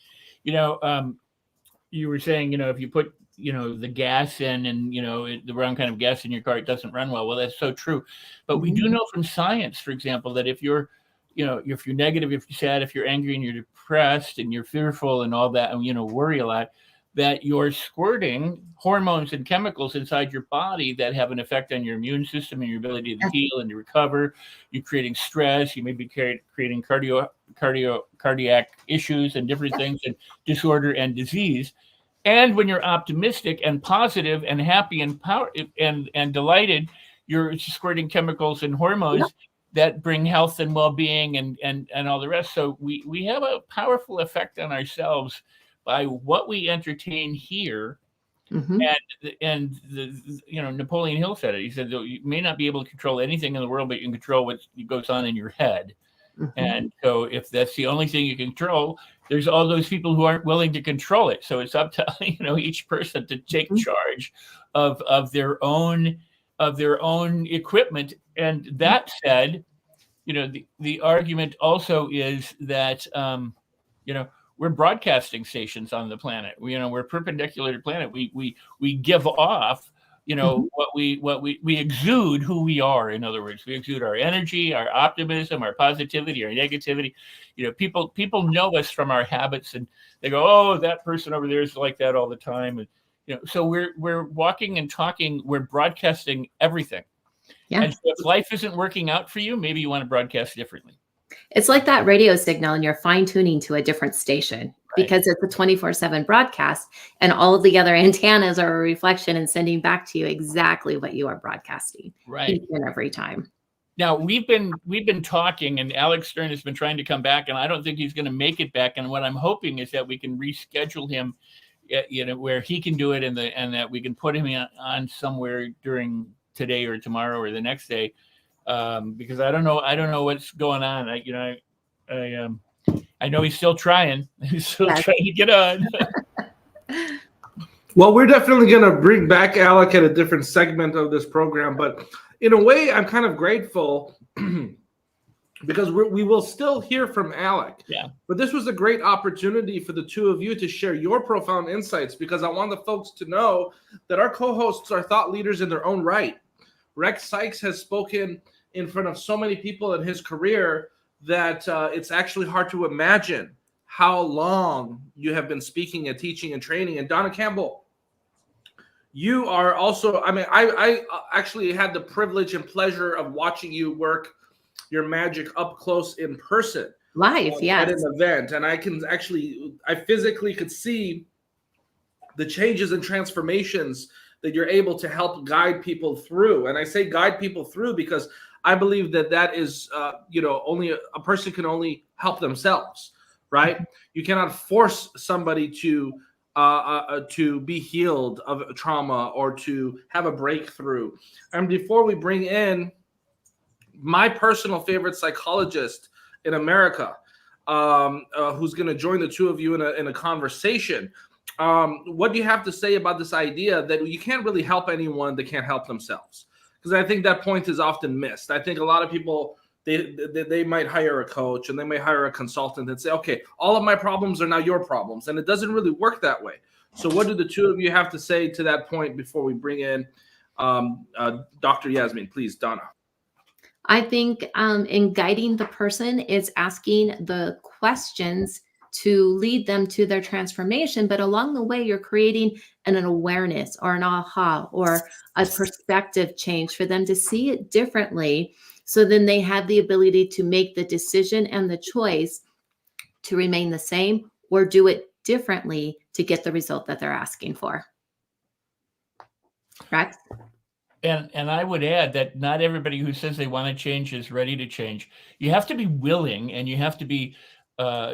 You were saying, if you put, the gas in and, the wrong kind of gas in your car, it doesn't run well. Well, that's so true. But we do know from science, for example, that if you're negative, if you're sad, if you're angry and you're depressed and you're fearful and all that, and, worry a lot, that you're squirting hormones and chemicals inside your body that have an effect on your immune system and your ability to heal and to recover. You're creating stress. You may be creating cardiac issues and different things, and disorder and disease. And when you're optimistic and positive and happy and and delighted, you're squirting chemicals and hormones that bring health and well-being and all the rest. So we have a powerful effect on ourselves by what we entertain here. And Napoleon Hill said it. He said, you may not be able to control anything in the world, but you can control what goes on in your head. And so if that's the only thing you control, there's all those people who aren't willing to control it. So it's up to each person to take charge of their own equipment. And that said, the argument also is that we're broadcasting stations on the planet. We're perpendicular to the planet. We give off, what we exude who we are. In other words, we exude our energy, our optimism, our positivity, our negativity. People know us from our habits, and they go, "Oh, that person over there is like that all the time." And so we're walking and talking. We're broadcasting everything. Yeah. And so if life isn't working out for you, maybe you want to broadcast differently. It's like that radio signal and you're fine tuning to a different station, because it's a 24/7 broadcast and all of the other antennas are a reflection and sending back to you exactly what you are broadcasting each and every time. Now we've been talking, and Alex Stern has been trying to come back, and I don't think he's going to make it back. And what I'm hoping is that we can reschedule him, where he can do it, and that we can put him on somewhere during today or tomorrow or the next day. Because I don't know what's going on. I know he's still trying. He's still trying to get on. Well, we're definitely going to bring back Alec at a different segment of this program, but in a way, I'm kind of grateful because we will still hear from Alec. Yeah. But this was a great opportunity for the two of you to share your profound insights, because I want the folks to know that our co-hosts are thought leaders in their own right. Rex Sykes has spoken in front of so many people in his career that it's actually hard to imagine how long you have been speaking and teaching and training. And Donna Campbell, you are also, I mean, I actually had the privilege and pleasure of watching you work your magic up close in person. Live, yes. At an event. And I physically could see the changes and transformations that you're able to help guide people through. And I say guide people through because I believe that is, only a person can only help themselves, right? You cannot force somebody to be healed of trauma or to have a breakthrough. And before we bring in my personal favorite psychologist in America, who's going to join the two of you in a conversation, what do you have to say about this idea that you can't really help anyone that can't help themselves? Because I think that point is often missed. I think a lot of people, they might hire a coach and they may hire a consultant and say, okay, all of my problems are now your problems. And it doesn't really work that way. So what do the two of you have to say to that point before we bring in Dr. Yasmin? Please, Donna. I think in guiding the person is asking the questions to lead them to their transformation. But along the way, you're creating an awareness or an aha or a perspective change for them to see it differently. So then they have the ability to make the decision and the choice to remain the same or do it differently to get the result that they're asking for. Right? And I would add that not everybody who says they want to change is ready to change. You have to be willing, and you have to be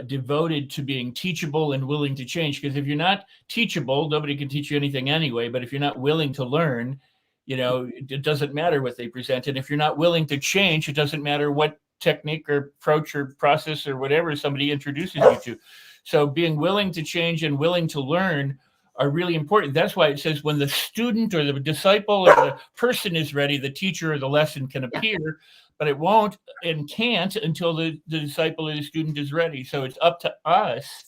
devoted to being teachable and willing to change. Because if you're not teachable, nobody can teach you anything anyway. But if you're not willing to learn, it doesn't matter what they present. And if you're not willing to change, it doesn't matter what technique or approach or process or whatever somebody introduces you to. So being willing to change and willing to learn are really important. That's why it says when the student or the disciple or the person is ready, the teacher or the lesson can appear, but it won't and can't until the disciple or the student is ready. So it's up to us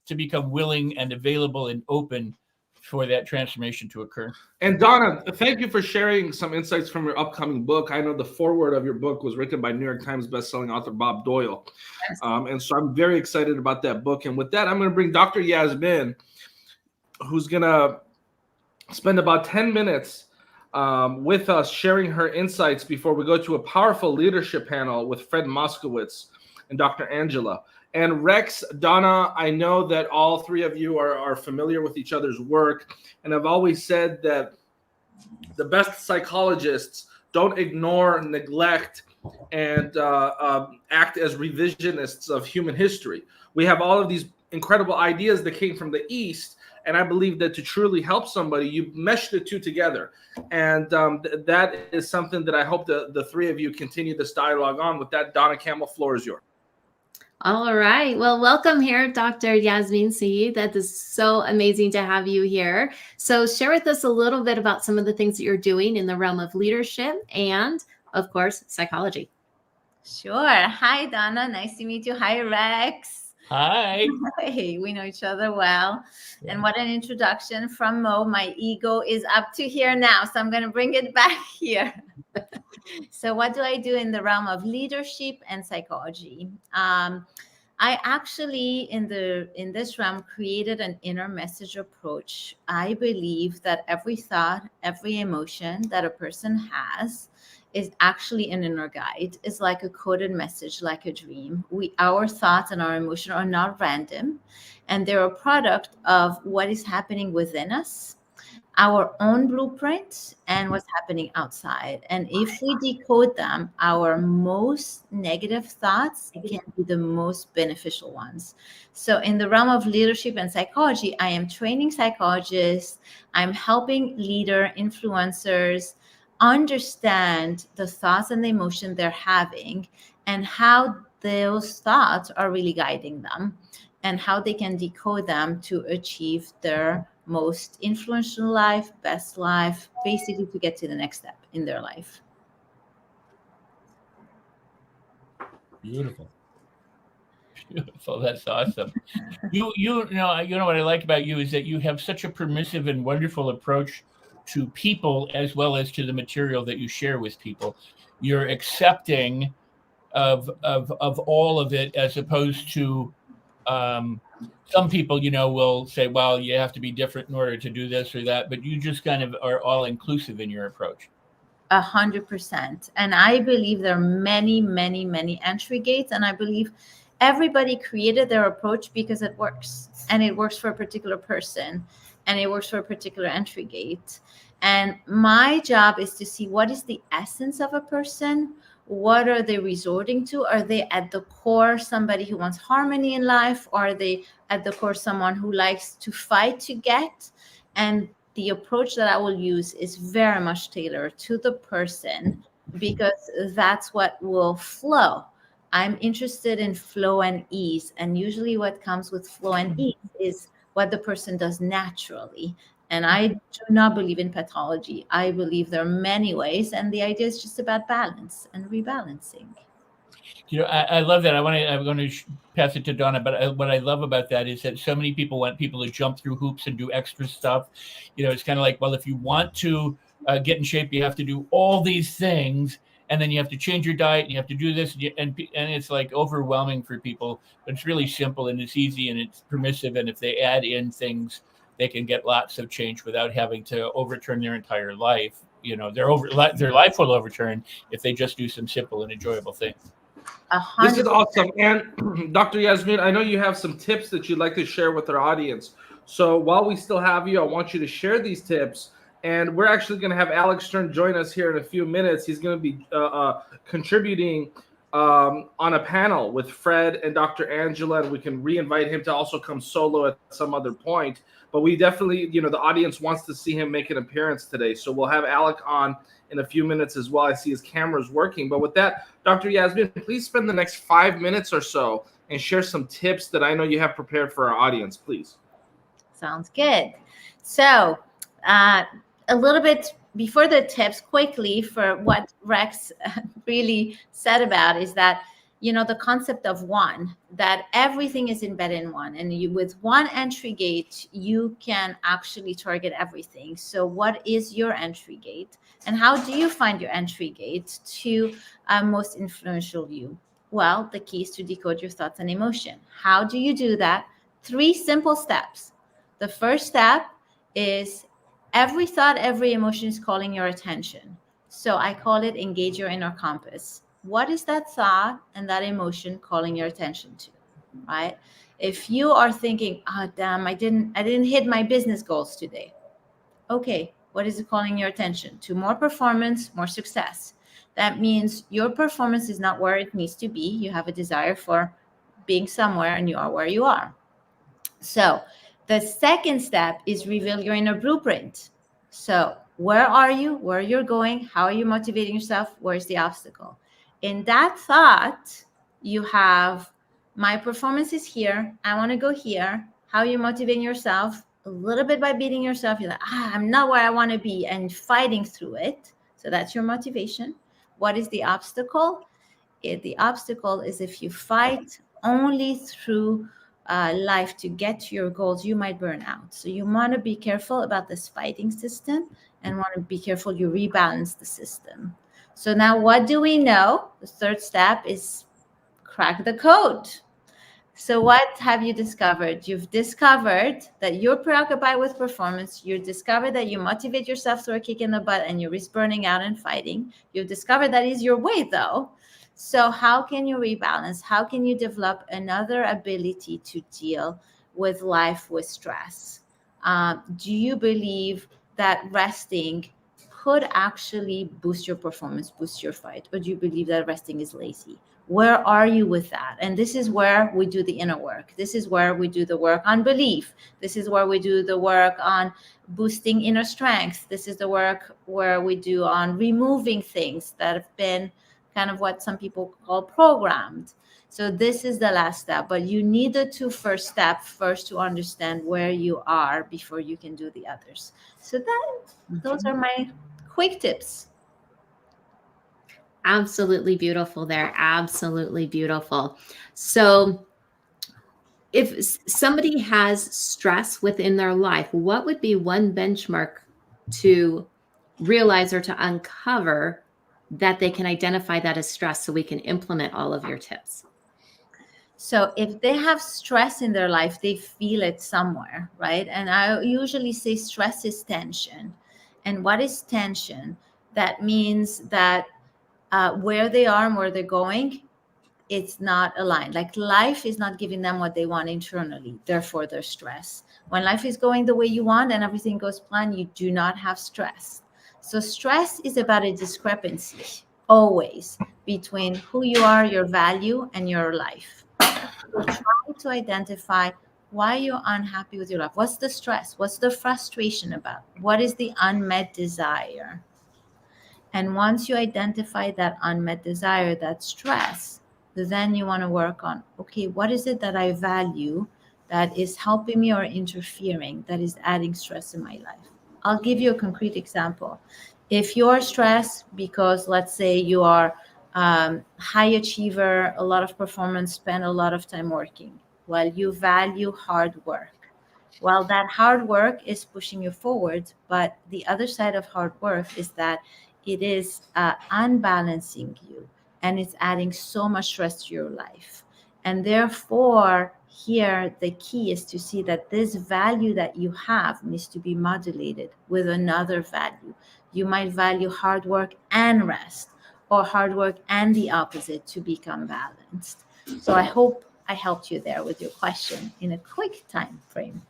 to become willing and available and open for that transformation to occur. And Donna, thank you for sharing some insights from your upcoming book. I know the foreword of your book was written by New York Times bestselling author Bob Doyle. Yes. And so I'm very excited about that book. And with that, I'm going to bring Dr. Yasmin, who's going to spend about 10 minutes with us sharing her insights before we go to a powerful leadership panel with Fred Moskowitz and Dr. Angela. And Rex, Donna, I know that all three of you are familiar with each other's work. And I've always said that the best psychologists don't ignore, neglect, and act as revisionists of human history. We have all of these incredible ideas that came from the East. And I believe that to truly help somebody, you mesh the two together. And that is something that I hope the three of you continue this dialogue on. With that, Donna Campbell, floor is yours. All right. Well, welcome here, Dr. Yasmin Saeed. That is so amazing to have you here. So share with us a little bit about some of the things that you're doing in the realm of leadership and, of course, psychology. Sure. Hi, Donna. Nice to meet you. Hi, Rex. Hi. Hey, we know each other well. Yeah. And what an introduction from Mo. My ego is up to here now, so I'm going to bring it back here. So what do I do in the realm of leadership and psychology? I actually, in this realm, created an inner message approach. I believe that every thought, every emotion that a person has is actually an inner guide. It's like a coded message, like a dream. Our thoughts and our emotions are not random, and they're a product of what is happening within us, our own blueprint, and what's happening outside. And if we decode them, our most negative thoughts can be the most beneficial ones. So in the realm of leadership and psychology, I am training psychologists. I'm helping influencers understand the thoughts and the emotion they're having and how those thoughts are really guiding them and how they can decode them to achieve their most influential life, best life, basically to get to the next step in their life. Beautiful. Beautiful. That's awesome. You know what I like about you is that you have such a permissive and wonderful approach to people as well as to the material that you share with people. You're accepting of all of it, as opposed to some people, will say, well, you have to be different in order to do this or that, but you just kind of are all inclusive in your approach. 100%. And I believe there are many, many, many entry gates. And I believe everybody created their approach because it works. And it works for a particular person. And it works for a particular entry gate. And my job is to see what is the essence of a person. What are they resorting to? Are they at the core somebody who wants harmony in life? Or are they at the core someone who likes to fight to get? And the approach that I will use is very much tailored to the person, because that's what will flow. I'm interested in flow and ease. And usually what comes with flow and ease is what the person does naturally. And I do not believe in pathology. I believe there are many ways. And the idea is just about balance and rebalancing. I love that. I'm going to pass it to Donna, but what I love about that is that so many people want people to jump through hoops and do extra stuff. It's kind of like, well, if you want to get in shape, you have to do all these things, and then you have to change your diet, and you have to do this, and it's like overwhelming for people. But it's really simple, and it's easy, and it's permissive, and if they add in things, they can get lots of change without having to overturn their entire life. Their life will overturn if they just do some simple and enjoyable things. This is awesome. And Dr. Yasmin, I know you have some tips that you'd like to share with our audience. So while we still have you, I want you to share these tips. And we're actually going to have Alex Stern join us here in a few minutes. He's going to be contributing on a panel with Fred and Dr. Angela, and we can re-invite him to also come solo at some other point. But we definitely, the audience wants to see him make an appearance today. So we'll have Alec on in a few minutes as well. I see his camera's working. But with that, Dr. Yasmin, please spend the next 5 minutes or so and share some tips that I know you have prepared for our audience, please. Sounds good. So a little bit before the tips, quickly, for what Rex really said about is that, the concept of one, that everything is embedded in one. And with one entry gate, you can actually target everything. So what is your entry gate? And how do you find your entry gate to most influential you? Well, the key is to decode your thoughts and emotion. How do you do that? 3 simple steps. The first step is every thought, every emotion is calling your attention. So I call it engage your inner compass. What is that thought and that emotion calling your attention to, right? If you are thinking, oh, damn, I didn't hit my business goals today. Okay, what is it calling your attention to? More performance, more success. That means your performance is not where it needs to be. You have a desire for being somewhere, and you are where you are. So the second step is reveal your inner blueprint. So where are you? Where you're going? How are you motivating yourself? Where's the obstacle? In that thought, you have, my performance is here. I want to go here. How are you motivating yourself? A little bit by beating yourself. You're like, I'm not where I want to be, and fighting through it. So that's your motivation. What is the obstacle? The obstacle is if you fight only through life to get to your goals, you might burn out. So you want to be careful about this fighting system, and want to be careful you rebalance the system. So now what do we know? The third step is crack the code. So what have you discovered? You've discovered that you're preoccupied with performance. You've discovered that you motivate yourself through a kick in the butt and you risk burning out and fighting. You've discovered that is your way, though. So how can you rebalance? How can you develop another ability to deal with life with stress? Do you believe that resting could actually boost your performance, boost your fight? Or do you believe that resting is lazy? Where are you with that? And this is where we do the inner work. This is where we do the work on belief. This is where we do the work on boosting inner strength. This is the work where we do on removing things that have been kind of what some people call programmed. So this is the last step, but you need the 2 first steps first to understand where you are before you can do the others. So those are my quick tips. Absolutely beautiful there. Absolutely beautiful. So if somebody has stress within their life, what would be one benchmark to realize or to uncover that they can identify that as stress so we can implement all of your tips? So if they have stress in their life, they feel it somewhere, right? And I usually say stress is tension. And what is tension? That means that where they are and where they're going, it's not aligned. Like life is not giving them what they want internally. Therefore, they're stressed. When life is going the way you want and everything goes planned, you do not have stress. So stress is about a discrepancy always between who you are, your value, and your life. So try to identify why you're unhappy with your life. What's the stress? What's the frustration about? What is the unmet desire? And once you identify that unmet desire, that stress, then you want to work on, okay, what is it that I value that is helping me or interfering, that is adding stress in my life? I'll give you a concrete example. If you're stressed because, let's say, you are high achiever, a lot of performance, spend a lot of time working, well, you value hard work. Well, that hard work is pushing you forward, but the other side of hard work is that it is unbalancing you, and it's adding so much stress to your life. And therefore, here the key is to see that this value that you have needs to be modulated with another value. You might value hard work and rest, or hard work and the opposite, to become balanced. So I hope I helped you there with your question in a quick time frame.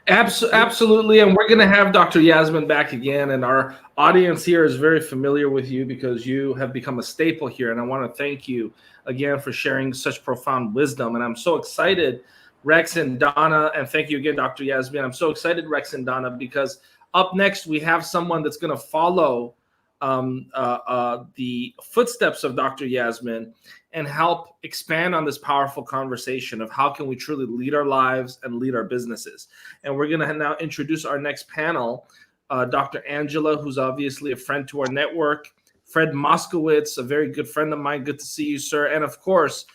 Absolutely. And we're going to have Dr. Yasmin back again. And our audience here is very familiar with you because you have become a staple here. And I want to thank you again for sharing such profound wisdom. And I'm so excited, Rex and Donna, and thank you again, Dr. Yasmin. I'm so excited, Rex and Donna, because up next we have someone that's going to follow the footsteps of Dr. Yasmin and help expand on this powerful conversation of how can we truly lead our lives and lead our businesses. And we're going to now introduce our next panel, Dr. Angela, who's obviously a friend to our network, Fred Moskowitz, a very good friend of mine. Good to see you, sir. And of course,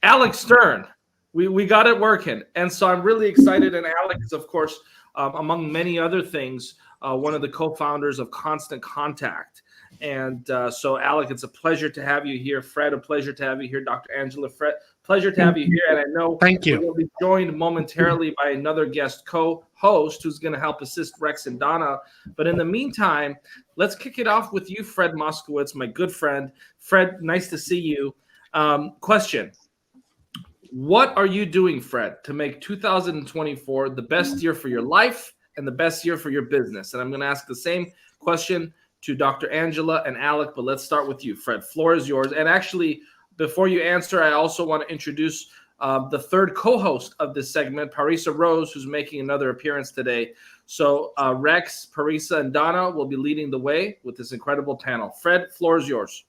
Alex Stern. We got it working. And so I'm really excited. And Alex is, of course, among many other things, one of the co-founders of Constant Contact. And so, Alec, it's a pleasure to have you here. Fred, a pleasure to have you here. Dr. Angela, Fred, pleasure to have you here. And I know Thank you. we're going to be joined momentarily by another guest co-host who's going to help assist Rex and Donna. But in the meantime, let's kick it off with you, Fred Moskowitz, my good friend. Fred, nice to see you. Question. What are you doing, Fred, to make 2024 the best year for your life and the best year for your business? And I'm going to ask the same question to Dr. Angela and Alec, but let's start with you, Fred. Floor is yours. And actually, before you answer, I also want to introduce the third co-host of this segment, Parisa Rose, who's making another appearance today. So Rex, Parisa, and Donna will be leading the way with this incredible panel. Fred, floor is yours.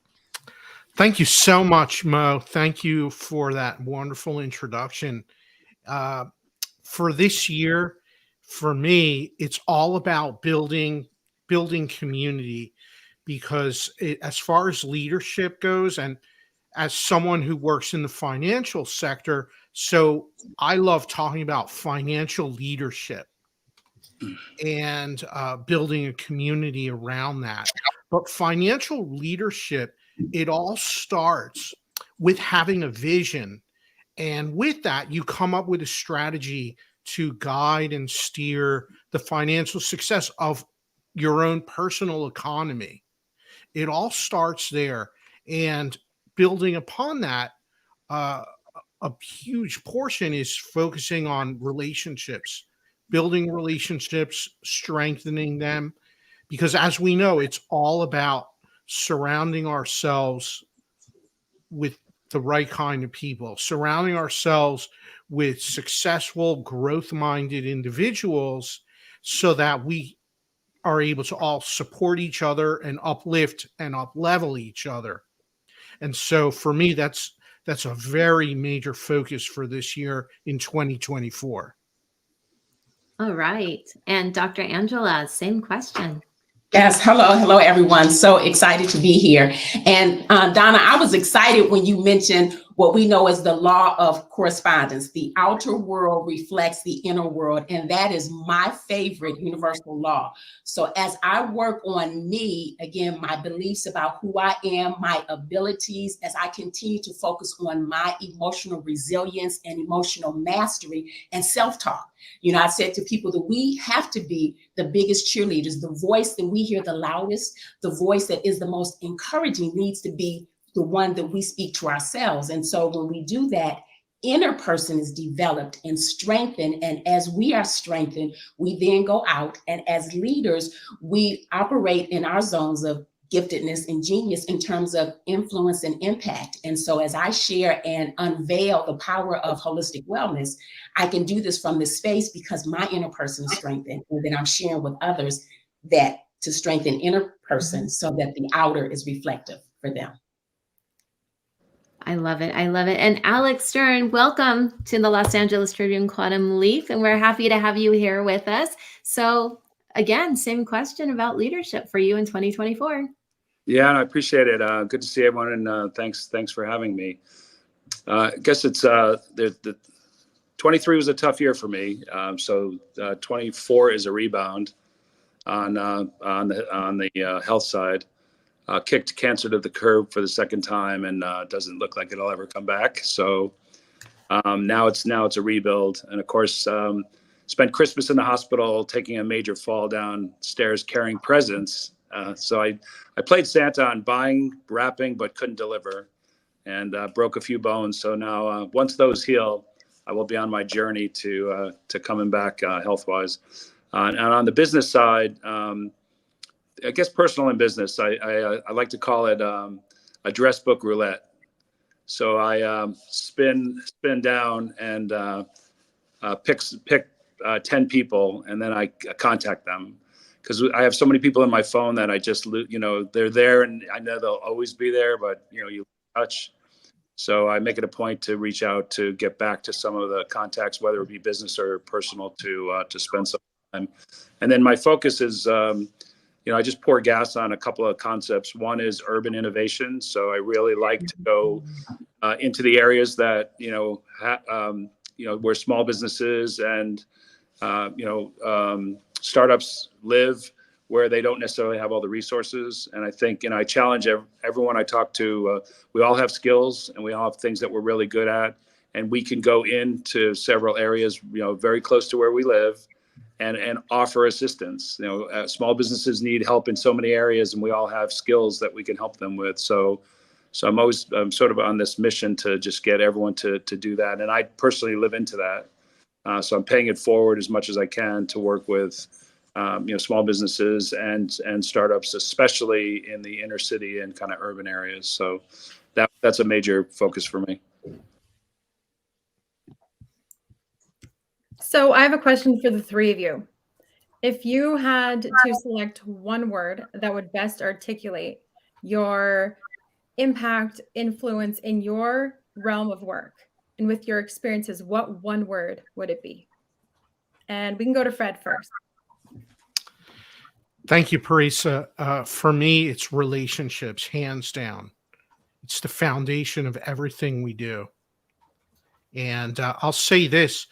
Thank you so much, Mo. Thank you for that wonderful introduction. For this year, for me, it's all about building community, because as far as leadership goes, and as someone who works in the financial sector, so I love talking about financial leadership and building a community around that. But financial leadership, it all starts with having a vision. And with that, you come up with a strategy to guide and steer the financial success of your own personal economy. It all starts there. And building upon that, a huge portion is focusing on relationships, building relationships, strengthening them. Because as we know, it's all about surrounding ourselves with the right kind of people, surrounding ourselves with successful, growth-minded individuals so that we are able to all support each other and uplift and up-level each other. And so for me, that's a very major focus for this year in 2024. All right. And Dr. Angela, same question. Yes, hello, everyone. So excited to be here. And Donna, I was excited when you mentioned what we know as the law of correspondence. The outer world reflects the inner world, and that is my favorite universal law. So as I work on me, again, my beliefs about who I am, my abilities, as I continue to focus on my emotional resilience and emotional mastery and self-talk. You know, I said to people that we have to be the biggest cheerleaders. The voice that we hear the loudest, the voice that is the most encouraging needs to be the one that we speak to ourselves. And so when we do that, inner person is developed and strengthened. And as we are strengthened, we then go out. And as leaders, we operate in our zones of giftedness and genius in terms of influence and impact. And so as I share and unveil the power of holistic wellness, I can do this from this space because my inner person is strengthened. And then I'm sharing with others that to strengthen inner person so that the outer is reflective for them. I love it. I love it. And Alex Stern, welcome to the Los Angeles Tribune Quantum Leap. And we're happy to have you here with us. So again, same question about leadership for you in 2024. Yeah, I appreciate it. Good to see everyone, and thanks for having me. I guess it's the 23 was a tough year for me. So 24 is a rebound on the health side. Kicked cancer to the curb for the second time, and doesn't look like it'll ever come back. So now it's a rebuild, and of course spent Christmas in the hospital, taking a major fall downstairs carrying presents. So I played Santa on buying, wrapping, but couldn't deliver, and broke a few bones. So now once those heal, I will be on my journey to coming back health-wise. And on the business side, I guess personal and business, I like to call it address book roulette. So I spin down and pick 10 people, and then I contact them. Because I have so many people in my phone that I just, they're there and I know they'll always be there, but you touch. So I make it a point to reach out to get back to some of the contacts, whether it be business or personal, to spend some time. And then my focus is, I just pour gas on a couple of concepts. One is urban innovation. So I really like to go into the areas that, where small businesses and, startups live, where they don't necessarily have all the resources. And I think, I challenge everyone I talk to, we all have skills and we all have things that we're really good at. And we can go into several areas, very close to where we live and offer assistance. Small businesses need help in so many areas, and we all have skills that we can help them with. So I'm sort of on this mission to just get everyone to do that. And I personally live into that. So I'm paying it forward as much as I can to work with, small businesses and startups, especially in the inner city and kind of urban areas. So that's a major focus for me. So I have a question for the three of you. If you had to select one word that would best articulate your impact, influence in your realm of work, and with your experiences, what one word would it be? And we can go to Fred first. Thank you, Parisa. For me, it's relationships, hands down. It's the foundation of everything we do. And I'll say this,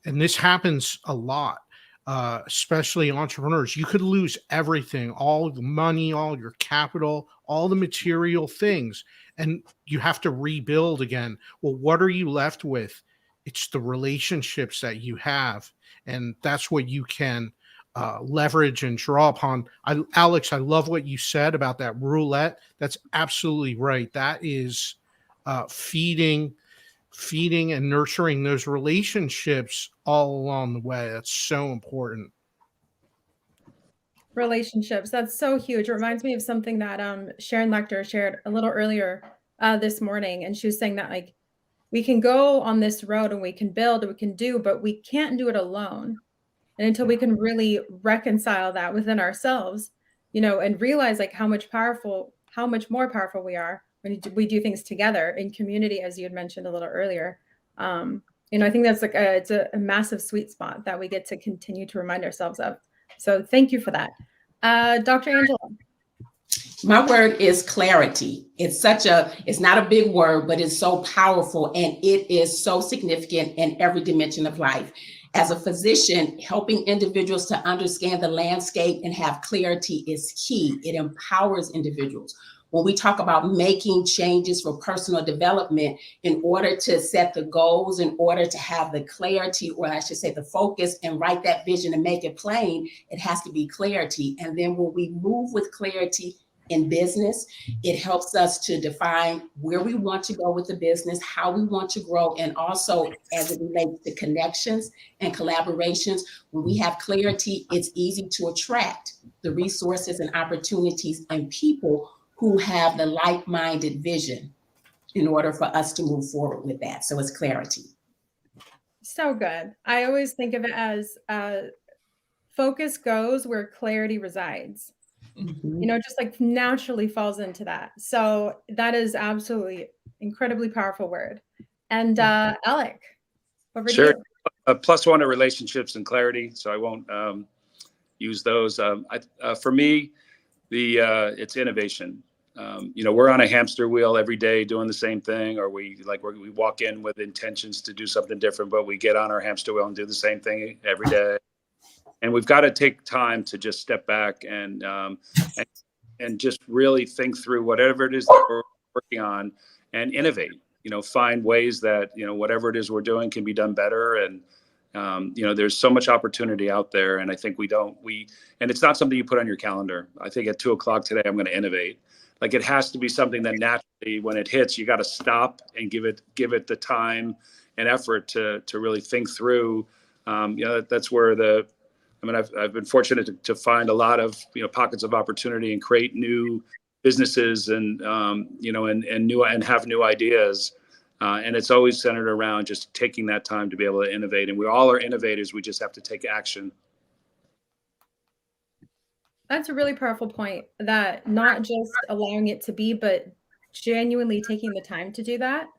and this happens a lot, especially entrepreneurs. You could lose everything, all the money, all your capital, all the material things, and you have to rebuild again. Well, what are you left with? It's the relationships that you have, and that's what you can leverage and draw upon. Alex, I love what you said about that roulette. That's absolutely right. That is feeding and nurturing those relationships all along the way. That's so important. Relationships. That's so huge. It reminds me of something that Sharon Lechter shared a little earlier this morning. And she was saying that we can go on this road and we can build and we can do, but we can't do it alone. And until we can really reconcile that within ourselves, and realize how much more powerful we are when we do things together in community, as you had mentioned a little earlier. I think that's it's a massive sweet spot that we get to continue to remind ourselves of. So thank you for that. Dr. Angela. My word is clarity. It's not a big word, but it's so powerful, and it is so significant in every dimension of life. As a physician, helping individuals to understand the landscape and have clarity is key. It empowers individuals. When we talk about making changes for personal development, in order to set the goals, in order to have the clarity, or I should say the focus, and write that vision and make it plain, it has to be clarity. And then when we move with clarity in business, it helps us to define where we want to go with the business, how we want to grow, and also as it relates to connections and collaborations. When we have clarity, it's easy to attract the resources and opportunities and people who have the like-minded vision in order for us to move forward with that. So it's clarity. So good. I always think of it as focus goes where clarity resides. You know, just like naturally falls into that. So that is absolutely incredibly powerful word. And Alec, over to Sure. you. +1 to relationships and clarity. So I won't use those. For me, it's innovation. You know, we're on a hamster wheel every day doing the same thing, or we walk in with intentions to do something different, but we get on our hamster wheel and do the same thing every day. And we've got to take time to just step back and just really think through whatever it is that we're working on and innovate. You know, find ways that, you know, whatever it is we're doing can be done better. And you know, there's so much opportunity out there, and I think and it's not something you put on your calendar. I think at 2:00 today, I'm going to innovate. Like, it has to be something that naturally, when it hits, you got to stop and give it the time and effort to really think through. You know, that's where I've been fortunate to find a lot of, you know, pockets of opportunity and create new businesses and, you know, and have new ideas. And it's always centered around just taking that time to be able to innovate. And we all are innovators. We just have to take action. That's a really powerful point, that not just allowing it to be, but genuinely taking the time to do that.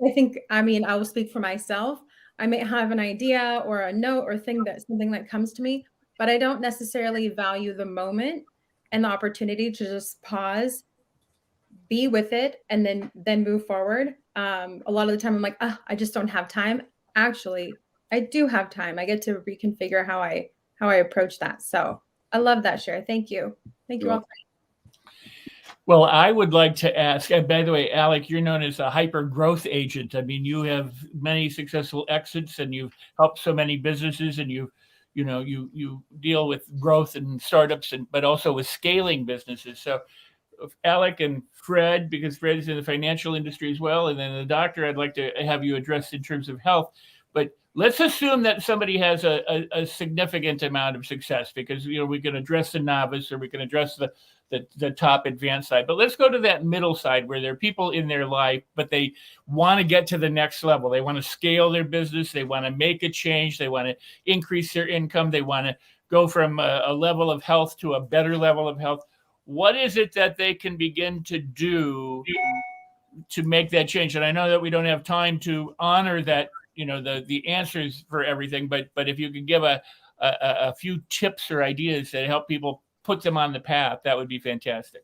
I think, I mean, I will speak for myself. I may have an idea or a note or something that comes to me, but I don't necessarily value the moment and the opportunity to just pause, be with it, and then move forward. A lot of the time I'm like, I just don't have time. Actually, I do have time. I get to reconfigure how I approach that. So I love that, Sharon. Thank you. Thank you all. Well, I would like to ask, and by the way, Alec, you're known as a hyper growth agent. I mean, you have many successful exits, and you've helped so many businesses, and you deal with growth and startups, but also with scaling businesses. So Alec and Fred, because Fred is in the financial industry as well, and then the doctor, I'd like to have you address in terms of health. But let's assume that somebody has a significant amount of success, because, you know, we can address the novice or we can address the top advanced side. But let's go to that middle side, where there are people in their life, but they want to get to the next level. They want to scale their business. They want to make a change. They want to increase their income. They want to go from a level of health to a better level of health. What is it that they can begin to do to make that change? And I know that we don't have time to honor that, you know, the answers for everything, but if you could give a few tips or ideas that help people put them on the path, that would be fantastic.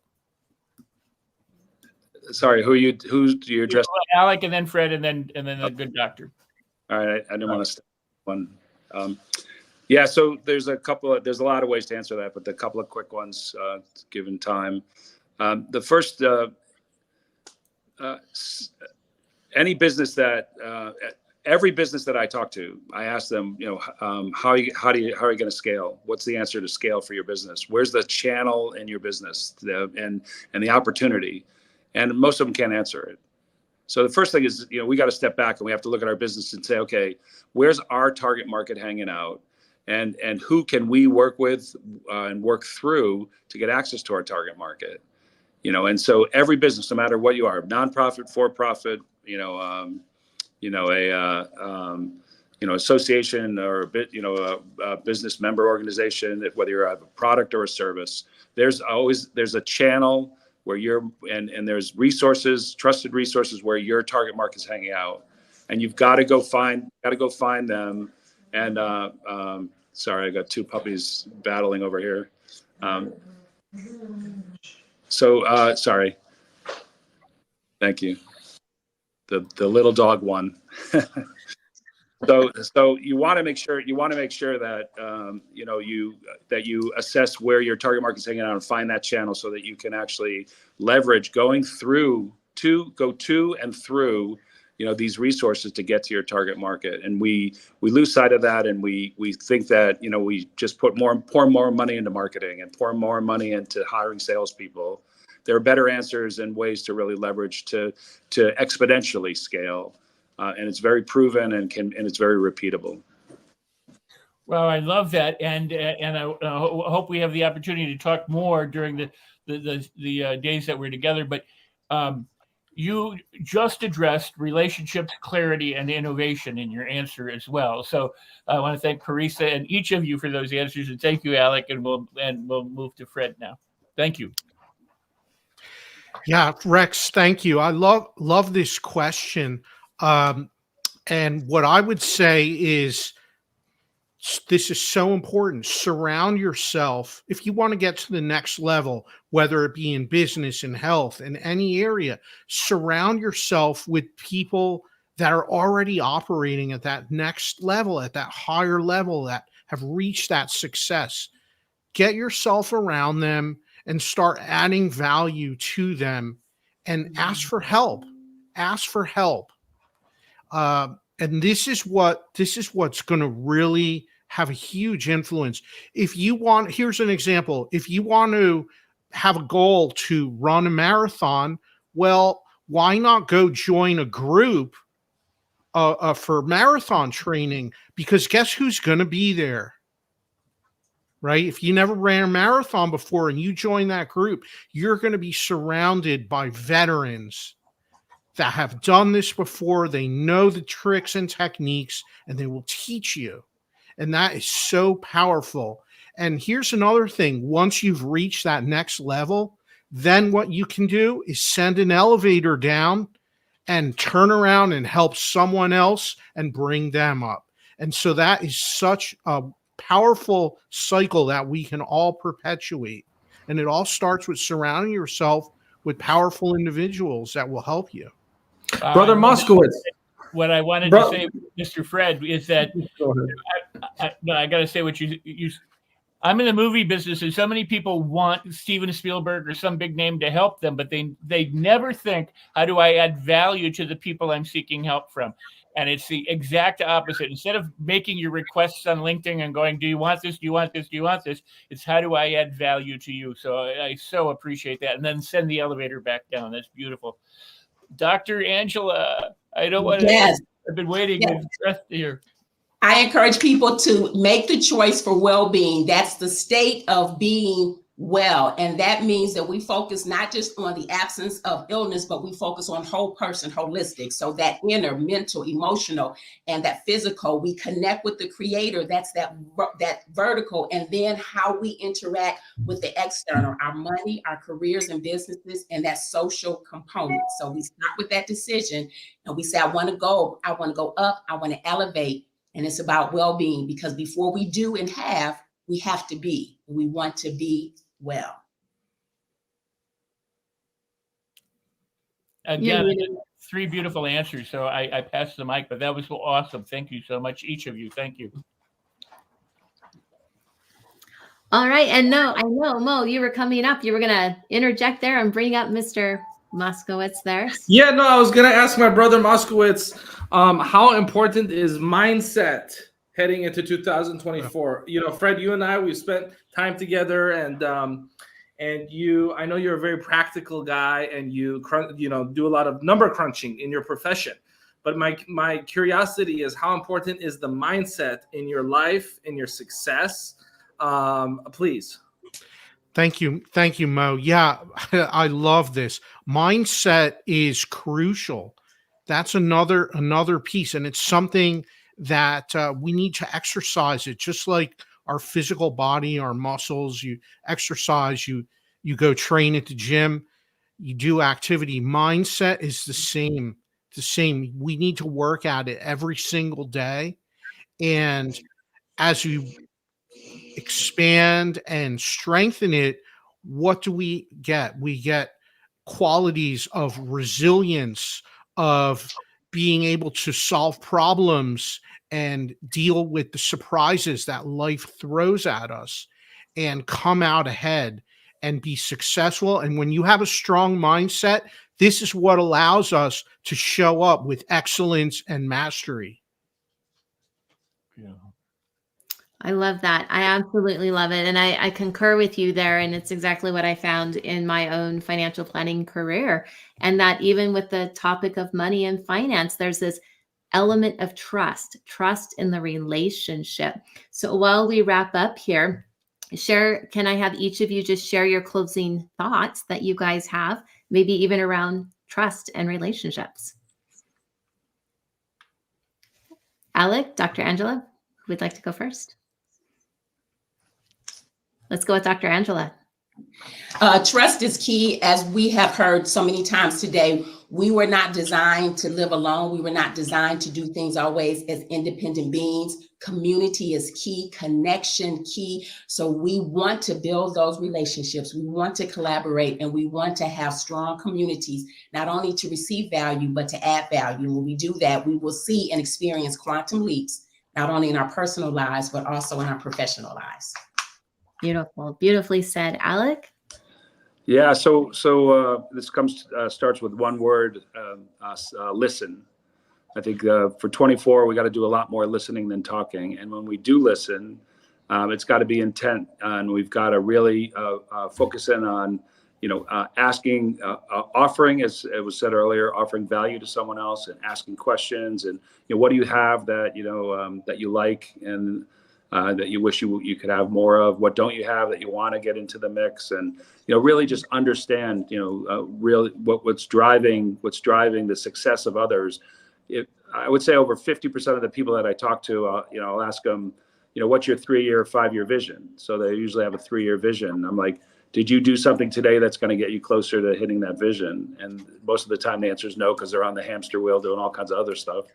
Sorry, who do you address? Alec, and then Fred, and then the good doctor. All right, I didn't want to step one. Yeah, so there's a lot of ways to answer that, but a couple of quick ones, given time. The first, every business that I talk to, I ask them, you know, how are you going to scale? What's the answer to scale for your business? Where's the channel in your business, and the opportunity? And most of them can't answer it. So the first thing is, you know, we got to step back and we have to look at our business and say, okay, where's our target market hanging out? And who can we work with and work through to get access to our target market? You know, and so every business, no matter what you are, nonprofit, for-profit, association, or a business member organization, whether you have a product or a service, there's a channel where and there's resources, trusted resources, where your target market is hanging out, and you've got to go find them. And sorry, I got two puppies battling over here. Sorry. Thank you. The little dog won. So you want to make sure that you assess where your target market is hanging out and find that channel so that you can actually leverage go to and through these resources to get to your target market. And we lose sight of that, and we think that we just pour more money into marketing and pour more money into hiring salespeople. There are better answers and ways to really leverage to exponentially scale, and it's very proven and it's very repeatable. Well, I love that, and I hope we have the opportunity to talk more during the days that we're together. But you just addressed relationships, clarity, and innovation in your answer as well. So I want to thank Carissa and each of you for those answers, and thank you, Alec. And we'll move to Fred now. Thank you. Yeah, Rex, thank you. I love this question. And what I would say is this is so important. Surround yourself. If you want to get to the next level, whether it be in business, in health, in any area, surround yourself with people that are already operating at that next level, at that higher level, that have reached that success. Get yourself around them and start adding value to them, and ask for help. Ask for help. And this is what's going to really have a huge influence. Here's an example. If you want to have a goal to run a marathon, well, why not go join a group for marathon training? Because guess who's going to be there? Right? If you never ran a marathon before and you join that group, you're going to be surrounded by veterans that have done this before. They know the tricks and techniques, and they will teach you. And that is so powerful. And here's another thing. Once you've reached that next level, then what you can do is send an elevator down and turn around and help someone else and bring them up. And so that is such a powerful cycle that we can all perpetuate. And it all starts with surrounding yourself with powerful individuals that will help you. Brother Moskowitz. What I wanted to say, Mr. Fred, is that I got to say what you. I'm in the movie business, and so many people want Steven Spielberg or some big name to help them, but they never think, how do I add value to the people I'm seeking help from? And it's the exact opposite. Instead of making your requests on LinkedIn and going, do you want this? Do you want this? Do you want this? It's how do I add value to you? So I so appreciate that. And then send the elevator back down. That's beautiful. Dr. Angela, I don't want to. Yes. I've been waiting with breath here. I encourage people to make the choice for well-being. That's the state of being well. And that means that we focus not just on the absence of illness, but we focus on whole person, holistic. So that inner, mental, emotional, and that physical, we connect with the creator. That's that vertical. And then how we interact with the external, our money, our careers and businesses, and that social component. So we start with that decision and we say, I want to go up, I want to elevate. And it's about well-being, because before we do and have, we have to be. We want to be well. Again, three beautiful answers. So I passed the mic, but that was awesome. Thank you so much, each of you. Thank you. All right. And I know, Mo, you were coming up. You were going to interject there and bring up Mr. Moskowitz there. Yeah, no, I was going to ask my brother Moskowitz, how important is mindset heading into 2024? Fred, you and I, we've spent time together, and I know you're a very practical guy, and you do a lot of number crunching in your profession. But my curiosity is, how important is the mindset in your life, in your success? Please. Thank you, Mo. Yeah, I love this. Mindset is crucial. That's another piece, and it's something that we need to exercise it, just like our physical body, our muscles. You exercise, you go train at the gym, you do activity. Mindset is the same. We need to work at it every single day. And as you expand and strengthen it, what do we get? We get qualities of resilience, of being able to solve problems and deal with the surprises that life throws at us and come out ahead and be successful. And when you have a strong mindset, this is what allows us to show up with excellence and mastery. Yeah. I love that. I absolutely love it. And I concur with you there. And it's exactly what I found in my own financial planning career. And that even with the topic of money and finance, there's this element of trust in the relationship. So while we wrap up here, can I have each of you just share your closing thoughts that you guys have, maybe even around trust and relationships? Alec, Dr. Angela, who would like to go first? Let's go with Dr. Angela. Trust is key. As we have heard so many times today, we were not designed to live alone. We were not designed to do things always as independent beings. Community is key, connection key. So we want to build those relationships. We want to collaborate, and we want to have strong communities, not only to receive value, but to add value. When we do that, we will see and experience quantum leaps, not only in our personal lives, but also in our professional lives. Beautiful. Beautifully said. Alec? Yeah, so this starts with one word, listen. I think for 24, we got to do a lot more listening than talking. And when we do listen, it's got to be intent, and we've got to really focus in on, asking, offering, as it was said earlier, offering value to someone else and asking questions, and what do you have that that you like and that you wish you could have more of? What don't you have that you want to get into the mix? And really just understand really what's driving the success of others. I would say over 50% of the people that I talk to, I'll ask them, what's your 3-year, 5-year vision? So they usually have a 3-year vision. I'm like, did you do something today that's going to get you closer to hitting that vision? And most of the time the answer is no, because they're on the hamster wheel doing all kinds of other stuff.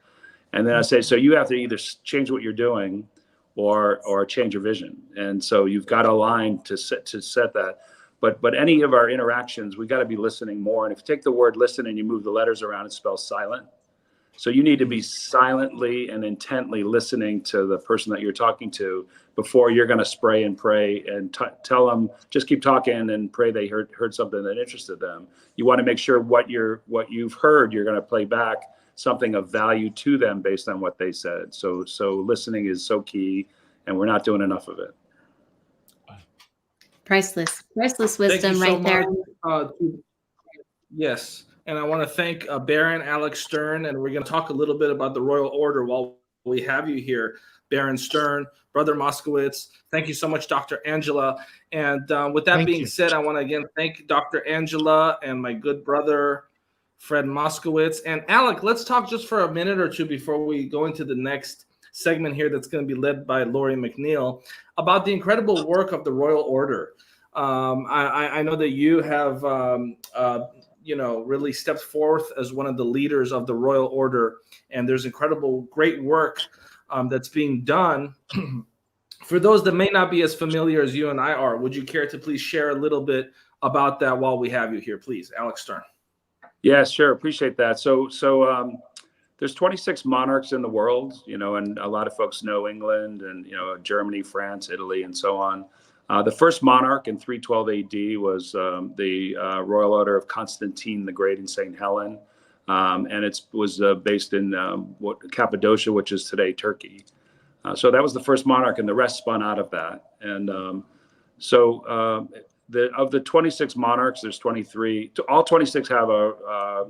And then I say, so you have to either change what you're doing or change your vision. And so you've got to align to set that. But any of our interactions, we got to be listening more. And if you take the word listen and you move the letters around, it spells silent. So you need to be silently and intently listening to the person that you're talking to before you're going to spray and pray and tell them, just keep talking and pray they heard something that interested them. You want to make sure what you've heard, you're going to play back something of value to them based on what they said. So listening is so key, and we're not doing enough of it. Priceless wisdom right there. Yes. And I want to thank Baron Alex Stern, and we're going to talk a little bit about the Royal Order while we have you here. Baron Stern, Brother Moskowitz, thank you so much, Dr. Angela. And with that being said, I want to again thank Dr. Angela and my good brother, Fred Moskowitz. And Alec, let's talk just for a minute or two before we go into the next segment here that's going to be led by Lori McNeil about the incredible work of the Royal Order. I know that you have really stepped forth as one of the leaders of the Royal Order, and there's incredible, great work that's being done. For those that may not be as familiar as you and I are, would you care to please share a little bit about that while we have you here, please? Alex Stern. Yeah, sure. Appreciate that. So there's 26 monarchs in the world, and a lot of folks know England and, Germany, France, Italy, and so on. The first monarch in 312 AD was the Royal Order of Constantine the Great in St. Helen. And it was based in Cappadocia, which is today Turkey. So that was the first monarch, and the rest spun out of that. And of the 26 monarchs, there's 23. All 26 have a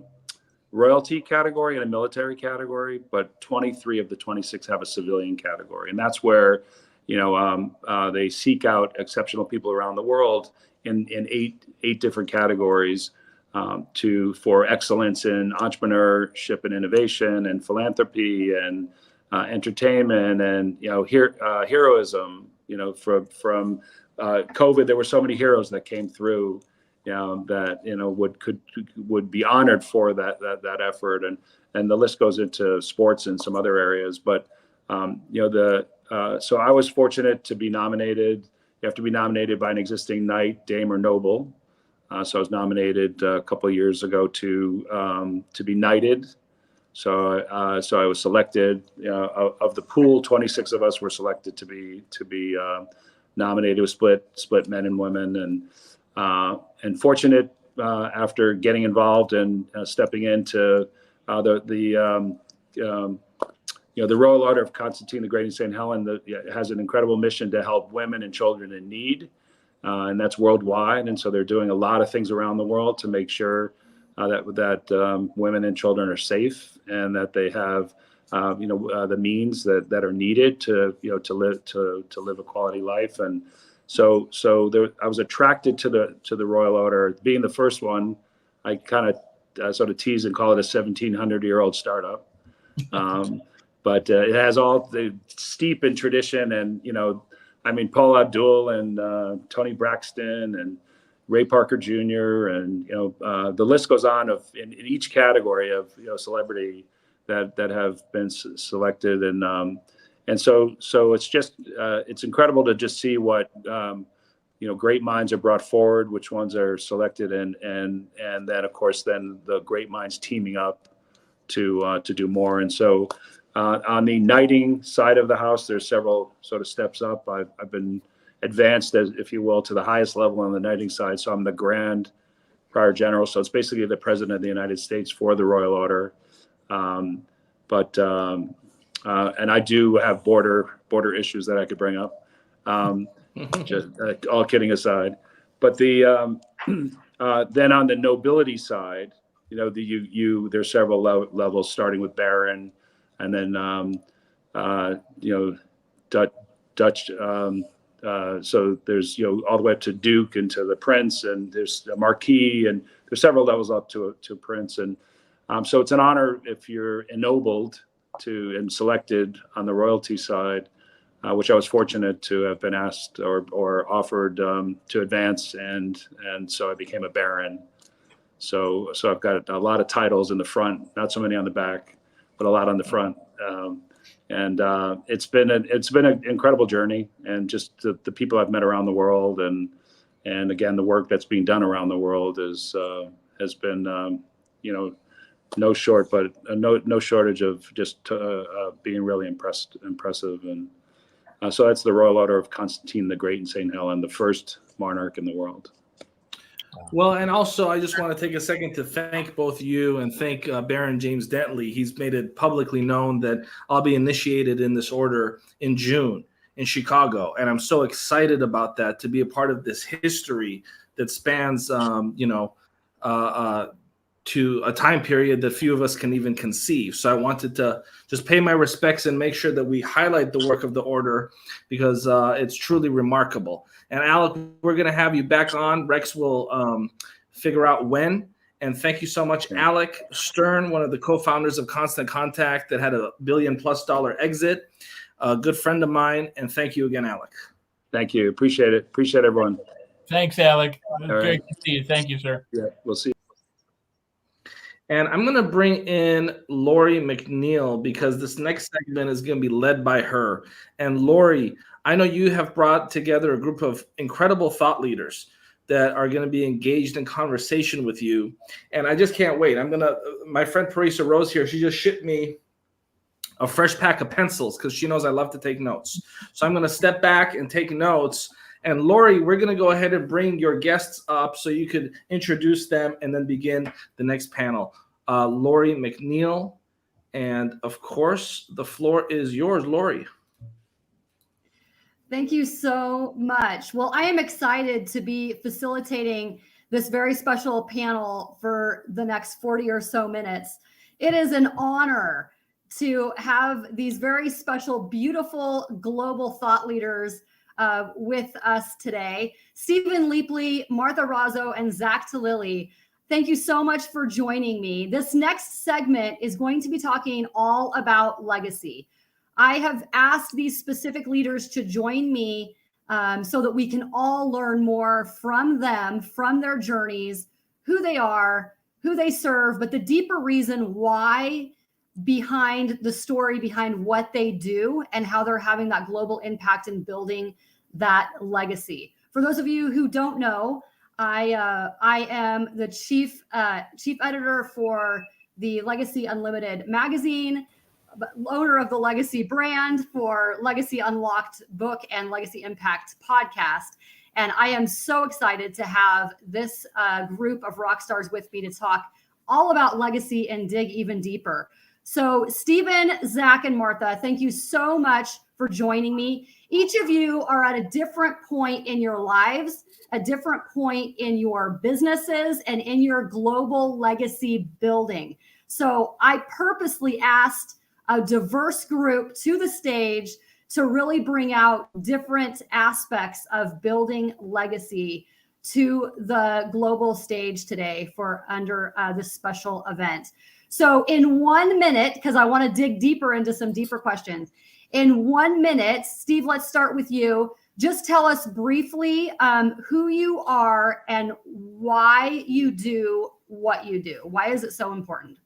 royalty category and a military category, but 23 of the 26 have a civilian category. And that's where, they seek out exceptional people around the world in eight different categories for excellence in entrepreneurship and innovation and philanthropy and entertainment and heroism. From COVID, there were so many heroes that came through, that would be honored for that effort, and the list goes into sports and some other areas. But so I was fortunate to be nominated. You have to be nominated by an existing knight, dame, or noble. So I was nominated a couple of years ago to be knighted. So I was selected. Of the pool, 26 of us were selected to be nominated. It was split men and women, and fortunate after getting involved and stepping into the Royal Order of Constantine the Great in St. Helen has an incredible mission to help women and children in need, and that's worldwide. And so they're doing a lot of things around the world to make sure that women and children are safe and that they have the means that are needed to live a quality life. And so I was attracted to the Royal Order. Being the first one, I kind of sort of tease and call it a 1,700-year-old startup. But it has all the steep in tradition, and Paul Abdul and Tony Braxton and Ray Parker Jr. and the list goes on of in each category of celebrity that have been selected, and so it's just it's incredible to just see what great minds are brought forward, which ones are selected, and then of course then the great minds teaming up to do more. And so on the knighting side of the house, there's several sort of steps up. I've been advanced, as if you will, to the highest level on the knighting side. So I'm the Grand Prior General. So it's basically the President of the United States for the Royal Order. And I do have border issues that I could bring up. Just all kidding aside. But then on the nobility side, there's several levels, starting with Baron, and then Dutch. So there's all the way up to Duke and to the Prince, and there's a Marquis, and there's several levels up to Prince. And so it's an honor if you're ennobled and selected on the royalty side, which I was fortunate to have been asked or offered to advance, and so I became a Baron. So I've got a lot of titles in the front, not so many on the back, but a lot on the front. And it's been an incredible journey, and just the people I've met around the world, and again the work that's being done around the world has been no shortage of just being really impressive. And so that's the Royal Order of Constantine the Great in St. Helen, the first monarch in the world. Well, and also I just want to take a second to thank both you and thank Baron James Dentley. He's made it publicly known that I'll be initiated in this order in June in Chicago. And I'm so excited about that, to be a part of this history that spans, to a time period that few of us can even conceive. So I wanted to just pay my respects and make sure that we highlight the work of the order, because it's truly remarkable. And Alec, we're going to have you back on. Rex will figure out when. And thank you so much, Alec Stern, one of the co-founders of Constant Contact that had $1 billion+ exit, a good friend of mine. And thank you again, Alec. Thank you. Appreciate it. Appreciate everyone. Thanks, Alec. All Great right. to see you. Thank you, sir. Yeah, we'll see. And I'm going to bring in Lori McNeil, because this next segment is going to be led by her. And Lori, I know you have brought together a group of incredible thought leaders that are going to be engaged in conversation with you. And I just can't wait. My friend Parisa Rose here, she just shipped me a fresh pack of pencils because she knows I love to take notes. So I'm going to step back and take notes. And Lori, we're going to go ahead and bring your guests up so you could introduce them and then begin the next panel. Lori McNeil. And of course, the floor is yours, Lori. Thank you so much. Well, I am excited to be facilitating this very special panel for the next 40 or so minutes. It is an honor to have these very special, beautiful global thought leaders with us today. Stephen Leapley, Martha Razzo, and Zach Talili. Thank you so much for joining me. This next segment is going to be talking all about legacy. I have asked these specific leaders to join me so that we can all learn more from them, from their journeys, who they are, who they serve, but the deeper reason why behind the story behind what they do and how they're having that global impact in building that legacy. For those of you who don't know, I am the chief editor for the Legacy Unlimited magazine, owner of the Legacy brand for Legacy Unlocked book and Legacy Impact podcast. And I am so excited to have this group of rock stars with me to talk all about legacy and dig even deeper. So Stephen, Zach, and Martha, thank you so much for joining me. Each of you are at a different point in your lives, a different point in your businesses, and in your global legacy building. So I purposely asked a diverse group to the stage to really bring out different aspects of building legacy to the global stage today for under this special event. So in 1 minute, because I want to dig deeper into some deeper questions, in 1 minute, Steve, let's start with you. Just tell us briefly who you are and why you do what you do. Why is it so important?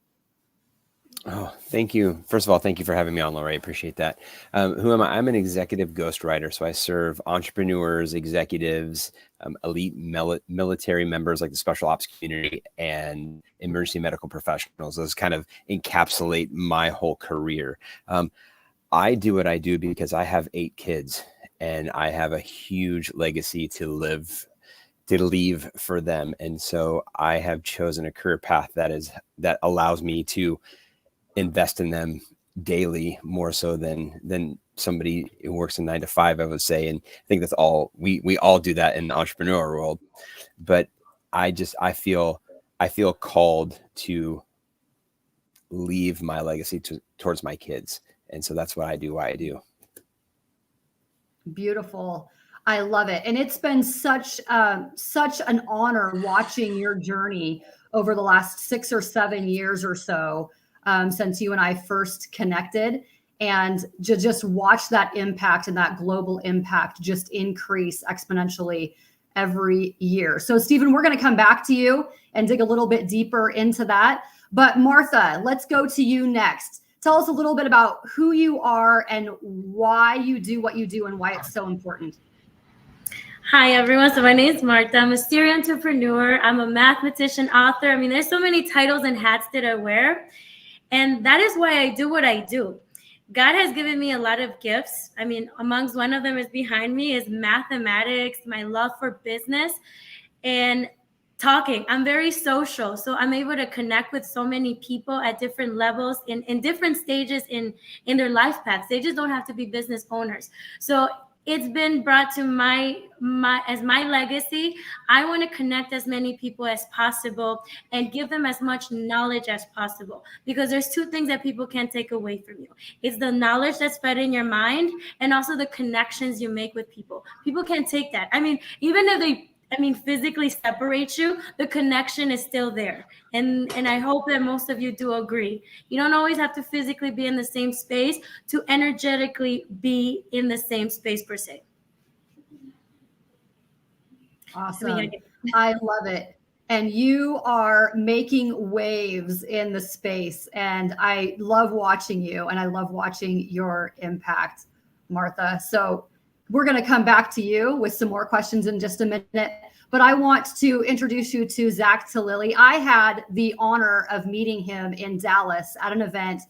Oh, thank you. First of all, thank you for having me on, Laura. I appreciate that. Who am I? I'm an executive ghostwriter. So I serve entrepreneurs, executives, elite military members like the special ops community, and emergency medical professionals. Those kind of encapsulate my whole career. I do what I do because I have 8 kids and I have a huge legacy to leave for them. And so I have chosen a career path that allows me to invest in them daily, more so than somebody who works a 9 to 5, I would say. And I think that's all we all do that in the entrepreneurial world. But I feel called to leave my legacy towards my kids. And so that's what I do, why I do. Beautiful. I love it. And it's been such an honor watching your journey over the last 6 or 7 years or so, since you and I first connected, and just watch that impact and that global impact just increase exponentially every year. So Stephen, we're going to come back to you and dig a little bit deeper into that. But Martha, let's go to you next. Tell us a little bit about who you are and why you do what you do and why it's so important. Hi, everyone. So my name is Martha. I'm a serial entrepreneur. I'm a mathematician, author. I mean, there's so many titles and hats that I wear. And that is why I do what I do. God has given me a lot of gifts. I mean, amongst one of them is behind me is mathematics, my love for business, and talking. I'm very social. So I'm able to connect with so many people at different levels in different stages in their life paths. They just don't have to be business owners. So it's been brought to my legacy. I want to connect as many people as possible and give them as much knowledge as possible, because there's 2 things that people can't take away from you. It's the knowledge that's fed in your mind, and also the connections you make with people. People can't take that. I mean, even if they physically separate you, the connection is still there. And I hope that most of you do agree. You don't always have to physically be in the same space to energetically be in the same space per se. Awesome. I love it. And you are making waves in the space. And I love watching you, and I love watching your impact, Martha. So we're going to come back to you with some more questions in just a minute, but I want to introduce you to Zach Talili. I had the honor of meeting him in Dallas at an event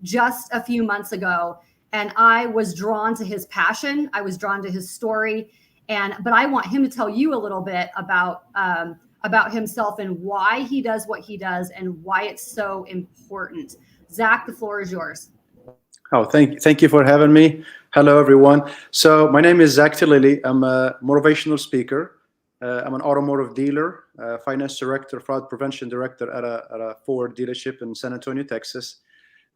just a few months ago, and I was drawn to his passion. I was drawn to his story, but I want him to tell you a little bit about himself and why he does what he does and why it's so important. Zach, the floor is yours. Oh, thank you for having me. Hello, everyone. So my name is Zach Talili. I'm a motivational speaker. I'm an automotive dealer, finance director, fraud prevention director at a Ford dealership in San Antonio, Texas.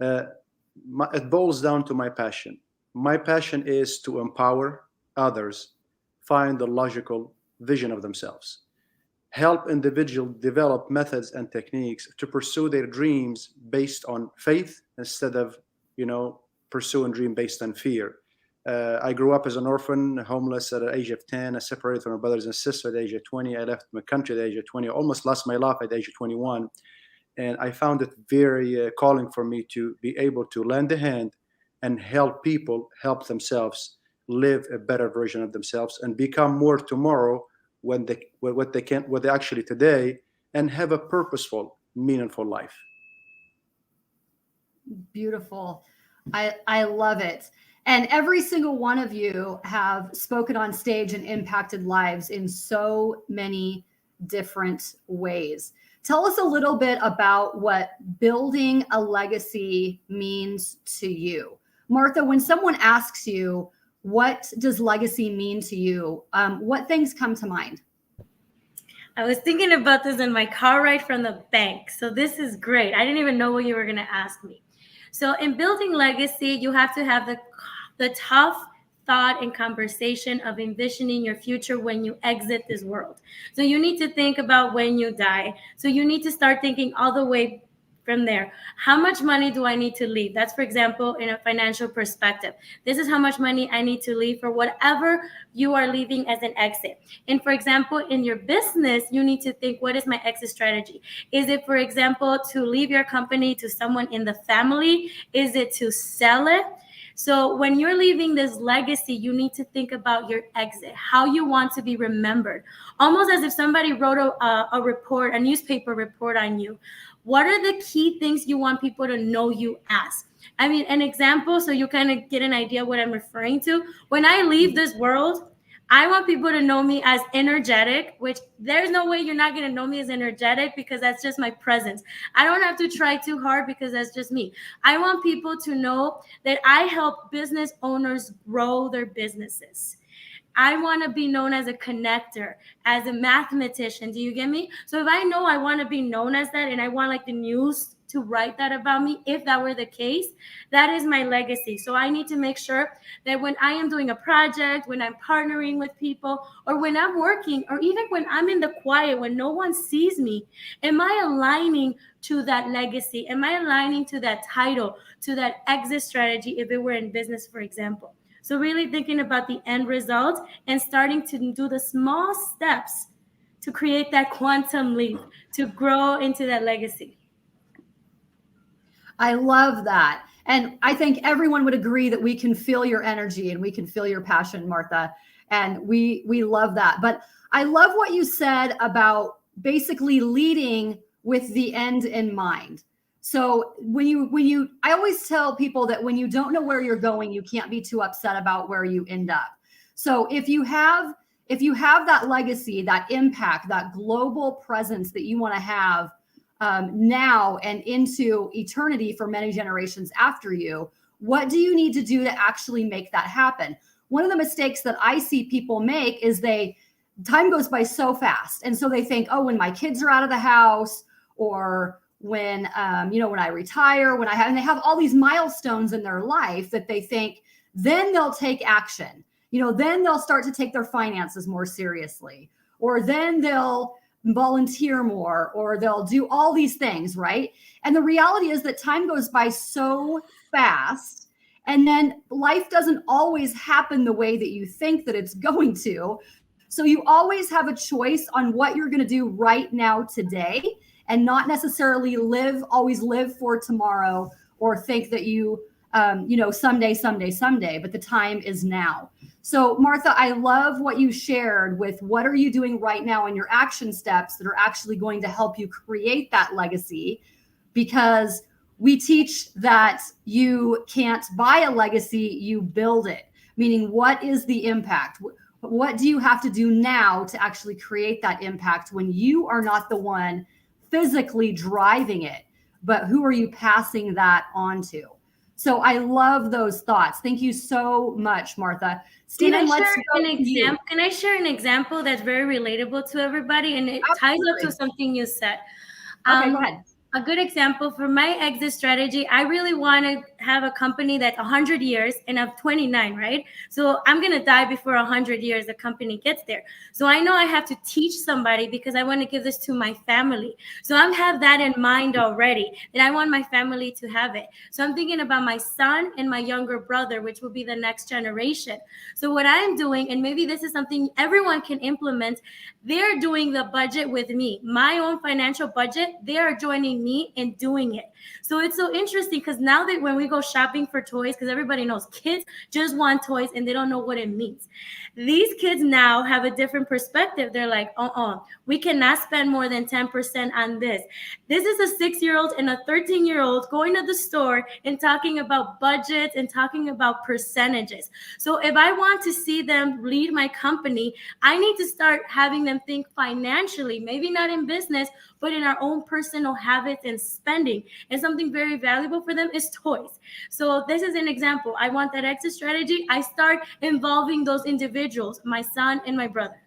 It boils down to my passion. My passion is to empower others, find the logical vision of themselves, help individuals develop methods and techniques to pursue their dreams based on faith instead of, pursuing dream based on fear. I grew up as an orphan, homeless at the age of 10. I separated from my brothers and sisters at the age of 20. I left my country at the age of 20. I almost lost my life at the age of 21. And I found it very calling for me to be able to lend a hand and help people help themselves live a better version of themselves and become more tomorrow what they actually today, and have a purposeful, meaningful life. Beautiful. I love it. And every single one of you have spoken on stage and impacted lives in so many different ways. Tell us a little bit about what building a legacy means to you. Martha, when someone asks you, what does legacy mean to you? What things come to mind? I was thinking about this in my car ride from the bank. So this is great. I didn't even know what you were going to ask me. So in building legacy, you have to have the tough thought and conversation of envisioning your future when you exit this world. So you need to think about when you die. So you need to start thinking all the way from there. How much money do I need to leave? That's, for example, in a financial perspective. This is how much money I need to leave for whatever you are leaving as an exit. And for example, in your business, you need to think, what is my exit strategy? Is it, for example, to leave your company to someone in the family? Is it to sell it? So when you're leaving this legacy, you need to think about your exit, how you want to be remembered, almost as if somebody wrote a report, a newspaper report on you. What are the key things you want people to know you as? I mean, an example, so you kind of get an idea what I'm referring to. When I leave this world, I want people to know me as energetic, which there's no way you're not going to know me as energetic, because that's just my presence. I don't have to try too hard because that's just me. I want people to know that I help business owners grow their businesses. I want to be known as a connector, as a mathematician. Do you get me? So if I know I want to be known as that, and I want like the news to write that about me, if that were the case, that is my legacy. So I need to make sure that when I am doing a project, when I'm partnering with people, or when I'm working, or even when I'm in the quiet, when no one sees me, am I aligning to that legacy? Am I aligning to that title, to that exit strategy, if it were in business, for example? So really thinking about the end result and starting to do the small steps to create that quantum leap, to grow into that legacy. I love that. And I think everyone would agree that we can feel your energy and we can feel your passion, Martha. And we love that. But I love what you said about basically leading with the end in mind. So I always tell people that when you don't know where you're going, you can't be too upset about where you end up. So if you have that legacy, that impact, that global presence that you want to have now and into eternity for many generations after you, what do you need to do to actually make that happen? One of the mistakes that I see people make is time goes by so fast. And so they think, oh, when my kids are out of the house, or when I retire, and they have all these milestones in their life that they think, then they'll take action. Then they'll start to take their finances more seriously, or then they'll volunteer more, or they'll do all these things, right? And the reality is that time goes by so fast, and then life doesn't always happen the way that you think that it's going to. So you always have a choice on what you're going to do right now today, and not necessarily always live for tomorrow, or think that someday, but the time is now. So Martha, I love what you shared with what are you doing right now in your action steps that are actually going to help you create that legacy, because we teach that you can't buy a legacy, you build it. Meaning, what is the impact? What do you have to do now to actually create that impact when you are not the one physically driving it, but who are you passing that on to? So I love those thoughts. Thank you so much, Martha. Stephen, Can I share an example that's very relatable to everybody, and it ties up to something you said? Okay, go ahead. A good example for my exit strategy, I really wanted have a company that's 100 years and I'm 29, right? So I'm going to die before 100 years the company gets there. So I know I have to teach somebody because I want to give this to my family. So I have that in mind already, that I want my family to have it. So I'm thinking about my son and my younger brother, which will be the next generation. So what I'm doing, and maybe this is something everyone can implement, they're doing the budget with me, my own financial budget. They are joining me in doing it. So it's so interesting because now that when we go shopping for toys, because everybody knows kids just want toys and they don't know what it means. These kids now have a different perspective. They're like, we cannot spend more than 10% on this. This is a 6-year-old and a 13-year-old going to the store and talking about budgets and talking about percentages. So if I want to see them lead my company, I need to start having them think financially, maybe not in business, but in our own personal habits and spending. And something very valuable for them is toys. So this is an example. I want that exit strategy. I start involving those individuals, my son and my brother.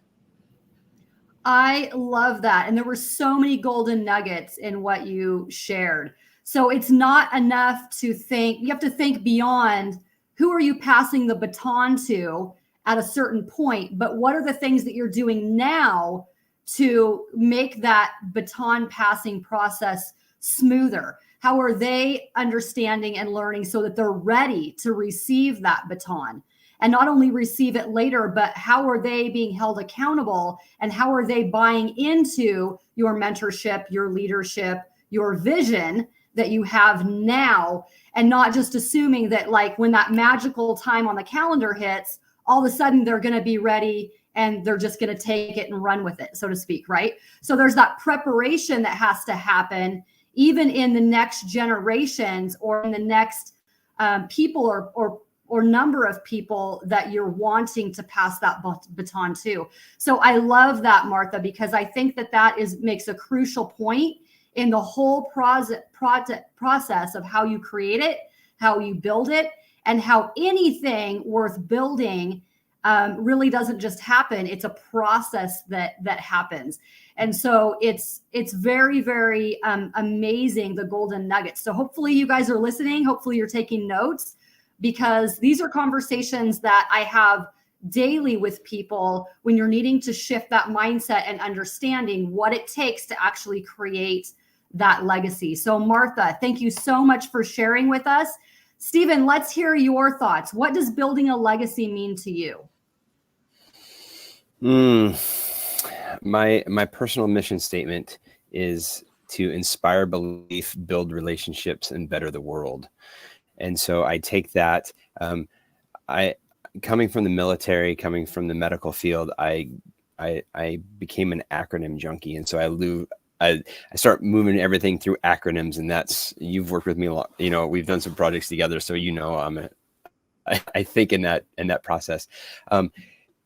I love that. And there were so many golden nuggets in what you shared. So it's not enough to think, you have to think beyond who are you passing the baton to at a certain point, but what are the things that you're doing now to make that baton passing process smoother? How are they understanding and learning so that they're ready to receive that baton? And not only receive it later, but how are they being held accountable and how are they buying into your mentorship, your leadership, your vision that you have now, and not just assuming that like when that magical time on the calendar hits, all of a sudden they're going to be ready and they're just going to take it and run with it, so to speak, right? So there's that preparation that has to happen even in the next generations or in the next people or number of people that you're wanting to pass that baton to. So I love that, Martha, because I think that makes a crucial point in the whole process of how you create it, how you build it, and how anything worth building really doesn't just happen. It's a process that happens. And so it's very, very amazing, the golden nuggets. So hopefully you guys are listening. Hopefully you're taking notes, because these are conversations that I have daily with people when you're needing to shift that mindset and understanding what it takes to actually create that legacy. So Martha, thank you so much for sharing with us. Stephen, let's hear your thoughts. What does building a legacy mean to you? My personal mission statement is to inspire belief, build relationships, and better the world. And so I take that, coming from the military, coming from the medical field, I became an acronym junkie. And so I start moving everything through acronyms, and you've worked with me a lot. You know, we've done some projects together, so I think in that process.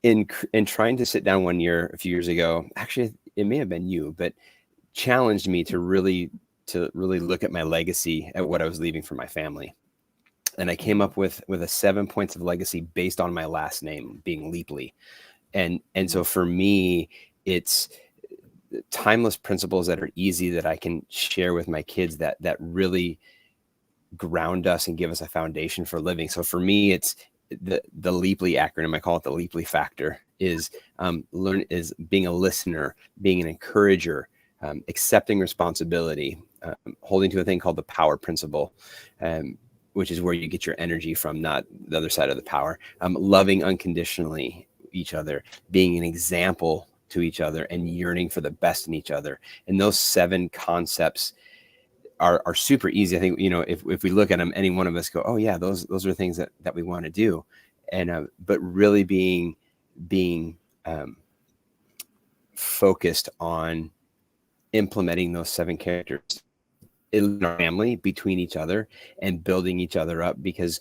In trying to sit down one year, a few years ago, actually it may have been you, but challenged me to really look at my legacy, at what I was leaving for my family. And I came up with a 7 points of legacy based on my last name being Leapley. And so for me, it's timeless principles that are easy, that I can share with my kids, that really ground us and give us a foundation for living. So for me, it's the Leapley acronym. I call it the Leapley factor, is being a listener, being an encourager, accepting responsibility, holding to a thing called the power principle, which is where you get your energy from, not the other side of the power. Loving unconditionally each other, being an example to each other, and yearning for the best in each other. And those 7 concepts are super easy. I think, you know, if we look at them, any one of us go, oh yeah, those are things that we want to do. And but really being focused on implementing those 7 characters in our family, between each other, and building each other up, because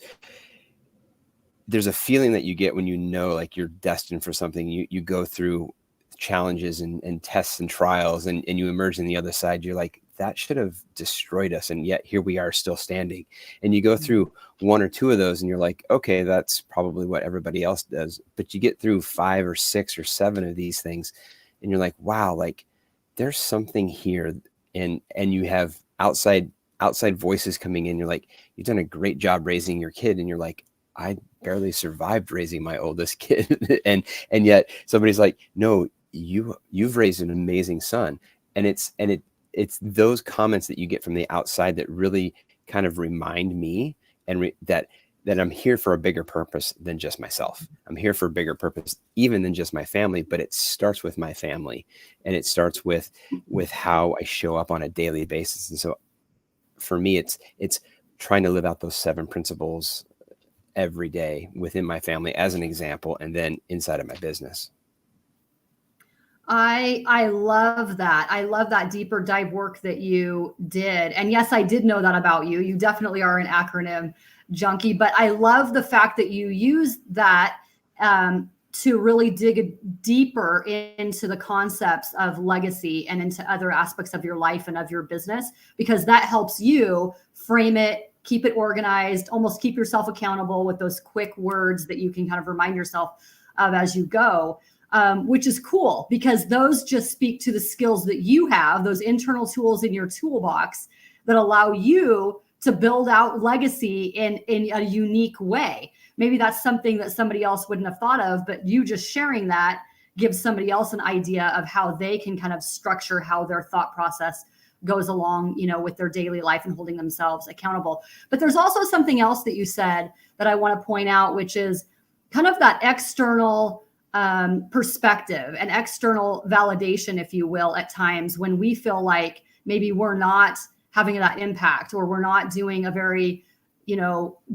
there's a feeling that you get when you know, like, you're destined for something. You go through challenges and tests and trials, and you emerge on the other side. You're like, that should have destroyed us, and yet here we are still standing. And you go through 1 or 2 of those and you're like, okay, that's probably what everybody else does. But you get through 5 or 6 or 7 of these things and you're like, wow, like, there's something here. And you have outside outside voices coming in. You're like, you've done a great job raising your kid. And you're like, I barely survived raising my oldest kid. and yet somebody's like, no, you've raised an amazing son. And it's those comments that you get from the outside that really kind of remind me that I'm here for a bigger purpose than just myself. I'm here for a bigger purpose, even than just my family, but it starts with my family, and it starts with how I show up on a daily basis. And so for me, it's trying to live out those 7 principles every day within my family as an example, and then inside of my business. I love that. I love that deeper dive work that you did. And yes, I did know that about you. You definitely are an acronym junkie, but I love the fact that you use that to really dig deeper into the concepts of legacy and into other aspects of your life and of your business, because that helps you frame it, keep it organized, almost keep yourself accountable with those quick words that you can kind of remind yourself of as you go. Which is cool, because those just speak to the skills that you have, those internal tools in your toolbox that allow you to build out legacy in a unique way. Maybe that's something that somebody else wouldn't have thought of, but you just sharing that gives somebody else an idea of how they can kind of structure how their thought process goes along, with their daily life and holding themselves accountable. But there's also something else that you said that I want to point out, which is kind of that external perspective and external validation, if you will, at times when we feel like maybe we're not having that impact, or we're not doing a very,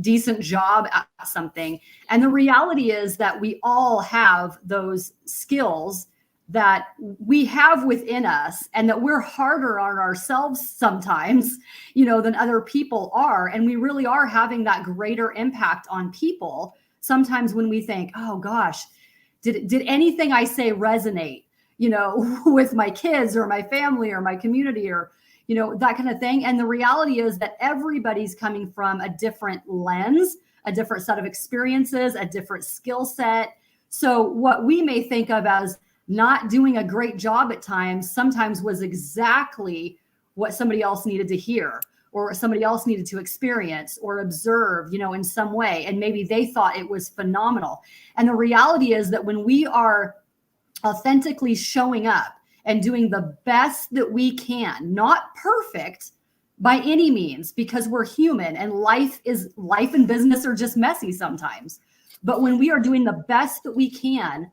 decent job at something. And the reality is that we all have those skills that we have within us, and that we're harder on ourselves sometimes, than other people are. And we really are having that greater impact on people sometimes when we think, oh gosh, did anything I say resonate, with my kids or my family or my community, or, that kind of thing. And the reality is that everybody's coming from a different lens, a different set of experiences, a different skill set. So what we may think of as not doing a great job at times, sometimes was exactly what somebody else needed to hear, or somebody else needed to experience or observe, in some way. And maybe they thought it was phenomenal. And the reality is that when we are authentically showing up and doing the best that we can, not perfect by any means, because we're human and life and business are just messy sometimes. But when we are doing the best that we can,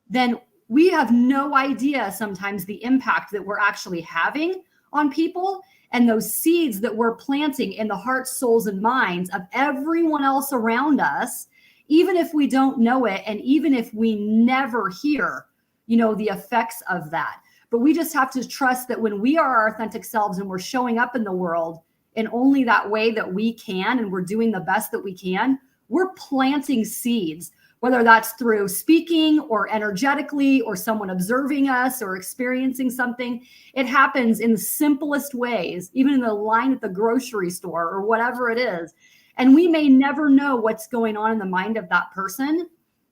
then we have no idea sometimes the impact that we're actually having on people, and those seeds that we're planting in the hearts, souls, and minds of everyone else around us, even if we don't know it, and even if we never hear, the effects of that. But we just have to trust that when we are our authentic selves and we're showing up in the world in only that way that we can, and we're doing the best that we can, we're planting seeds, whether that's through speaking or energetically, or someone observing us or experiencing something. It happens in the simplest ways, even in the line at the grocery store or whatever it is. And we may never know what's going on in the mind of that person,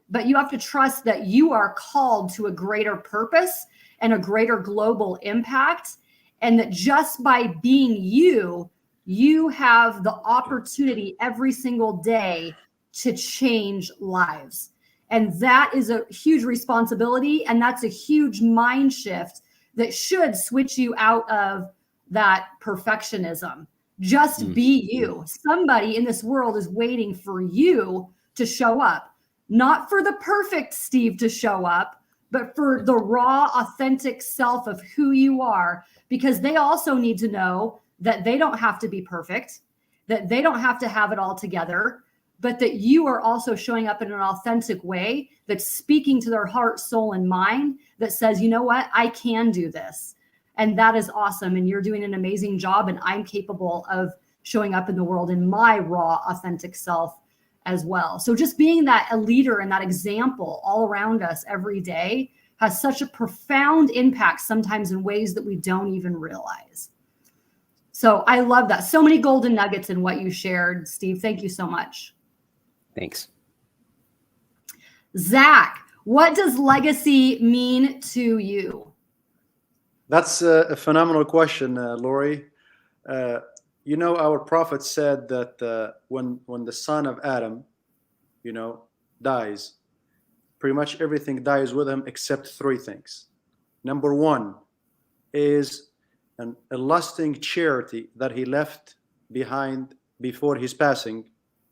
but you have to trust that you are called to a greater purpose and a greater global impact. And that just by being you have the opportunity every single day to change lives. And that is a huge responsibility. And that's a huge mind shift that should switch you out of that perfectionism. Just be you. Somebody in this world is waiting for you to show up, not for the perfect Steve to show up, but for the raw, authentic self of who you are, because they also need to know that they don't have to be perfect, that they don't have to have it all together, but that you are also showing up in an authentic way that's speaking to their heart, soul, and mind, that says, you know what, I can do this. And that is awesome. And you're doing an amazing job. And I'm capable of showing up in the world in my raw, authentic self as well. So just being that a leader and that example all around us every day has such a profound impact, sometimes in ways that we don't even realize. So I love that. So many golden nuggets in what you shared, Steve. Thank you so much. Thanks. Zach, what does legacy mean to you? That's a phenomenal question, Lori. our prophet said that when the son of Adam, dies, pretty much everything dies with him except three things. Number one is a lasting charity that he left behind before his passing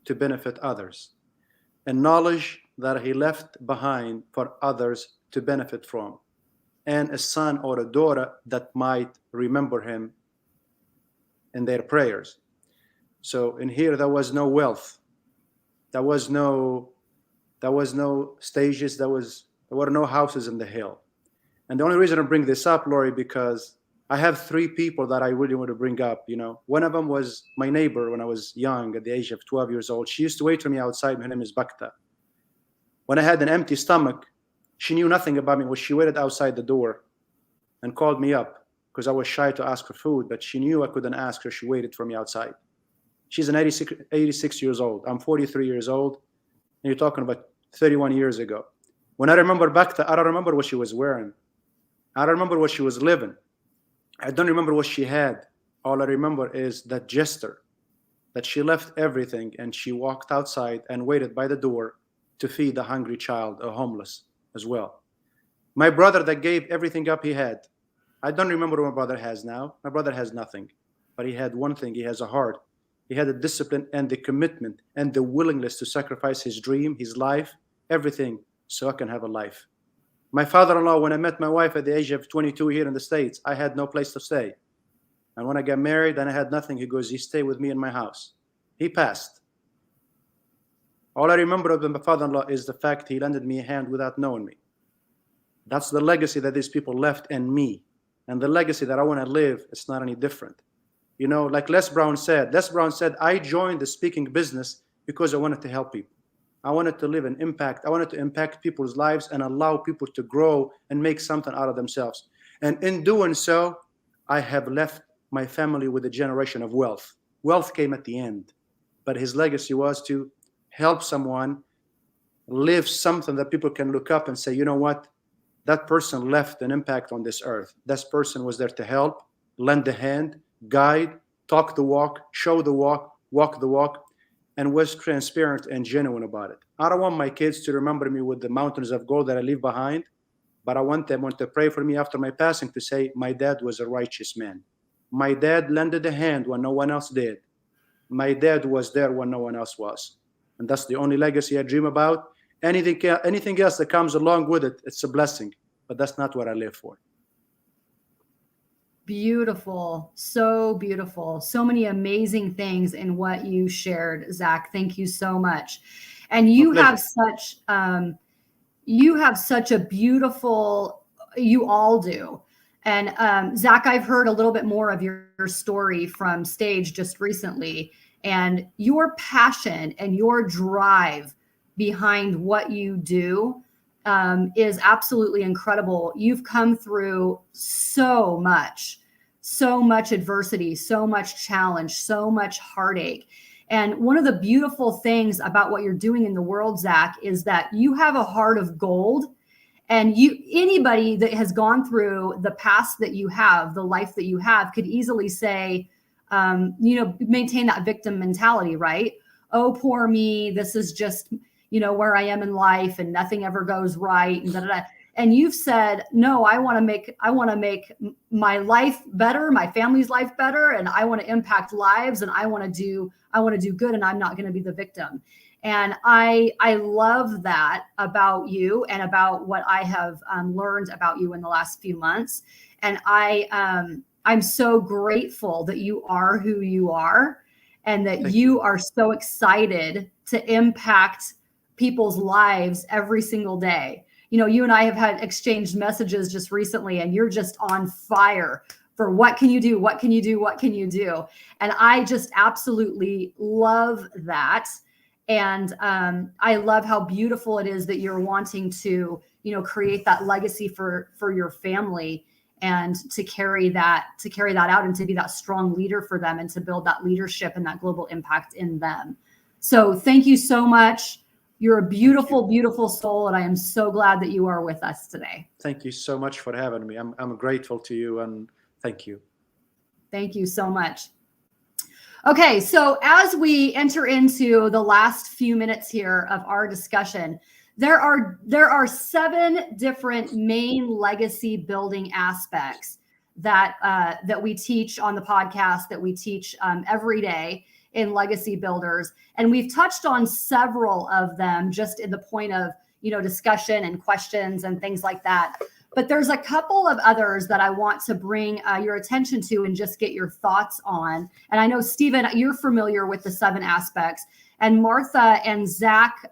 to benefit others, and knowledge that he left behind for others to benefit from, and a son or a daughter that might remember him in their prayers. So in here, there was no wealth, there was no stages, there were no houses in the hill. And the only reason I bring this up, Lori, because I have three people that I really want to bring up. One of them was my neighbor when I was young, at the age of 12 years old. She used to wait for me outside. Her name is Bakta. When I had an empty stomach, she knew nothing about me. She waited outside the door and called me up because I was shy to ask for food, but she knew I couldn't ask her. She waited for me outside. She's an 86 years old. I'm 43 years old. And you're talking about 31 years ago. When I remember Bakta, I don't remember what she was wearing. I don't remember what she was living. I don't remember what she had. All I remember is that gesture, that she left everything and she walked outside and waited by the door to feed a hungry child, a homeless as well. My brother that gave everything up he had. I don't remember what my brother has now. My brother has nothing, but he had one thing. He has a heart. He had the discipline and the commitment and the willingness to sacrifice his dream, his life, everything, so I can have a life. My father-in-law, when I met my wife at the age of 22 here in the States, I had no place to stay. And when I got married and I had nothing, he goes, "You stay with me in my house." He passed. All I remember of my father-in-law is the fact he lended me a hand without knowing me. That's the legacy that these people left in me. And the legacy that I want to live, it's not any different. Like Les Brown said, I joined the speaking business because I wanted to help people. I wanted to live an impact. I wanted to impact people's lives and allow people to grow and make something out of themselves. And in doing so, I have left my family with a generation of wealth. Wealth came at the end, but his legacy was to help someone live something that people can look up and say, you know what? That person left an impact on this earth. This person was there to help, lend a hand, guide, talk the walk, show the walk, walk the walk, and was transparent and genuine about it. I don't want my kids to remember me with the mountains of gold that I leave behind, but I want them to pray for me after my passing to say, my dad was a righteous man. My dad lended a hand when no one else did. My dad was there when no one else was. And that's the only legacy I dream about. Anything else that comes along with it, it's a blessing, but that's not what I live for. Beautiful. So beautiful. So many amazing things in what you shared, Zach. Thank you so much. And you have such a beautiful, you all do. And Zach, I've heard a little bit more of your story from stage just recently, and your passion and your drive behind what you do is absolutely incredible. You've come through so much adversity, so much challenge, so much heartache. And one of the beautiful things about what you're doing in the world, Zach, is that you have a heart of gold. And anybody that has gone through the past that you have, the life that you have, could easily say, maintain that victim mentality, right? Oh, poor me. This is just, where I am in life and nothing ever goes right. And da-da-da. And you've said, no, I want to make my life better, my family's life better. And I want to impact lives, and I want to do good, and I'm not going to be the victim. And I love that about you and about what I have learned about you in the last few months. And I'm so grateful that you are who you are, and that you are so excited to impact people's lives every single day. You and I have had exchanged messages just recently, and you're just on fire for what can you do? What can you do? What can you do? And I just absolutely love that. And I love how beautiful it is that you're wanting to, create that legacy for your family, and to carry that out, and to be that strong leader for them, and to build that leadership and that global impact in them. So thank you so much. You're a beautiful, beautiful soul, and I am so glad that you are with us today. Thank you so much for having me. I'm grateful to you, and thank you. Thank you so much. Okay, so as we enter into the last few minutes here of our discussion, there are 7 different main legacy building aspects that that we teach on the podcast, that we teach every day in Legacy Builders, and we've touched on several of them just in the point of discussion and questions and things like that. But there's a couple of others that I want to bring your attention to and just get your thoughts on. And I know, Stephen, you're familiar with the 7 aspects, and Martha and Zach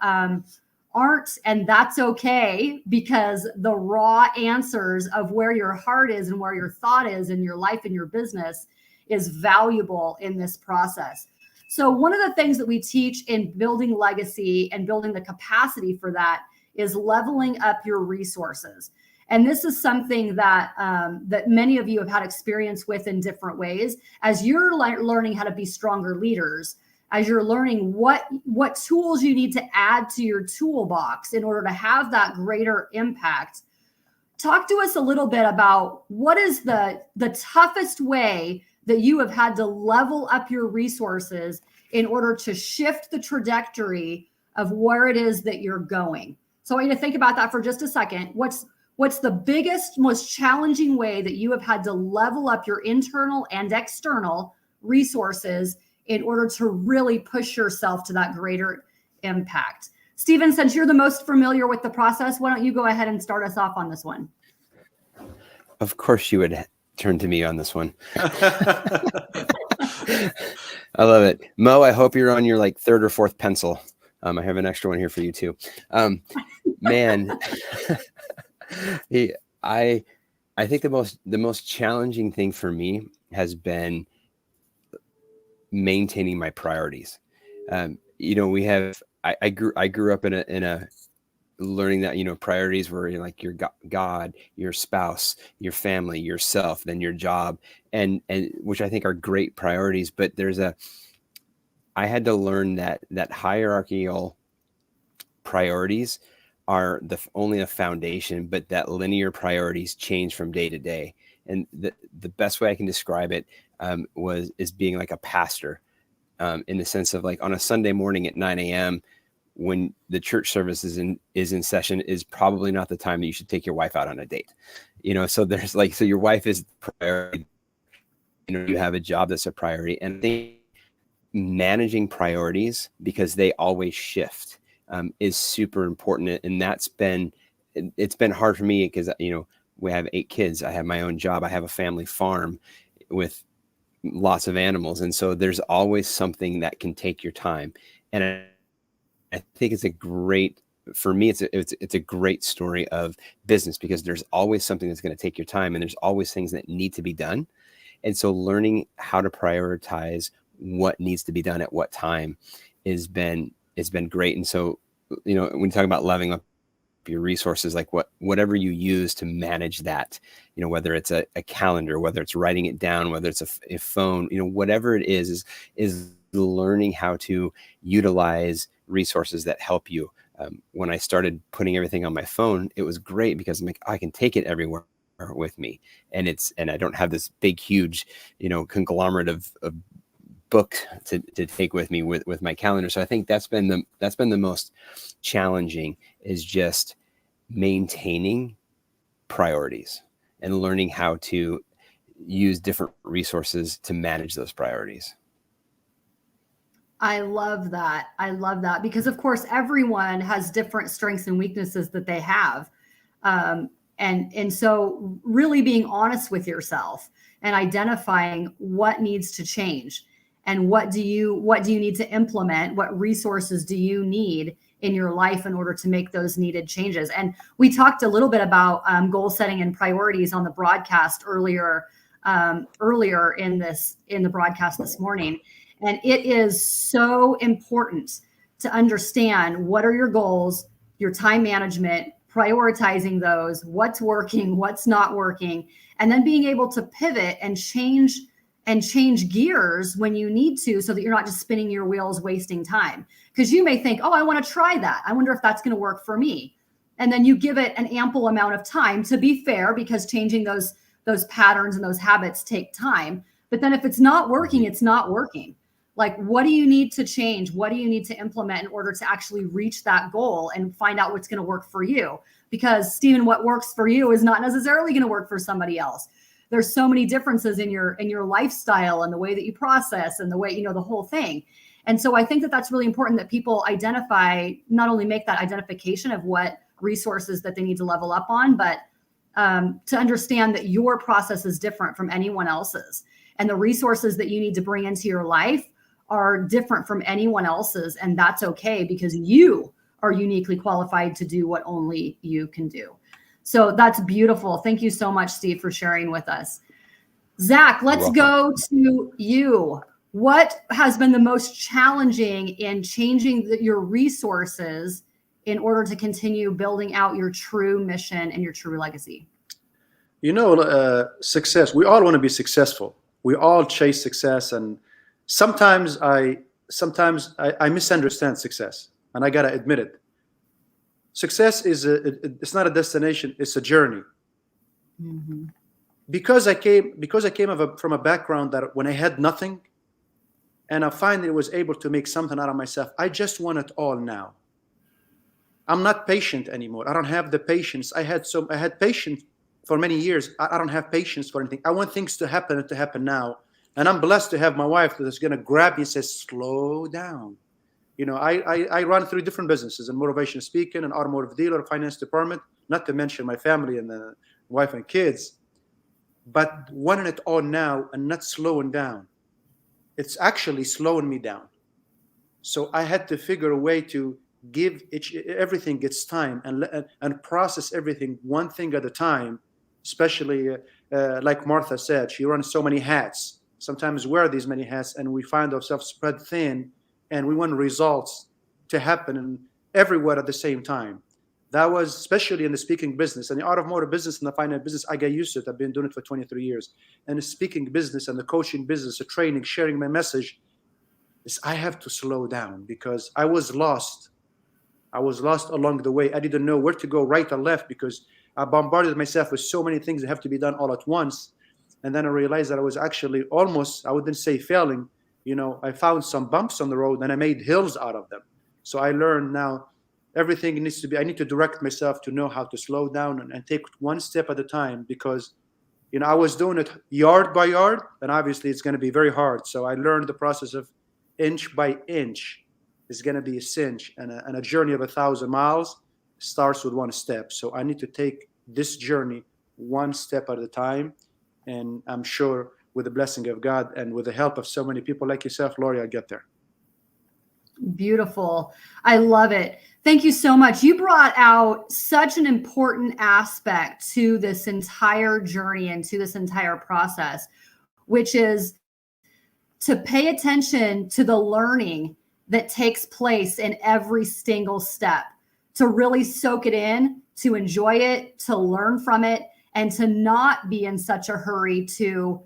aren't, and that's okay, because the raw answers of where your heart is and where your thought is in your life and your business is valuable in this process. So one of the things that we teach in building legacy and building the capacity for that is leveling up your resources. And this is something that that many of you have had experience with in different ways. As you're learning how to be stronger leaders, as you're learning what tools you need to add to your toolbox in order to have that greater impact, talk to us a little bit about what is the toughest way that you have had to level up your resources in order to shift the trajectory of where it is that you're going. So I want you to think about that for just a second. What's the biggest, most challenging way that you have had to level up your internal and external resources in order to really push yourself to that greater impact? Stephen, since you're the most familiar with the process, why don't you go ahead and start us off on this one? Of course you would turn to me on this one. I love it. Mo, I hope you're on your 3rd or 4th pencil. I have an extra one here for you too. Man, I think the most challenging thing for me has been maintaining my priorities. I grew up in a learning that priorities were like your God, your spouse, your family, yourself, then your job, and which I think are great priorities. But I had to learn that hierarchical priorities are only a foundation, but that linear priorities change from day to day. And the best way I can describe it is being like a pastor, in the sense of on a Sunday morning at 9 a.m. when the church service is in session is probably not the time that you should take your wife out on a date. So there's so your wife is priority. You have a job that's a priority, and I think managing priorities, because they always shift, is super important. And it's been hard for me because we have 8 kids. I have my own job. I have a family farm with lots of animals, and so there's always something that can take your time. And I think it's a great story of business, because there's always something that's going to take your time, and there's always things that need to be done. And so learning how to prioritize what needs to be done at what time has been great. And so, when you talk about leveling up your resources, whatever you use to manage that, whether it's a calendar, whether it's writing it down, whether it's a phone, whatever it is learning how to utilize resources that help you. When I started putting everything on my phone, it was great because I'm I can take it everywhere with me, and I don't have this big, huge, conglomerate of book to take with me with my calendar. So I think that's been the most challenging, is just maintaining priorities and learning how to use different resources to manage those priorities. I love that. Because of course, everyone has different strengths and weaknesses that they have. And so really being honest with yourself and identifying what needs to change, and what do you need to implement, what resources do you need in your life in order to make those needed changes. And we talked a little bit about goal setting and priorities on the broadcast earlier in the broadcast this morning. And it is so important to understand what are your goals, your time management, prioritizing those, what's working, what's not working, and then being able to pivot and change gears when you need to, so that you're not just spinning your wheels, wasting time. Because you may think, oh, I want to try that. I wonder if that's going to work for me. And then you give it an ample amount of time, to be fair, because changing those patterns and those habits take time. But then if it's not working, it's not working. Like, what do you need to change? What do you need to implement in order to actually reach that goal and find out what's going to work for you? Because Stephen, what works for you is not necessarily going to work for somebody else. There's so many differences in your lifestyle and the way that you process and the way, the whole thing. And so I think that that's really important that people identify, not only make that identification of what resources that they need to level up on, but to understand that your process is different from anyone else's. And the resources that you need to bring into your life are different from anyone else's. And that's okay, because you are uniquely qualified to do what only you can do. So that's beautiful. Thank you so much, Steve, for sharing with us. Zach, let's go to you. What has been the most challenging in changing your resources in order to continue building out your true mission and your true legacy? Success. We all want to be successful. We all chase success, and sometimes I misunderstand success, and I gotta admit it. Success it's not a destination; it's a journey. Mm-hmm. Because I came from a background that when I had nothing, and I finally was able to make something out of myself, I just want it all now. I'm not patient anymore. I don't have the patience. I had patience for many years. I don't have patience for anything. I want things to happen now. And I'm blessed to have my wife that's going to grab me and say, slow down. I run 3 different businesses, in motivational speaking, an automotive dealer, finance department, not to mention my family and the wife and kids, but wanting it all now and not slowing down. It's actually slowing me down. So I had to figure a way to give everything its time and process everything one thing at a time, especially like Martha said, she runs so many hats. Sometimes we wear these many hats and we find ourselves spread thin, and we want results to happen everywhere at the same time. That was especially in the speaking business and the automotive business and the finance business. I got used to it. I've been doing it for 23 years. And the speaking business and the coaching business, the training, sharing my message, I have to slow down because I was lost. I was lost along the way. I didn't know where to go, right or left, because I bombarded myself with so many things that have to be done all at once. And then I realized that I was actually almost, I wouldn't say failing, I found some bumps on the road and I made hills out of them. So I learned now everything needs to be, I need to direct myself to know how to slow down and take one step at a time, because, I was doing it yard by yard, and obviously it's going to be very hard. So I learned the process of inch by inch is going to be a cinch, and a journey of 1,000 miles starts with one step. So I need to take this journey one step at a time. And I'm sure with the blessing of God and with the help of so many people like yourself, Lori, I'll get there. Beautiful. I love it. Thank you so much. You brought out such an important aspect to this entire journey and to this entire process, which is to pay attention to the learning that takes place in every single step, to really soak it in, to enjoy it, to learn from it, and to not be in such a hurry to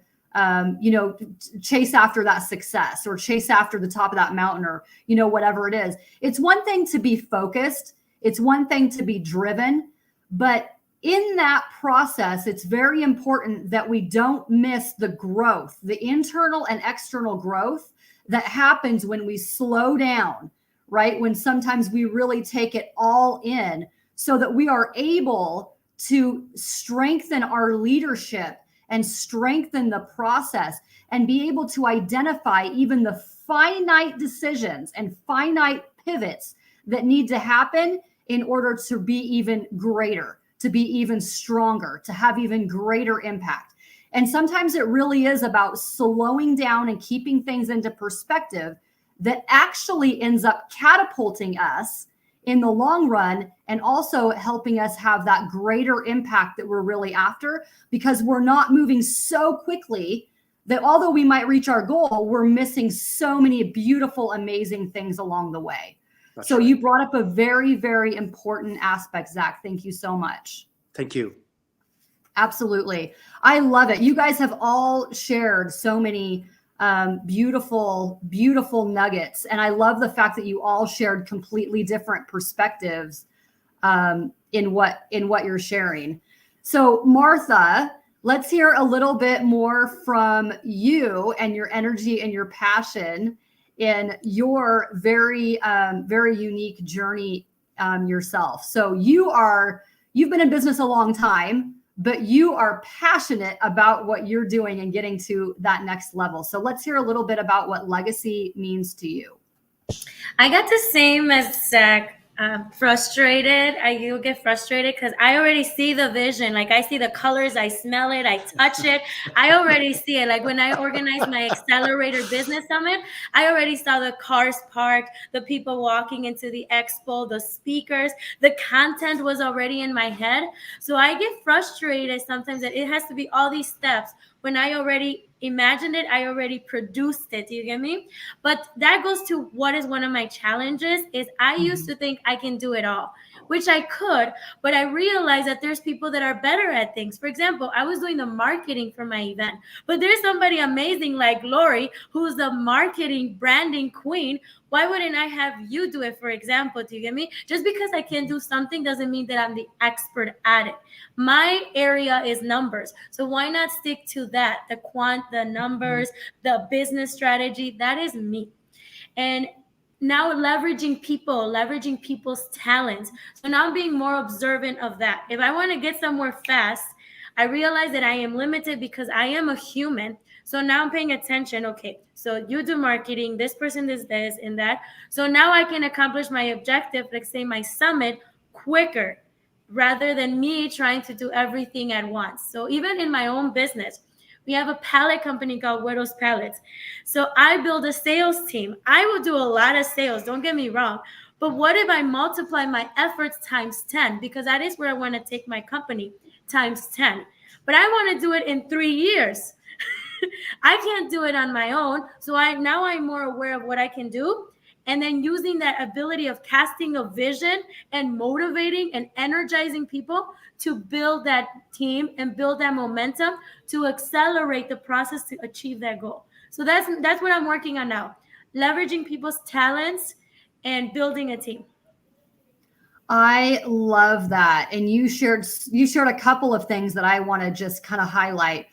chase after that success or chase after the top of that mountain or, whatever it is. It's one thing to be focused. It's one thing to be driven. But in that process, it's very important that we don't miss the growth, the internal and external growth that happens when we slow down, right? When sometimes we really take it all in so that we are able to strengthen our leadership and strengthen the process and be able to identify even the finite decisions and finite pivots that need to happen in order to be even greater, to be even stronger, to have even greater impact. And sometimes it really is about slowing down and keeping things into perspective that actually ends up catapulting us in the long run, and also helping us have that greater impact that we're really after, because we're not moving so quickly that although we might reach our goal, we're missing so many beautiful, amazing things along the way. That's right. You brought up a very, very important aspect, Zach. Thank you so much. Thank you. Absolutely. I love it. You guys have all shared so many beautiful, beautiful nuggets. And I love the fact that you all shared completely different perspectives in what you're sharing. So Martha, let's hear a little bit more from you and your energy and your passion in your very, very unique journey yourself. So you've been in business a long time, but you are passionate about what you're doing and getting to that next level. So let's hear a little bit about what legacy means to you. I got the same as Zach. Frustrated. You'll get frustrated because I already see the vision. Like I see the colors, I smell it, I touch it. I already see it. Like when I organized my Accelerator Business Summit, I already saw the cars parked, the people walking into the expo, the speakers, the content was already in my head. So I get frustrated sometimes that it has to be all these steps when I already imagined it, I already produced it. Do you get me? But that goes to what is one of my challenges is I used to think I can do it all, which I could, but I realized that there's people that are better at things. For example, I was doing the marketing for my event, but there's somebody amazing like Lori, who's the marketing branding queen. Why wouldn't I have you do it, for example? Do you get me? Just because I can do something doesn't mean that I'm the expert at it. My area is numbers. So why not stick to that? The quant, the numbers, the business strategy, that is me. And now leveraging people's talents. So now I'm being more observant of that. If I want to get somewhere fast, I realize that I am limited because I am a human. So now I'm paying attention. Okay, so you do marketing, this person does this and that. So now I can accomplish my objective, like say my summit, quicker rather than me trying to do everything at once. So even in my own business, we have a pallet company called Widows Pallets. So I build a sales team. I will do a lot of sales, don't get me wrong. But what if I multiply my efforts times 10? Because that is where I want to take my company, times 10. But I want to do it in 3 years. I can't do it on my own. So now I'm more aware of what I can do. And then using that ability of casting a vision and motivating and energizing people to build that team and build that momentum to accelerate the process to achieve that goal. So that's what I'm working on now. Leveraging people's talents and building a team. I love that. And you shared a couple of things that I want to just kind of highlight.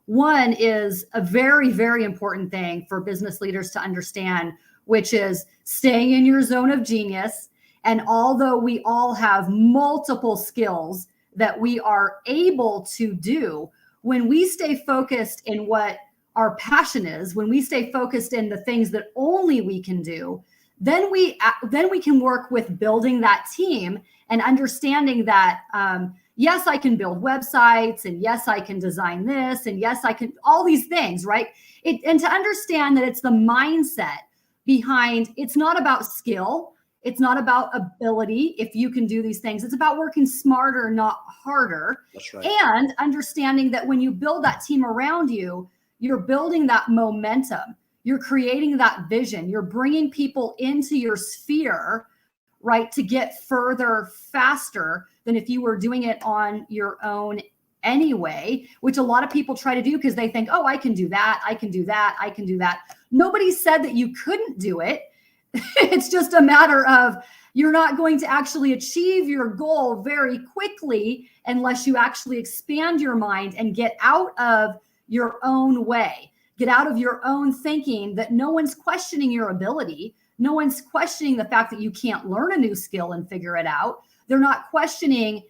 One is a very, very important thing for business leaders to understand, which is staying in your zone of genius. And although we all have multiple skills that we are able to do, when we stay focused in what our passion is, when we stay focused in the things that only we can do, then we can work with building that team and understanding that, yes, I can build websites, and yes, I can design this, and yes, I can all these things, right? And to understand that it's the mindset behind, it's not about skill. It's not about ability. If you can do these things, it's about working smarter, not harder. That's right. And understanding that when you build that team around you, you're building that momentum. You're creating that vision. You're bringing people into your sphere, right, to get further faster than if you were doing it on your own anyway, which a lot of people try to do because they think, oh, I can do that. I can do that. I can do that. Nobody said that you couldn't do it. It's just a matter of you're not going to actually achieve your goal very quickly unless you actually expand your mind and get out of your own way, get out of your own thinking that no one's questioning your ability. No one's questioning the fact that you can't learn a new skill and figure it out. They're not questioning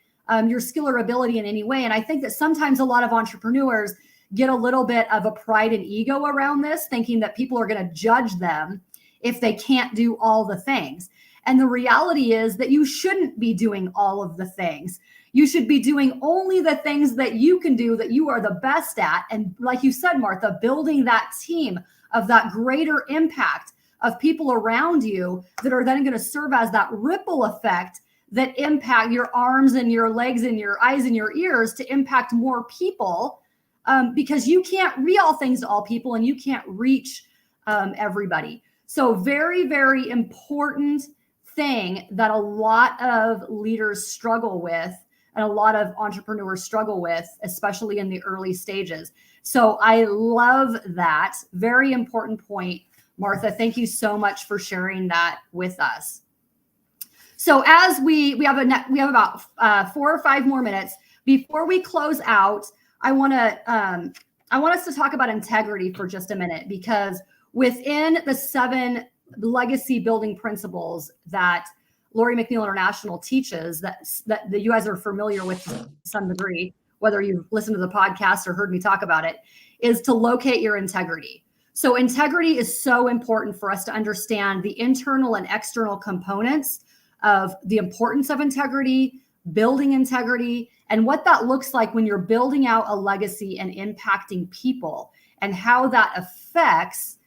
your skill or ability in any way. And I think that sometimes a lot of entrepreneurs get a little bit of a pride and ego around this, thinking that people are going to judge them if they can't do all the things. And the reality is that you shouldn't be doing all of the things. You should be doing only the things that you can do, that you are the best at. And like you said, Martha, building that team of that greater impact of people around you that are then going to serve as that ripple effect that impact your arms and your legs and your eyes and your ears to impact more people, because you can't be all things to all people and you can't reach everybody. So very, very important thing that a lot of leaders struggle with and a lot of entrepreneurs struggle with, especially in the early stages. So I love that. Very important point, Martha. Thank you so much for sharing that with us. So as we have about 4 or 5 more minutes before we close out, I want us to talk about integrity for just a minute, because within the 7 legacy building principles that Lori McNeil International teaches, that you guys are familiar with to some degree, whether you've listened to the podcast or heard me talk about it, is to locate your integrity. So integrity is so important for us to understand the internal and external components of the importance of integrity, building integrity, and what that looks like when you're building out a legacy and impacting people, and how that affects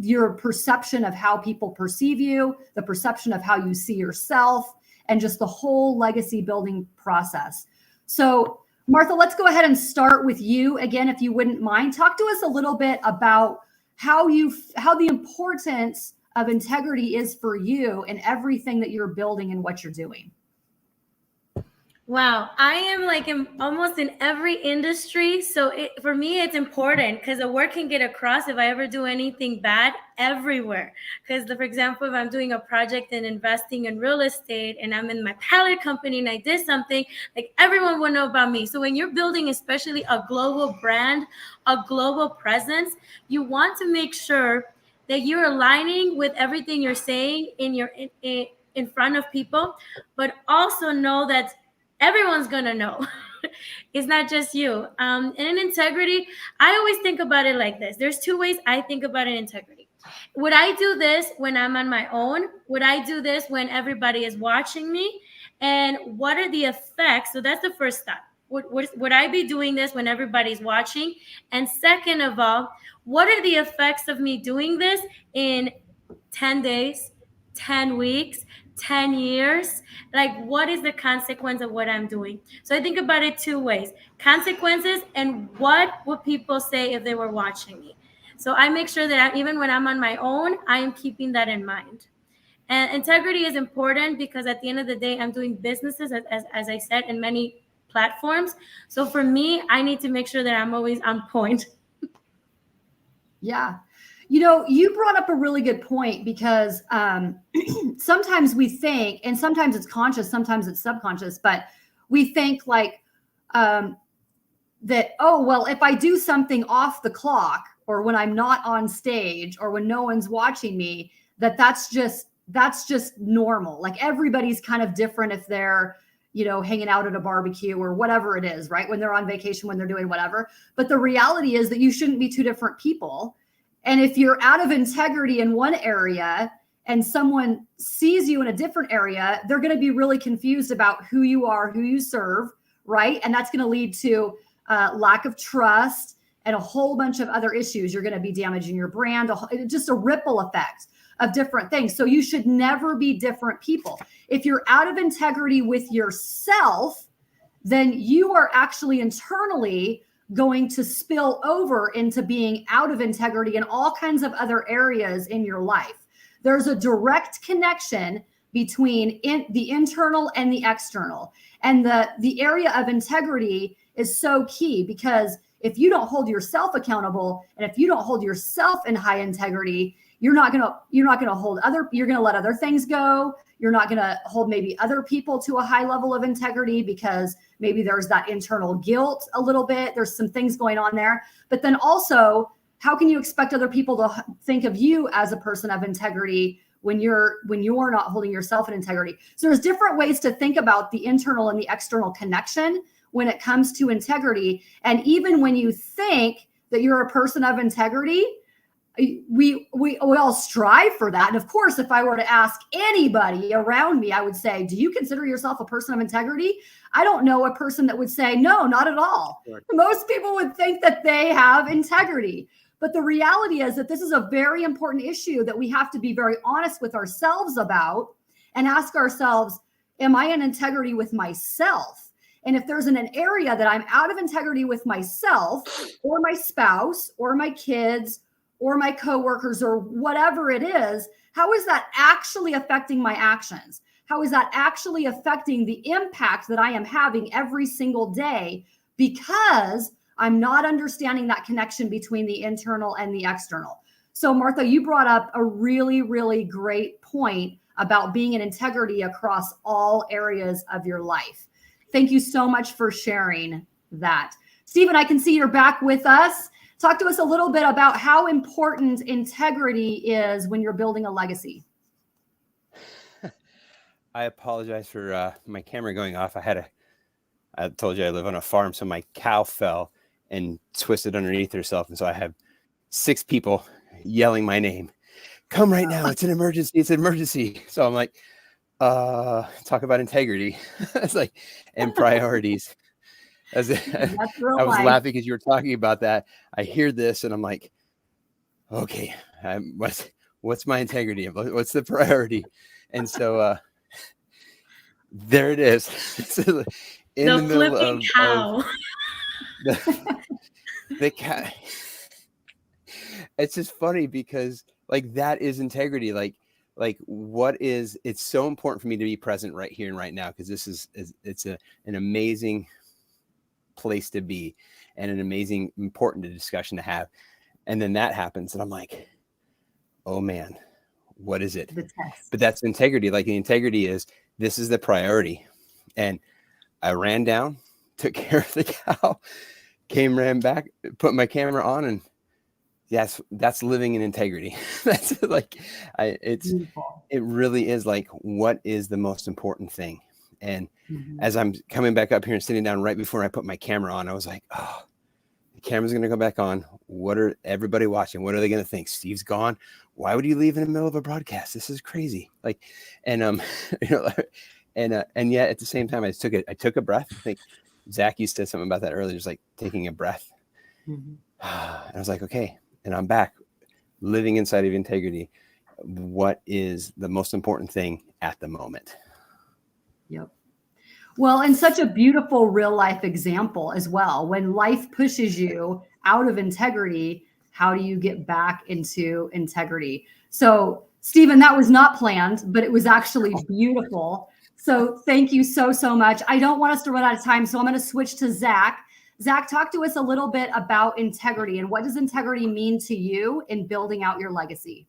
your perception of how people perceive you, the perception of how you see yourself, and just the whole legacy building process. So Martha, let's go ahead and start with you again, if you wouldn't mind. Talk to us a little bit about how the importance of integrity is for you in everything that you're building and what you're doing. Wow, I am like almost in every industry. So for me, it's important because the word can get across if I ever do anything bad everywhere. Because for example, if I'm doing a project and investing in real estate and I'm in my pallet company and I did something, like everyone will know about me. So when you're building, especially a global brand, a global presence, you want to make sure that you're aligning with everything you're saying in front of people, but also know that everyone's gonna know. It's not just you. And in integrity, I always think about it like this. There's 2 ways I think about it in integrity. Would I do this when I'm on my own? Would I do this when everybody is watching me? And what are the effects? So that's the first step. Would I be doing this when everybody's watching? And second of all, what are the effects of me doing this in 10 days, 10 weeks, 10 years? Like, what is the consequence of what I'm doing? So I think about it 2 ways: consequences and what would people say if they were watching me. So I make sure that even when I'm on my own, I am keeping that in mind. And integrity is important because at the end of the day, I'm doing businesses, as I said, in many platforms. So for me, I need to make sure that I'm always on point. Yeah. You know, you brought up a really good point because sometimes we think, and sometimes it's conscious, sometimes it's subconscious, but we think like that, oh, well, if I do something off the clock or when I'm not on stage or when no one's watching me, that's just normal. Like everybody's kind of different if they're, you know, hanging out at a barbecue or whatever it is, right? When they're on vacation, when they're doing whatever. But the reality is that you shouldn't be 2 different people. And if you're out of integrity in one area and someone sees you in a different area, they're going to be really confused about who you are, who you serve, right? And that's going to lead to lack of trust and a whole bunch of other issues. You're going to be damaging your brand, just a ripple effect of different things. So you should never be different people. If you're out of integrity with yourself, then you are actually internally going to spill over into being out of integrity in all kinds of other areas in your life. There's a direct connection between the internal and the external. And the area of integrity is so key because if you don't hold yourself accountable and if you don't hold yourself in high integrity, you're not going to you're going to let other things go. You're not going to hold maybe other people to a high level of integrity because maybe there's that internal guilt a little bit. There's some things going on there. But then also, how can you expect other people to think of you as a person of integrity when you're not holding yourself in integrity? So there's different ways to think about the internal and the external connection when it comes to integrity. And even when you think that you're a person of integrity, we all strive for that. And of course, if I were to ask anybody around me, I would say, do you consider yourself a person of integrity? I don't know a person that would say, no, not at all. Right. Most people would think that they have integrity. But the reality is that this is a very important issue that we have to be very honest with ourselves about and ask ourselves, am I in integrity with myself? And if there's an area that I'm out of integrity with myself or my spouse or my kids or my coworkers or whatever it is, how is that actually affecting my actions? How is that actually affecting the impact that I am having every single day because I'm not understanding that connection between the internal and the external? So Martha, you brought up a really, really great point about being in integrity across all areas of your life. Thank you so much for sharing that. Stephen, I can see you're back with us. Talk to us a little bit about how important integrity is when you're building a legacy. I apologize for my camera going off. I told you I live on a farm, so my cow fell and twisted underneath herself. And so I have 6 people yelling my name. Come right now. It's an emergency. It's an emergency. So I'm like, talk about integrity. It's like, and priorities. I was laughing because you were talking about that. I hear this and I'm like, okay, what's my integrity? What's the priority? And so there it is. In the middle of cow. The cat. It's just funny because like that is integrity. Like it's so important for me to be present right here and right now, because it's an amazing place to be and an amazing important discussion to have. And then that happens and I'm like, oh man, what is it? But that's integrity. Like the integrity is, this is the priority. And I ran down, took care of the cow, ran back, put my camera on, and yes, that's living in integrity. That's like, it really is like, what is the most important thing? And as I'm coming back up here and sitting down right before I put my camera on, I was like, oh, the camera's going to go back on. What are everybody watching? What are they going to think? Steve's gone. Why would you leave in the middle of a broadcast? This is crazy. Like, and, and yet at the same time, I took a breath. I think Zach, you said something about that earlier, just like taking a breath. And I was like, okay. And I'm back living inside of integrity. What is the most important thing at the moment? Yep. Well, and such a beautiful real life example as well. When life pushes you out of integrity, how do you get back into integrity? So, Stephen, that was not planned, but it was actually beautiful. So thank you so much. I don't want us to run out of time, so I'm going to switch to Zach. Zach, talk to us a little bit about integrity and what does integrity mean to you in building out your legacy?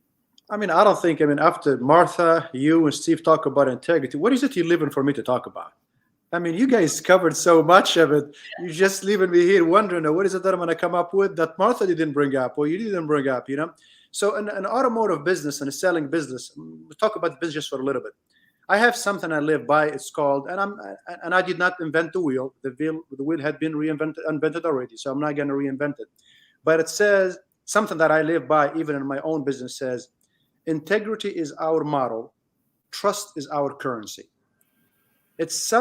I mean, after Martha, you and Steve talk about integrity, what is it you're leaving for me to talk about? I mean, you guys covered so much of it. You're just leaving me here wondering, what is it that I'm going to come up with that Martha didn't bring up or you didn't bring up, So in an automotive business and a selling business, we'll talk about the business for a little bit. I have something I live by. It's called, and I did not invent the wheel. The wheel had been invented already, so I'm not going to reinvent it. But it says something that I live by, even in my own business, says, integrity is our model. Trust is our currency. It's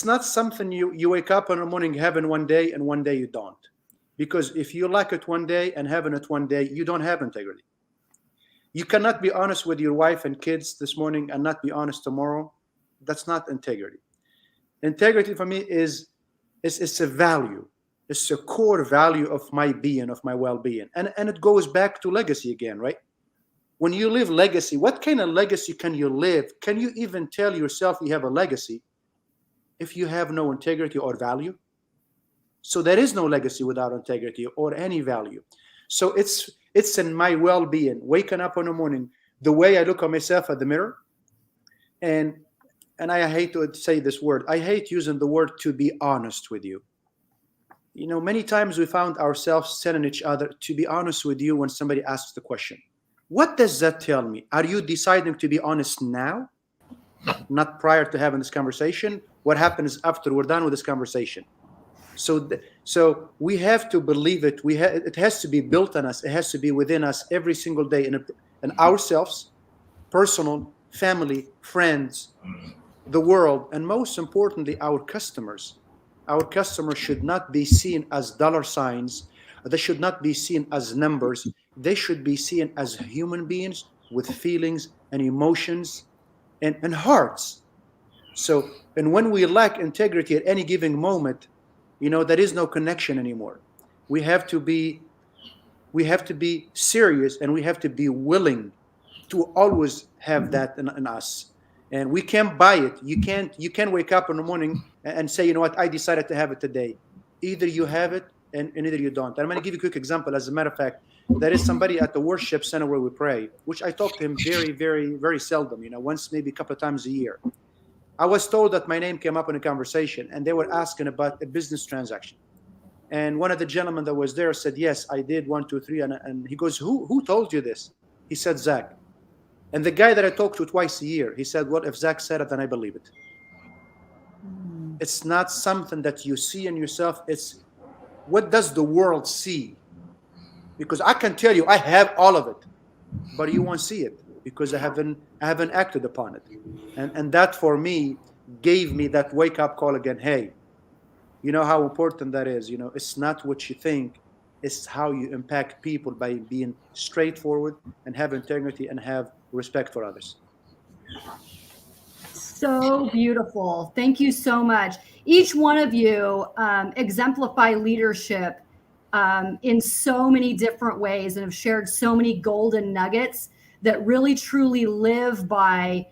not something you wake up in the morning having one day and one day you don't. Because if you like it one day and having it one day, you don't have integrity. You cannot be honest with your wife and kids this morning and not be honest tomorrow. That's not integrity. Integrity for me is a value. It's a core value of my being, of my well-being. And it goes back to legacy again, right? When you live legacy, what kind of legacy can you live? Can you even tell yourself you have a legacy if you have no integrity or value? So there is no legacy without integrity or any value. So it's in my well-being, waking up in the morning, the way I look at myself at the mirror. And I hate to say this word. I hate using the word to be honest with you. Many times we found ourselves telling each other, to be honest with you, when somebody asks the question. What does that tell me? Are you deciding to be honest now? Not prior to having this conversation? What happens after we're done with this conversation? So we have to believe it. It has to be built on us. It has to be within us every single day, in ourselves, personal, family, friends, the world, and most importantly, our customers. Our customers should not be seen as dollar signs. They should not be seen as numbers. They should be seen as human beings with feelings and emotions and hearts. So, and when we lack integrity at any given moment, there is no connection anymore. We have to be serious, and we have to be willing to always have that in us. And we can't buy it. You can't wake up in the morning and say, I decided to have it today. Either you have it and either you don't. And I'm going to give you a quick example. As a matter of fact, there is somebody at the worship center where we pray, which I talk to him very, very, very seldom, once, maybe a couple of times a year. I was told that my name came up in a conversation and they were asking about a business transaction. And one of the gentlemen that was there said, yes, I did 1, 2, 3. And he goes, who told you this? He said, Zach. And the guy that I talk to twice a year, he said, well, if Zach said it, then I believe it. It's not something that you see in yourself. It's what does the world see? Because I can tell you, I have all of it, but you won't see it because I haven't acted upon it. And that for me gave me that wake up call again. Hey, you know how important that is. You know, it's not what you think, it's how you impact people by being straightforward and have integrity and have respect for others. So beautiful. Thank you so much. Each one of you exemplify leadership in so many different ways and have shared so many golden nuggets that really truly live by,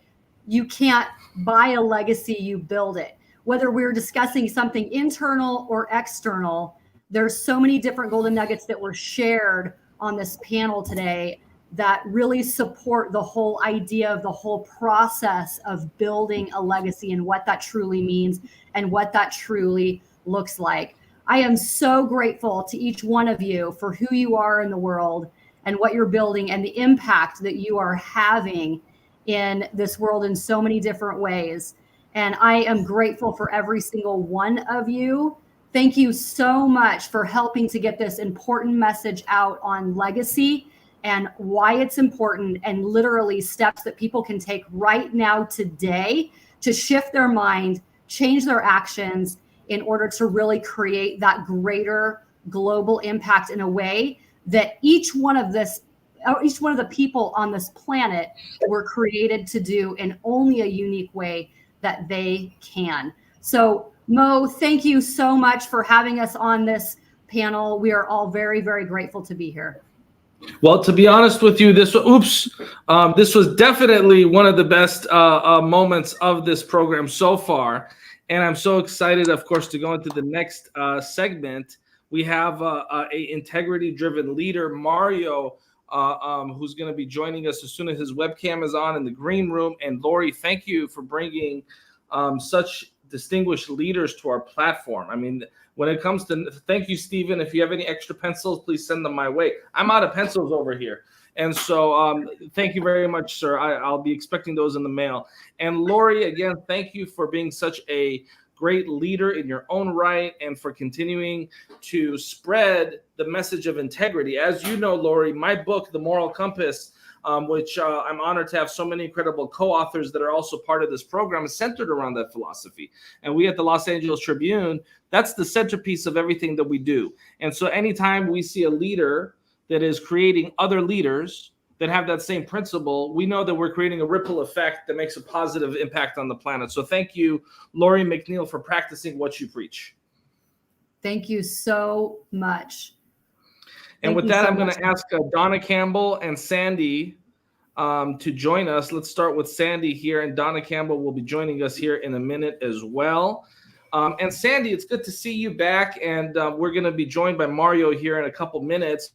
you can't buy a legacy, you build it. Whether we're discussing something internal or external, there's so many different golden nuggets that were shared on this panel today that really support the whole idea of the whole process of building a legacy and what that truly means and what that truly looks like. I am so grateful to each one of you for who you are in the world and what you're building and the impact that you are having in this world in so many different ways. And I am grateful for every single one of you. Thank you so much for helping to get this important message out on legacy and why it's important, and literally steps that people can take right now today to shift their mind, change their actions in order to really create that greater global impact in a way that each one of the people on this planet were created to do in only a unique way that they can. So Mo, thank you so much for having us on this panel. We are all very, very grateful to be here. Well, to be honest with you, this was definitely one of the best moments of this program so far. And I'm so excited, of course, to go into the next segment. We have a integrity-driven leader, Mario, who's going to be joining us as soon as his webcam is on in the green room. And Lori, thank you for bringing such distinguished leaders to our platform. I mean, when it comes to, thank you, Stephen. If you have any extra pencils, please send them my way. I'm out of pencils over here. And so thank you very much, sir. I'll be expecting those in the mail. And Lori, again, thank you for being such a great leader in your own right and for continuing to spread the message of integrity. As you know, Lori, my book, The Moral Compass, which I'm honored to have so many incredible co-authors that are also part of this program, is centered around that philosophy. And we at the Los Angeles Tribune, that's the centerpiece of everything that we do. And so anytime we see a leader that is creating other leaders that have that same principle, we know that we're creating a ripple effect that makes a positive impact on the planet. So thank you, Lori McNeil, for practicing what you preach. Thank you so much. And with that, I'm going to ask Donna Campbell and Sandy to join us. Let's start with Sandy here, and Donna Campbell will be joining us here in a minute as well. And Sandy, it's good to see you back, and we're going to be joined by Mario here in a couple minutes,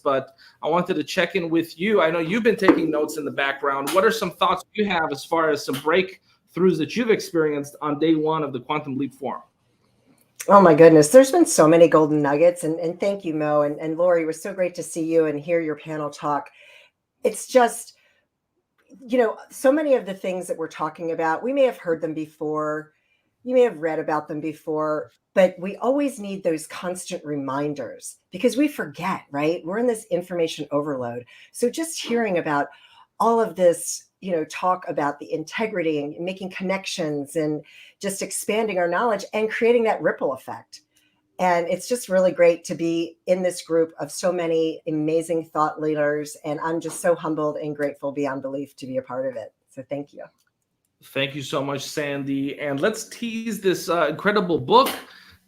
but I wanted to check in with you. I know you've been taking notes in the background. What are some thoughts you have as far as some breakthroughs that you've experienced on day one of the Quantum Leap Forum? Oh my goodness, there's been so many golden nuggets, and thank you, Mo, and Lori. It was so great to see you and hear your panel talk. It's just, you know, so many of the things that we're talking about, we may have heard them before, you may have read about them before, but we always need those constant reminders because we forget, right? We're in this information overload. So just hearing about all of this, you know, talk about the integrity and making connections and just expanding our knowledge and creating that ripple effect. And it's just really great to be in this group of so many amazing thought leaders. And I'm just so humbled and grateful beyond belief to be a part of it. So thank you. Thank you so much, Sandy. And let's tease this incredible book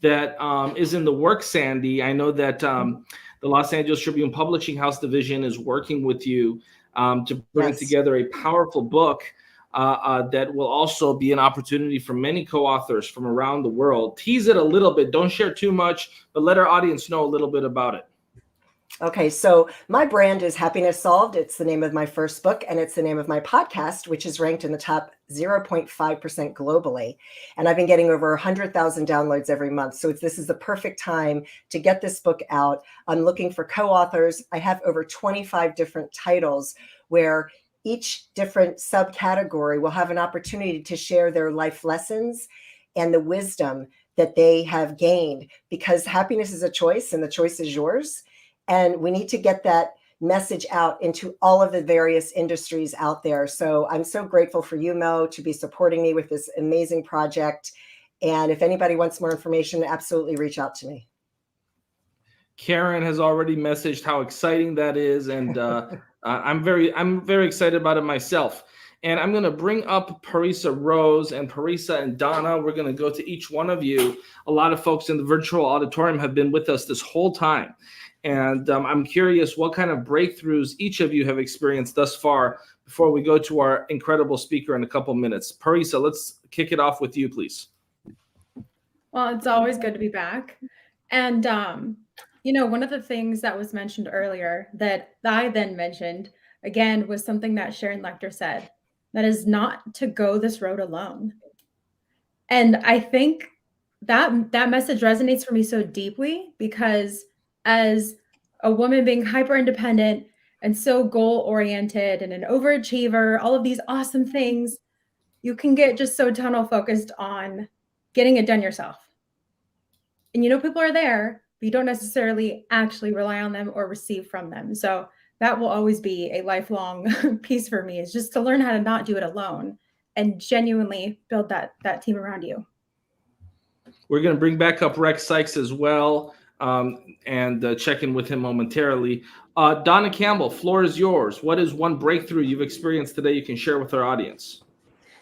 that is in the works, Sandy. I know that the Los Angeles Tribune Publishing House Division is working with you to bring together a powerful book that will also be an opportunity for many co-authors from around the world. Tease it a little bit. Don't share too much, but let our audience know a little bit about it. Okay, so my brand is Happiness Solved. It's the name of my first book, and it's the name of my podcast, which is ranked in the top 0.5% globally. And I've been getting over 100,000 downloads every month. So this is the perfect time to get this book out. I'm looking for co-authors. I have over 25 different titles where each different subcategory will have an opportunity to share their life lessons and the wisdom that they have gained, because happiness is a choice and the choice is yours. And we need to get that message out into all of the various industries out there. So I'm so grateful for you, Mo, to be supporting me with this amazing project. And if anybody wants more information, absolutely reach out to me. Karen has already messaged how exciting that is, and I'm very excited about it myself. And I'm going to bring up Parisa Rose and Parisa and Donna. We're going to go to each one of you. A lot of folks in the virtual auditorium have been with us this whole time. And I'm curious what kind of breakthroughs each of you have experienced thus far before we go to our incredible speaker in a couple minutes. Parisa, let's kick it off with you, please. Well, it's always good to be back. And, you know, one of the things that was mentioned earlier that I then mentioned, again, was something that Sharon Lechter said, that is not to go this road alone. And I think that message resonates for me so deeply, because as a woman being hyper independent and so goal oriented and an overachiever, all of these awesome things, you can get just so tunnel focused on getting it done yourself. And you know, people are there, but you don't necessarily actually rely on them or receive from them. So that will always be a lifelong piece for me, is just to learn how to not do it alone and genuinely build that team around you. We're going to bring back up Rex Sykes as well, and check in with him momentarily. Donna Campbell, floor is yours. What is one breakthrough you've experienced today you can share with our audience?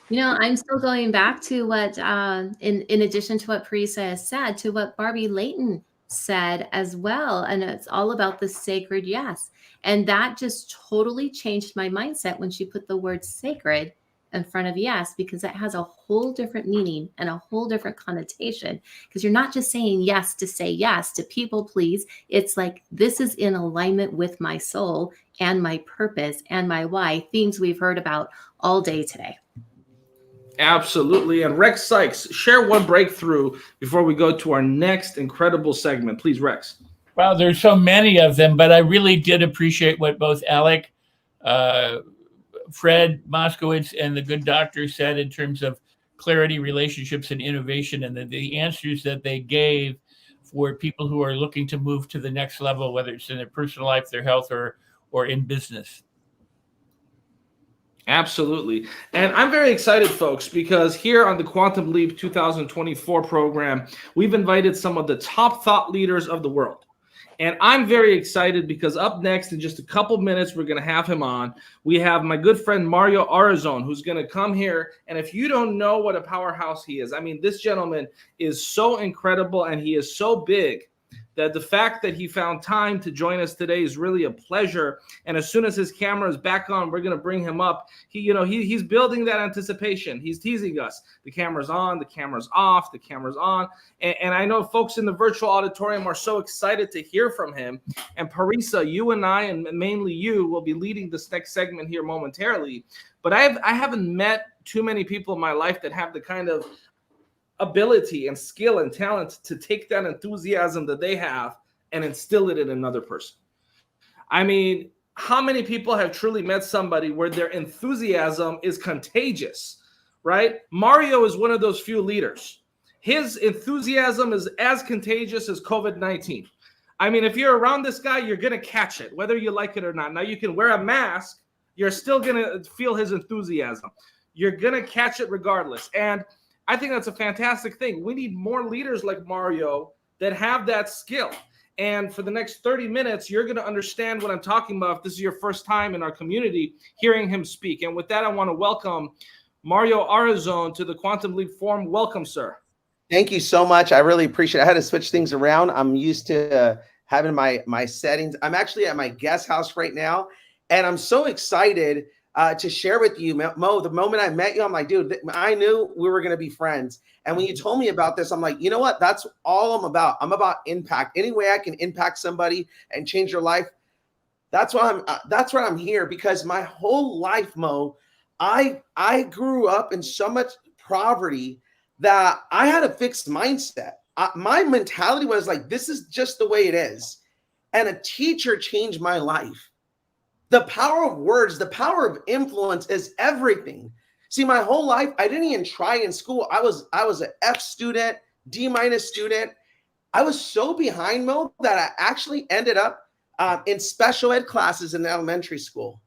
You know, I'm still going back to what, in addition to what Parisa has said, to what Barbie Layton said as well. And it's all about the sacred yes. And that just totally changed my mindset when she put the word sacred in front of yes, because it has a whole different meaning and a whole different connotation, because you're not just saying yes to say yes to people please. It's like, this is in alignment with my soul and my purpose and my why, themes we've heard about all day today. Absolutely. And Rex Sykes, share one breakthrough before we go to our next incredible segment. Please, Rex. Well, there's so many of them, but I really did appreciate what both Alec, Fred Moskowitz, and the good doctor said in terms of clarity, relationships, and innovation, and the answers that they gave for people who are looking to move to the next level, whether it's in their personal life, their health, or in business. Absolutely. And I'm very excited, folks, because here on the Quantum Leap 2024 program, we've invited some of the top thought leaders of the world. And I'm very excited because up next, in just a couple minutes, we're going to have him on. We have my good friend Mario Arizon, who's going to come here. And if you don't know what a powerhouse he is, I mean, this gentleman is so incredible and he is so big that the fact that he found time to join us today is really a pleasure. And as soon as his camera is back on, we're going to bring him up. He's building that anticipation. He's teasing us. The camera's on, the camera's off, the camera's on. And I know folks in the virtual auditorium are so excited to hear from him. And Parisa, you and I, and mainly you, will be leading this next segment here momentarily. But I haven't met too many people in my life that have the kind of ability and skill and talent to take that enthusiasm that they have and instill it in another person. I mean, how many people have truly met somebody where their enthusiasm is contagious, right? Mario is one of those few leaders. His enthusiasm is as contagious as COVID-19. I mean, if you're around this guy, you're going to catch it, whether you like it or not. Now, you can wear a mask. You're still going to feel his enthusiasm. You're going to catch it regardless. And I think that's a fantastic thing. We need more leaders like Mario that have that skill. And for the next 30 minutes, you're going to understand what I'm talking about if this is your first time in our community hearing him speak. And with that, I want to welcome Mario Arizon to the Quantum Leap Forum. Welcome, sir. Thank you so much. I really appreciate it. I had to switch things around. I'm used to having my settings. I'm actually at my guest house right now, and I'm so excited to share with you, Mo. The moment I met you, I'm like, dude, I knew we were going to be friends. And when you told me about this, I'm like, you know what? That's all I'm about. I'm about impact. Any way I can impact somebody and change their life. That's why I'm here, because my whole life, Mo, I grew up in so much poverty that I had a fixed mindset. My mentality was like, this is just the way it is. And a teacher changed my life. The power of words, the power of influence is everything. See, my whole life, I didn't even try in school. I was an F student, D- student. I was so behind, Mo, that I actually ended up in special ed classes in elementary school.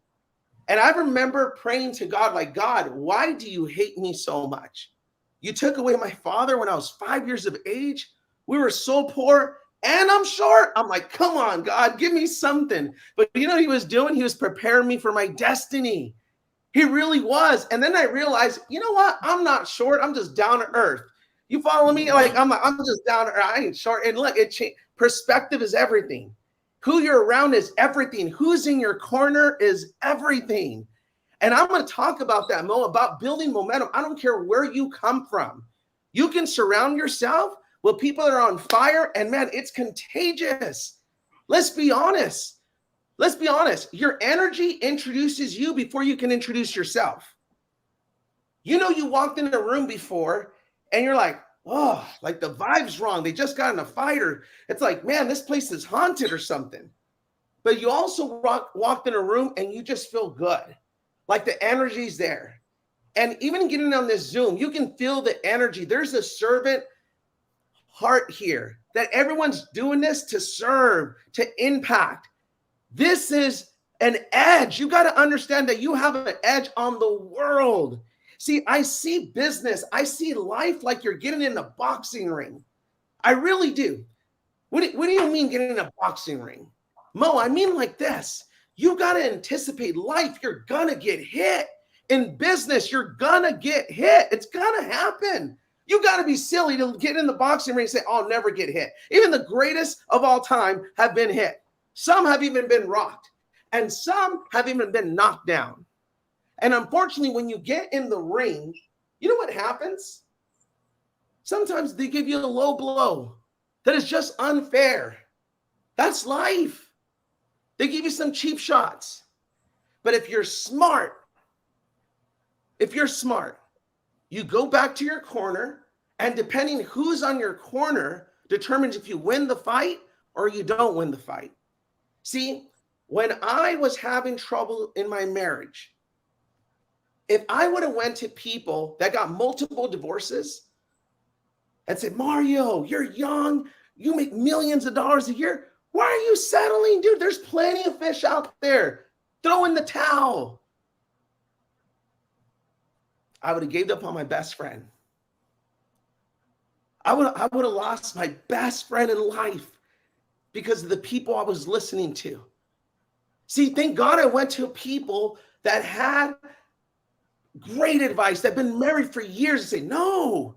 And I remember praying to God, like, God, why do you hate me so much? You took away my father when I was 5 years of age. We were so poor. And I'm short. I'm like, come on, God, give me something. But you know what he was doing? He was preparing me for my destiny. He really was. And then I realized, you know what? I'm not short. I'm just down to earth. You follow me? Like, I'm just down to earth. I ain't short. And look, perspective is everything. Who you're around is everything. Who's in your corner is everything. And I'm going to talk about that, Mo, about building momentum. I don't care where you come from. You can surround yourself with people that are on fire, and man, it's contagious. Let's be honest. Let's be honest. Your energy introduces you before you can introduce yourself. You know, you walked in a room before and you're like, oh, like the vibe's wrong. They just got in a fight, or it's like, man, this place is haunted or something. But you also walked in a room and you just feel good. Like the energy's there. And even getting on this Zoom, you can feel the energy. There's a servant heart here, that everyone's doing this to serve, to impact. This is an edge. You got to understand that you have an edge on the world. See, I see business, I see life like you're getting in a boxing ring. I really do. What do you mean getting in a boxing ring? Mo, I mean like this. You got to anticipate life. You're going to get hit. In business, you're going to get hit. It's going to happen. You got to be silly to get in the boxing ring and say, I'll never get hit. Even the greatest of all time have been hit. Some have even been rocked. And some have even been knocked down. And unfortunately, when you get in the ring, you know what happens? Sometimes they give you a low blow that is just unfair. That's life. They give you some cheap shots. But if you're smart, you go back to your corner, and depending who's on your corner determines if you win the fight or you don't win the fight. See, when I was having trouble in my marriage, if I would have went to people that got multiple divorces and said, Mario, you're young, you make millions of dollars a year, why are you settling? Dude, there's plenty of fish out there. Throw in the towel. I would have gave up on my best friend. I would have lost my best friend in life because of the people I was listening to. See, thank God I went to people that had great advice, that had been married for years, and say, no,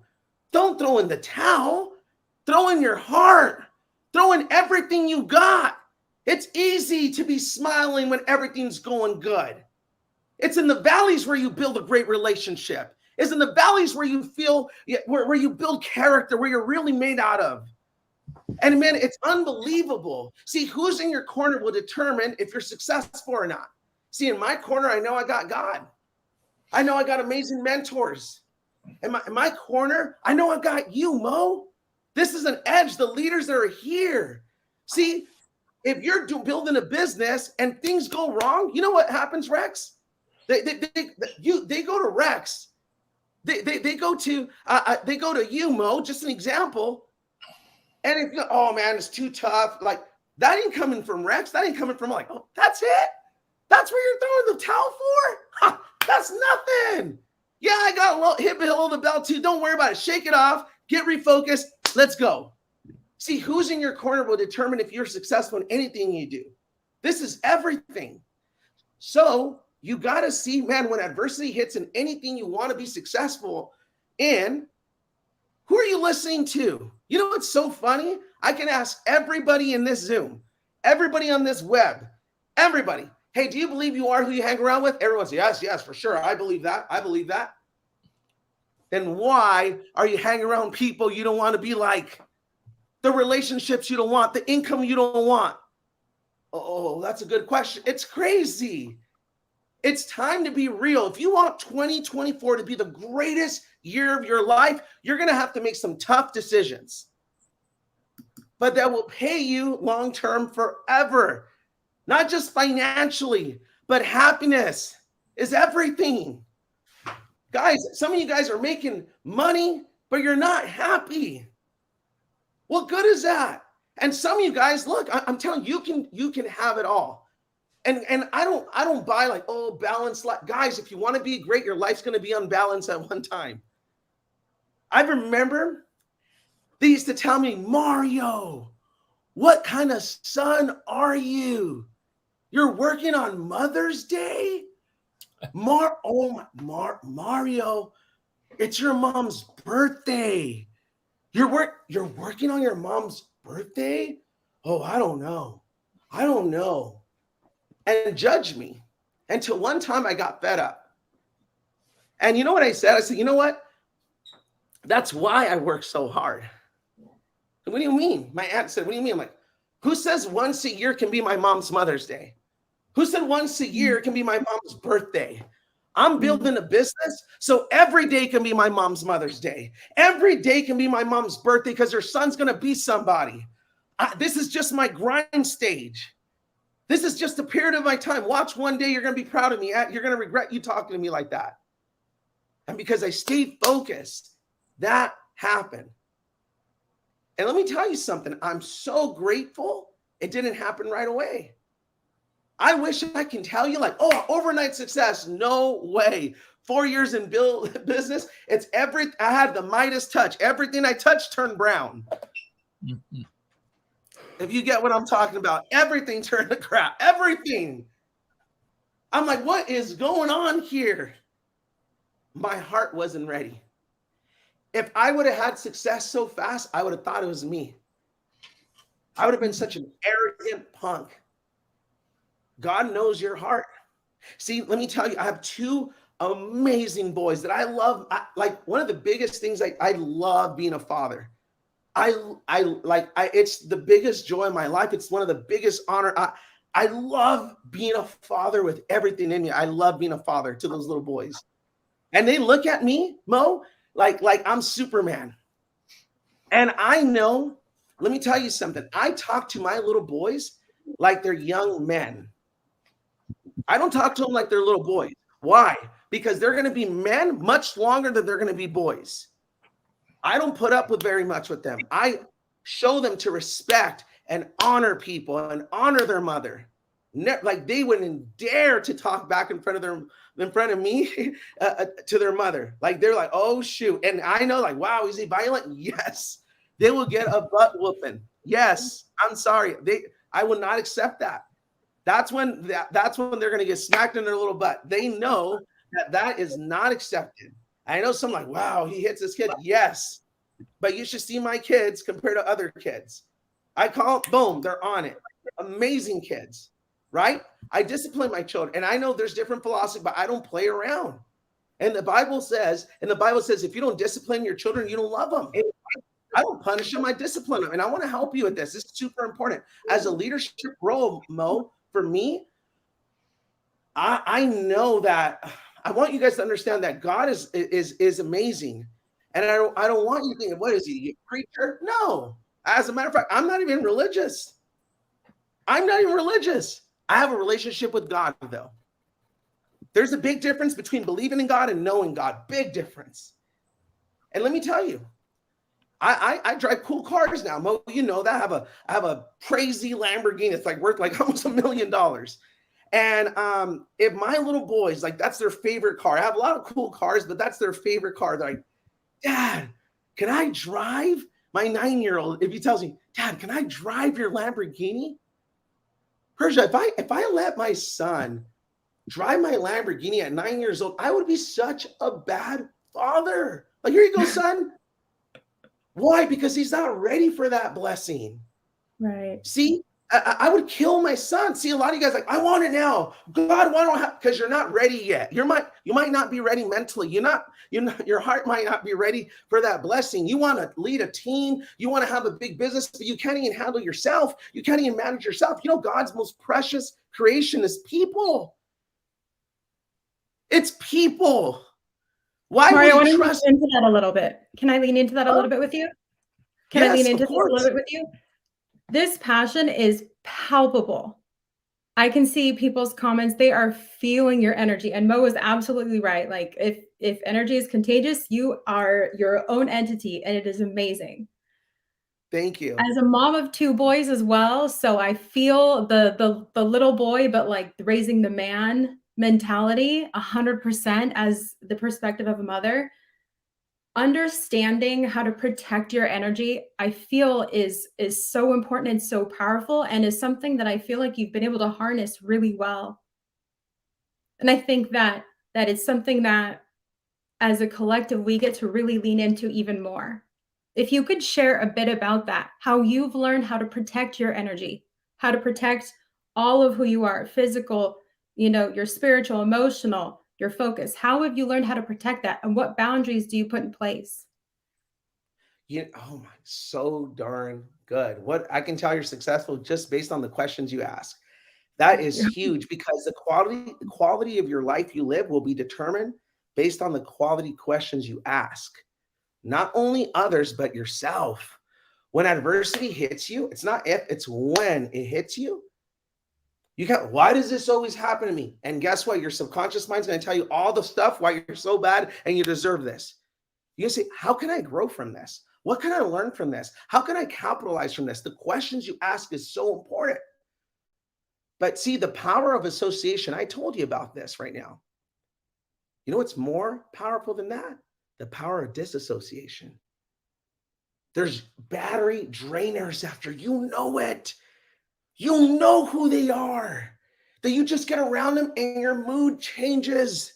don't throw in the towel. Throw in your heart. Throw in everything you got. It's easy to be smiling when everything's going good. It's in the valleys where you build a great relationship. It's in the valleys where you feel, where you build character, where you're really made out of. And man, it's unbelievable. See, who's in your corner will determine if you're successful or not. See, in my corner, I know I got God. I know I got amazing mentors. In my corner, I know I got you, Mo. This is an edge. The leaders that are here. See, if you're building a business and things go wrong, you know what happens, Rex? They go to Rex. They go to you, Mo. Just an example. And if you go, oh man, it's too tough. Like that ain't coming from Rex. That ain't coming from like, oh, that's it. That's where you're throwing the towel for? Ha, that's nothing. Yeah, I got hit below the belt too. Don't worry about it. Shake it off. Get refocused. Let's go. See, who's in your corner will determine if you're successful in anything you do. This is everything. So you got to see, man, when adversity hits in anything you want to be successful in, who are you listening to? You know what's so funny? I can ask everybody in this Zoom, everybody on this web, everybody, Hey, do you believe you are who you hang around with? Everyone's yes, yes, for sure. I believe that. I believe that. Then why are you hanging around people you don't want to be like? The relationships you don't want, the income you don't want? Oh, that's a good question. It's crazy. It's time to be real. If you want 2024 to be the greatest year of your life, you're going to have to make some tough decisions. But that will pay you long-term forever. Not just financially, but happiness is everything. Guys, some of you guys are making money, but you're not happy. What good is that? And some of you guys, look, I'm telling you, you can have it all. And I don't buy like, oh, balanced life. Guys, if you want to be great, your life's going to be unbalanced at one time. I remember they used to tell me, Mario, what kind of son are you? You're working on Mother's Day? Mario, it's your mom's birthday. You're working on your mom's birthday? Oh, I don't know. And judge me until one time I got fed up. And you know what I said? I said, you know what? That's why I work so hard. What do you mean? My aunt said, what do you mean? I'm like, who says once a year can be my mom's Mother's Day? Who said once a year can be my mom's birthday? I'm building a business, so every day can be my mom's Mother's Day. Every day can be my mom's birthday because her son's going to be somebody. This is just my grind stage. This is just a period of my time. Watch, one day you're going to be proud of me. You're going to regret you talking to me like that. And because I stayed focused, that happened. And let me tell you something. I'm so grateful it didn't happen right away. I wish I can tell you like, oh, overnight success. No way. 4 years in business. I had the Midas touch. Everything I touched turned brown. Mm-hmm. If you get what I'm talking about, everything turned to crap. Everything. I'm like, what is going on here? My heart wasn't ready. If I would have had success so fast, I would have thought it was me. I would have been such an arrogant punk. God knows your heart. See, let me tell you, I have two amazing boys that I love. Like one of the biggest things, I love being a father. It's the biggest joy in my life. It's one of the biggest honor. I love being a father with everything in me. I love being a father to those little boys. And they look at me, Mo, like I'm Superman. And I know, let me tell you something. I talk to my little boys like they're young men. I don't talk to them like they're little boys. Why? Because they're going to be men much longer than they're going to be boys. I don't put up with very much with them. I show them to respect and honor people and honor their mother. Like they wouldn't dare to talk back in front of me to their mother. Like they're like, oh shoot. And I know like, wow, is he violent? Yes. They will get a butt whooping. Yes. I'm sorry. I will not accept that. That's when they're going to get smacked in their little butt. They know that is not accepted. I know some like, wow, he hits his kid. Yes. But you should see my kids compared to other kids. I call, boom, they're on it. Amazing kids, right? I discipline my children. And I know there's different philosophy, but I don't play around. And the Bible says, if you don't discipline your children, you don't love them. I don't punish them, I discipline them. And I want to help you with this. This is super important. As a leadership role, Mo, for me, I know that I want you guys to understand that God is amazing. And I don't want you to think, what is he, a preacher? No. As a matter of fact, I'm not even religious. I have a relationship with God, though. There's a big difference between believing in God and knowing God. Big difference. And let me tell you, I drive cool cars now. Mo, you know that. I have a crazy Lamborghini. It's like worth like almost $1 million. And if my little boys, like that's their favorite car. I have a lot of cool cars, but that's their favorite car. They're like, Dad, can I drive? My 9-year-old, if he tells me, Dad, can I drive your Lamborghini? Persia, if I let my son drive my Lamborghini at 9 years old, I would be such a bad father. Like, here you go, son. Why? Because he's not ready for that blessing. Right. See, I would kill my son. See, a lot of you guys like, I want it now. God, why don't I have? Because you're not ready yet. You might not be ready mentally. Your heart might not be ready for that blessing. You want to lead a team. You want to have a big business, but you can't even handle yourself. You can't even manage yourself. You know, God's most precious creation is people. It's people. Why Mario, I would want you to trust? lean into that a little bit. Can I lean into that a little bit with you? Can I lean Yes, into of this a little course. bit with you? This passion is palpable. I can see people's comments. They are feeling your energy. And Mo is absolutely right. Like if energy is contagious, you are your own entity, and it is amazing. Thank you. As a mom of 2 boys as well, so I feel the little boy, but like raising the man mentality 100% as the perspective of a mother. Understanding how to protect your energy, I feel is so important and so powerful, and is something that I feel like you've been able to harness really well. And I think that is something that as a collective we get to really lean into even more. If you could share a bit about that, how you've learned how to protect your energy, how to protect all of who you are, physical, your spiritual, emotional, your focus. How have you learned how to protect that, and what boundaries do you put in place? Oh my, so darn good. What I can tell you're successful just based on the questions you ask. That is huge, because the quality of your life you live will be determined based on the quality questions you ask. Not only others, but yourself. When adversity hits you, it's not if, it's when it hits you. Why does this always happen to me? And guess what? Your subconscious mind's going to tell you all the stuff why you're so bad and you deserve this. You say, how can I grow from this? What can I learn from this? How can I capitalize from this? The questions you ask is so important. But see, the power of association, I told you about this right now. You know what's more powerful than that? The power of disassociation. There's battery drainers after you know it. You know who they are. That you just get around them and your mood changes.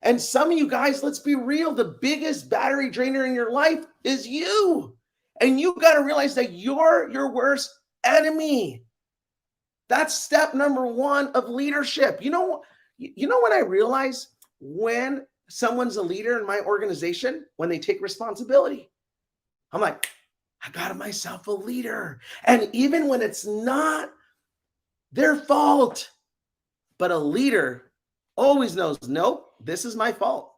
And some of you guys, let's be real, the biggest battery drainer in your life is you. And you got to realize that you're your worst enemy. That's step number 1 of leadership. You know what I realize when someone's a leader in my organization? When they take responsibility. I'm like, I got myself a leader. And even when it's not their fault, but a leader always knows, nope, this is my fault.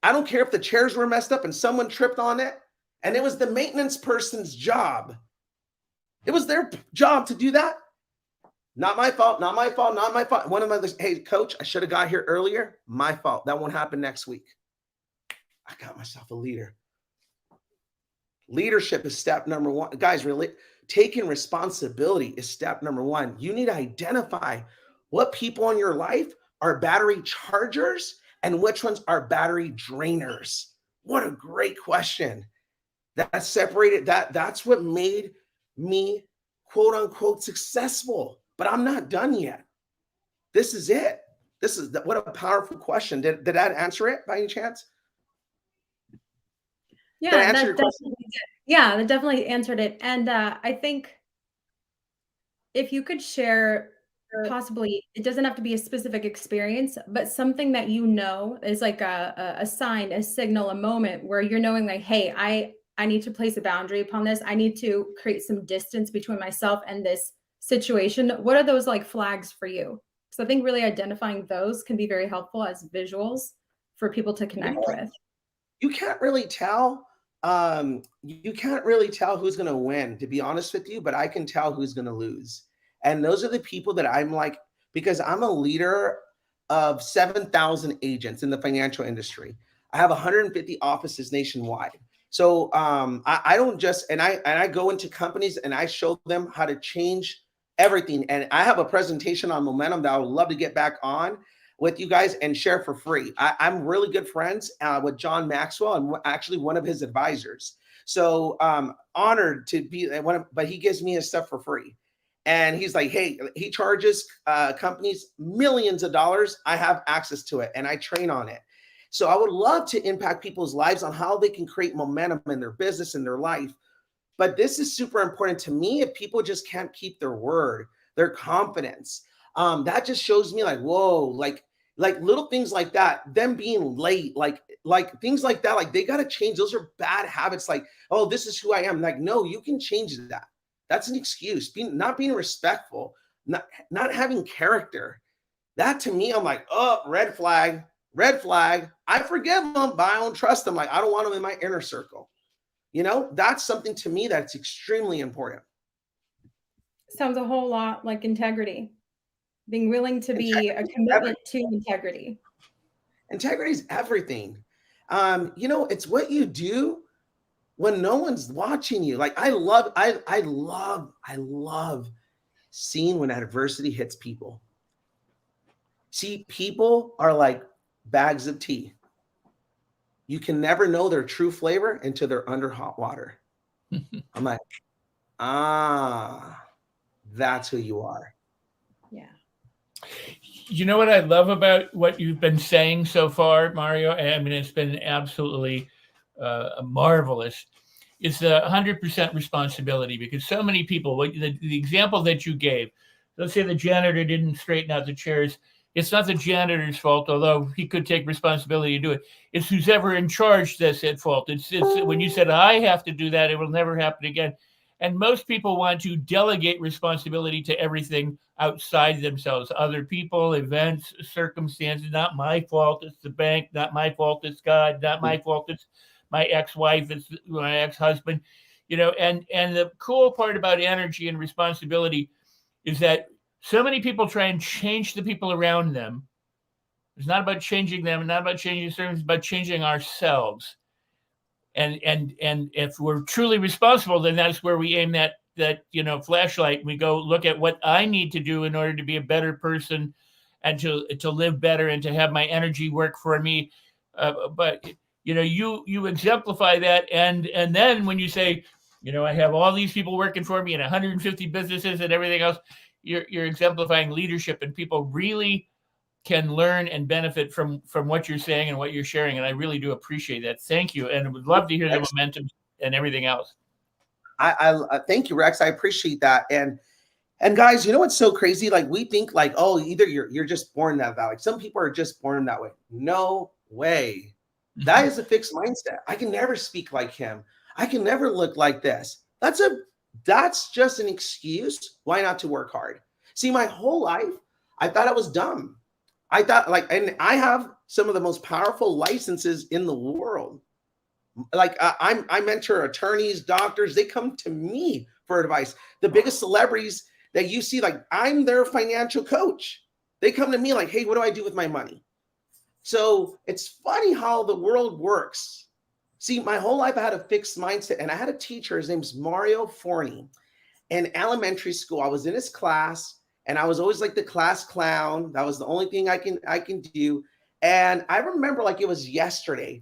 I don't care if the chairs were messed up and someone tripped on it, and it was the maintenance person's job. It was their job to do that. Not my fault, not my fault, not my fault. One of my, hey, coach, I should have got here earlier. My fault. That won't happen next week. I got myself a leader. Leadership is step number 1. Guys, really, taking responsibility is step number 1. You need to identify what people in your life are battery chargers and which ones are battery drainers. What a great question. That's separated. That's what made me, quote unquote, successful. But I'm not done yet. This is it. What a powerful question. Did that answer it by any chance? Yeah, that definitely answered it. And I think if you could share, possibly, it doesn't have to be a specific experience, but something that is like a sign, a signal, a moment where you're knowing like, hey, I need to place a boundary upon this. I need to create some distance between myself and this situation. What are those like flags for you? Because I think really identifying those can be very helpful as visuals for people to connect with. You can't really tell. You can't really tell who's going to win, to be honest with you, but I can tell who's going to lose. And those are the people that I'm like, because I'm a leader of 7,000 agents in the financial industry. I have 150 offices nationwide. So I don't just, and I go into companies and I show them how to change everything. And I have a presentation on momentum that I would love to get back on with you guys and share for free. I'm really good friends with John Maxwell and actually one of his advisors. So honored to be but he gives me his stuff for free. And he's like, hey, he charges companies millions of dollars. I have access to it and I train on it. So I would love to impact people's lives on how they can create momentum in their business and their life But this is super important to me. If people just can't keep their word, their confidence, that just shows me like, whoa, like little things like that, them being late, like things like that, like they got to change. Those are bad habits. Like, oh, this is who I am. Like, no, you can change that. That's an excuse. Not being respectful, not having character. That to me, I'm like, oh, red flag, red flag. I forgive them, but I don't trust them. Like, I don't want them in my inner circle. You know, that's something to me that's extremely important. Sounds a whole lot like integrity. Being willing to be a commitment to integrity. Integrity is everything. You know, it's what you do when no one's watching you. Like I love seeing when adversity hits people. See, people are like bags of tea. You can never know their true flavor until they're under hot water. I'm like, that's who you are. Yeah. You know what I love about what you've been saying so far, Mario? I mean, it's been absolutely marvelous. It's the 100% responsibility, because so many people, the example that you gave, let's say the janitor didn't straighten out the chairs. It's not the janitor's fault, although he could take responsibility to do it. It's who's ever in charge that's at fault. It's when you said, I have to do that, it will never happen again. And most people want to delegate responsibility to everything outside themselves, other people, events, circumstances. Not my fault, it's the bank. Not my fault, it's God. Not my fault, it's my ex-wife, it's my ex-husband. You know, and the cool part about energy and responsibility is that so many people try and change the people around them. It's not about changing them, not about changing circumstances, it's about changing ourselves. And if we're truly responsible, then that's where we aim that flashlight. We go look at what I need to do in order to be a better person and to live better and to have my energy work for me. But you exemplify that, and then when you say, I have all these people working for me and 150 businesses and everything else, you're exemplifying leadership, and people really can learn and benefit from what you're saying and what you're sharing. And I really do appreciate that. Thank you. And I would love to hear the momentum and everything else. I thank you, Rex. I appreciate that. And guys, you know what's so crazy? Like we think like, oh, either you're just born that way. Like some people are just born that way. No way. That is a fixed mindset. I can never speak like him. I can never look like this. That's just an excuse why not to work hard. See, my whole life, I thought I was dumb. I thought and I have some of the most powerful licenses in the world. Like I mentor attorneys, doctors, they come to me for advice. The biggest celebrities that you see, like I'm their financial coach. They come to me like, hey, what do I do with my money? So it's funny how the world works. See, my whole life I had a fixed mindset, and I had a teacher, his name's Mario Forni. In elementary school, I was in his class, and I was always like the class clown. That was the only thing I can do. And I remember like it was yesterday.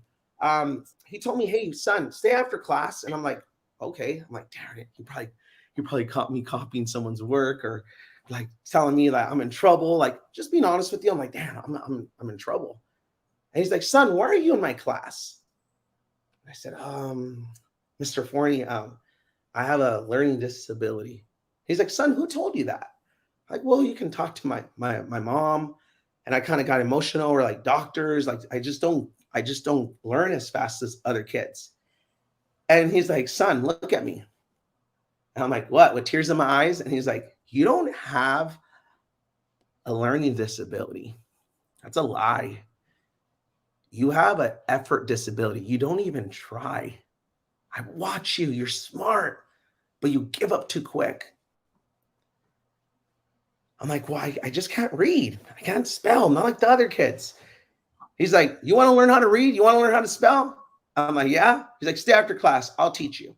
He told me, hey, son, stay after class. And I'm like, okay. I'm like, darn it. He probably caught me copying someone's work, or like telling me that I'm in trouble. Like just being honest with you. I'm like, damn, I'm in trouble. And he's like, son, why are you in my class? I said, Mr. Forney, I have a learning disability. He's like, son, who told you that? I'm like, well, you can talk to my mom. And I kind of got emotional, or like doctors, like I just don't learn as fast as other kids. And he's like, son, look at me. And I'm like, what? With tears in my eyes? And he's like, you don't have a learning disability. That's a lie. You have an effort disability. You don't even try. I watch you. You're smart, but you give up too quick. I'm like, well, I just can't read. I can't spell. I'm not like the other kids. He's like, you want to learn how to read? You want to learn how to spell? I'm like, yeah. He's like, stay after class. I'll teach you.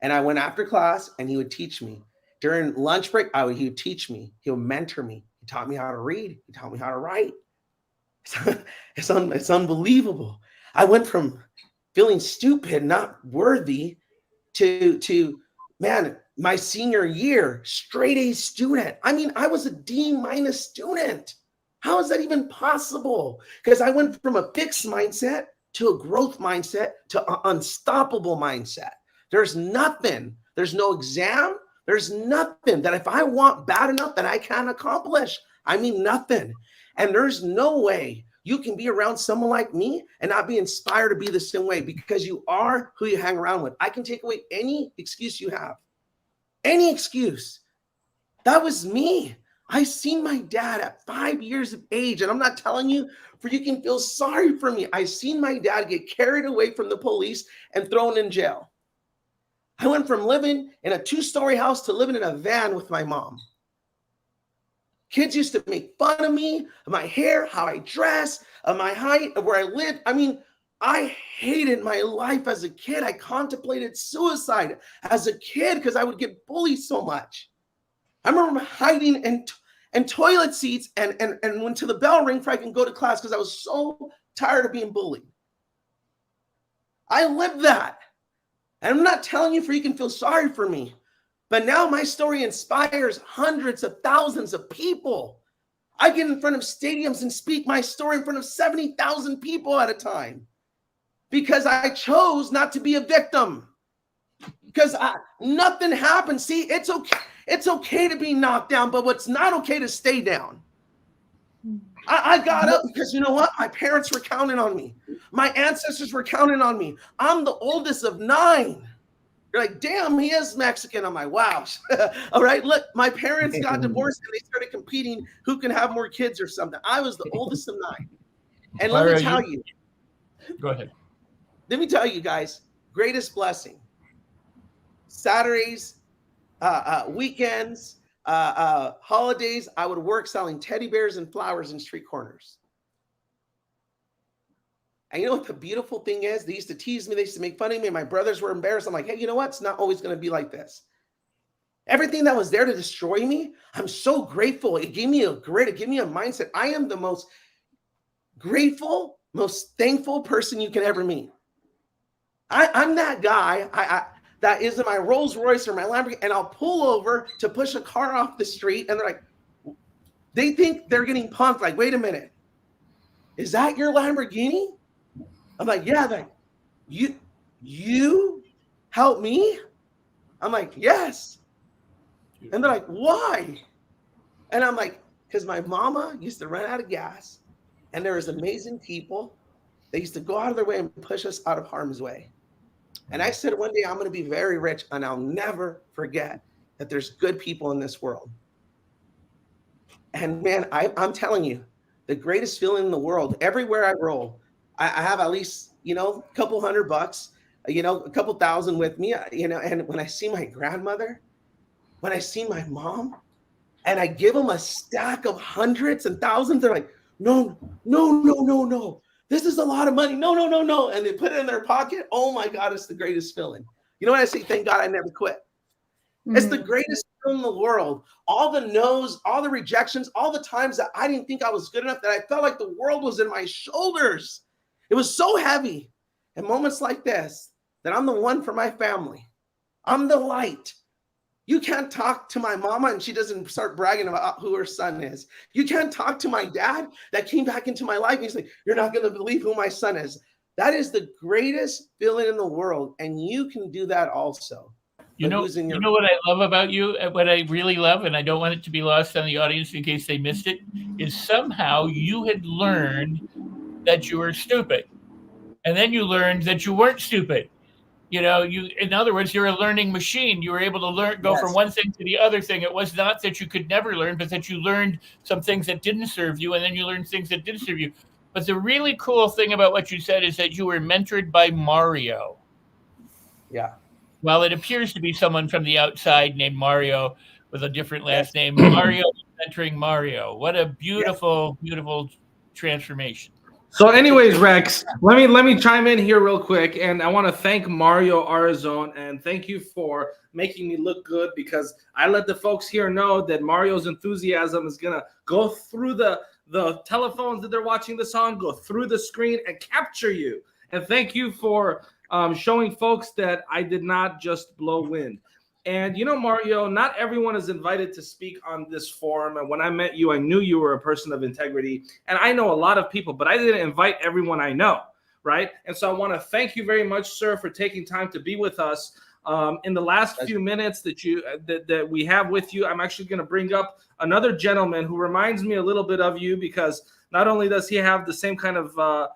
And I went after class, and he would teach me. During lunch break, he would teach me. He would mentor me. He taught me how to read. He taught me how to write. It's unbelievable. I went from feeling stupid, not worthy, to man, my senior year, straight A student. I mean, I was a D- student. How is that even possible? Because I went from a fixed mindset to a growth mindset to an unstoppable mindset. There's nothing. There's no exam. There's nothing that if I want bad enough that I can't accomplish. I mean, nothing. And there's no way you can be around someone like me and not be inspired to be the same way, because you are who you hang around with. I can take away any excuse you have. Any excuse. That was me. I seen my dad at 5 years of age, and I'm not telling you for you can feel sorry for me. I seen my dad get carried away from the police and thrown in jail. I went from living in a 2-story house to living in a van with my mom. Kids used to make fun of me, of my hair, how I dress, of my height, of where I lived. I mean, I hated my life as a kid. I contemplated suicide as a kid because I would get bullied so much. I remember hiding in toilet seats and went to the bell ring for I can go to class because I was so tired of being bullied. I lived that. And I'm not telling you for you can feel sorry for me. But now my story inspires hundreds of thousands of people. I get in front of stadiums and speak my story in front of 70,000 people at a time because I chose not to be a victim. Because nothing happened. See, it's okay. It's okay to be knocked down, but what's not okay to stay down. I got up because you know what? My parents were counting on me. My ancestors were counting on me. I'm the oldest of 9. You're like, damn, he is Mexican. I'm like, wow. All right, look, my parents got divorced and they started competing who can have more kids or something. I was the oldest of 9. And let me tell you. Go ahead. Let me tell you guys, greatest blessing. Saturdays, weekends, holidays, I would work selling teddy bears and flowers in street corners. And you know what the beautiful thing is? They used to tease me. They used to make fun of me. My brothers were embarrassed. I'm like, hey, you know what? It's not always going to be like this. Everything that was there to destroy me, I'm so grateful. It gave me a grit. It gave me a mindset. I am the most grateful, most thankful person you can ever meet. I'm that guy that is in my Rolls Royce or my Lamborghini, and I'll pull over to push a car off the street, and they're like, they think they're getting punked. Like, wait a minute. Is that your Lamborghini? I'm like, yeah. They're like, you help me? I'm like, yes. And they're like, why? And I'm like, because my mama used to run out of gas, and there was amazing people. They used to go out of their way and push us out of harm's way. And I said, one day I'm going to be very rich, and I'll never forget that there's good people in this world. And man, I'm telling you, the greatest feeling in the world, everywhere I roll, I have at least, a couple $100, a couple thousand with me, and when I see my grandmother, when I see my mom, and I give them a stack of hundreds and thousands, they're like, no. This is a lot of money. No. And they put it in their pocket. Oh my God, it's the greatest feeling. You know what I say? Thank God I never quit. It's the greatest feeling in the world. All the no's, all the rejections, all the times that I didn't think I was good enough, that I felt like the world was in my shoulders. It was so heavy. And moments like this, that I'm the one for my family. I'm the light. You can't talk to my mama and she doesn't start bragging about who her son is. You can't talk to my dad that came back into my life. And he's like, you're not going to believe who my son is. That is the greatest feeling in the world. And you can do that also. You know what I love about you, what I really love, and I don't want it to be lost on the audience in case they missed it, is somehow you had learned that you were stupid. And then you learned that you weren't stupid. In other words, you're a learning machine. You were able to go from one thing to the other thing. It was not that you could never learn, but that you learned some things that didn't serve you, and then you learned things that did serve you. But the really cool thing about what you said is that you were mentored by Mario. Yeah. While it appears to be someone from the outside named Mario with a different last name, Mario mentoring Mario. What a beautiful, beautiful transformation. So anyways, Rex, let me chime in here real quick. And I want to thank Mario Arizon and thank you for making me look good, because I let the folks here know that Mario's enthusiasm is going to go through the telephones that they're watching this on, go through the screen and capture you. And thank you for showing folks that I did not just blow wind. And Mario, not everyone is invited to speak on this forum. And when I met you, I knew you were a person of integrity. And I know a lot of people, but I didn't invite everyone I know, right? And so I want to thank you very much, sir, for taking time to be with us. In the last few minutes that we have with you, I'm actually going to bring up another gentleman who reminds me a little bit of you, because not only does he have the same kind of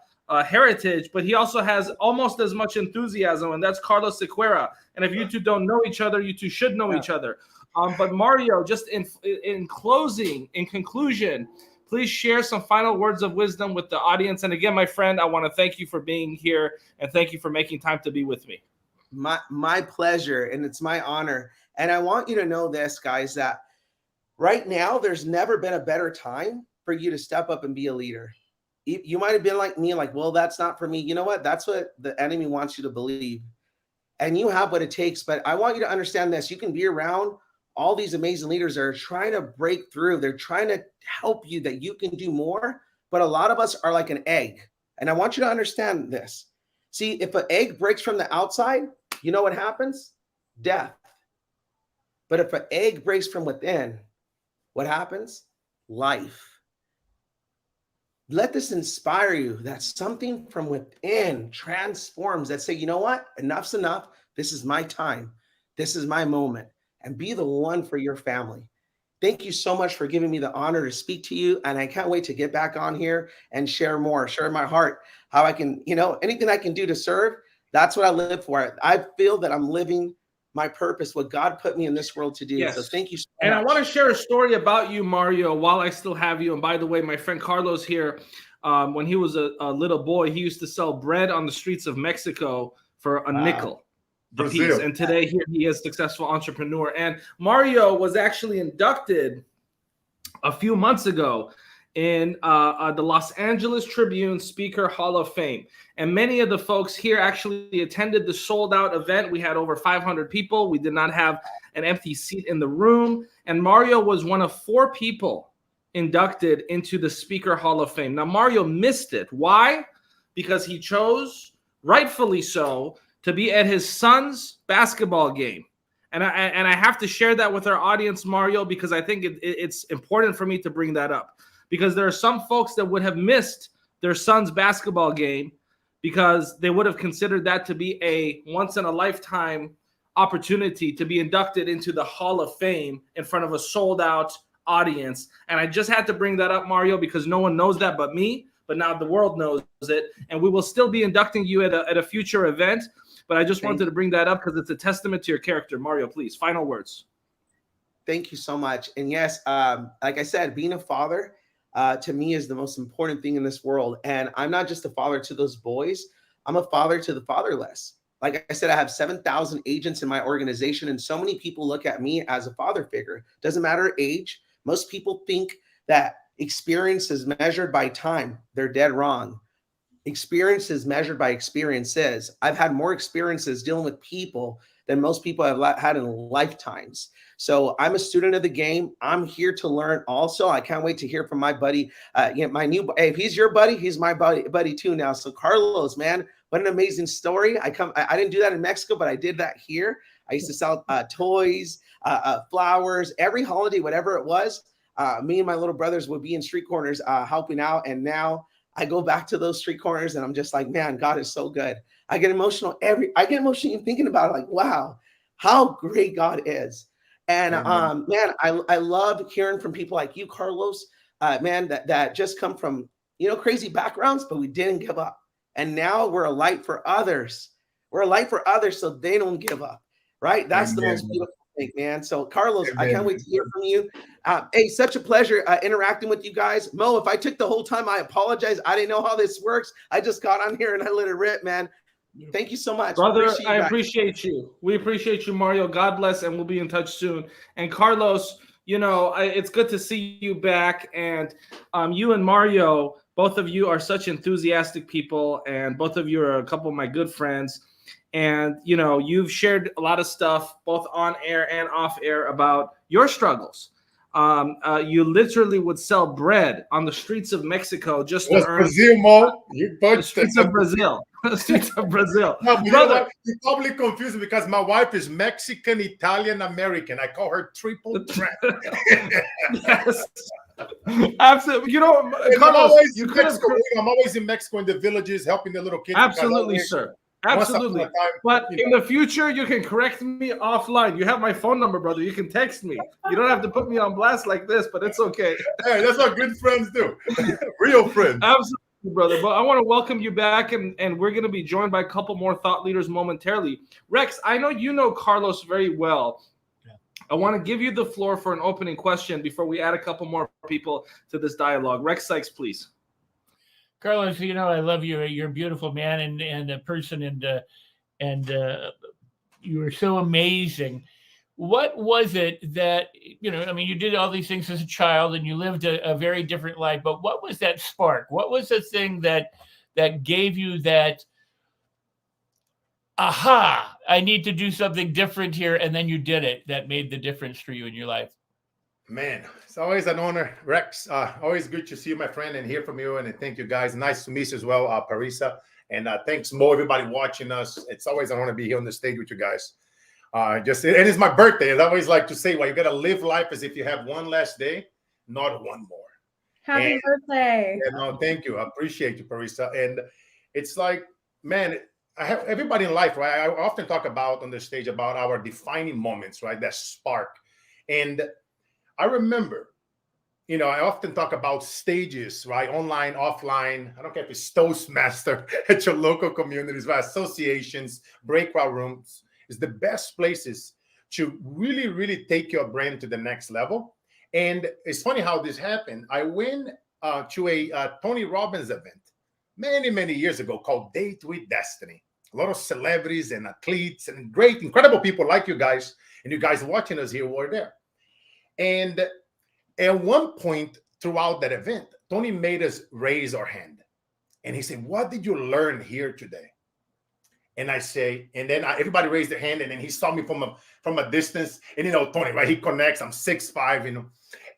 heritage, but he also has almost as much enthusiasm, and that's Carlos Sequeira. And if you two don't know each other, you two should know each other. But Mario, just in closing, in conclusion, please share some final words of wisdom with the audience. And again, my friend, I want to thank you for being here, and thank you for making time to be with me. My pleasure, and it's my honor. And I want you to know this, guys, that right now there's never been a better time for you to step up and be a leader. You might have been like me, like, well, that's not for me. You know what? That's what the enemy wants you to believe. And you have what it takes. But I want you to understand this. You can be around all these amazing leaders that are trying to break through. They're trying to help you that you can do more. But a lot of us are like an egg. And I want you to understand this. See, if an egg breaks from the outside, you know what happens? Death. But if an egg breaks from within, what happens? Life. Let this inspire you that something from within transforms, that say, you know what? Enough's enough. This is my time. This is my moment. And be the one for your family. Thank you so much for giving me the honor to speak to you. And I can't wait to get back on here and share more, share my heart, how I can, anything I can do to serve. That's what I live for. I feel that I'm living my purpose, what God put me in this world to do. Yes. So thank you so much. And I want to share a story about you, Mario, while I still have you. And by the way, my friend Carlos here, when he was a little boy, he used to sell bread on the streets of Mexico for a nickel a piece. And today here he is a successful entrepreneur. And Mario was actually inducted a few months ago in the Los Angeles Tribune Speaker Hall of Fame. And many of the folks here actually attended the sold-out event. We had over 500 people. We did not have an empty seat in the room. And Mario was one of 4 people inducted into the Speaker Hall of Fame. Now, Mario missed it. Why? Because he chose, rightfully so, to be at his son's basketball game. And I have to share that with our audience, Mario, because I think it's important for me to bring that up. Because there are some folks that would have missed their son's basketball game because they would have considered that to be a once-in-a-lifetime opportunity to be inducted into the Hall of Fame in front of a sold-out audience. And I just had to bring that up, Mario, because no one knows that but me, but now the world knows it. And we will still be inducting you at a future event. But I just wanted to bring that up because it's a testament to your character. Mario, please, final words. Thank you so much. And yes, like I said, being a father, to me is the most important thing in this world. And I'm not just a father to those boys. I'm a father to the fatherless. Like I said, I have 7,000 agents in my organization, and so many people look at me as a father figure. Doesn't matter age. Most people think that experience is measured by time. They're dead wrong. Experience is measured by experiences. I've had more experiences dealing with people than most people have had in lifetimes. So I'm a student of the game. I'm here to learn also. I can't wait to hear from my buddy. My new, if he's your buddy, he's my buddy too now. So Carlos, man, what an amazing story. I didn't do that in Mexico, but I did that here. I used to sell toys, flowers, every holiday, whatever it was. Me and my little brothers would be in street corners helping out. And now I go back to those street corners and I'm just like, man, God is so good. I get emotional even thinking about it, like, wow, how great God is. And man, I love hearing from people like you, Carlos, man, that just come from, crazy backgrounds, but we didn't give up. And now we're a light for others. We're a light for others so they don't give up, right? That's the most beautiful thing, man. So Carlos, I can't wait to hear from you. Hey, such a pleasure interacting with you guys. Mo, if I took the whole time, I apologize. I didn't know how this works. I just got on here and I let it rip, man. Thank you so much. Brother, I appreciate you. We appreciate you, Mario. God bless, and we'll be in touch soon. And Carlos, it's good to see you back. And you and Mario, both of you are such enthusiastic people, and both of you are a couple of my good friends. And, you've shared a lot of stuff, both on air and off air, about your struggles. You literally would sell bread on the streets of Mexico just to earn Brazil, Mo. You the streets of Brazil. The streets of Brazil. No, brother. You're probably confused because my wife is Mexican, Italian, American. I call her triple threat. Yes. Absolutely. Carlos, I'm always in Mexico in the villages helping the little kids. Absolutely, sir. Absolutely. But in the future, you can correct me offline. You have my phone number, brother. You can text me. You don't have to put me on blast like this, but it's okay. Hey, that's what good friends do. Real friends. Absolutely, brother. But I want to welcome you back, and we're going to be joined by a couple more thought leaders momentarily. Rex, I know you know Carlos very well. I want to give you the floor for an opening question before we add a couple more people to this dialogue. Rex Sykes, please. Carlos, you know I love you. You're a beautiful man and a person, and you are so amazing. What was it that, I mean, you did all these things as a child and you lived a very different life, but what was that spark? What was the thing that gave you that, aha, I need to do something different here, and then you did it, that made the difference for you in your life? Man, it's always an honor, Rex. Always good to see you, my friend, and hear from you. And thank you, guys. Nice to meet you as well, Parisa. And thanks, Mo, everybody watching us. It's always an honor to be here on the stage with you guys. And it's my birthday. I always like to say, well, you got to live life as if you have one last day, not one more. Happy birthday. Yeah, no, thank you. I appreciate you, Parisa. And it's like, man, I have everybody in life, right? I often talk about on the stage about our defining moments, right? That spark. And I remember, I often talk about stages, right? Online, offline. I don't care if it's Toastmaster at your local communities, right? Associations, breakout rooms is the best places to really, really take your brand to the next level. And it's funny how this happened. I went to a Tony Robbins event many, many years ago called Date with Destiny. A lot of celebrities and athletes and great, incredible people like you guys, and you guys watching us here were there. And at one point throughout that event, Tony made us raise our hand. And he said, what did you learn here today? And I say, and then everybody raised their hand, and then he saw me from a distance. And Tony, right? He connects. I'm 6'5",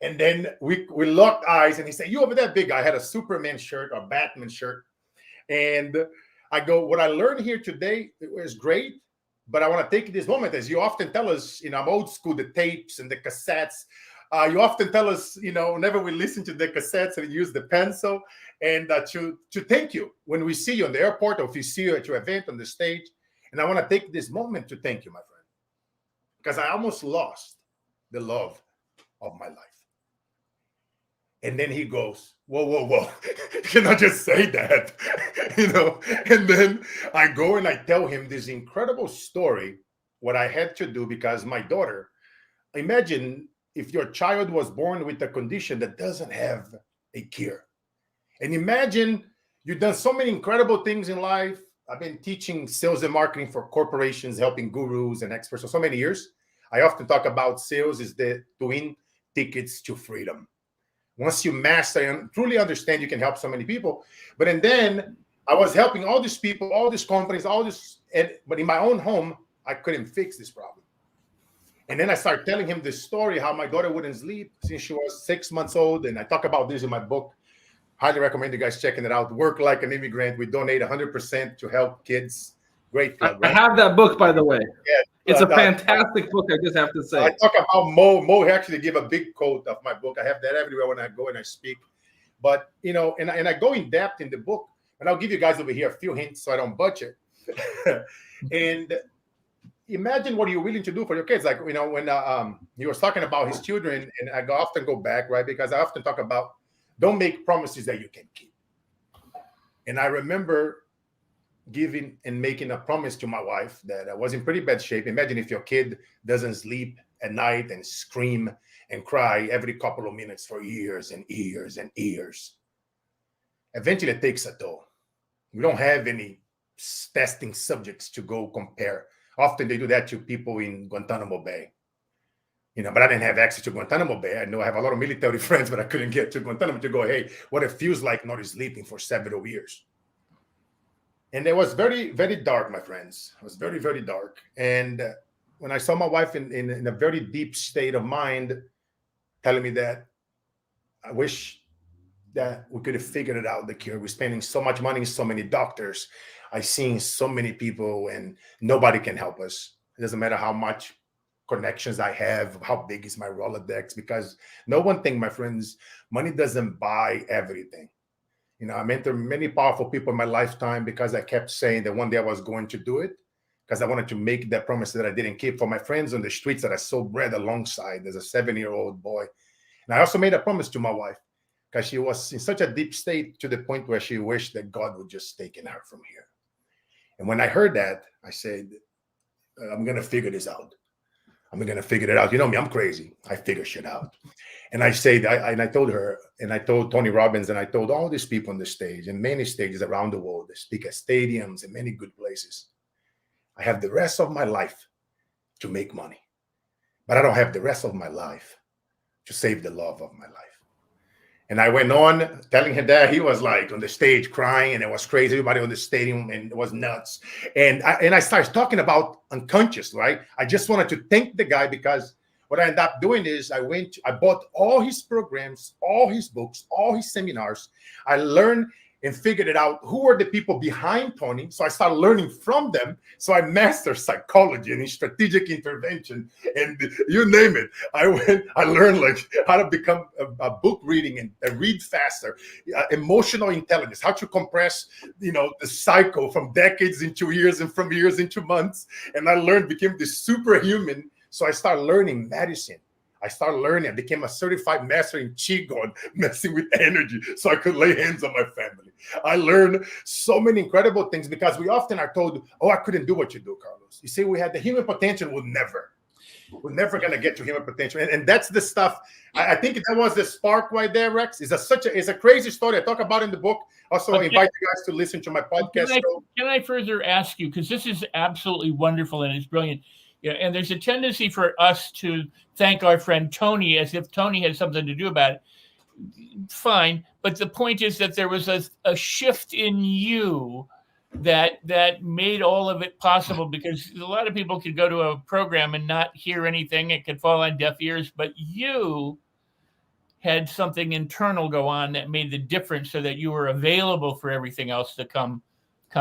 And then we locked eyes, and he said, you over there, big guy. I had a Superman shirt or Batman shirt. And I go, what I learned here today was great. But I want to take this moment, as you often tell us, I'm old school, the tapes and the cassettes. You often tell us, whenever we listen to the cassettes and use the pencil, and to thank you when we see you in the airport, or if you see you at your event on the stage. And I want to take this moment to thank you, my friend, because I almost lost the love of my life. And then he goes, whoa, whoa, whoa. You cannot just say that, And then I go and I tell him this incredible story, what I had to do, because my daughter, imagine if your child was born with a condition that doesn't have a cure. And imagine you've done so many incredible things in life. I've been teaching sales and marketing for corporations, helping gurus and experts for so many years. I often talk about sales is the twin tickets to freedom. Once you master and truly understand, you can help so many people. But then I was helping all these people, all these companies, but in my own home, I couldn't fix this problem. And then I started telling him this story, how my daughter wouldn't sleep since she was 6 months old. And I talk about this in my book. Highly recommend you guys checking it out. Work Like an Immigrant. We donate 100% to help kids. Great club, right? I have that book, by the way. Yeah, it's a fantastic book, I just have to say. I talk about Mo. Mo actually gave a big quote of my book. I have that everywhere when I go and I speak. But, and I go in depth in the book. And I'll give you guys over here a few hints so I don't butcher. And imagine what you're willing to do for your kids. Like, when he was talking about his children, and I often go back, right? Because I often talk about don't make promises that you can keep. And I remember giving and making a promise to my wife that I was in pretty bad shape. Imagine if your kid doesn't sleep at night and scream and cry every couple of minutes for years and years and years. Eventually, it takes a toll. We don't have any testing subjects to go compare. Often they do that to people in Guantanamo Bay. But I didn't have access to Guantanamo Bay. I know I have a lot of military friends, but I couldn't get to Guantanamo to go, hey, what it feels like not sleeping for several years. And it was very, very dark, my friends. It was very, very dark. And when I saw my wife in a very deep state of mind, telling me that I wish that we could have figured it out, the cure. We're spending so much money, so many doctors. I've seen so many people, and nobody can help us. It doesn't matter how much connections I have, how big is my Rolodex, because know one thing, my friends, money doesn't buy everything. You know, I mentored many powerful people in my lifetime because I kept saying that one day I was going to do it, because I wanted to make that promise that I didn't keep for my friends on the streets that I so bred alongside as a 7-year-old boy. And I also made a promise to my wife, because she was in such a deep state to the point where she wished that God would just take her from here. And when I heard that, I said, I'm going to figure this out. I'm going to figure it out. You know me, I'm crazy. I figure shit out. And I said, I told her, and I told Tony Robbins, and I told all these people on the stage, and many stages around the world, they speak at stadiums and many good places. I have the rest of my life to make money, but I don't have the rest of my life to save the love of my life. And I went on telling him that. He was like on the stage crying, and it was crazy. Everybody on the stadium, and it was nuts. And I started talking about unconscious, right? I just wanted to thank the guy, because what I ended up doing is I bought all his programs, all his books, all his seminars. I learned and figured it out who were the people behind Tony. So I started learning from them. So I mastered psychology and strategic intervention, and you name it. I learned like how to become a book reading and read faster, emotional intelligence, how to compress, the cycle from decades into years and from years into months. And I became this superhuman. So I started learning medicine. I became a certified master in Qigong, messing with energy, so I could lay hands on my family. I learned so many incredible things, because we often are told, oh, I couldn't do what you do, Carlos. You see, we had the human potential, we're never going to get to human potential. And that's the stuff. I think that was the spark right there, Rex. It's a crazy story. I talk about in the book. Also, I invite you guys to listen to my podcast show. Can I further ask you, because this is absolutely wonderful and it's brilliant. Yeah, and there's a tendency for us to thank our friend Tony as if Tony had something to do about it. Fine, but the point is that there was a shift in you that made all of it possible, because a lot of people could go to a program and not hear anything. It could fall on deaf ears, but you had something internal go on that made the difference, so that you were available for everything else to come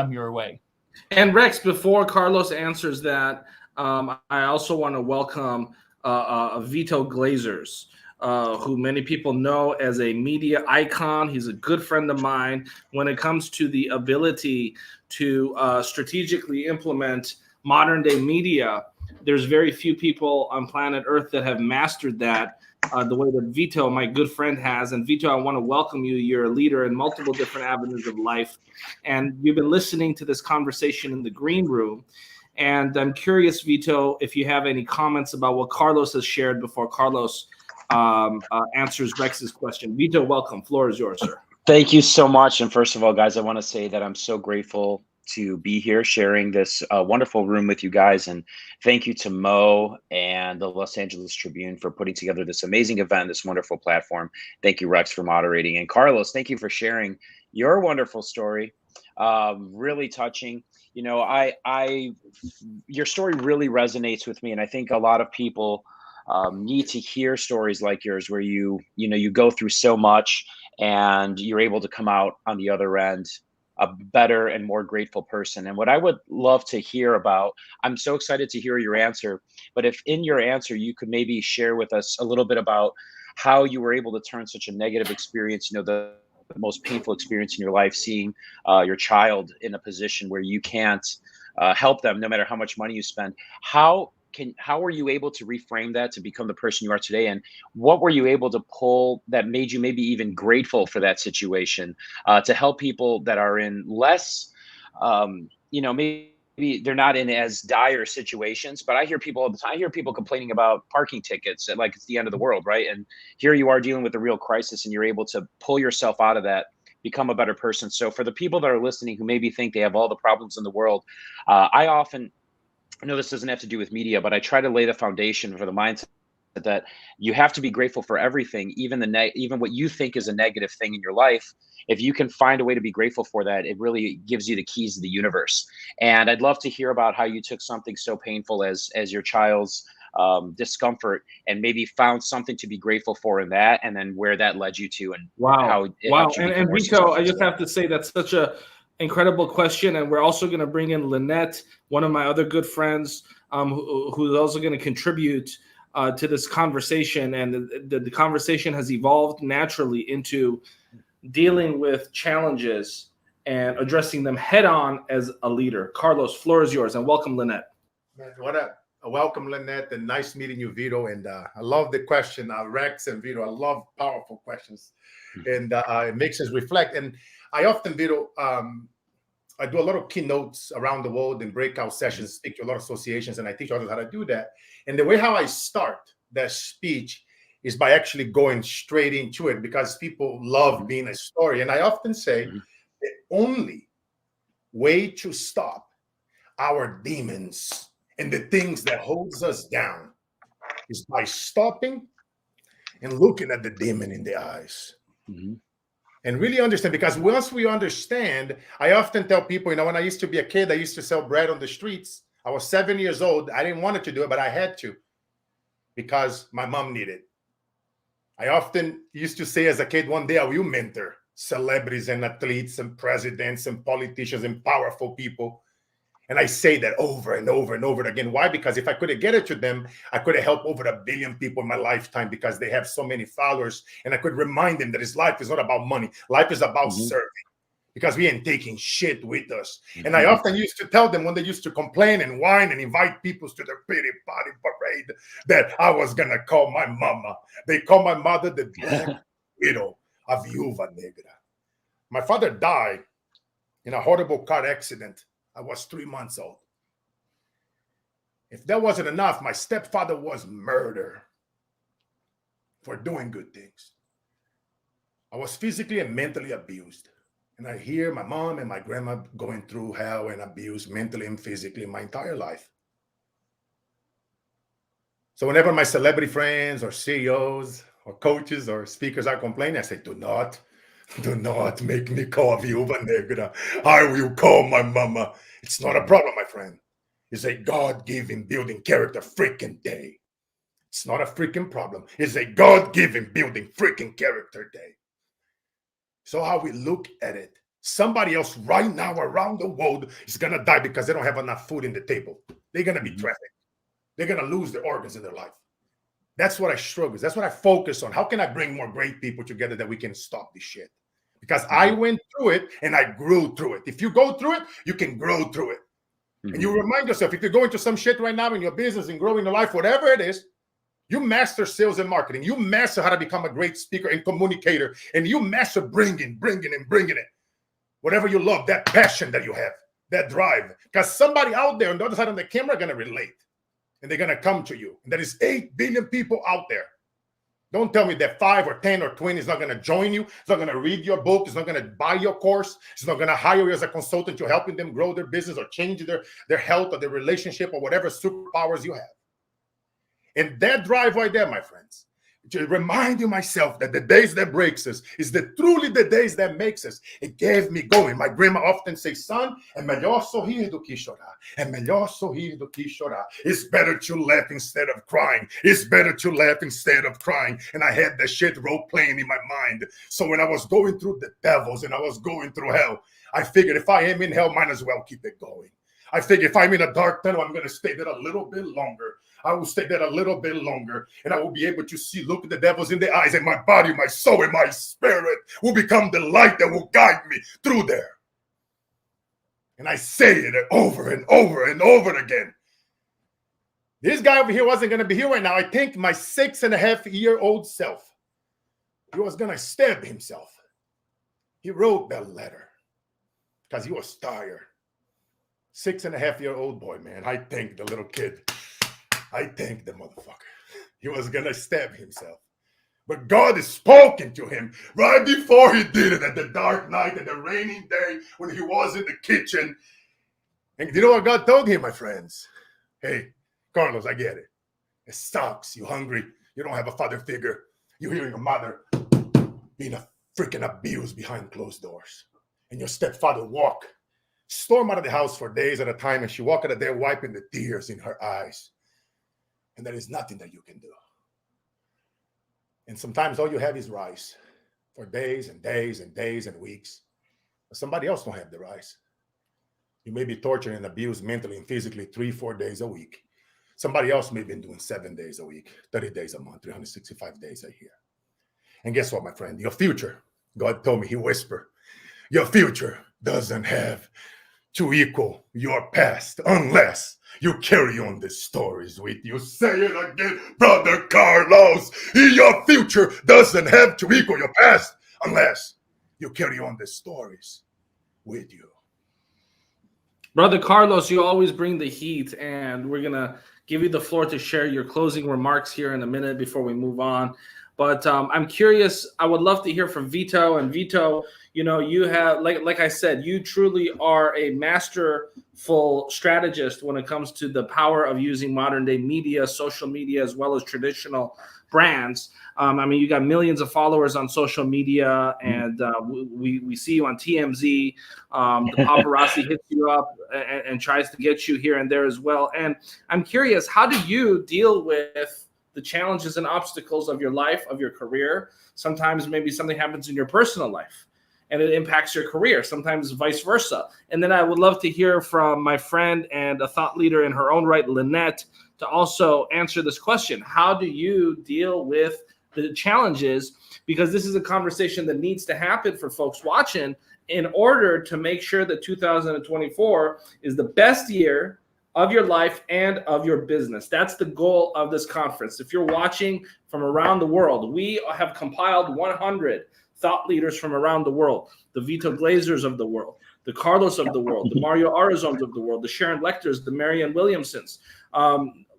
your way. And Rex, before Carlos answers that, I also want to welcome Vito Glazers, who many people know as a media icon. He's a good friend of mine. When it comes to the ability to strategically implement modern day media, there's very few people on planet Earth that have mastered that the way that Vito, my good friend, has. And Vito, I want to welcome you. You're a leader in multiple different avenues of life. And you've been listening to this conversation in the green room. And I'm curious, Vito, if you have any comments about what Carlos has shared before Carlos answers Rex's question. Vito, welcome. Floor is yours, sir. Thank you so much. And first of all, guys, I want to say that I'm so grateful to be here sharing this wonderful room with you guys. And thank you to Mo and the Los Angeles Tribune for putting together this amazing event, this wonderful platform. Thank you, Rex, for moderating. And Carlos, thank you for sharing your wonderful story. Really touching. You know, your story really resonates with me, and I think a lot of people need to hear stories like yours, where you go through so much and you're able to come out on the other end a better and more grateful person. And what I would love to hear about, I'm so excited to hear your answer, but if in your answer you could maybe share with us a little bit about how you were able to turn such a negative experience, the most painful experience in your life, seeing your child in a position where you can't help them no matter how much money you spend. How were you able to reframe that to become the person you are today? And what were you able to pull that made you maybe even grateful for that situation to help people that are in less, maybe they're not in as dire situations, but I hear people all the time. I hear people complaining about parking tickets like it's the end of the world, right? And here you are dealing with a real crisis, and you're able to pull yourself out of that, become a better person. So for the people that are listening who maybe think they have all the problems in the world, I know this doesn't have to do with media, but I try to lay the foundation for the mindset that you have to be grateful for everything, even what you think is a negative thing in your life. If you can find a way to be grateful for that, it really gives you the keys to the universe. And I'd love to hear about how you took something so painful as your child's discomfort and maybe found something to be grateful for in that, and then where that led you to, and how it helped you become more Vito, successful. I just have to say that's such a incredible question. And we're also going to bring in Lynette, one of my other good friends, who's also going to contribute to this conversation. And the conversation has evolved naturally into dealing with challenges and addressing them head on as a leader. Carlos, floor is yours, and welcome, Lynette. Man, what a welcome, Lynette, and nice meeting you, Vito. And I love the question, Rex and Vito. I love powerful questions, and it makes us reflect. And I often, Vito, I do a lot of keynotes around the world and breakout sessions, speak to a lot of associations, and I teach others how to do that. And the way how I start that speech is by actually going straight into it, because people love being a story. And I often say the only way to stop our demons and the things that holds us down is by stopping and looking at the demon in the eyes. And really understand, because once we understand, I often tell people, when I used to be a kid, I used to sell bread on the streets. I was 7 years old. I didn't want to do it, but I had to, because my mom needed. I often used to say as a kid, one day I will mentor celebrities and athletes and presidents and politicians and powerful people. And I say that over and over and over again. Why? Because if I could have get it to them, I could have helped over 1 billion people in my lifetime, because they have so many followers. And I could remind them that his life is not about money. Life is about serving, because we ain't taking shit with us. And I often used to tell them, when they used to complain and whine and invite people to their pity party parade, that I was going to call my mama. They call my mother the black widow, a viuva negra. My father died in a horrible car accident. I was 3 months old. If that wasn't enough, my stepfather was murdered for doing good things. I was physically and mentally abused. And I hear my mom and my grandma going through hell and abuse mentally and physically my entire life. So whenever my celebrity friends or CEOs or coaches or speakers are complaining, I say, do not make me call Viuva Negra. I will call my mama. It's not a problem, my friend. It's a God-given building character freaking day. It's not a freaking problem. It's a God-given building freaking character day. So how we look at it, somebody else right now around the world is going to die because they don't have enough food in the table. They're going to be trafficked. They're going to lose their organs in their life. That's what I struggle with. That's what I focus on. How can I bring more great people together that we can stop this shit? Because I went through it and I grew through it. If you go through it, you can grow through it. And you remind yourself, if you're going through some shit right now in your business and growing your life, whatever it is, you master sales and marketing. You master how to become a great speaker and communicator. And you master bringing it. Whatever you love, that passion that you have, that drive. Because somebody out there on the other side of the camera are going to relate. And they're going to come to you. And there is 8 billion people out there. Don't tell me that 5 or 10 or 20 is not going to join you. It's not going to read your book. It's not going to buy your course. It's not going to hire you as a consultant. You're helping them grow their business or change their health or their relationship or whatever superpowers you have. And that drive right there, my friends, to remind you myself that the days that breaks us is truly the days that makes us. It gave me going. My grandma often says, son, é melhor sorrir do que chorar. É melhor sorrir do que chorar. It's better to laugh instead of crying. It's better to laugh instead of crying. And I had that shit role playing in my mind. So when I was going through the devils and I was going through hell, I figured if I am in hell, might as well keep it going. I figured if I'm in a dark tunnel, I'm going to stay there a little bit longer. I will stay there a little bit longer, and I will be able to look at the devils in the eyes, and my body, my soul, and my spirit will become the light that will guide me through there. And I say it over and over and over again. This guy over here wasn't going to be here right now. I think my 6.5-year-old self, he was going to stab himself. He wrote that letter because he was tired. 6.5-year-old boy, man. I thank the little kid. I thank the motherfucker. He was going to stab himself. But God has spoken to him right before he did it, at the dark night, at the raining day, when he was in the kitchen. And you know what God told him, my friends? Hey, Carlos, I get it. It sucks. You're hungry. You don't have a father figure. You hear your mother being a freaking abused behind closed doors. And your stepfather storm out of the house for days at a time, and she walked out of there wiping the tears in her eyes. And there is nothing that you can do. And sometimes all you have is rice for days and days and days and weeks. But somebody else don't have the rice. You may be tortured and abused mentally and physically 3-4 days a week. Somebody else may have been doing 7 days a week, 30 days a month, 365 days a year. And guess what, my friend? Your future God told me, he whispered, your future doesn't have to equal your past unless you carry on the stories with you. Say it again, Brother Carlos. Your future doesn't have to equal your past unless you carry on the stories with you. Brother Carlos, you always bring the heat, and we're going to give you the floor to share your closing remarks here in a minute before we move on. But I'm curious, I would love to hear from Vito. And Vito, you know, you have, like I said, you truly are a masterful strategist when it comes to the power of using modern day media, social media, as well as traditional brands. I mean, you got millions of followers on social media, and we see you on TMZ. The paparazzi hits you up and tries to get you here and there as well. And I'm curious, how do you deal with the challenges and obstacles of your life, of your career? Sometimes maybe something happens in your personal life and it impacts your career, sometimes vice versa. And then I would love to hear from my friend and a thought leader in her own right, Lynette, to also answer this question. How do you deal with the challenges? Because this is a conversation that needs to happen for folks watching in order to make sure that 2024 is the best year of your life and of your business. That's the goal of this conference. If you're watching from around the world, we have compiled 100 thought leaders from around the world, the Vito Glazers of the world, the Carlos of the world, the Mario Arazones of the world, the Sharon Lechters, the Marianne Williamsons,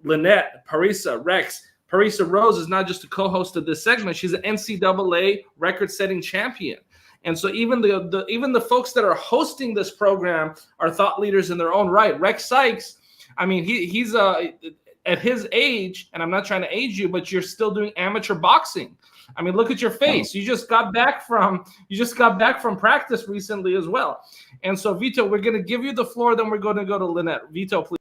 Lynette, Parisa, Rex. Parisa Rose is not just a co-host of this segment. She's an NCAA record-setting champion. And so even the folks that are hosting this program are thought leaders in their own right. Rex Sykes, I mean, he's at his age, and I'm not trying to age you, but you're still doing amateur boxing. I mean, look at your face. You just got back from practice recently as well. And so, Vito, we're going to give you the floor, then we're going to go to Lynette. Vito, please.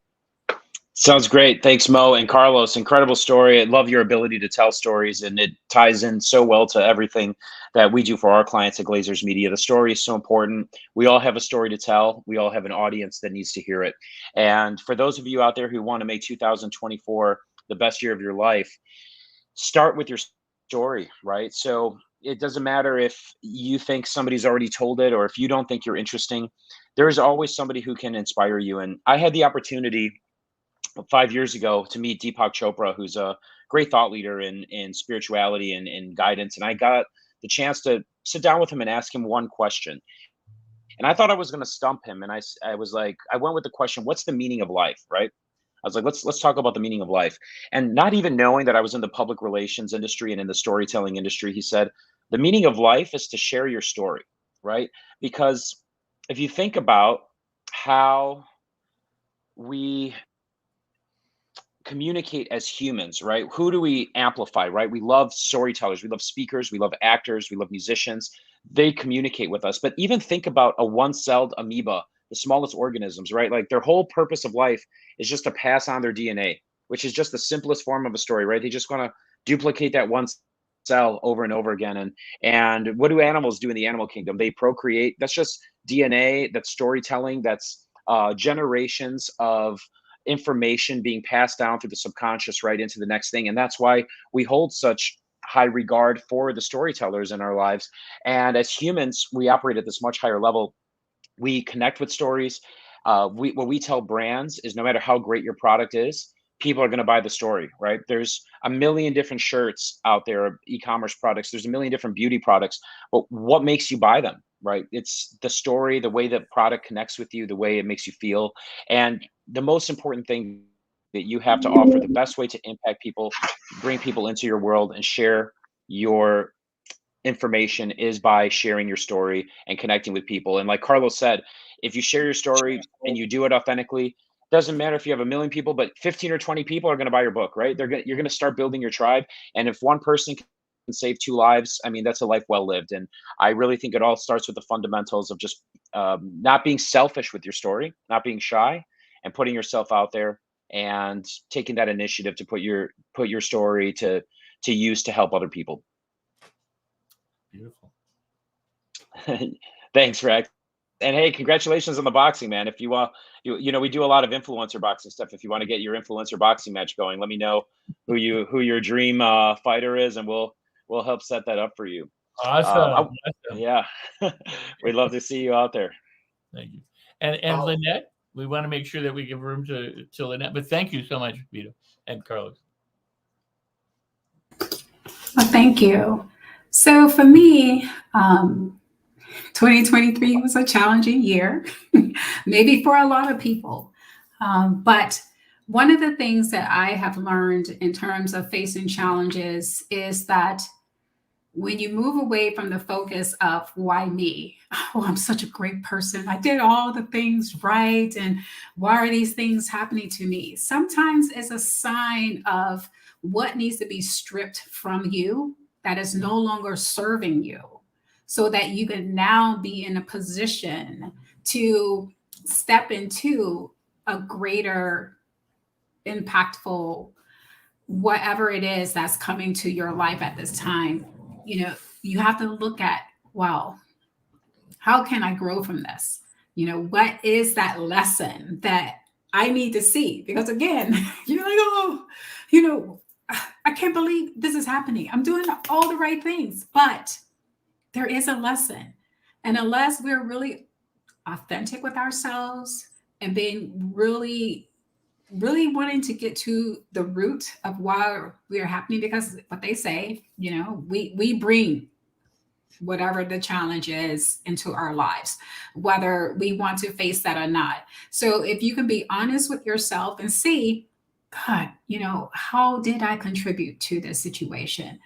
Sounds great. Thanks, Mo and Carlos. Incredible story. I love your ability to tell stories, and it ties in so well to everything that we do for our clients at Glazers Media. The story is so important. We all have a story to tell. We all have an audience that needs to hear it. And for those of you out there who want to make 2024 the best year of your life, start with your story, right? So it doesn't matter if you think somebody's already told it or if you don't think you're interesting. There's always somebody who can inspire you. And I had the opportunity 5 years ago to meet Deepak Chopra, who's a great thought leader in spirituality and guidance. And I got the chance to sit down with him and ask him one question. And I thought I was going to stump him. And I was like, I went with the question, what's the meaning of life, right? I was like, let's talk about the meaning of life. And not even knowing that I was in the public relations industry and in the storytelling industry, he said, the meaning of life is to share your story, right? Because if you think about how we communicate as humans, right? Who do we amplify, right? We love storytellers, we love speakers, we love actors, we love musicians. They communicate with us. But even think about a one-celled amoeba, the smallest organisms, right? Like their whole purpose of life is just to pass on their DNA, which is just the simplest form of a story, right? They just want to duplicate that one cell over and over again. And what do animals do in the animal kingdom? They procreate. That's just DNA, that's storytelling, that's generations of information being passed down through the subconscious right into the next thing. And that's why we hold such high regard for the storytellers in our lives. And as humans, we operate at this much higher level. We connect with stories. What we tell brands is no matter how great your product is, people are going to buy the story, right? There's a million different shirts out there, e-commerce products. There's a million different beauty products. But what makes you buy them, right? It's the story, the way that product connects with you, the way it makes you feel. And the most important thing that you have to offer, the best way to impact people, bring people into your world and share your information is by sharing your story and connecting with people. And like Carlos said, if you share your story and you do it authentically, doesn't matter if you have 1 million people, but 15 or 20 people are going to buy your book, right? You're going to start building your tribe. And if one person can save 2 lives, I mean, that's a life well lived. And I really think it all starts with the fundamentals of just not being selfish with your story, not being shy, and putting yourself out there and taking that initiative to put your story to use to help other people. Beautiful. Thanks, Rex. And hey, congratulations on the boxing, man. If you want, you know, we do a lot of influencer boxing stuff. If you want to get your influencer boxing match going, let me know who your dream fighter is, and we'll help set that up for you. Awesome. Yeah, we'd love to see you out there. Thank you. And Lynette, we want to make sure that we give room to Lynette, but thank you so much, Vito and Carlos. Well, thank you. So for me, 2023 was a challenging year, maybe for a lot of people. But one of the things that I have learned in terms of facing challenges is that when you move away from the focus of why me? Oh, I'm such a great person. I did all the things right. And why are these things happening to me? Sometimes it's a sign of what needs to be stripped from you that is no longer serving you, so that you can now be in a position to step into a greater impactful whatever it is that's coming to your life at this time. You know, you have to look at, wow, how can I grow from this? You know, what is that lesson that I need to see? Because again, you're like, oh, you know, I can't believe this is happening. I'm doing all the right things, but there is a lesson. And unless we're really authentic with ourselves and being really wanting to get to the root of why we are happening, because what they say, you know, we bring whatever the challenge is into our lives, whether we want to face that or not. So if you can be honest with yourself and see, God, you know, how did I contribute to this situation?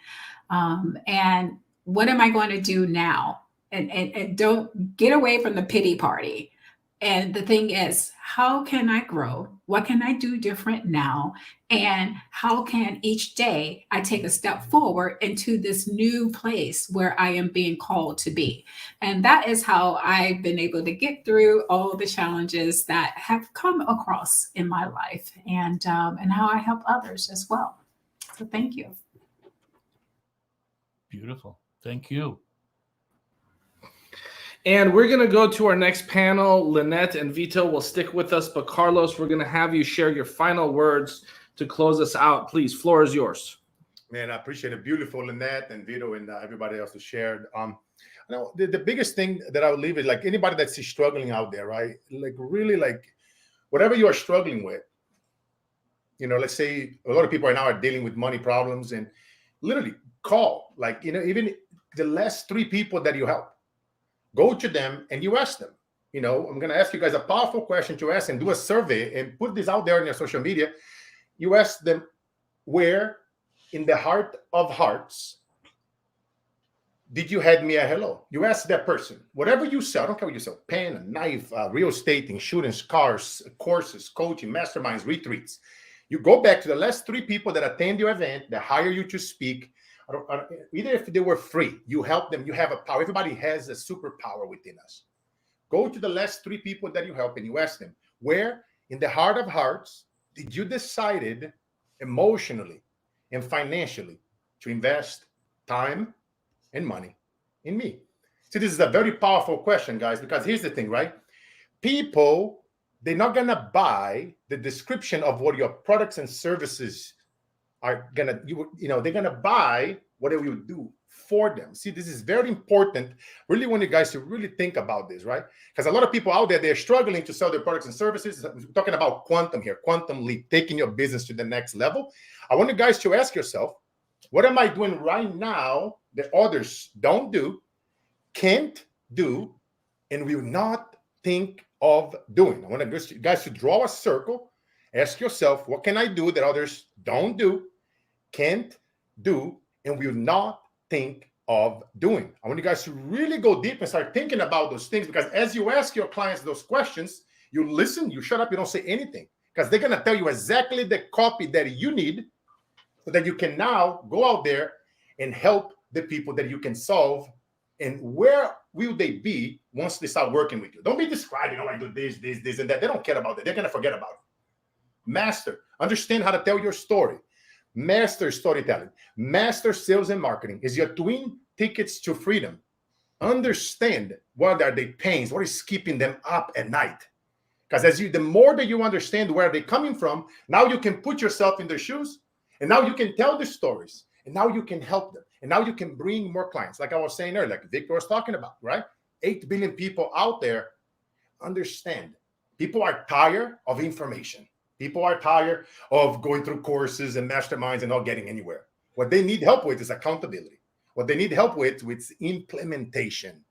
And what am I going to do now? And don't get away from the pity party. And the thing is, how can I grow? What can I do different now? And how can each day I take a step forward into this new place where I am being called to be? And that is how I've been able to get through all the challenges that have come across in my life, and how I help others as well. So thank you. Beautiful. Thank you. And we're going to go to our next panel. Lynette and Vito will stick with us, but Carlos, we're going to have you share your final words to close us out. Please, floor is yours. Man, I appreciate it. Beautiful, Lynette and Vito and everybody else who shared. You know, the biggest thing that I would leave is like anybody that's struggling out there, right? Like really, like whatever you are struggling with. You know, let's say a lot of people right now are dealing with money problems, and literally call, like, you know, even the last 3 people that you help. Go to them and you ask them. You know, I'm going to ask you guys a powerful question to ask, and do a survey and put this out there on your social media. You ask them, where in the heart of hearts did you hand me a hello? You ask that person, whatever you sell, I don't care what you sell, pen, a knife, real estate, insurance, cars, courses, coaching, masterminds, retreats. You go back to the last 3 people that attend your event, that hire you to speak. Either if they were free, you help them, you have a power. Everybody has a superpower within us. Go to the last 3 people that you help and you ask them, where in the heart of hearts did you decided emotionally and financially to invest time and money in me? See, this is a very powerful question, guys, because here's the thing, right? People, they're not going to buy the description of what your products and services are gonna, you know, they're gonna buy whatever you do for them. See, this is very important. Really want you guys to really think about this, right? Because a lot of people out there, they're struggling to sell their products and services. We're talking about quantum here, quantum leap, taking your business to the next level. I want you guys to ask yourself, what am I doing right now that others don't do, can't do, and will not think of doing? I want you guys to draw a circle. Ask yourself, what can I do that others don't do, can't do, and will not think of doing? I want you guys to really go deep and start thinking about those things, because as you ask your clients those questions, you listen, you shut up, you don't say anything, because they're going to tell you exactly the copy that you need so that you can now go out there and help the people that you can solve. And where will they be once they start working with you? Don't be describing, oh, I do this, and that. They don't care about that. They're going to forget about it. Master, understand how to tell your story. Master storytelling. Master sales and marketing is your twin tickets to freedom. Understand what are the pains, what is keeping them up at night. Because the more that you understand where they're coming from, now you can put yourself in their shoes, and now you can tell the stories, and now you can help them. And now you can bring more clients. Like I was saying earlier, like Victor was talking about, right? 8 billion people out there. Understand. People are tired of information. People are tired of going through courses and masterminds and not getting anywhere. What they need help with is accountability. What they need help with is implementation.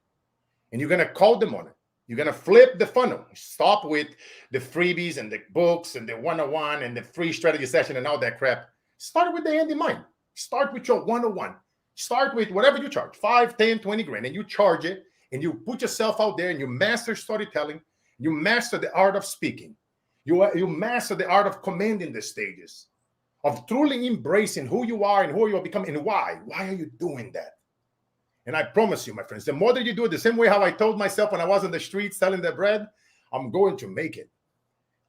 And you're going to call them on it. You're going to flip the funnel. Stop with the freebies and the books and the one-on-one and the free strategy session and all that crap. Start with the end in mind. Start with your one-on-one. Start with whatever you charge, 5, 10, 20 grand, and you charge it, and you put yourself out there, and you master storytelling. You master the art of speaking. You master the art of commanding the stages, of truly embracing who you are and who you are becoming and why. Why are you doing that? And I promise you, my friends, the more that you do it the same way how I told myself when I was on the street selling the bread, I'm going to make it.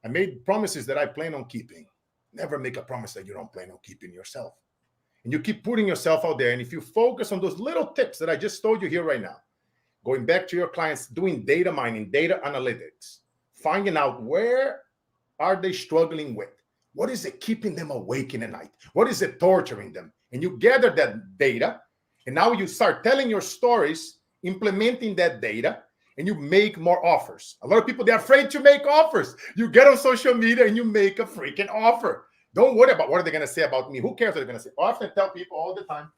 I made promises that I plan on keeping. Never make a promise that you don't plan on keeping yourself. And you keep putting yourself out there. And if you focus on those little tips that I just told you here right now, going back to your clients, doing data mining, data analytics, finding out where are they struggling with? What is it keeping them awake in the night? What is it torturing them? And you gather that data, and now you start telling your stories, implementing that data, and you make more offers. A lot of people, they're afraid to make offers. You get on social media and you make a freaking offer. Don't worry about what are they going to say about me. Who cares what they're going to say? I often tell people all the time,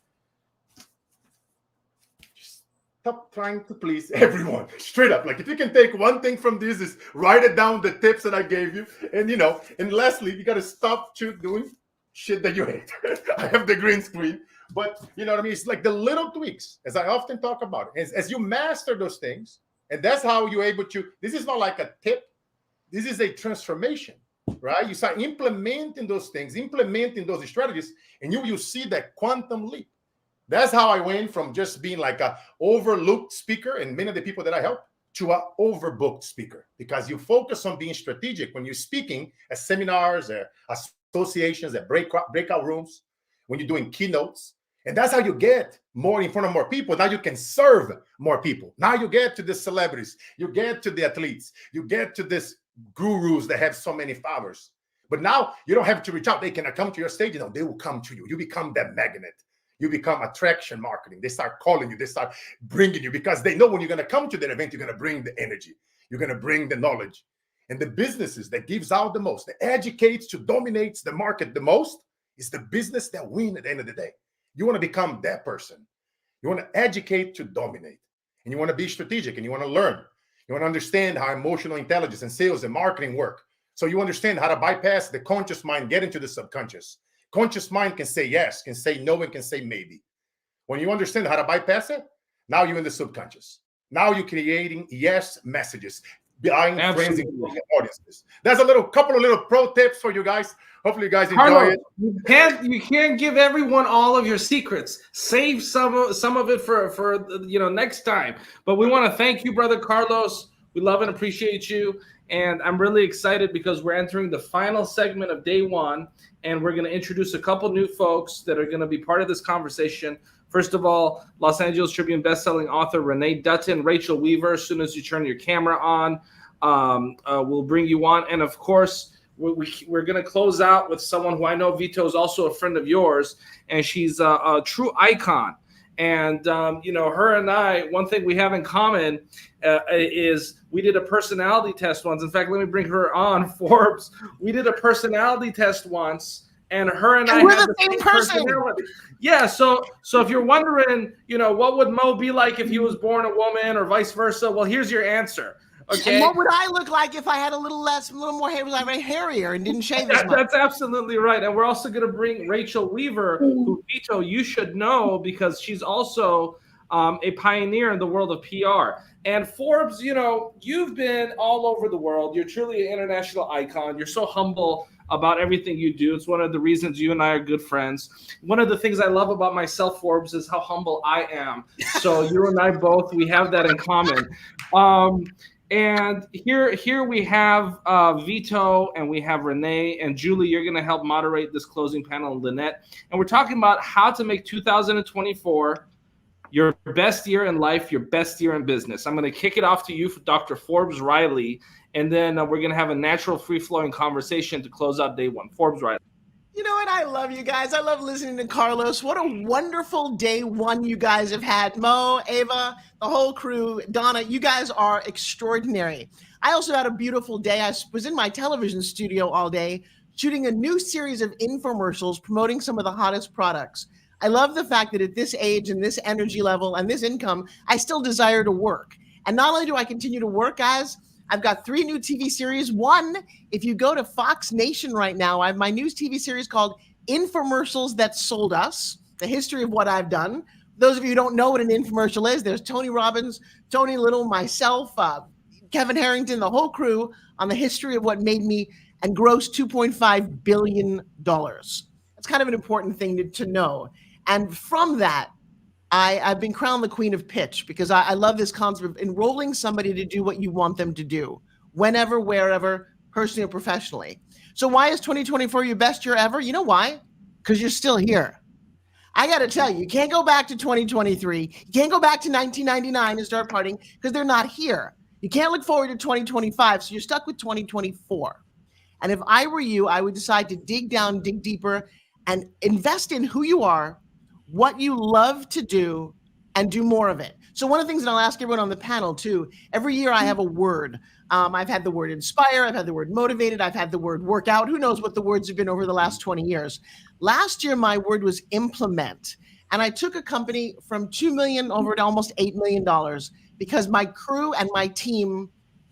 just stop trying to please everyone. Straight up. Like if you can take one thing from this is write it down, the tips that I gave you. And, and lastly, you got to stop doing shit that you hate. I have the green screen. But you know what I mean? It's like the little tweaks, as I often talk about it. As you master those things, and that's how you're able to, this is not like a tip. This is a transformation. Right? You start implementing those things, implementing those strategies, and you see that quantum leap. That's how I went from just being like a overlooked speaker, and many of the people that I help, to an overbooked speaker, because you focus on being strategic when you're speaking at seminars, at associations, at breakout rooms, when you're doing keynotes. And that's how you get more in front of more people. Now you can serve more people. Now you get to the celebrities, you get to the athletes, you get to this gurus that have so many followers. But now you don't have to reach out. They can come to your stage. They will come to you. You become that magnet. You become attraction marketing. They start calling you. They start bringing you because they know when you're going to come to that event, you're going to bring the energy. You're going to bring the knowledge. And the businesses that gives out the most, that educates to dominates the market the most, is the business that wins at the end of the day. You want to become that person. You want to educate to dominate. And you want to be strategic and you want to learn. You want to understand how emotional intelligence and sales and marketing work. So you understand how to bypass the conscious mind, get into the subconscious. Conscious mind can say yes, can say no, and can say maybe. When you understand how to bypass it, now you're in the subconscious. Now you're creating yes messages, buying friends and audiences. There's couple of little pro tips for you guys. Hopefully you guys enjoy it. You can't give everyone all of your secrets. Save some of it for next time. But we want to thank you, brother Carlos. We love and appreciate you. And I'm really excited because we're entering the final segment of day one, and we're going to introduce a couple new folks that are going to be part of this conversation. First of all, Los Angeles Tribune bestselling author Renee Dutton, Rachel Weaver. As soon as you turn your camera on, we'll bring you on. And of course, we're going to close out with someone who I know, Vito, is also a friend of yours, and she's a true icon. And, her and I, one thing we have in common is we did a personality test once. In fact, let me bring her on, Forbes. We did a personality test once, and her and I we're had the same person. Yeah, so if you're wondering, what would Mo be like if he was born a woman or vice versa? Well, here's your answer. Okay. And what would I look like if I had a little more hair, was I very hairier and didn't shave as much? That's absolutely right. And we're also going to bring Rachel Weaver, who, Vito, you should know because she's also a pioneer in the world of PR. And Forbes, you've been all over the world. You're truly an international icon. You're so humble about everything you do. It's one of the reasons you and I are good friends. One of the things I love about myself, Forbes, is how humble I am. So you and I both, we have that in common. And here we have Vito, and we have Renee, and Julie. You're going to help moderate this closing panel, and Lynette. And we're talking about how to make 2024 your best year in life, your best year in business. I'm going to kick it off to you, for Dr. Forbes Riley, and then we're going to have a natural, free-flowing conversation to close out day one. Forbes Riley. You know what? I love you guys. I love listening to Carlos. What a wonderful day one you guys have had. Mo, Ava, the whole crew, Donna, you guys are extraordinary. I also had a beautiful day. I was in my television studio all day shooting a new series of infomercials promoting some of the hottest products. I love the fact that at this age and this energy level and this income, I still desire to work. And not only do I continue to work, guys, I've got 3 new TV series. One, if you go to Fox Nation right now, I have my new TV series called Infomercials That Sold Us, the history of what I've done. Those of you who don't know what an infomercial is, there's Tony Robbins, Tony Little, myself, Kevin Harrington, the whole crew on the history of what made me and grossed $2.5 billion. That's kind of an important thing to know. And from that, I've been crowned the queen of pitch because I love this concept of enrolling somebody to do what you want them to do, whenever, wherever, personally or professionally. So why is 2024 your best year ever? You know why? Because you're still here. I got to tell you, you can't go back to 2023. You can't go back to 1999 and start partying because they're not here. You can't look forward to 2025, so you're stuck with 2024. And if I were you, I would decide to dig down, dig deeper, and invest in who you are, what you love to do, and do more of it. So one of the things that I'll ask everyone on the panel too, every year I have a word. I've had the word inspire, I've had the word motivated, I've had the word workout. Who knows what the words have been over the last 20 years. Last year, my word was implement. And I took a company from $2 million over to almost $8 million because my crew and my team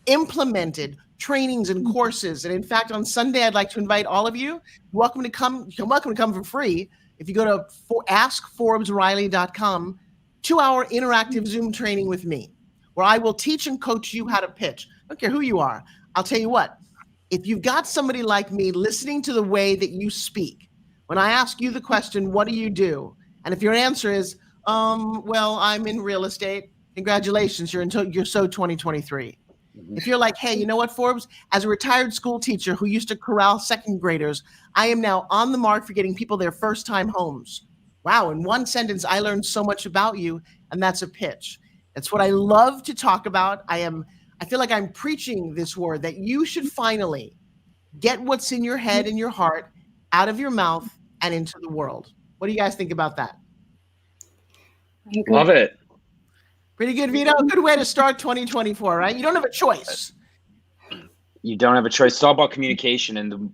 implemented trainings and courses. And in fact, on Sunday, I'd like to invite all of you. You're welcome to come for free. If you go to askforbesriley.com, 2-hour interactive Zoom training with me, where I will teach and coach you how to pitch. I don't care who you are. I'll tell you what, if you've got somebody like me listening to the way that you speak, when I ask you the question, what do you do? And if your answer is, well, I'm in real estate, congratulations, you're so 2023. If you're like, hey, you know what, Forbes? As a retired school teacher who used to corral second graders, I am now on the mark for getting people their first time homes. Wow, in one sentence, I learned so much about you, and that's a pitch. That's what I love to talk about. I feel like I'm preaching this word that you should finally get what's in your head and your heart out of your mouth and into the world. What do you guys think about that? Love it. Pretty good, Vito. Good way to start 2024, right? You don't have a choice. You don't have a choice. It's all about communication, and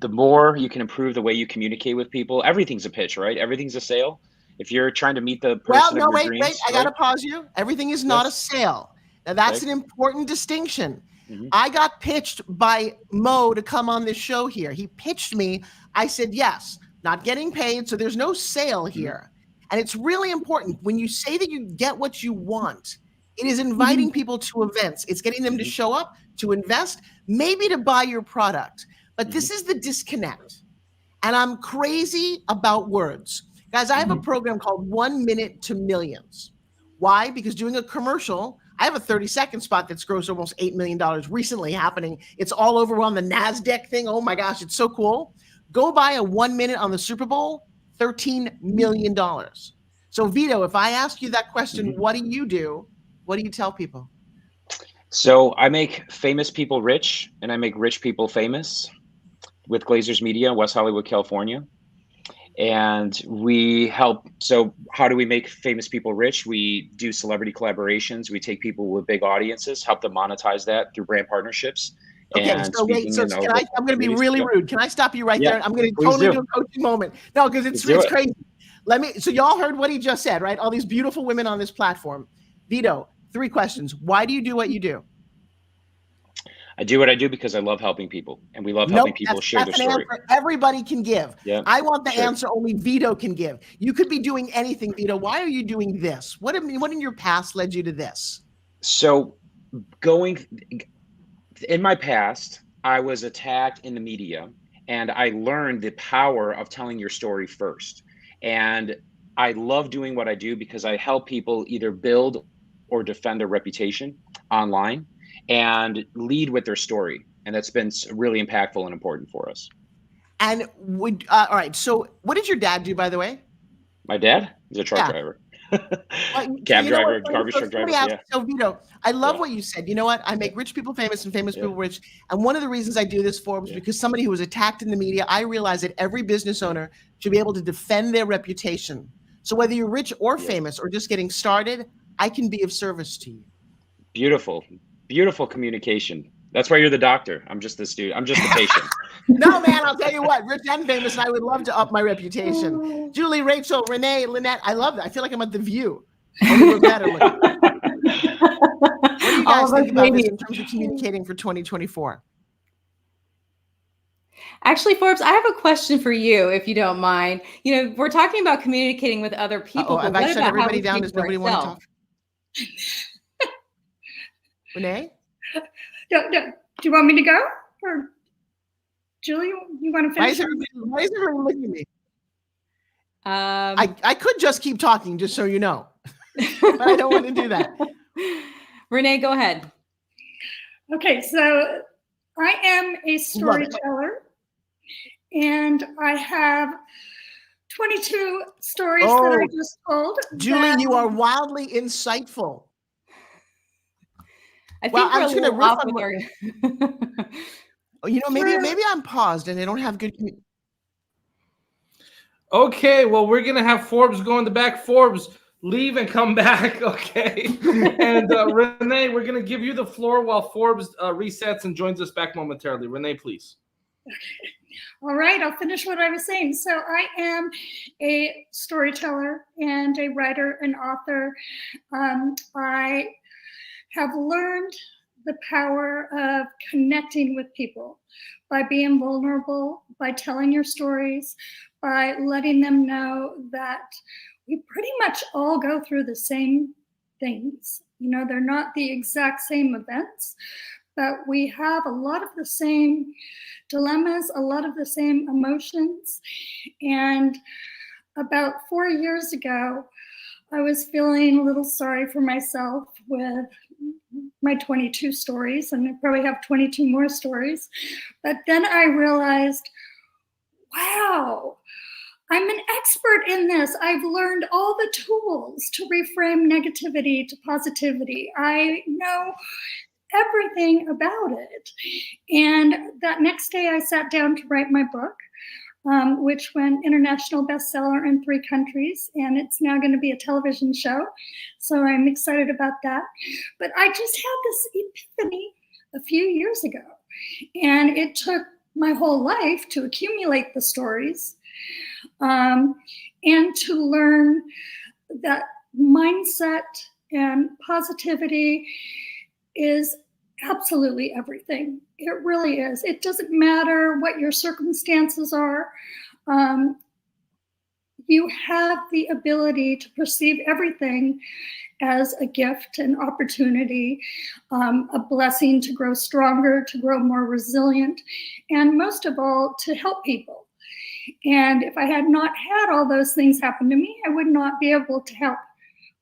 the more you can improve the way you communicate with people, everything's a pitch, right? Everything's a sale. If you're trying to meet the person of your dreams, wait. I got to pause you. Everything is not a sale. Now, that's an important distinction. I got pitched by Mo to come on this show here. He pitched me. I said, yes, not getting paid. So there's no sale here. And it's really important when you say that you get what you want, it is inviting people to events. It's getting them to show up, to invest, maybe to buy your product. But this is the disconnect. And I'm crazy about words. Guys, I have a program called 1 Minute to Millions. Why? Because doing a commercial, I have a 30-second spot that's grossed almost $8 million recently happening. It's all over on the NASDAQ thing. Oh my gosh, it's so cool. Go buy a 1 minute on the Super Bowl, $13 million. So Vito, if I ask you that question, what do you do? What do you tell people? So I make famous people rich, and I make rich people famous with Glazers Media, West Hollywood, California. And we help. So how do we make famous people rich? We do celebrity collaborations. We take people with big audiences, help them monetize that through brand partnerships. Okay, and so wait, so I'm going to be really rude. Can I stop you right there? I'm going to totally do a coaching moment. No, because it's crazy. So y'all heard what he just said, right? All these beautiful women on this platform. Vito, 3 questions. Why do you do what you do? I do what I do because I love helping people, and we love helping people share their story. Answer everybody can give. Yeah, I want the answer only Vito can give. You could be doing anything, Vito. Why are you doing this? What in your past led you to this? So in my past, I was attacked in the media, and I learned the power of telling your story first. And I love doing what I do because I help people either build or defend their reputation online and lead with their story. And that's been really impactful and important for us. And all right. So what did your dad do, by the way? My dad is a truck driver. Cab you know driver, what? garbage truck driver. Yeah. So Vito, I love what you said. You know what? I make rich people famous and famous people rich. And one of the reasons I do this, Forbes, because somebody who was attacked in the media, I realize that every business owner should be able to defend their reputation. So whether you're rich or famous or just getting started, I can be of service to you. Beautiful, beautiful communication. That's why you're the doctor. I'm just the student. I'm just the patient. No, man, I'll tell you what, rich and famous, and I would love to up my reputation. Julie, Rachel, Renee, Lynette, I love that. I feel like I'm at The View. Only we're better looking. What do you guys think about this in terms of communicating for 2024? Actually, Forbes, I have a question for you, if you don't mind. You know, we're talking about communicating with other people. Have I shut everybody down? Does nobody want to talk? Renee? Do you want me to go? Or Julie, you want to finish? Why is everybody looking at me? I could just keep talking, just so you know. But I don't want to do that. Renee, go ahead. Okay, so I am a storyteller, and I have 22 stories that I just told. Julie, you are wildly insightful. I think I'm just going to riff on what maybe I'm paused and they don't have good. Okay, well, we're gonna have Forbes go in the back. Forbes, leave and come back. Okay, and Renee, we're gonna give you the floor while Forbes resets and joins us back momentarily. Renee, please. Okay. All right, I'll finish what I was saying. So I am a storyteller and a writer and author. I have learned the power of connecting with people by being vulnerable, by telling your stories, by letting them know that we pretty much all go through the same things. You know, they're not the exact same events, but we have a lot of the same dilemmas, a lot of the same emotions. And about 4 years ago, I was feeling a little sorry for myself with my 22 stories, and I probably have 22 more stories. But then I realized, wow, I'm an expert in this. I've learned all the tools to reframe negativity to positivity. I know everything about it. And that next day I sat down to write my book, which went international bestseller in 3 countries, and it's now going to be a television show. So I'm excited about that. But I just had this epiphany a few years ago, and it took my whole life to accumulate the stories and to learn that mindset and positivity is absolutely everything. It really is. It doesn't matter what your circumstances are. You have the ability to perceive everything as a gift, an opportunity, a blessing to grow stronger, to grow more resilient, and most of all, to help people. And if I had not had all those things happen to me, I would not be able to help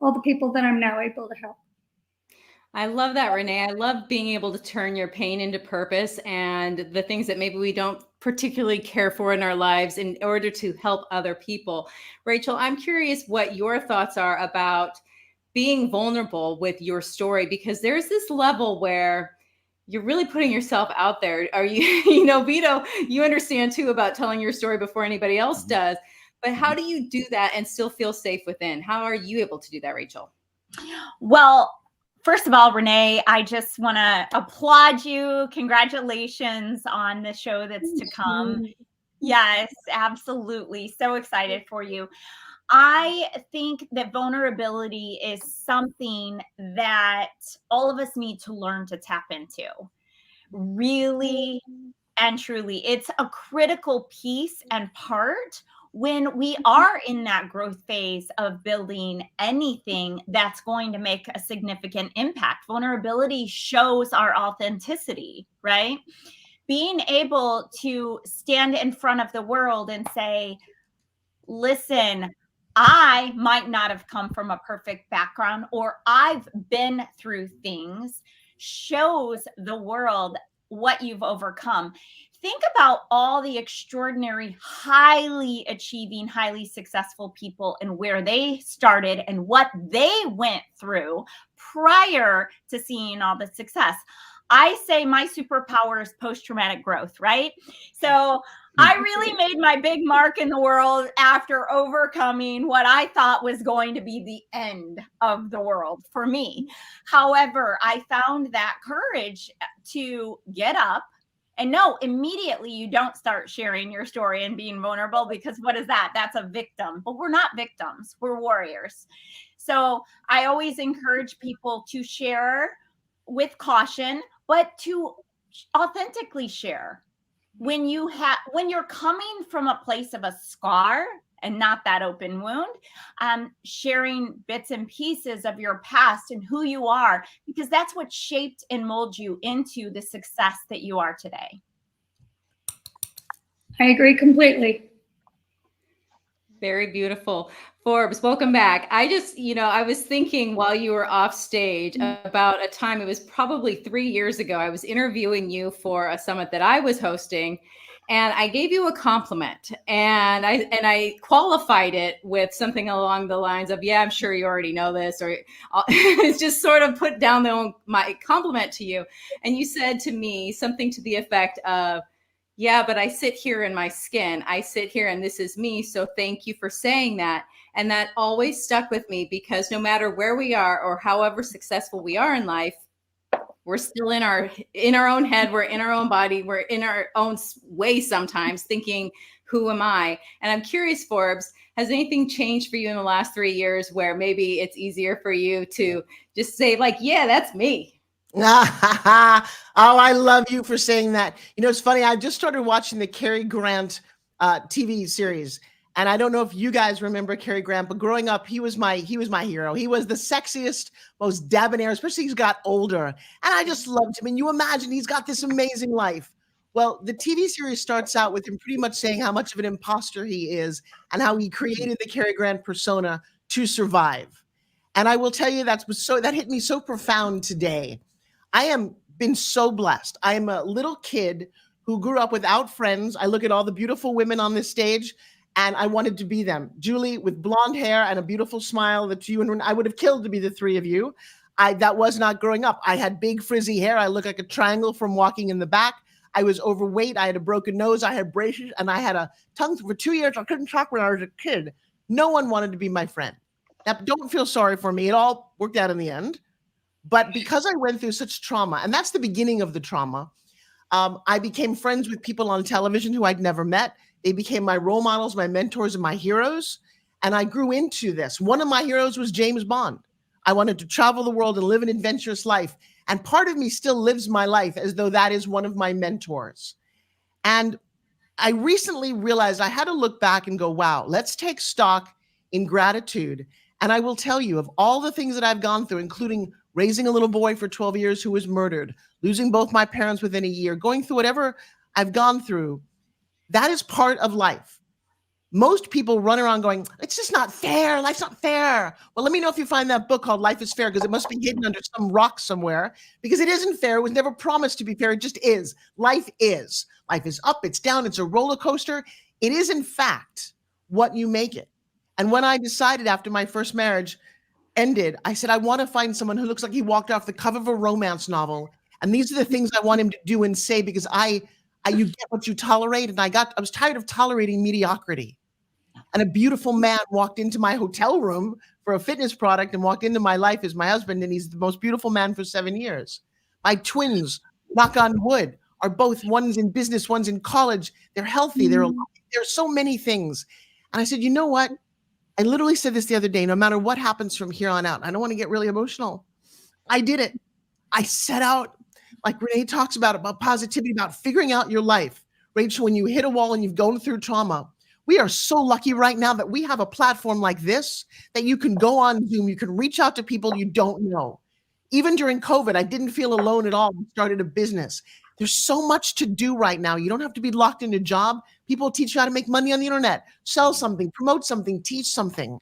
all the people that I'm now able to help. I love that, Renee. I love being able to turn your pain into purpose and the things that maybe we don't particularly care for in our lives in order to help other people. Rachel, I'm curious what your thoughts are about being vulnerable with your story, because there's this level where you're really putting yourself out there. Are you, you know, Vito, you understand too about telling your story before anybody else does, but how do you do that and still feel safe within? How are you able to do that, Rachel? Well, first of all, Renee, I just want to applaud you. Congratulations on the show that's to come. Yes, absolutely. So excited for you. I think that vulnerability is something that all of us need to learn to tap into. Really and truly, it's a critical piece and part when we are in that growth phase of building anything that's going to make a significant impact. Vulnerability shows our authenticity, right? Being able to stand in front of the world and say, listen, I might not have come from a perfect background, or I've been through things, shows the world what you've overcome. think about all the extraordinary, highly achieving, highly successful people and where they started and what they went through prior to seeing all the success. I say my superpower is post-traumatic growth, right? So I really made my big mark in the world after overcoming what I thought was going to be the end of the world for me. However, I found that courage to get up. And no, immediately you don't start sharing your story and being vulnerable, because what is that? That's a victim. But we're not victims, we're warriors. So I always encourage people to share with caution, but to authentically share. When you're coming from a place of a scar and not that open wound, sharing bits and pieces of your past and who you are, because that's what shaped and molded you into the success that you are today. I agree completely. Very beautiful. Forbes, welcome back. I was thinking while you were off stage about a time, it was probably 3 years ago. I was interviewing you for a summit that I was hosting, and I gave you a compliment, and I qualified it with something along the lines of, yeah, I'm sure you already know this, or it's just sort of put down my compliment to you. And you said to me something to the effect of, yeah, but I sit here in my skin. I sit here and this is me. So thank you for saying that. And that always stuck with me, because no matter where we are or however successful we are in life, we're still in our own head. We're in our own body. We're in our own way sometimes thinking, who am I? And I'm curious, Forbes, has anything changed for you in the last 3 years where maybe it's easier for you to just say like, yeah, that's me? Oh, I love you for saying that. You know, it's funny. I just started watching the Cary Grant TV series, and I don't know if you guys remember Cary Grant, but growing up, he was my hero. He was the sexiest, most debonair, especially as he got older, and I just loved him. And you imagine he's got this amazing life. Well, the TV series starts out with him pretty much saying how much of an imposter he is and how he created the Cary Grant persona to survive. And I will tell you, that hit me so profound today. I am been so blessed. I am a little kid who grew up without friends. I look at all the beautiful women on this stage and I wanted to be them. Julie with blonde hair and a beautiful smile that you and I would have killed to be the three of you. That was not growing up. I had big frizzy hair. I looked like a triangle from walking in the back. I was overweight. I had a broken nose. I had braces and I had a tongue for 2 years. I couldn't talk when I was a kid. No one wanted to be my friend. Now, don't feel sorry for me. It all worked out in the end. But because I went through such trauma, and that's the beginning of the trauma, I became friends with people on television who I'd never met. They became my role models, my mentors, and my heroes. And I grew into this. One of my heroes was James Bond. I wanted to travel the world and live an adventurous life. And part of me still lives my life as though that is one of my mentors. And I recently realized I had to look back and go, wow, let's take stock in gratitude. And I will tell you, of all the things that I've gone through, including raising a little boy for 12 years who was murdered, losing both my parents within a year, going through whatever I've gone through, that is part of life. Most people run around going, it's just not fair. Life's not fair. Well, let me know if you find that book called Life is Fair, because it must be hidden under some rock somewhere, because it isn't fair. It was never promised to be fair. It just is. Life is. Life is up, it's down, it's a roller coaster. It is, in fact, what you make it. And when I decided after my first marriage ended, I said, I want to find someone who looks like he walked off the cover of a romance novel. And these are the things I want him to do and say, because you get what you tolerate. And I was tired of tolerating mediocrity. And a beautiful man walked into my hotel room for a fitness product and walked into my life as my husband. And he's the most beautiful man for 7 years. My twins, knock on wood, are both, one's in business, one's in college. They're healthy. There's so many things. And I said, you know what? I literally said this the other day, no matter what happens from here on out, I don't want to get really emotional. I did it. I set out, like Renee talks about positivity, about figuring out your life. Rachel, when you hit a wall and you've gone through trauma, we are so lucky right now that we have a platform like this, that you can go on Zoom, you can reach out to people you don't know. Even during COVID, I didn't feel alone at all. We started a business. There's so much to do right now. You don't have to be locked in a job. People teach you how to make money on the internet, sell something, promote something, teach something.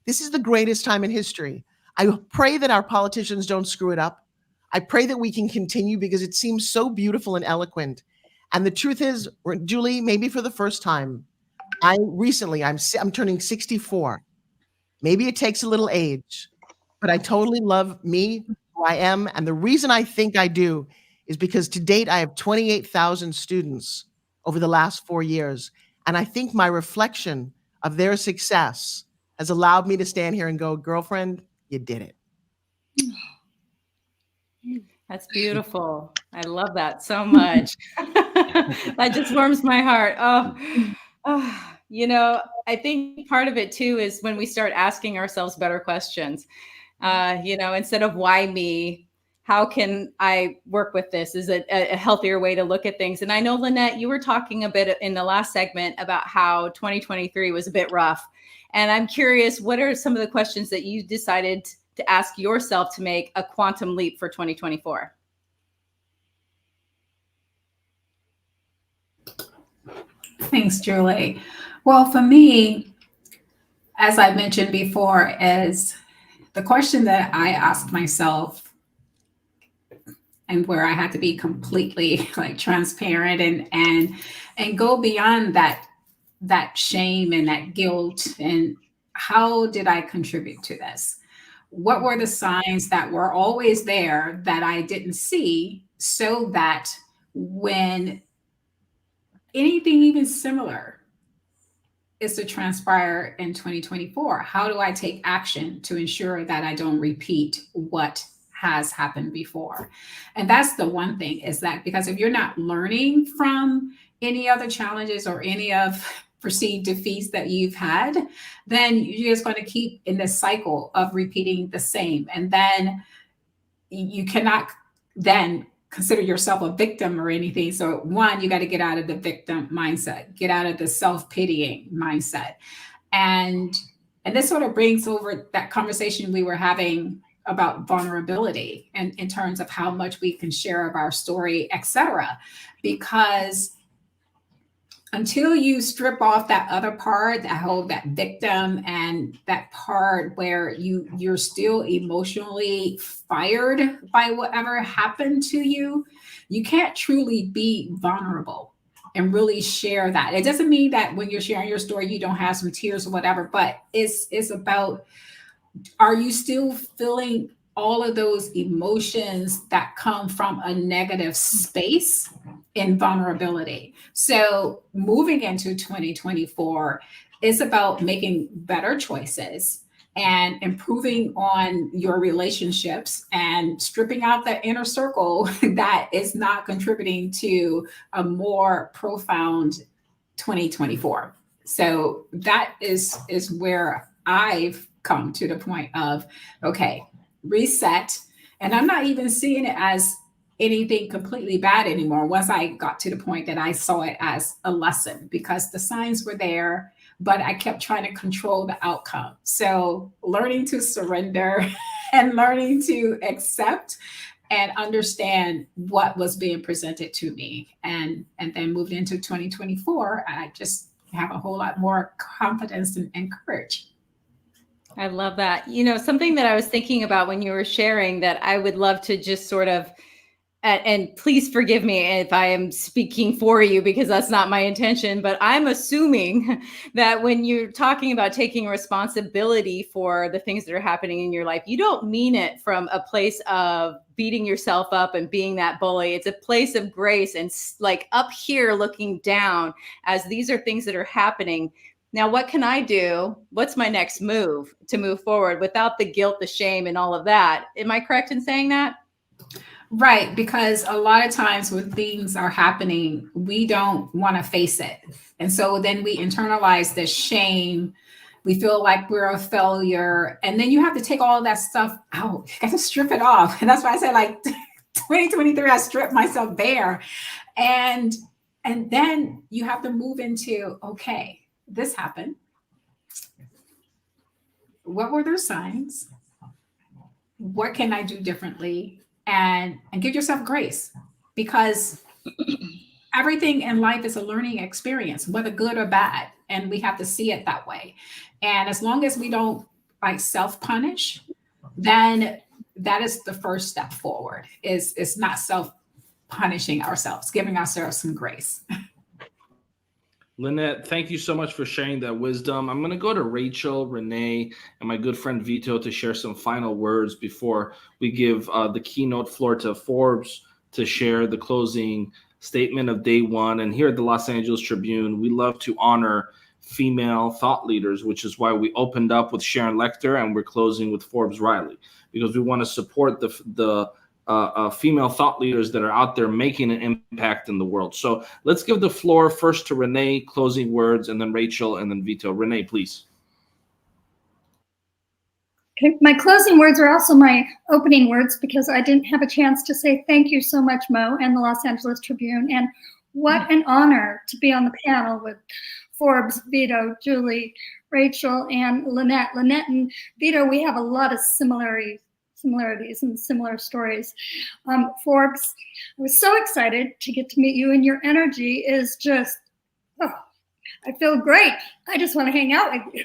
This is the greatest time in history. I pray that our politicians don't screw it up. I pray that we can continue, because it seems so beautiful and eloquent. And the truth is, Julie, maybe for the first time, I'm turning 64. Maybe it takes a little age, but I totally love me, who I am. And the reason I think I do is because to date, I have 28,000 students over the last 4 years. And I think my reflection of their success has allowed me to stand here and go, girlfriend, you did it. That's beautiful. I love that so much. That just warms my heart. Oh, I think part of it too is when we start asking ourselves better questions. Instead of why me, how can I work with this? Is it a healthier way to look at things? And I know, Lynette, you were talking a bit in the last segment about how 2023 was a bit rough. And I'm curious, what are some of the questions that you decided to ask yourself to make a quantum leap for 2024? Thanks, Julie. Well, for me, as I mentioned before, is the question that I asked myself, and where I had to be completely transparent and go beyond that shame and that guilt, and how did I contribute to this? What were the signs that were always there that I didn't see, so that when anything even similar is to transpire in 2024, how do I take action to ensure that I don't repeat what has happened before? And that's the one thing, is that because if you're not learning from any other challenges or any of perceived defeats that you've had, then you're just going to keep in this cycle of repeating the same. And then you cannot then consider yourself a victim or anything. So one, you got to get out of the victim mindset, get out of the self-pitying mindset. And this sort of brings over that conversation we were having about vulnerability, and in terms of how much we can share of our story, etc. Because until you strip off that other part, that victim, and that part where you're still emotionally fired by whatever happened to you, you can't truly be vulnerable and really share that. It doesn't mean that when you're sharing your story, you don't have some tears or whatever, but it's about, are you still feeling all of those emotions that come from a negative space in vulnerability? So moving into 2024 is about making better choices and improving on your relationships and stripping out that inner circle that is not contributing to a more profound 2024. So that is where I've come to the point of, okay, reset. And I'm not even seeing it as anything completely bad anymore. Once I got to the point that I saw it as a lesson, because the signs were there, but I kept trying to control the outcome. So learning to surrender and learning to accept and understand what was being presented to me, and then moved into 2024. I just have a whole lot more confidence and courage. I love that. Something that I was thinking about when you were sharing, that I would love to just sort of, and please forgive me if I am speaking for you, because that's not my intention, but I'm assuming that when you're talking about taking responsibility for the things that are happening in your life, you don't mean it from a place of beating yourself up and being that bully. It's a place of grace and like up here looking down, as these are things that are happening. Now, what can I do? What's my next move to move forward without the guilt, the shame, and all of that? Am I correct in saying that? Right, because a lot of times when things are happening, we don't want to face it. And so then we internalize the shame. We feel like we're a failure. And then you have to take all of that stuff out. You got to strip it off. And that's why I said, like, 2023, I stripped myself bare. And then you have to move into, okay, this happened. What were their signs? What can I do differently? And give yourself grace, because everything in life is a learning experience, whether good or bad. And we have to see it that way. And as long as we don't self-punish, then that is the first step forward, is not punishing ourselves, giving ourselves some grace. Lynette, thank you so much for sharing that wisdom. I'm going to go to Rachel, Renee, and my good friend Vito to share some final words before we give the keynote floor to Forbes to share the closing statement of day one. And here at the Los Angeles Tribune, we love to honor female thought leaders, which is why we opened up with Sharon Lechter and we're closing with Forbes Riley, because we want to support the female thought leaders that are out there making an impact in the world. So let's give the floor first to Renee, closing words, and then Rachel, and then Vito. Renee, please. Okay, my closing words are also my opening words because I didn't have a chance to say thank you so much, Mo, and the Los Angeles Tribune. And what an honor to be on the panel with Forbes, Vito, Julie, Rachel, and Lynette. Lynette and Vito, we have a lot of similarities and similar stories. Forbes, I was so excited to get to meet you, and your energy is just, oh, I feel great. I just want to hang out with you.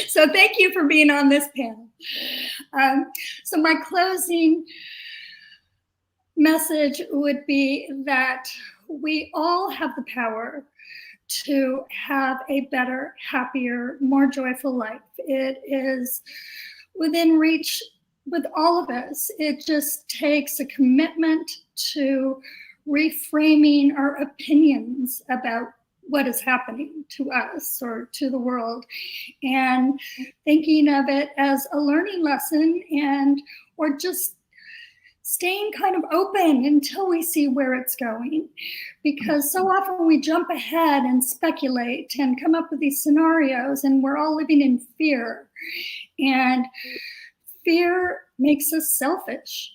So thank you for being on this panel. So my closing message would be that we all have the power to have a better, happier, more joyful life. It is within reach with all of us. It just takes a commitment to reframing our opinions about what is happening to us or to the world, and thinking of it as a learning lesson, and or just staying kind of open until we see where it's going. Because so often we jump ahead and speculate and come up with these scenarios, and we're all living in fear. And fear makes us selfish.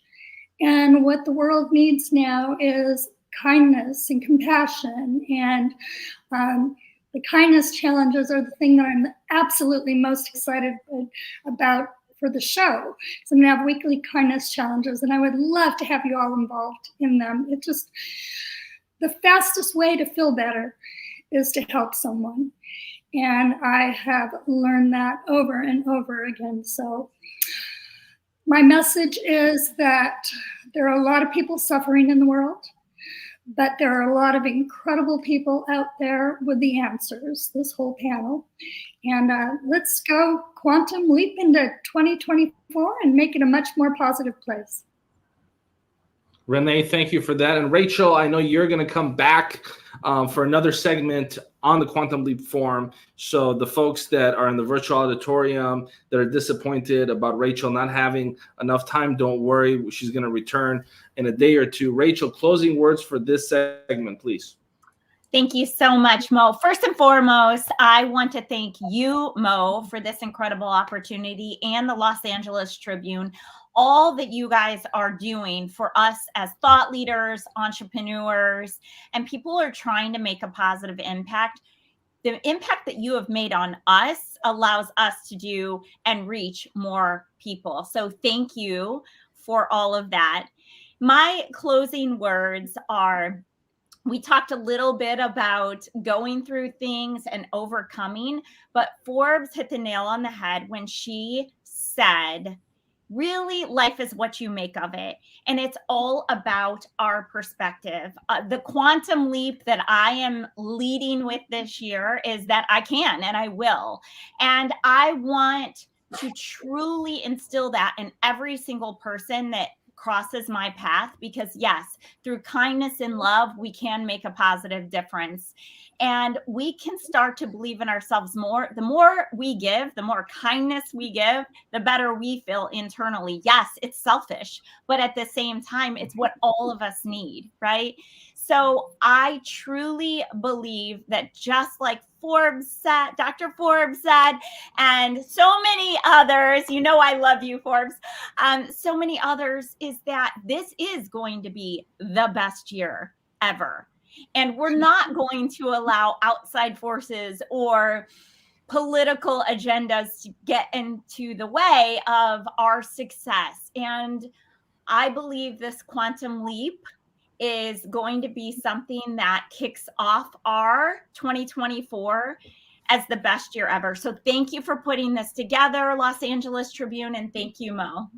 And what the world needs now is kindness and compassion. And the kindness challenges are the thing that I'm absolutely most excited about for the show. So I'm going to have weekly kindness challenges, and I would love to have you all involved in them. It's just the fastest way to feel better is to help someone. And I have learned that over and over again. So my message is that there are a lot of people suffering in the world, but there are a lot of incredible people out there with the answers, this whole panel. And let's go quantum leap into 2024 and make it a much more positive place. Renee, thank you for that. And Rachel, I know you're going to come back for another segment on the Quantum Leap Forum. So the folks that are in the virtual auditorium that are disappointed about Rachel not having enough time, don't worry. She's going to return in a day or two. Rachel, closing words for this segment, please. Thank you so much, Mo. First and foremost, I want to thank you, Mo, for this incredible opportunity, and the Los Angeles Tribune. All that you guys are doing for us as thought leaders, entrepreneurs, and people who are trying to make a positive impact. The impact that you have made on us allows us to do and reach more people. So thank you for all of that. My closing words are, we talked a little bit about going through things and overcoming, but Forbes hit the nail on the head when she said, really, life is what you make of it. And it's all about our perspective. The quantum leap that I am leading with this year is that I can and I will. And I want to truly instill that in every single person that crosses my path, because yes, through kindness and love, we can make a positive difference. And we can start to believe in ourselves more. The more we give, the more kindness we give, the better we feel internally. Yes, it's selfish, but at the same time, it's what all of us need, right? So I truly believe that just like Forbes said, Dr. Forbes said, and so many others, you know I love you, Forbes, so many others, is that this is going to be the best year ever. And we're not going to allow outside forces or political agendas to get into the way of our success. And I believe this quantum leap is going to be something that kicks off our 2024 as the best year ever. So thank you for putting this together, Los Angeles Tribune, and thank you, Mo.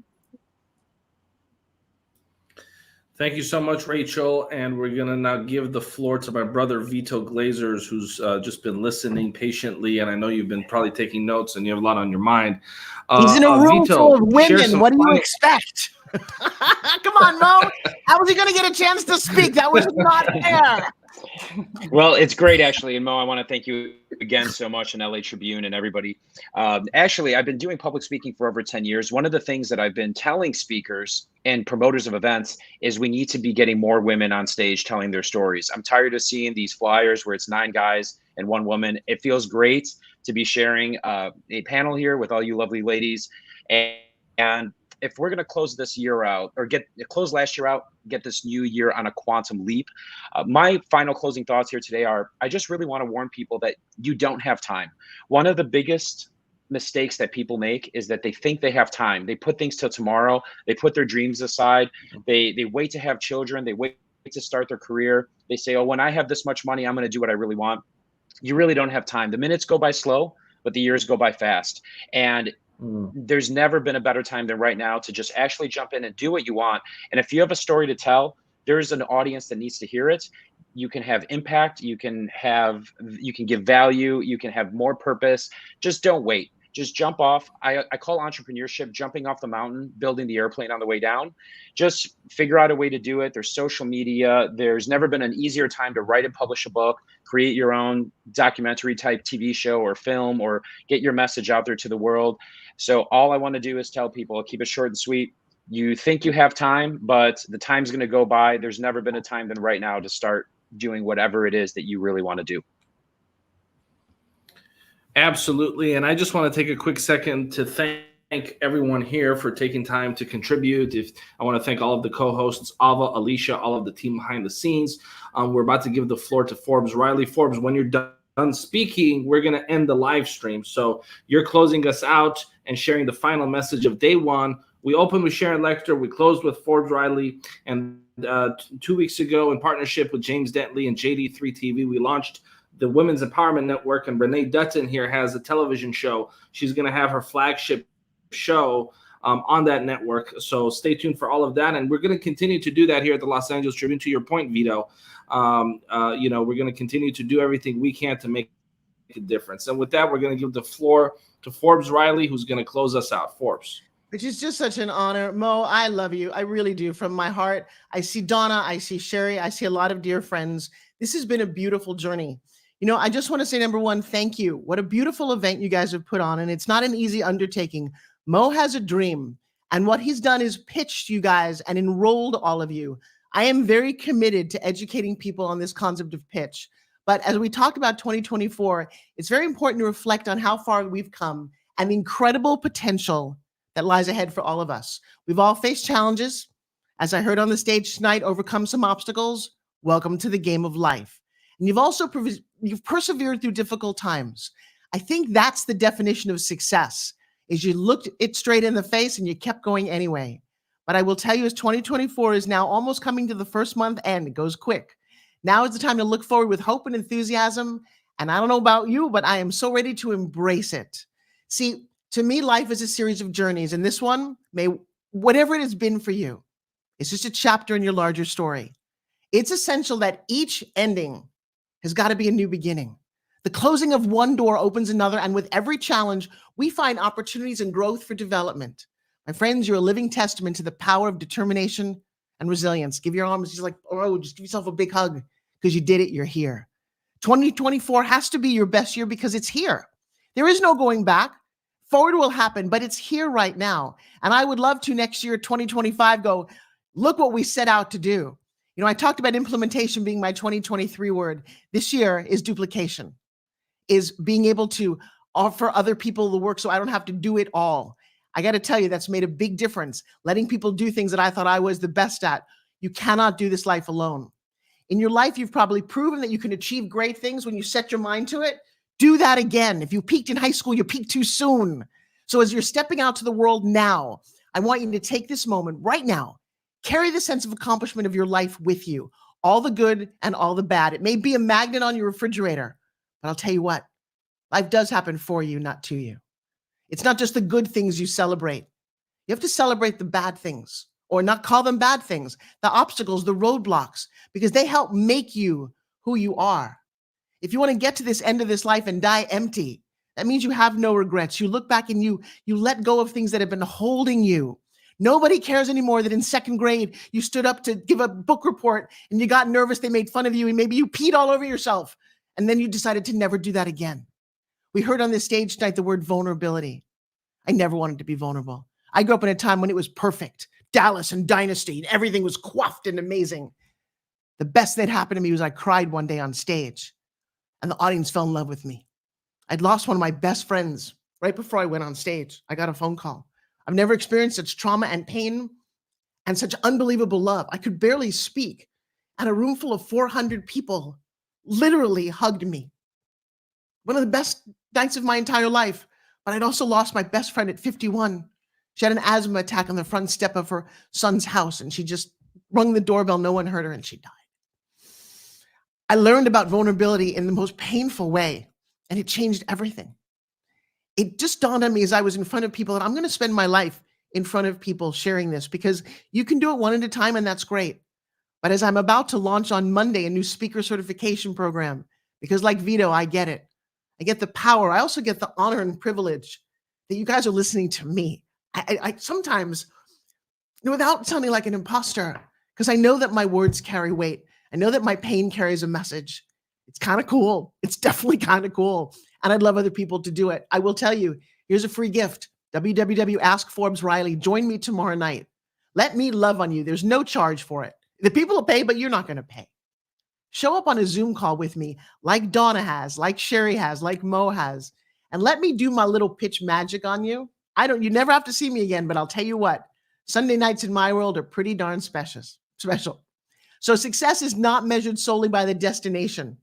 Thank you so much, Rachel. And we're going to now give the floor to my brother, Vito Glazers, who's just been listening patiently. And I know you've been probably taking notes and you have a lot on your mind. He's in a room Vito, full of women. What do you final- expect? Come on, Mo. How was he going to get a chance to speak? That was not fair. Well, it's great, actually. And Mo, I want to thank you again so much, and LA Tribune and everybody. Actually, I've been doing public speaking for over 10 years. One of the things that I've been telling speakers and promoters of events is we need to be getting more women on stage telling their stories. I'm tired of seeing these flyers where it's 9 guys and 1 woman. It feels great to be sharing a panel here with all you lovely ladies. And if we're going to close this year out, or close last year out, get this new year on a quantum leap, my final closing thoughts here today are, I just really want to warn people that you don't have time. One of the biggest mistakes that people make is that they think they have time. They put things till tomorrow. They put their dreams aside. They wait to have children. They wait to start their career. They say, oh, when I have this much money, I'm going to do what I really want. You really don't have time. The minutes go by slow, but the years go by fast. And there's never been a better time than right now to just actually jump in and do what you want. And if you have a story to tell, there's an audience that needs to hear it. You can have impact. You can give value. You can have more purpose. Just don't wait. Just jump off. I call entrepreneurship jumping off the mountain, building the airplane on the way down. Just figure out a way to do it. There's social media. There's never been an easier time to write and publish a book, create your own documentary type TV show or film, or get your message out there to the world. So all I want to do is tell people, keep it short and sweet. You think you have time, but the time's going to go by. There's never been a time than right now to start doing whatever it is that you really want to do. Absolutely. And I just want to take a quick second to thank everyone here for taking time to contribute. I want to thank all of the co-hosts, Ava, Alicia, all of the team behind the scenes. We're about to give the floor to Forbes Riley. Forbes, when you're done speaking, we're going to end the live stream. So you're closing us out and sharing the final message of day one. We opened with Sharon Lechter. We closed with Forbes Riley. And 2 weeks ago, in partnership with James Dentley and JD3 TV, we launched the Women's Empowerment Network, and Renee Dutton here has a television show. She's going to have her flagship show on that network. So stay tuned for all of that. And we're going to continue to do that here at the Los Angeles Tribune. To your point, Vito, we're going to continue to do everything we can to make a difference. And with that, we're going to give the floor to Forbes Riley, who's going to close us out. Forbes. Which is just such an honor. Mo, I love you. I really do. From my heart. I see Donna. I see Sherry. I see a lot of dear friends. This has been a beautiful journey. You know, I just want to say, number one, thank you. What a beautiful event you guys have put on. And it's not an easy undertaking. Mo has a dream. And what he's done is pitched you guys and enrolled all of you. I am very committed to educating people on this concept of pitch. But as we talk about 2024, it's very important to reflect on how far we've come and the incredible potential that lies ahead for all of us. We've all faced challenges. As I heard on the stage tonight, overcome some obstacles. Welcome to the game of life. And you've also you've persevered through difficult times. I think that's the definition of success, is you looked it straight in the face and you kept going anyway. But I will tell you, as 2024 is now almost coming to the first month end, it goes quick. Now is the time to look forward with hope and enthusiasm. And I don't know about you, but I am so ready to embrace it. See, to me, life is a series of journeys. And this one, whatever it has been for you, it's just a chapter in your larger story. It's essential that each ending has got to be a new beginning. The closing of one door opens another, and with every challenge, we find opportunities and growth for development. My friends, you're a living testament to the power of determination and resilience. Give your arms, just give yourself a big hug because you did it, you're here. 2024 has to be your best year because it's here. There is no going back. Forward will happen, but it's here right now. And I would love to next year, 2025, go, look what we set out to do. You know, I talked about implementation being my 2023 word. This year is duplication, is being able to offer other people the work so I don't have to do it all. I got to tell you, that's made a big difference. Letting people do things that I thought I was the best at. You cannot do this life alone. In your life, you've probably proven that you can achieve great things when you set your mind to it. Do that again. If you peaked in high school, you peaked too soon. So as you're stepping out to the world now, I want you to take this moment right now. Carry the sense of accomplishment of your life with you, all the good and all the bad. It may be a magnet on your refrigerator, but I'll tell you what, life does happen for you, not to you. It's not just the good things you celebrate. You have to celebrate the bad things or not call them bad things, the obstacles, the roadblocks, because they help make you who you are. If you want to get to this end of this life and die empty, that means you have no regrets. You look back and you let go of things that have been holding you. Nobody cares anymore that in second grade, you stood up to give a book report and you got nervous, they made fun of you, and maybe you peed all over yourself. And then you decided to never do that again. We heard on this stage tonight the word vulnerability. I never wanted to be vulnerable. I grew up in a time when it was perfect. Dallas and Dynasty, and everything was coiffed and amazing. The best that happened to me was I cried one day on stage and the audience fell in love with me. I'd lost one of my best friends right before I went on stage. I got a phone call. I've never experienced such trauma and pain and such unbelievable love. I could barely speak, and a room full of 400 people literally hugged me. One of the best nights of my entire life, but I'd also lost my best friend at 51. She had an asthma attack on the front step of her son's house, and she just rung the doorbell. No one heard her, and she died. I learned about vulnerability in the most painful way, and it changed everything. It just dawned on me as I was in front of people that I'm going to spend my life in front of people sharing this, because you can do it one at a time, and that's great. But as I'm about to launch on Monday a new speaker certification program, because like Vito, I get it. I get the power. I also get the honor and privilege that you guys are listening to me. I sometimes, without sounding like an imposter, because I know that my words carry weight. I know that my pain carries a message. It's kind of cool. It's definitely kind of cool. And I'd love other people to do it. I will tell you, here's a free gift. Ask Forbes Riley. Join me tomorrow night. Let me love on you. There's no charge for it. The people will pay, but you're not going to pay. Show up on a Zoom call with me like Donna has, like Sherry has, like Mo has, and let me do my little pitch magic on you. You never have to see me again, but I'll tell you what, Sunday nights in my world are pretty darn special. So success is not measured solely by the destination.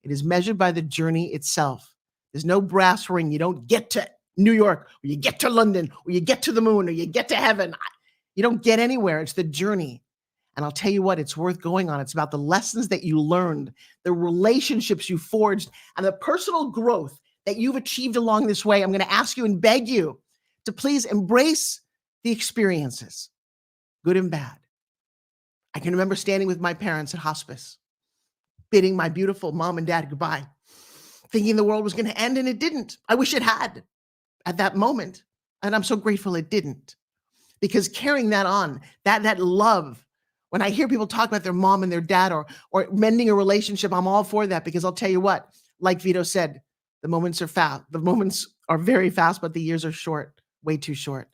It is measured by the journey itself. There's no brass ring. You don't get to New York, or you get to London, or you get to the moon, or you get to heaven. You don't get anywhere. It's the journey. And I'll tell you what, it's worth going on. It's about the lessons that you learned, the relationships you forged, and the personal growth that you've achieved along this way. I'm going to ask you and beg you to please embrace the experiences, good and bad. I can remember standing with my parents at hospice, bidding my beautiful mom and dad goodbye, thinking the world was going to end, and it didn't. I wish it had at that moment. And I'm so grateful it didn't, because carrying that on, that love, when I hear people talk about their mom and their dad or mending a relationship, I'm all for that, because I'll tell you what, like Vito said, the moments are fast. The moments are very fast, but the years are short, way too short.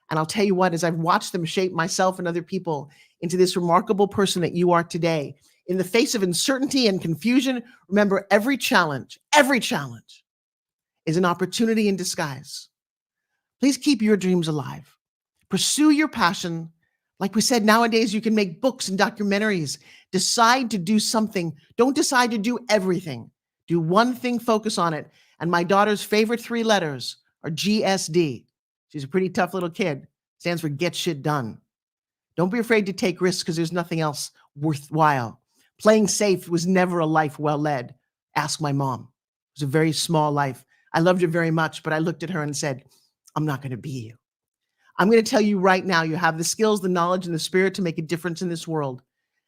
And I'll tell you what, as I've watched them shape myself and other people into this remarkable person that you are today, in the face of uncertainty and confusion, remember every challenge is an opportunity in disguise. Please keep your dreams alive. Pursue your passion. Like we said, nowadays you can make books and documentaries. Decide to do something. Don't decide to do everything. Do one thing, focus on it. And my daughter's favorite 3 letters are GSD. She's a pretty tough little kid. Stands for get shit done. Don't be afraid to take risks, because there's nothing else worthwhile. Playing safe was never a life well led. Ask my mom. It was a very small life. I loved her very much, but I looked at her and said, I'm not going to be you. I'm going to tell you right now, you have the skills, the knowledge, and the spirit to make a difference in this world.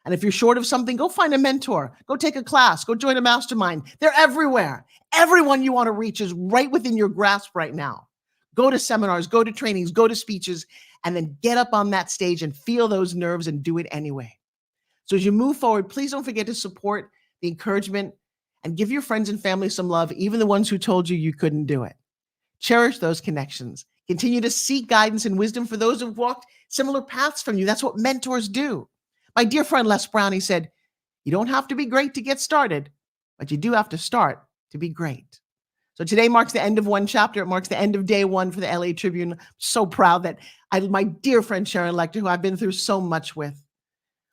And if you're short of something, go find a mentor. Go take a class. Go join a mastermind. They're everywhere. Everyone you want to reach is right within your grasp right now. Go to seminars, go to trainings, go to speeches, and then get up on that stage and feel those nerves and do it anyway. So as you move forward, please don't forget to support the encouragement and give your friends and family some love, even the ones who told you couldn't do it. Cherish those connections. Continue to seek guidance and wisdom for those who've walked similar paths from you. That's what mentors do. My dear friend Les Brown, he said, you don't have to be great to get started, but you do have to start to be great. So today marks the end of one chapter. It marks the end of day one for the LA Tribune. I'm so proud that my dear friend Sharon Lechter, who I've been through so much with.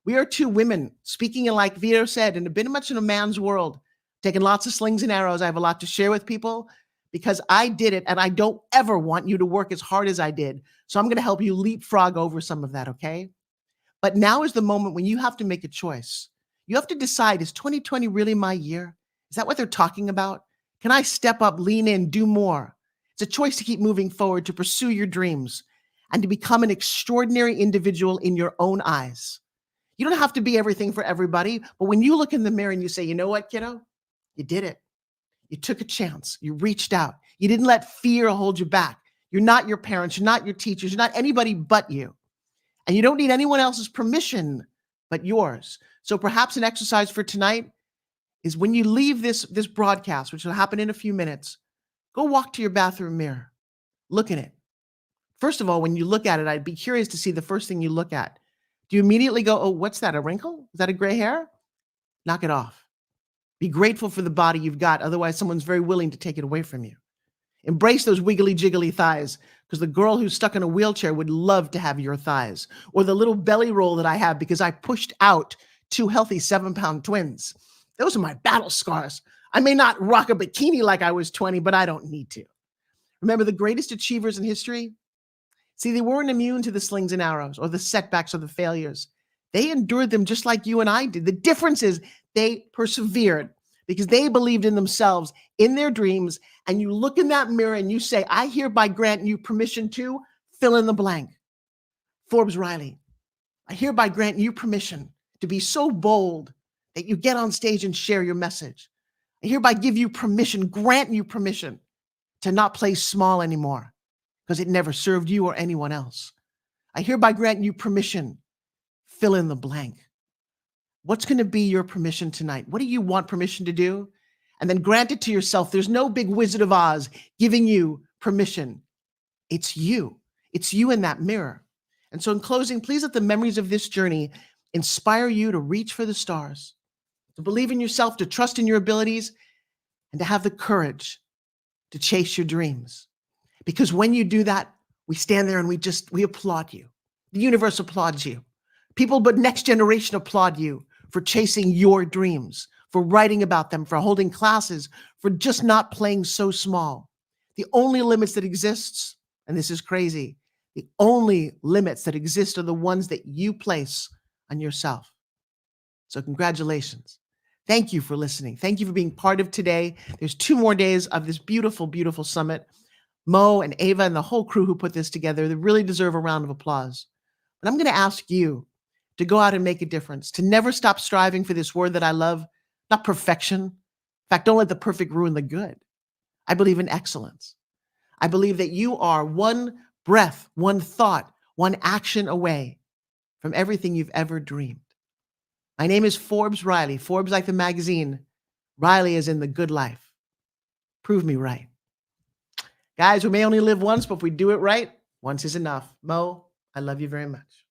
We are 2 women speaking, in, like Vito said, in a bit much in a man's world, taking lots of slings and arrows. I have a lot to share with people because I did it, and I don't ever want you to work as hard as I did. So I'm going to help you leapfrog over some of that, okay? But now is the moment when you have to make a choice. You have to decide, is 2020 really my year? Is that what they're talking about? Can I step up, lean in, do more? It's a choice to keep moving forward, to pursue your dreams. and to become an extraordinary individual in your own eyes. You don't have to be everything for everybody, but when you look in the mirror and you say, you know what, kiddo? You did it. You took a chance. You reached out. You didn't let fear hold you back. You're not your parents. You're not your teachers. You're not anybody but you. And you don't need anyone else's permission but yours. So perhaps an exercise for tonight is when you leave this broadcast, which will happen in a few minutes, go walk to your bathroom mirror. Look at it. First of all, when you look at it, I'd be curious to see the first thing you look at. Do you immediately go, oh, what's that, a wrinkle? Is that a gray hair? Knock it off. Be grateful for the body you've got. Otherwise, someone's very willing to take it away from you. Embrace those wiggly jiggly thighs, because the girl who's stuck in a wheelchair would love to have your thighs. Or the little belly roll that I have because I pushed out 2 healthy 7-pound twins. Those are my battle scars. I may not rock a bikini like I was 20, but I don't need to. Remember the greatest achievers in history? See, they weren't immune to the slings and arrows or the setbacks or the failures. They endured them just like you and I did. The difference is they persevered because they believed in themselves, in their dreams, and you look in that mirror and you say, I hereby grant you permission to fill in the blank. Forbes Riley, I hereby grant you permission to be so bold that you get on stage and share your message. I hereby give you permission, grant you permission to not play small anymore because it never served you or anyone else. I hereby grant you permission, fill in the blank. What's going to be your permission tonight? What do you want permission to do? And then grant it to yourself. There's no big Wizard of Oz giving you permission. It's you. It's you in that mirror. And so in closing, please let the memories of this journey inspire you to reach for the stars, to believe in yourself, to trust in your abilities, and to have the courage to chase your dreams. Because when you do that, we stand there and we applaud you. The universe applauds you. People but next generation applaud you for chasing your dreams, for writing about them, for holding classes, for just not playing so small. The only limits that exists, and this is crazy, the only limits that exist are the ones that you place on yourself. So congratulations. Thank you for listening. Thank you for being part of today. There's 2 more days of this beautiful, beautiful summit. Mo and Ava and the whole crew who put this together, they really deserve a round of applause. But I'm going to ask you to go out and make a difference, to never stop striving for this word that I love, not perfection. In fact, don't let the perfect ruin the good. I believe in excellence. I believe that you are one breath, one thought, one action away from everything you've ever dreamed. My name is Forbes Riley. Forbes like the magazine. Riley is in the good life. Prove me right. Guys, we may only live once, but if we do it right, once is enough. Mo, I love you very much.